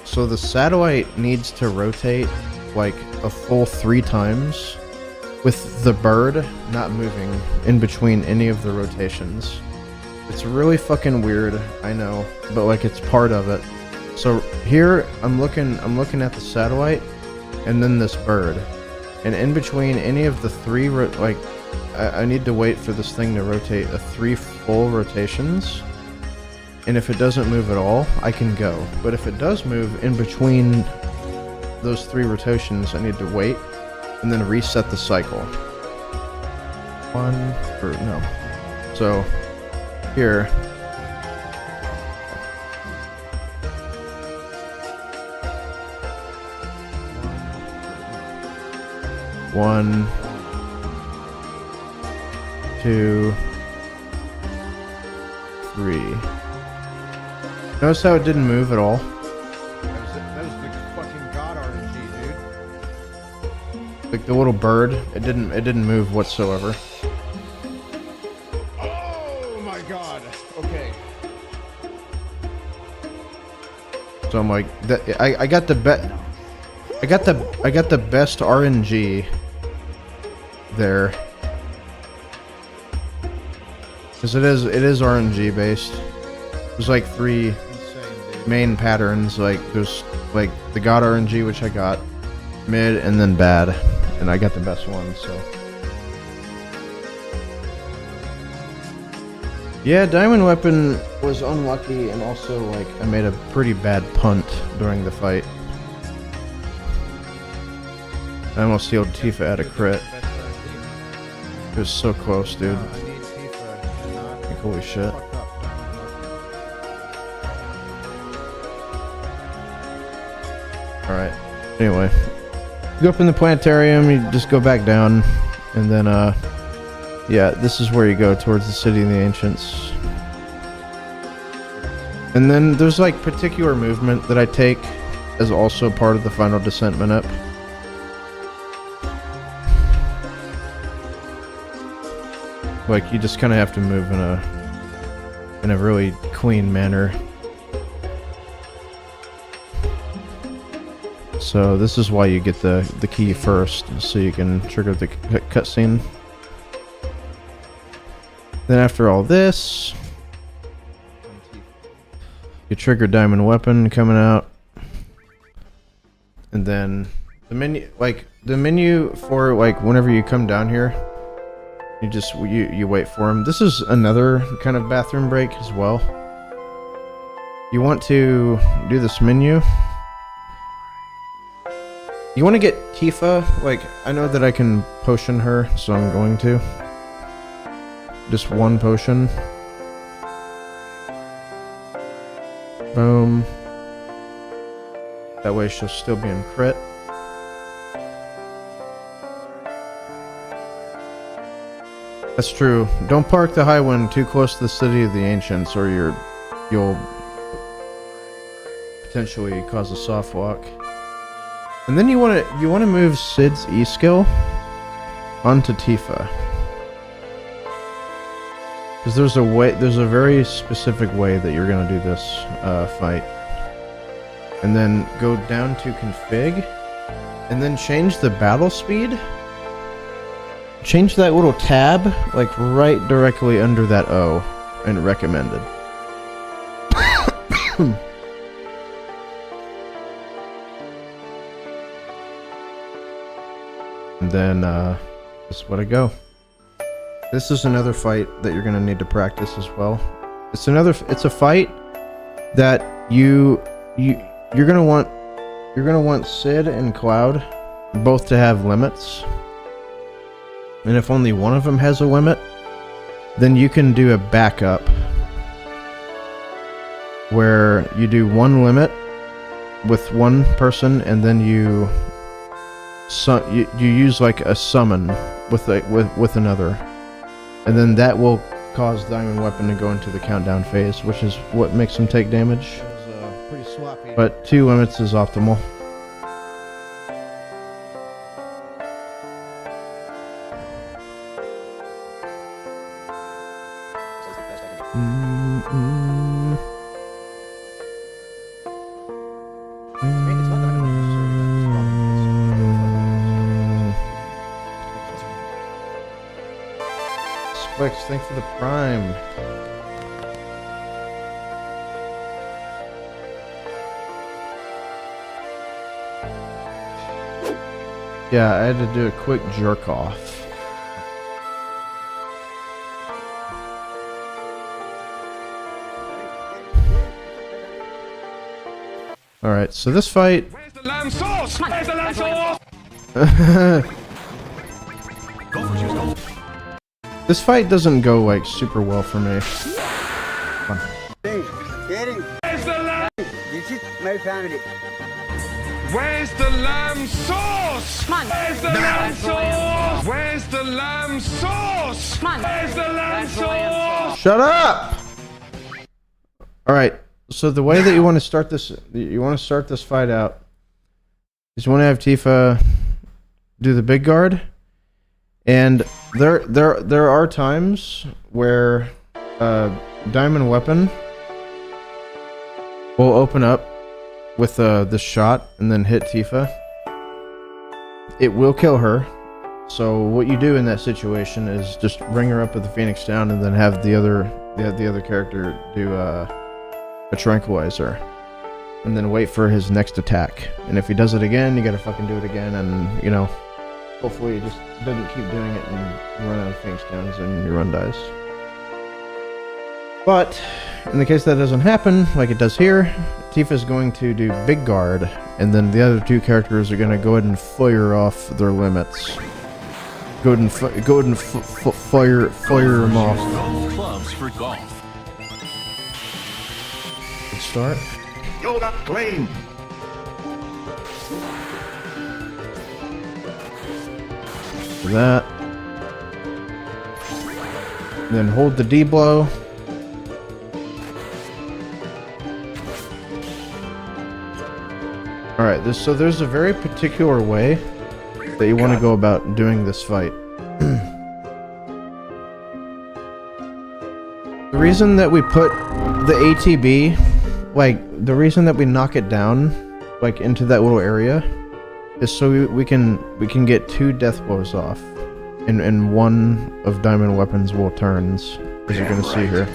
So the satellite needs to rotate like a full 3 times, with the bird not moving in between any of the rotations. It's really fucking weird, I know, but like it's part of it. So here I'm looking at the satellite and then this bird. And in between any of the three I need to wait for this thing to rotate 3 full rotations. And if it doesn't move at all, I can go. But if it does move in between those 3 rotations, I need to wait and then reset the cycle. So here. One, 2, 3. Notice how it didn't move at all? That was the fucking god RNG, dude. Like the little bird, it didn't move whatsoever. Oh my god. Okay. So I'm like, I got the best RNG there. Because it is RNG based. There's like 3 main patterns. Like there's like the god RNG, which I got, mid, and then bad, and I got the best one. So yeah, diamond weapon was unlucky, and also like I made a pretty bad punt during the fight. I almost sealed Tifa at a crit. It was so close, dude. Like, holy shit. Alright. Anyway. You go up in the planetarium, you just go back down, and then, yeah, this is where you go, towards the City of the Ancients. And then there's, like, particular movement that I take as also part of the final descent minute. Like, you just kind of have to move in a really clean manner. So this is why you get the key first, so you can trigger the cutscene. Then after all this, you trigger diamond weapon coming out, and then the menu for like whenever you come down here. You wait for him. This is another kind of bathroom break as well. You want to do this menu. You want to get Tifa. Like, I know that I can potion her, so I'm going to. Just 1 potion. Boom. That way she'll still be in crit. That's true. Don't park the high wind too close to the City of the Ancients, or you'll potentially cause a soft walk. And then you want to move Sid's E skill onto Tifa, because there's a very specific way that you're gonna do this fight. And then go down to config, and then change the battle speed. Change that little tab, like right directly under that O, and recommended. And then, just let it go. This is another fight that you're gonna need to practice as well. It's a fight that you're gonna want Sid and Cloud both to have limits. And if only one of them has a limit, then you can do a backup where you do 1 limit with 1 person, and then you use like a summon with another, and then that will cause diamond weapon to go into the countdown phase, which is what makes them take damage. Pretty sloppy. But 2 limits is optimal. Spix, thanks for the prime. Yeah, I had to do a quick jerk off. Alright, so this fight... Where's the lamb sauce? Where's the lamb sauce? Golfers use golf. This fight doesn't go, like, super well for me. Where's the lamb? This is my family. Where's the lamb sauce? Where's the lamb sauce? Where's the lamb sauce? Where's the lamb sauce? Shut up! Alright, so the way that you want to start this fight out is you want to have Tifa do the big guard, and there are times where Diamond Weapon will open up with this shot and then hit Tifa. It will kill her. So what you do in that situation is just bring her up with the Phoenix down and then have the other character do a tranquilizer, and then wait for his next attack. And if he does it again, you gotta fucking do it again, and you know, hopefully he just doesn't keep doing it and run out of Phoenix downs and your run dies. But in the case that doesn't happen, like it does here, Tifa's going to do big guard, and then the other two characters are gonna go ahead and fire off their limits. Go ahead and fire them off. Golf clubs for golf. Good start. Yoga claim. For that. Then hold the D blow. Alright, so there's a very particular way that you want to go about doing this fight. The reason that we put the ATB, like, the reason that we knock it down, like, into that little area, is so we can get 2 death blows off in one of Diamond Weapon's will turns, as you're gonna see here.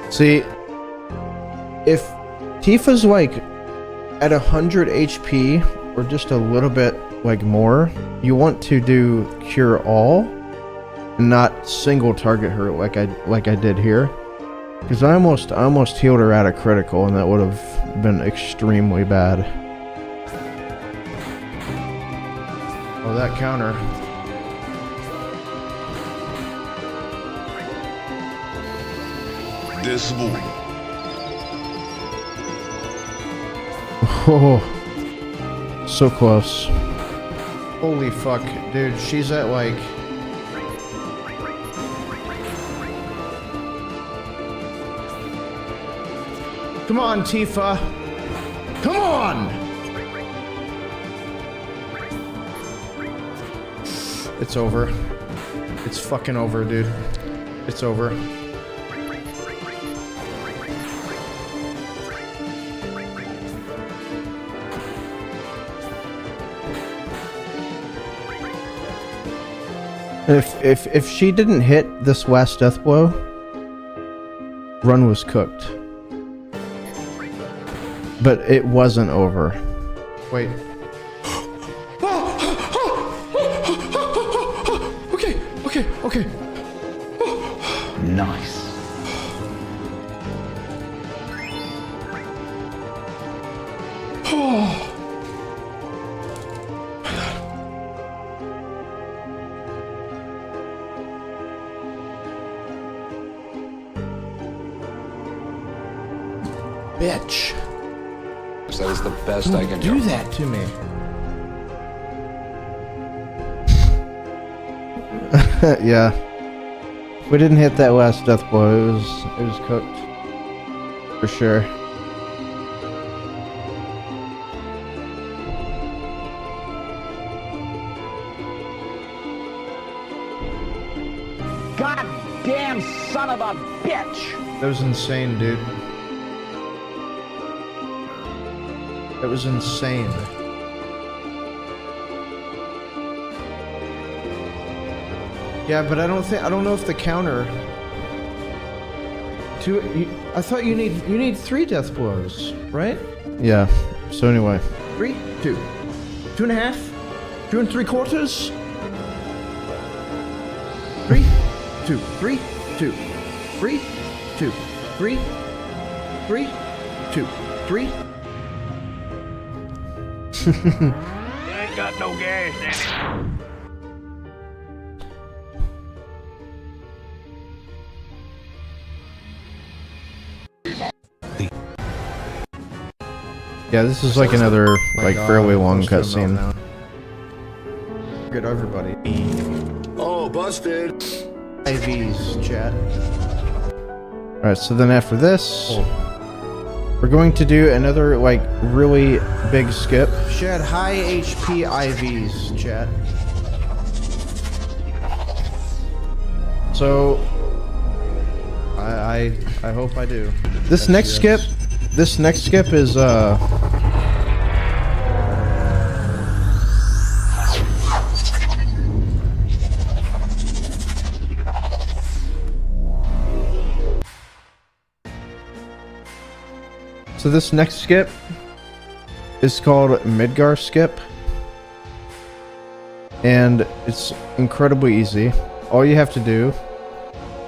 See, if Tifa's like at 100 HP or just a little bit like more, you want to do cure all, not single target her like I did here, because I almost healed her at a critical, and that would have been extremely bad. Oh, that counter. This boy. Oh, so close. Holy fuck, dude, she's at like... Come on, Tifa! Come on! It's over. It's fucking over, dude. It's over. If she didn't hit this last death blow, run was cooked. But it wasn't over. Wait. Okay. Nice. Bitch. That is the best I can do that to me. Yeah. If we didn't hit that last death blow, it was cooked. For sure. Goddamn son of a bitch! That was insane, dude. That was insane. Yeah, but I don't know if the counter... I thought you need 3 death blows, right? Yeah. So anyway. 3, 2, 2.5, 2 3/4. 3, 2, 3, 2, 3, 2, 3, 3, 2, 3. Ain't got no gas, Danny. Yeah, this is like another fairly long cutscene. Get everybody. Oh, busted. IVs, chat. Alright, so then after this, we're going to do another like really big skip. Shed high HP IVs, chat. So I hope I do. This next skip is so this next skip is called Midgar skip, and it's incredibly easy. All you have to do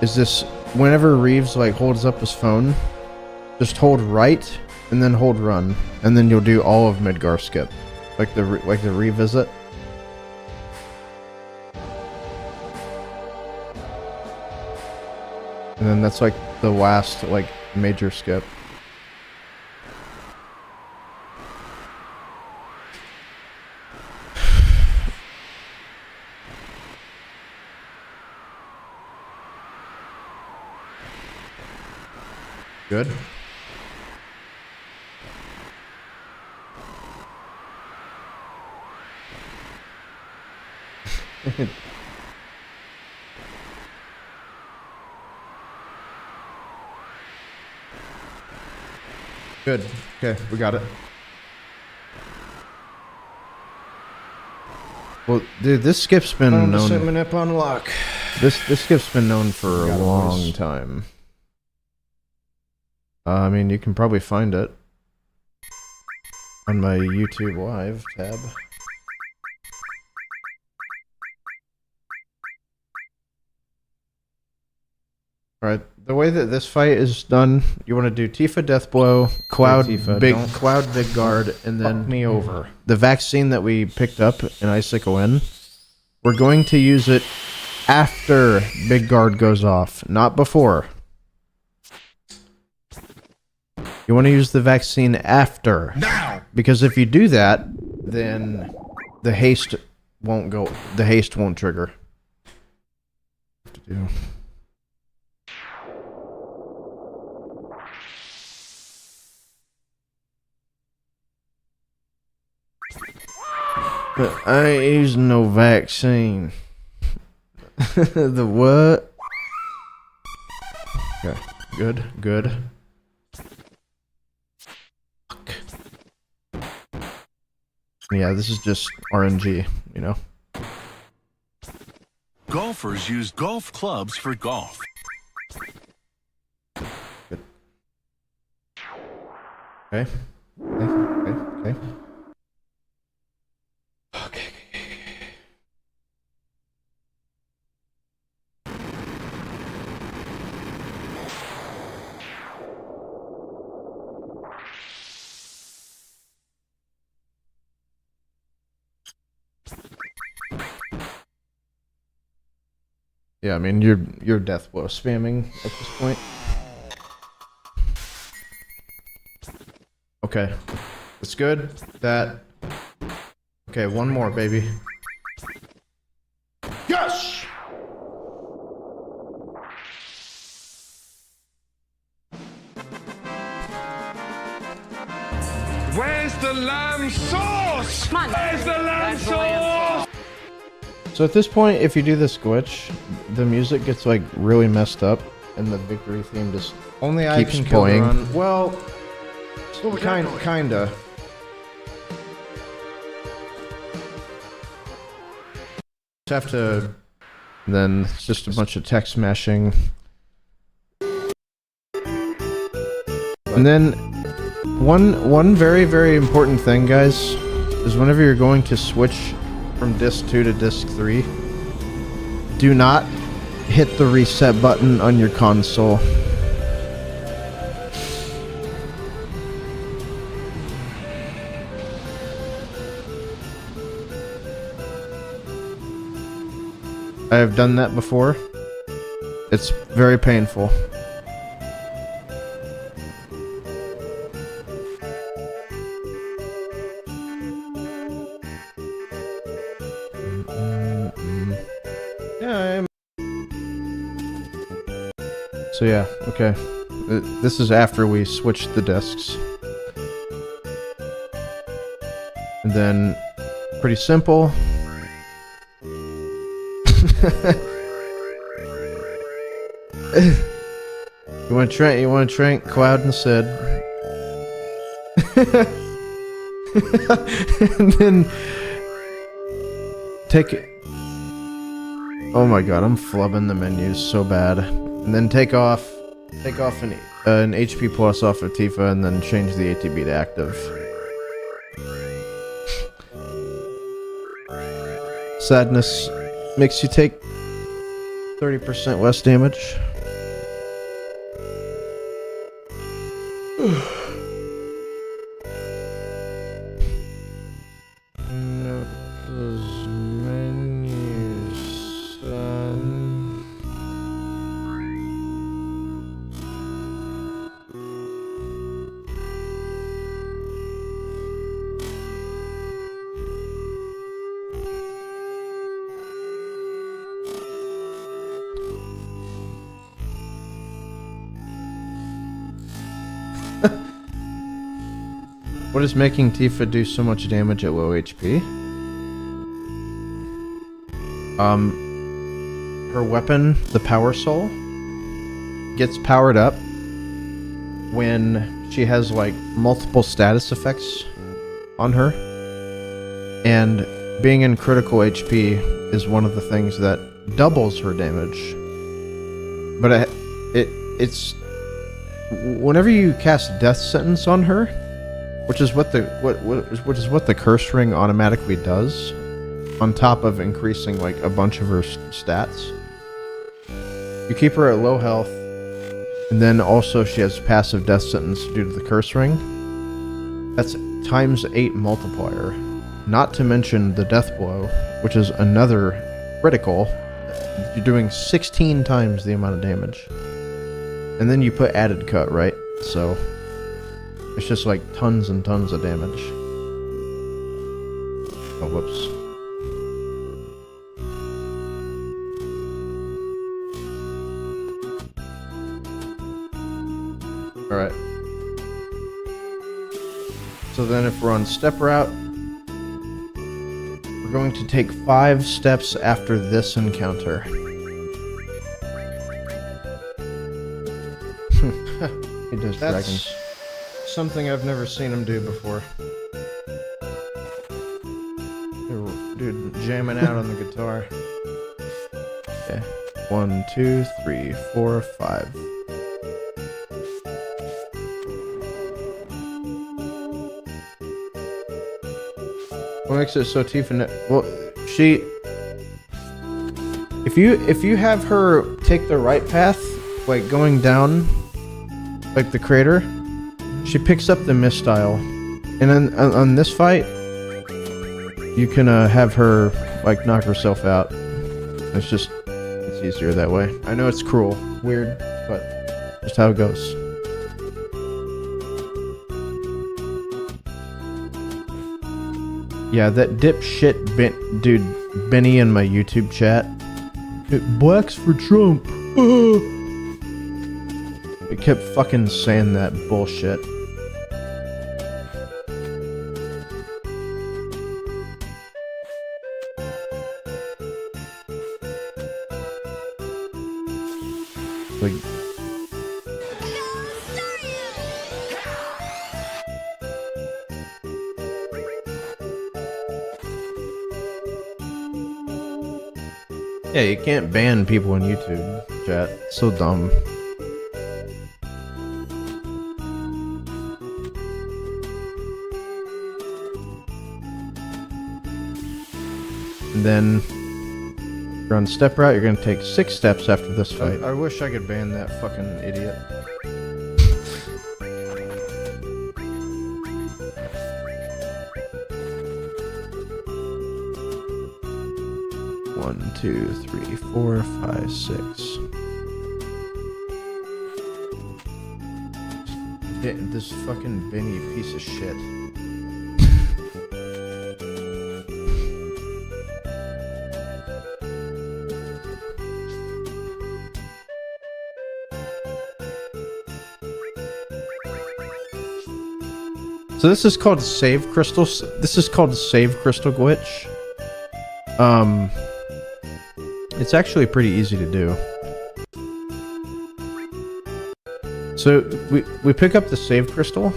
is this: whenever Reeves like holds up his phone, just hold right and then hold run, and then you'll do all of Midgar skip, like the revisit. And then that's like the last like major skip. Good. Good. Okay, we got it. Well, dude, this skip's been known. Up on lock. This skip's been known for a long time. I mean, you can probably find it on my YouTube Live tab. Alright, the way that this fight is done, you want to do Tifa Deathblow, Cloud Big Guard, and then me over. The vaccine that we picked up in Icicle Inn. We're going to use it after Big Guard goes off, not before. You want to use the vaccine after. Now! Because if you do that, then the haste won't go. The haste won't trigger. What to do? But I ain't using no vaccine. The what? Okay, good, good. Fuck. Yeah, this is just RNG, you know? Golfers use golf clubs for golf. Good. Okay. Okay. Yeah, I mean you're death blow spamming at this point. Okay, that's good. That. Okay, one more, baby. Yes! Where's the lamb sauce? Where's the lamb sauce? So at this point, if you do this glitch, the music gets like really messed up, and the victory theme just Only I keeps can kill the playing. run. Well, kinda. Just have to. Then it's just a bunch of text mashing. And then one very, very important thing, guys, is whenever you're going to switch from disc 2 to disc 3, do not hit the reset button on your console. I have done that before. It's very painful. Yeah, so yeah, okay. This is after we switched the discs. And then, pretty simple. You want to drink Cloud and Sid. And then take it. Oh my god, I'm flubbing the menus so bad. And then take off an HP plus off of Tifa, and then change the ATB to active. Sadness makes you take 30% less damage. What is making Tifa do so much damage at low HP? Her weapon, the Power Soul, gets powered up when she has like multiple status effects on her, and being in critical HP is one of the things that doubles her damage. But it's whenever you cast Death Sentence on her, which is what the curse ring automatically does, on top of increasing like a bunch of her stats. You keep her at low health, and then also she has passive Death Sentence due to the curse ring. That's ×8 multiplier. Not to mention the Death Blow, which is another critical. You're doing 16 times the amount of damage. And then you put added cut, right? So it's just like tons and tons of damage. Oh, whoops. Alright. So then if we're on step route, we're going to take 5 steps after this encounter. He does dragons. Something I've never seen him do before. Dude, jamming out on the guitar. Okay. 1, 2, 3, 4, 5. What makes it so Tifa? Well, she. If you have her take the right path, like going down, like the crater, she picks up the mistile, and then on this fight, you can have her like knock herself out. It's easier that way. I know it's cruel, weird, but just how it goes. Yeah, that dipshit dude Benny in my YouTube chat. Black's for Trump. It kept fucking saying that bullshit. Like, yeah, you can't ban people on YouTube chat. It's so dumb. And then you're on step route, you're gonna take 6 steps after this fight. I wish I could ban that fucking idiot. One, 2, 3, 4, 5, 6. This fucking Benny piece of shit. So this is called save crystal. This is called save crystal glitch. It's actually pretty easy to do. So we pick up the save crystal,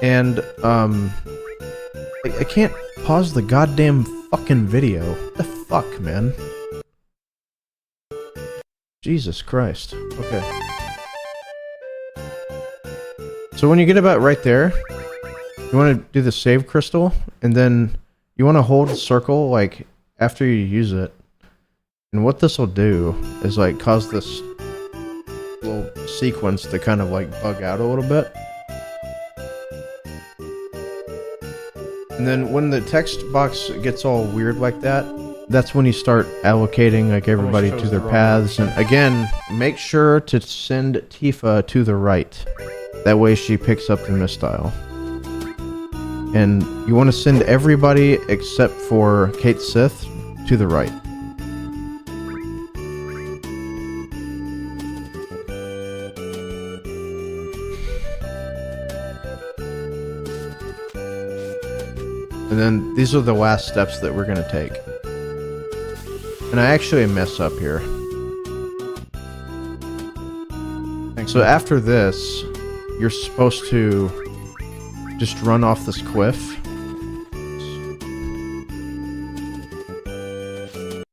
and I can't pause the goddamn fucking video. What the fuck, man? Jesus Christ. Okay. So when you get about right there, you want to do the save crystal, and then you want to hold circle like after you use it. And what this will do is like cause this little sequence to kind of like bug out a little bit. And then when the text box gets all weird like that, that's when you start allocating like everybody to their paths. And again, make sure to send Tifa to the right. That way she picks up the mistile. And you want to send everybody except for Kate Sith to the right. And then these are the last steps that we're going to take. And I actually mess up here. So after this, you're supposed to just run off this cliff.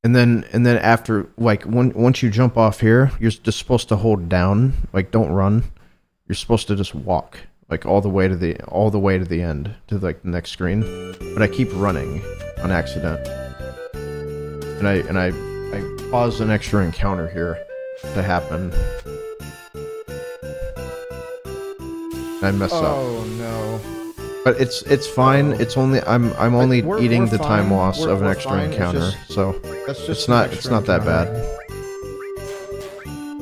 And then after, like, once you jump off here, you're just supposed to hold down. Like, don't run. You're supposed to just walk. Like all the way to the end, to like the next screen, but I keep running on accident, and I pause an extra encounter here to happen. I mess up. Oh no! But it's fine. It's only I'm only eating the time loss of an extra encounter, so it's not that bad.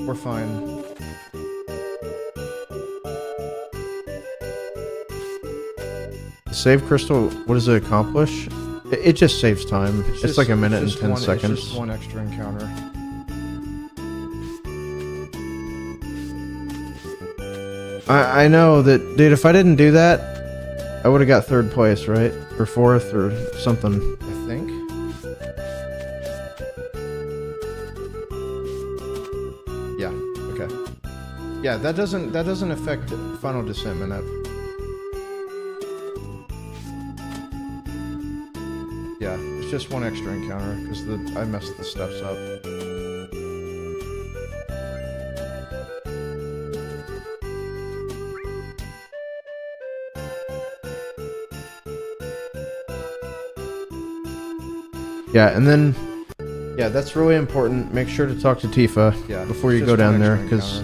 We're fine. Save crystal, what does it accomplish? It just saves time. It's like a minute and 10 seconds. It's just one extra encounter. I know that, dude, if I didn't do that, I would have got 3rd place, right? Or 4th or something, I think. Yeah, okay. Yeah, that doesn't affect Final Descent, man. Yeah, it's just one extra encounter, because I messed the steps up. Yeah, and then... Yeah, that's really important. Make sure to talk to Tifa before you go down there, because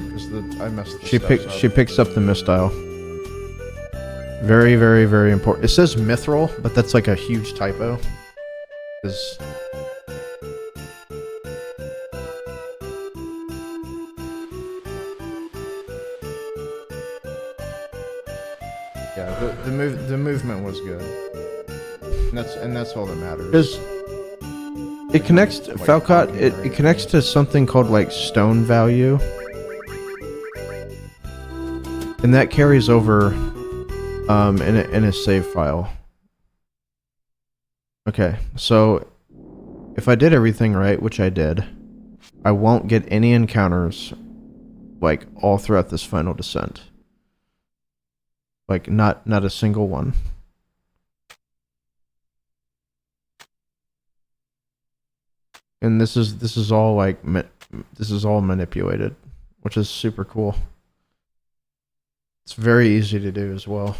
I messed the steps up. She picks up the mistile. Very, very, very important. It says mithril, but that's like a huge typo. Yeah, the movement was good, and that's all that matters. Because it connects to Falcott. It connects to something called like stone value, and that carries over in a save file. Okay, so if I did everything right, which I did, I won't get any encounters like all throughout this Final Descent. Like not a single one. And this is all like this is all manipulated, which is super cool. It's very easy to do as well.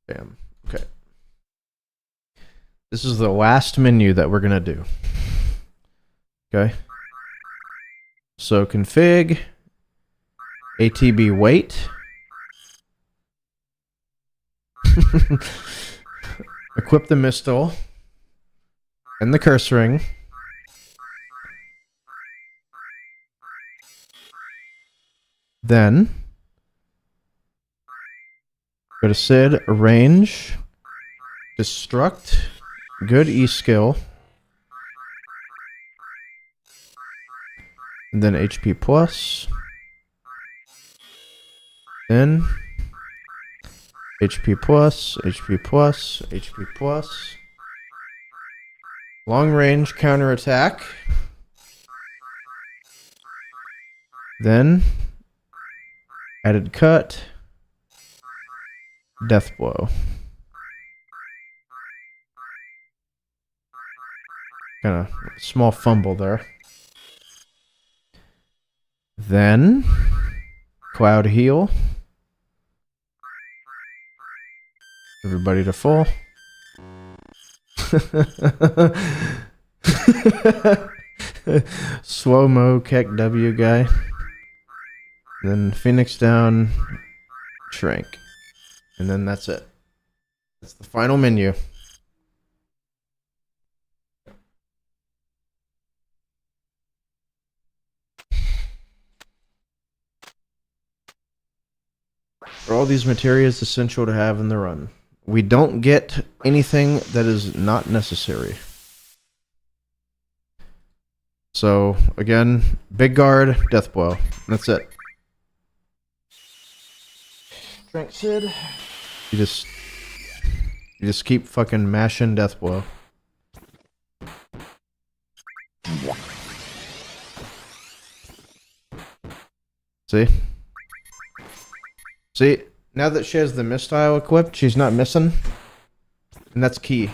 Bam. Okay. This is the last menu that we're gonna do. Okay. So config ATB wait. Equip the mistile and the curse ring. Then go to Sid, arrange, destruct, good E skill, and then HP plus, then HP plus, HP plus, HP plus, long range counterattack, then added cut, death blow. Kind of small fumble there. Then cloud heal. Everybody to full. Slow-mo Keck W guy. Then Phoenix down, shrink. And then that's it. That's the final menu. Are all these materials essential to have in the run? We don't get anything that is not necessary. So, again, big guard, death blow. That's it. Strength Sid. You just keep fucking mashing death blow. See? See, now that she has the mistile equipped, she's not missing. And that's key.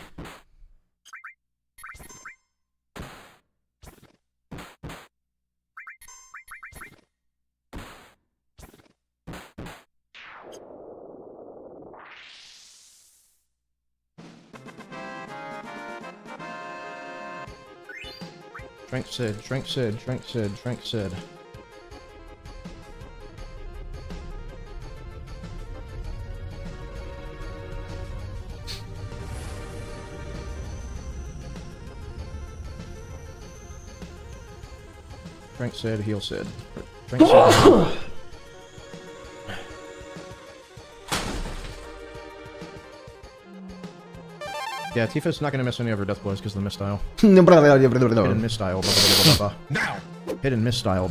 Drink Sid, drink Sid, drink Sid, drink Sid. Drink Sid, heal Sid. Drink Sid. Yeah, Tifa's not gonna miss any of her death blows because of the mistile. Hidden mistile. Now. Hidden mistile.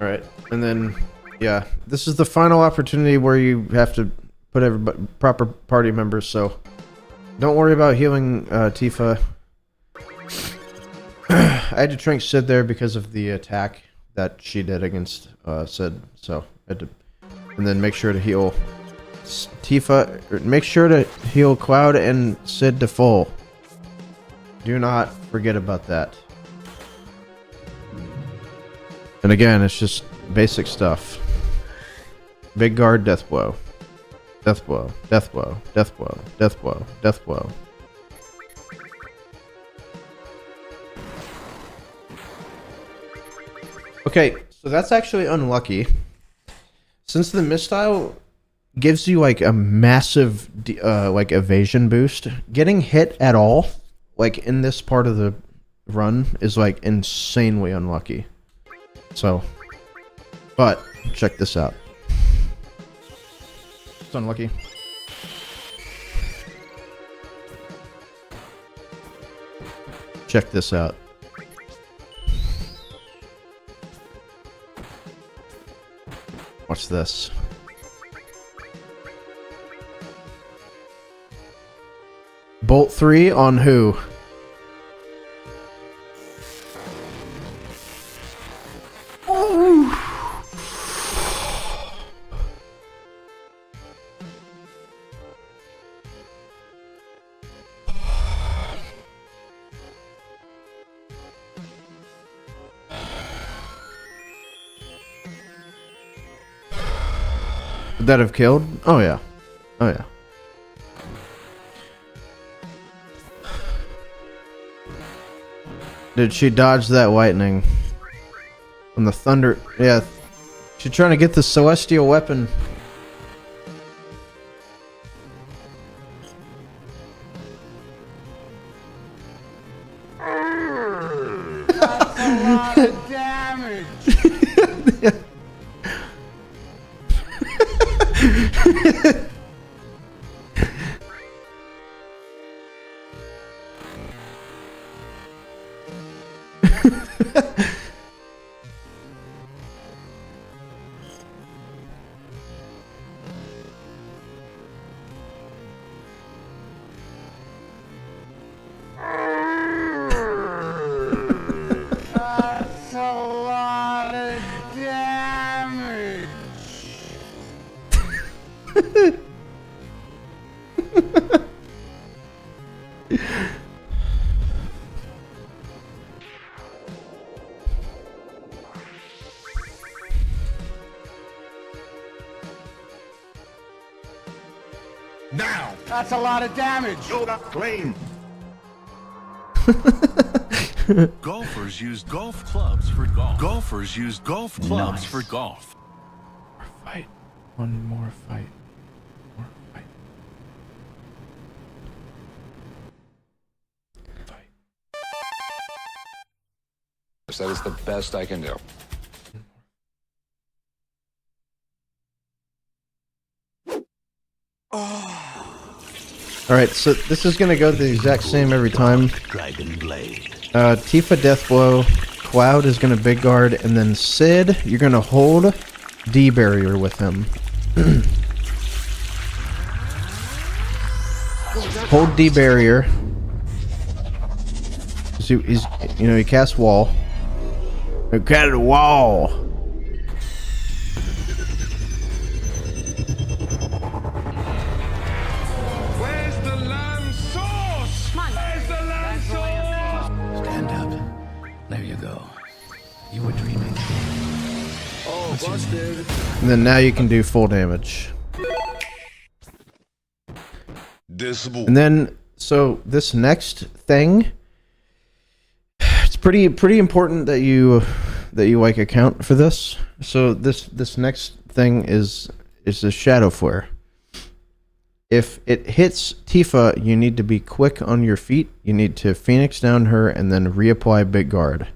Alright, and then, yeah, this is the final opportunity where you have to put everybody, proper party members, so don't worry about healing Tifa. I had to drink Sid there because of the attack that she did against Sid, so I had to, and then make sure to heal Tifa, or make sure to heal Cloud and Sid to full. Do not forget about that. And again, it's just basic stuff. Big guard, death blow. Death blow, death blow, death blow, death blow, death blow. Okay, so that's actually unlucky. Since the mistile gives you like a massive like evasion boost, getting hit at all, like in this part of the run, is like insanely unlucky. So, but check this out. It's unlucky. Check this out. Watch this. Bolt 3 on who? Oh. Would that have killed? Oh yeah. Oh yeah. Did she dodge that lightning? From the thunder. Yeah. She's trying to get the celestial weapon. That's a lot of damage. That's a lot of damage. Now! That's a lot of damage. Load up claim. Golfers use golf clubs for golf. Golfers use golf clubs for golf. Fight. One more fight. More fight. That is the best I can do. Alright, so this is gonna go the exact same every time. Dragon Blade. Tifa Deathblow, Cloud is gonna big guard, and then Sid, you're gonna hold D barrier with him. Hold D barrier. He's you know, he casts wall. He cast a wall. Where's the lamb sauce? Where's the lamb sauce? Stand up. There you go. You were dreaming. Oh, busted. And then now you can do full damage. And then, so this next thing, it's pretty important that you like account for this. So this next thing is the shadow flare. If it hits Tifa, you need to be quick on your feet. You need to Phoenix down her and then reapply big guard.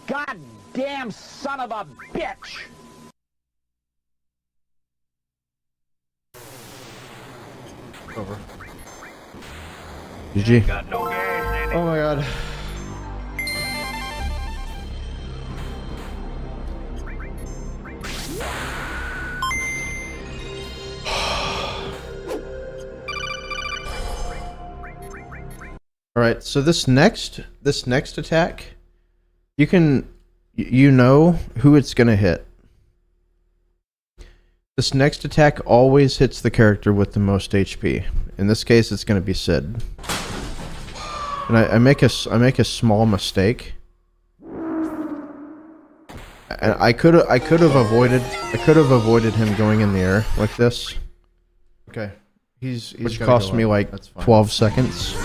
Goddamn son of a bitch! Over. GG. Oh my god. Alright, so this next attack, you know who it's gonna hit. This next attack always hits the character with the most HP. In this case, it's gonna be Sid. And I make a small mistake. And I could have avoided him going in the air like this. Okay. Which cost me like 12 seconds.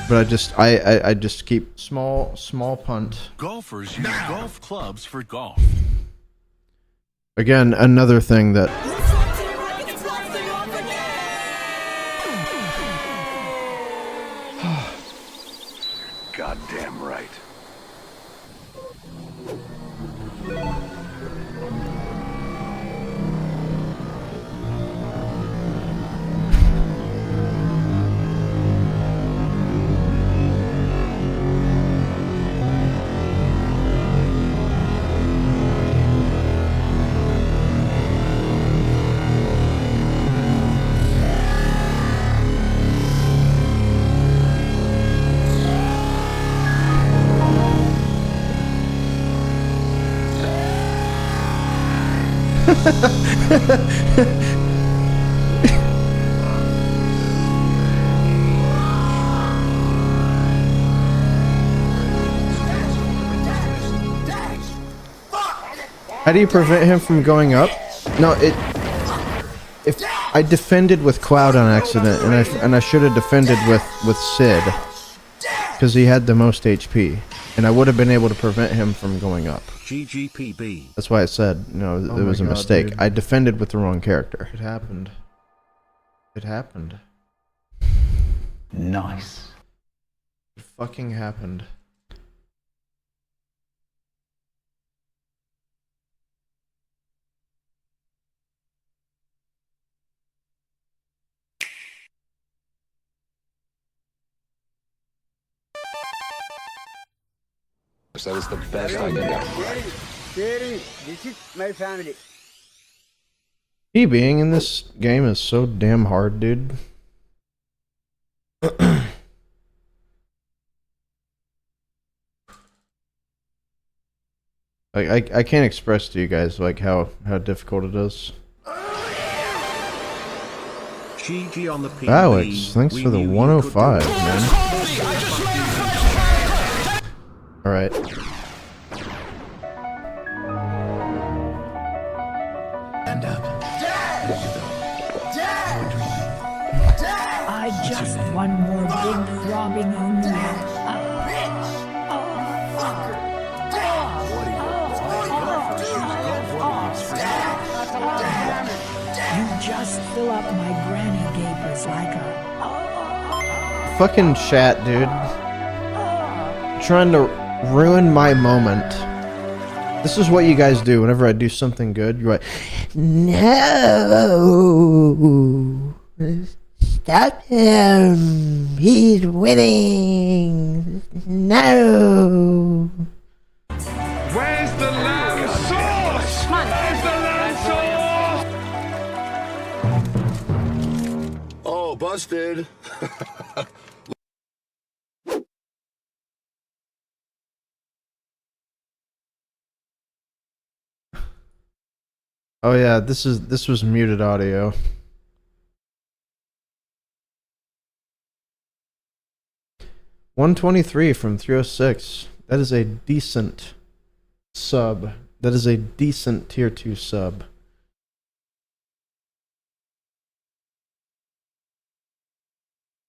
But I just keep small punt. Golfers use golf clubs for golf. Again, another thing that Goddamn right. How do you prevent him from going up? No, if I defended with Cloud on accident, and I should have defended with Sid, because he had the most HP, and I would have been able to prevent him from going up. GGPB. That's why I said, no, it was a mistake. Dude. I defended with the wrong character. It happened. It happened. Nice. It fucking happened. That is the best I can do. Daddy, this is my family. Being in this game is so damn hard, dude. I can't express to you guys like how difficult it is. GG on the PB. Alex, thanks for the 105, man. All right. Stand up. I just want more big throbbing on you. You just fill up my granny gapers like a... Fucking chat, dude. Trying to ruin my moment. This is what you guys do whenever I do something good. You're like, no, stop him. He's winning. No. Where's the lamb sauce? Where's the lamb sauce? Oh, busted. Oh yeah, this was muted audio. $123 from 306. That is a decent sub. That is a decent tier 2 sub.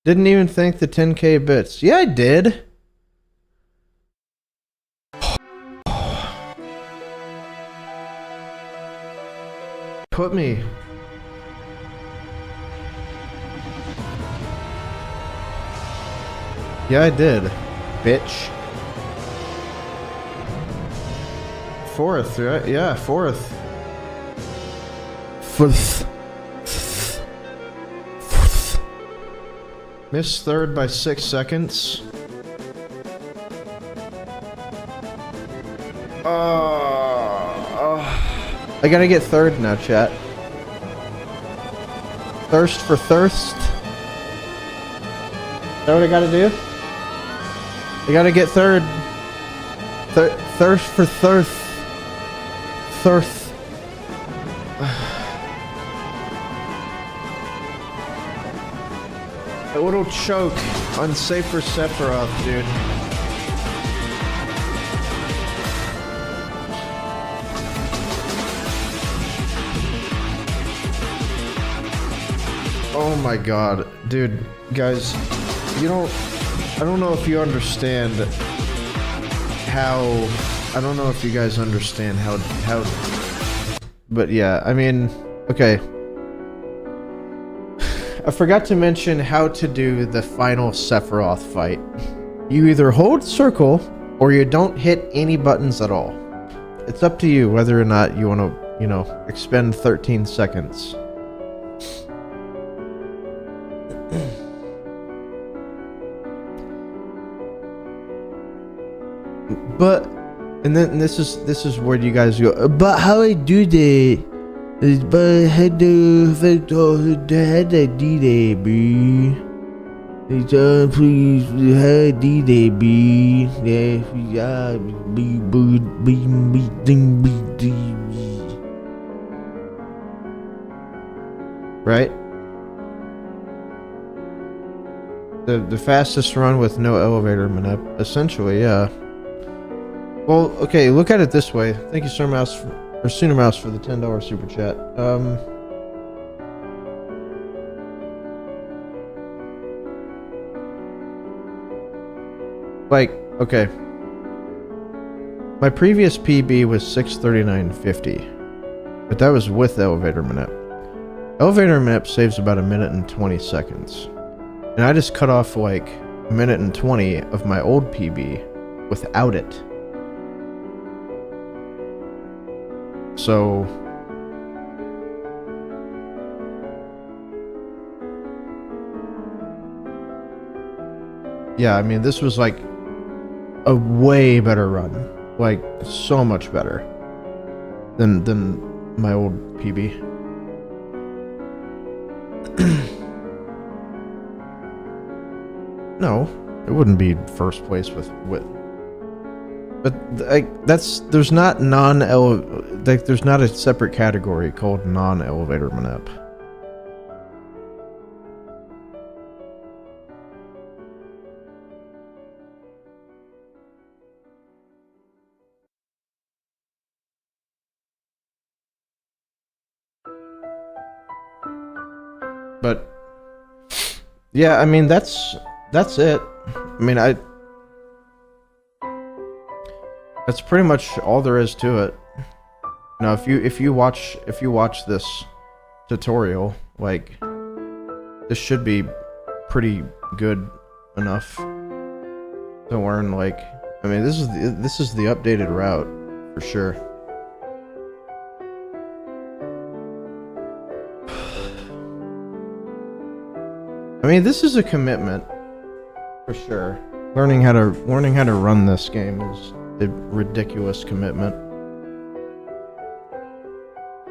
Didn't even thank the 10k bits. Yeah, I did. Put me. Yeah, I did. Bitch. Fourth, right? Yeah, fourth. Fourth. Missed third by 6 seconds. I gotta get third now, chat. Thirst for thirst. Is that what I gotta do? I gotta get third. Thirst for thirst. Thirst. A little choke on Safer Sephiroth, dude. Oh my god, dude, guys, I don't know if you understand how, I don't know if you guys understand how, but yeah, I mean, okay. I forgot to mention how to do the final Sephiroth fight. You either hold circle, or you don't hit any buttons at all. It's up to you whether or not you want to, you know, expend 13 seconds. But, and then this is where you guys go, but how I do that? But how do I do that, B? Please, how do that, B? Yeah, right? The fastest run with no elevator manip, essentially, yeah. Well, okay, look at it this way. Thank you, Sir Mouse, Or Sooner Mouse for the $10 super chat. Like, okay. My previous PB was 6:39:50, but that was with elevator manip. Elevator manip saves about 1 minute and 20 seconds, and I just cut off like 1 minute and 20 of my old PB without it. So yeah, I mean, this was like a way better run, like so much better than my old PB. No, it wouldn't be first place with but like there's not there's not a separate category called non-elevator manip. But yeah, I mean that's it. I mean that's pretty much all there is to it. Now if you watch this tutorial, like this should be pretty good enough to learn, like, I mean this is the updated route for sure. I mean, this is a commitment for sure. Learning how to run this game is a ridiculous commitment.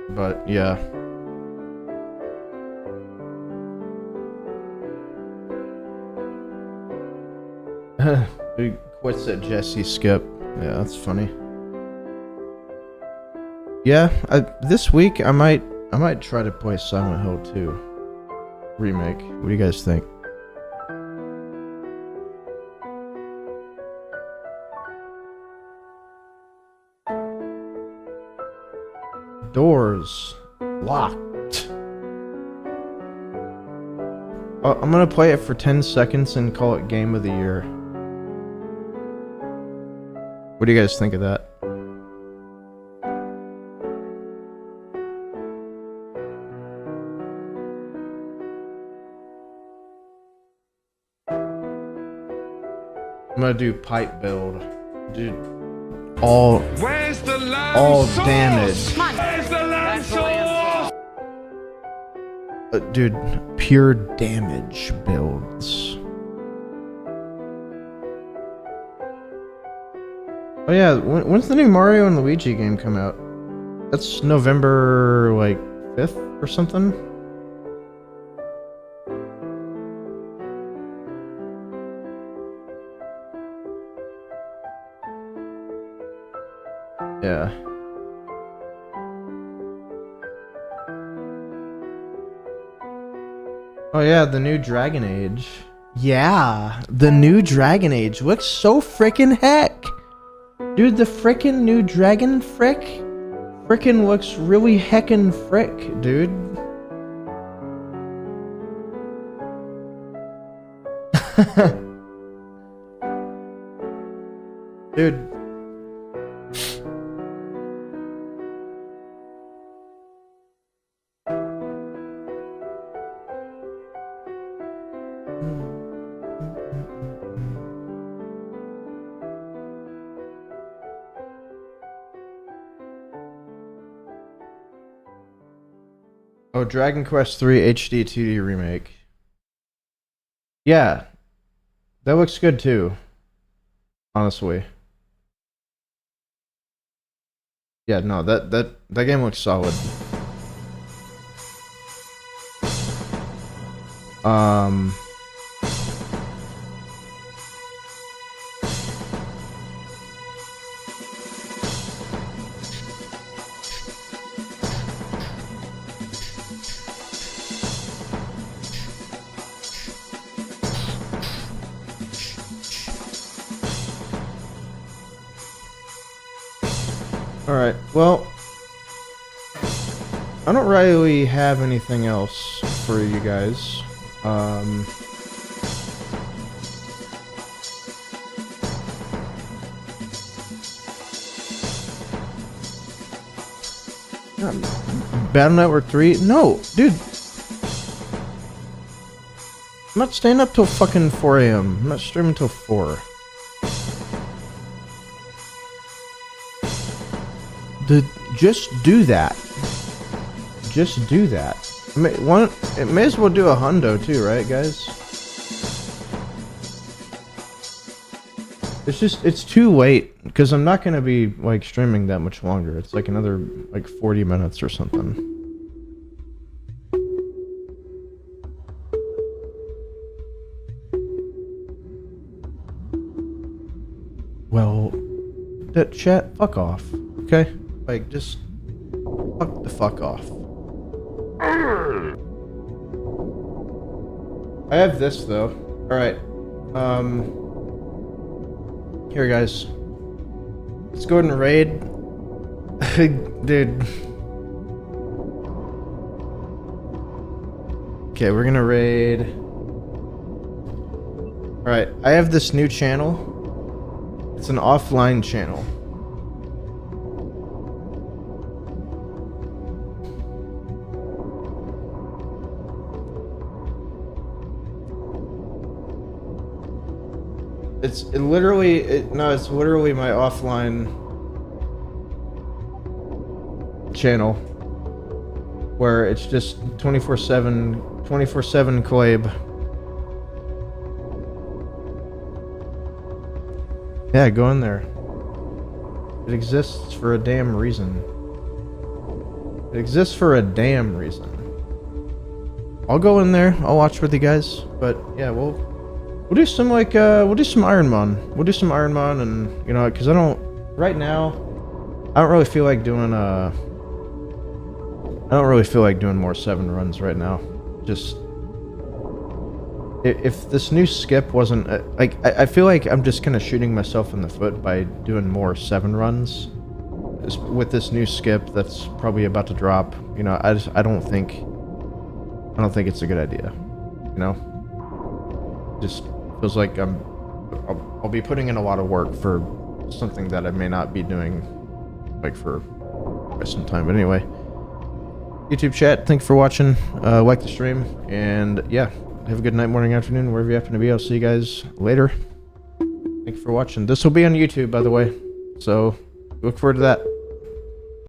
But yeah. What's that, Jesse Skip? Yeah, that's funny. Yeah, this week I might try to play Silent Hill 2 remake. What do you guys think? Doors locked. I'm gonna play it for 10 seconds and call it Game of the Year. What do you guys think of that? I'm gonna do pipe build. Dude, all damage. Where's the lamb sauce? Dude, pure damage builds. Oh yeah, when's the new Mario and Luigi game come out? That's November, like, 5th or something? Yeah. Oh yeah, the new Dragon Age. Yeah, the new Dragon Age looks so frickin' heck. Dude, the frickin' new Dragon frickin' looks really heckin' frick, dude. Dude. Oh, Dragon Quest III HD 2D remake. Yeah, that looks good too. Honestly. Yeah, no, that game looks solid. Alright, well, I don't really have anything else for you guys. Battle Network 3? No, dude. I'm not staying up till fucking 4 a.m. I'm not streaming till 4. Just do that. Just do that. It may as well do a hundo too, right, guys? It's too late because I'm not gonna be like streaming that much longer. It's like another like 40 minutes or something. Well, that chat, fuck off, okay? Like, just fuck the fuck off. I have this though. Alright. Here, guys. Let's go ahead and raid. Dude. Okay, we're gonna raid. Alright, I have this new channel. It's an offline channel. It's literally my offline channel where it's just 24/7 collab. Yeah, go in there. It exists for a damn reason. It exists for a damn reason. I'll go in there. I'll watch with you guys. But yeah, we'll do some like we'll do some Iron Man. We'll do some Iron Man, and you know, because right now I don't really feel like doing more 7 runs right now. Just if this new skip wasn't like I feel like I'm just kind of shooting myself in the foot by doing more 7 runs with this new skip that's probably about to drop. You know, I don't think it's a good idea. You know, just feels like I'll be putting in a lot of work for something that I may not be doing like for quite some time. But anyway, YouTube chat, thanks for watching. Like the stream, and yeah, have a good night, morning, afternoon, wherever you happen to be. I'll see you guys later. Thanks for watching. This will be on YouTube, by the way, so look forward to that.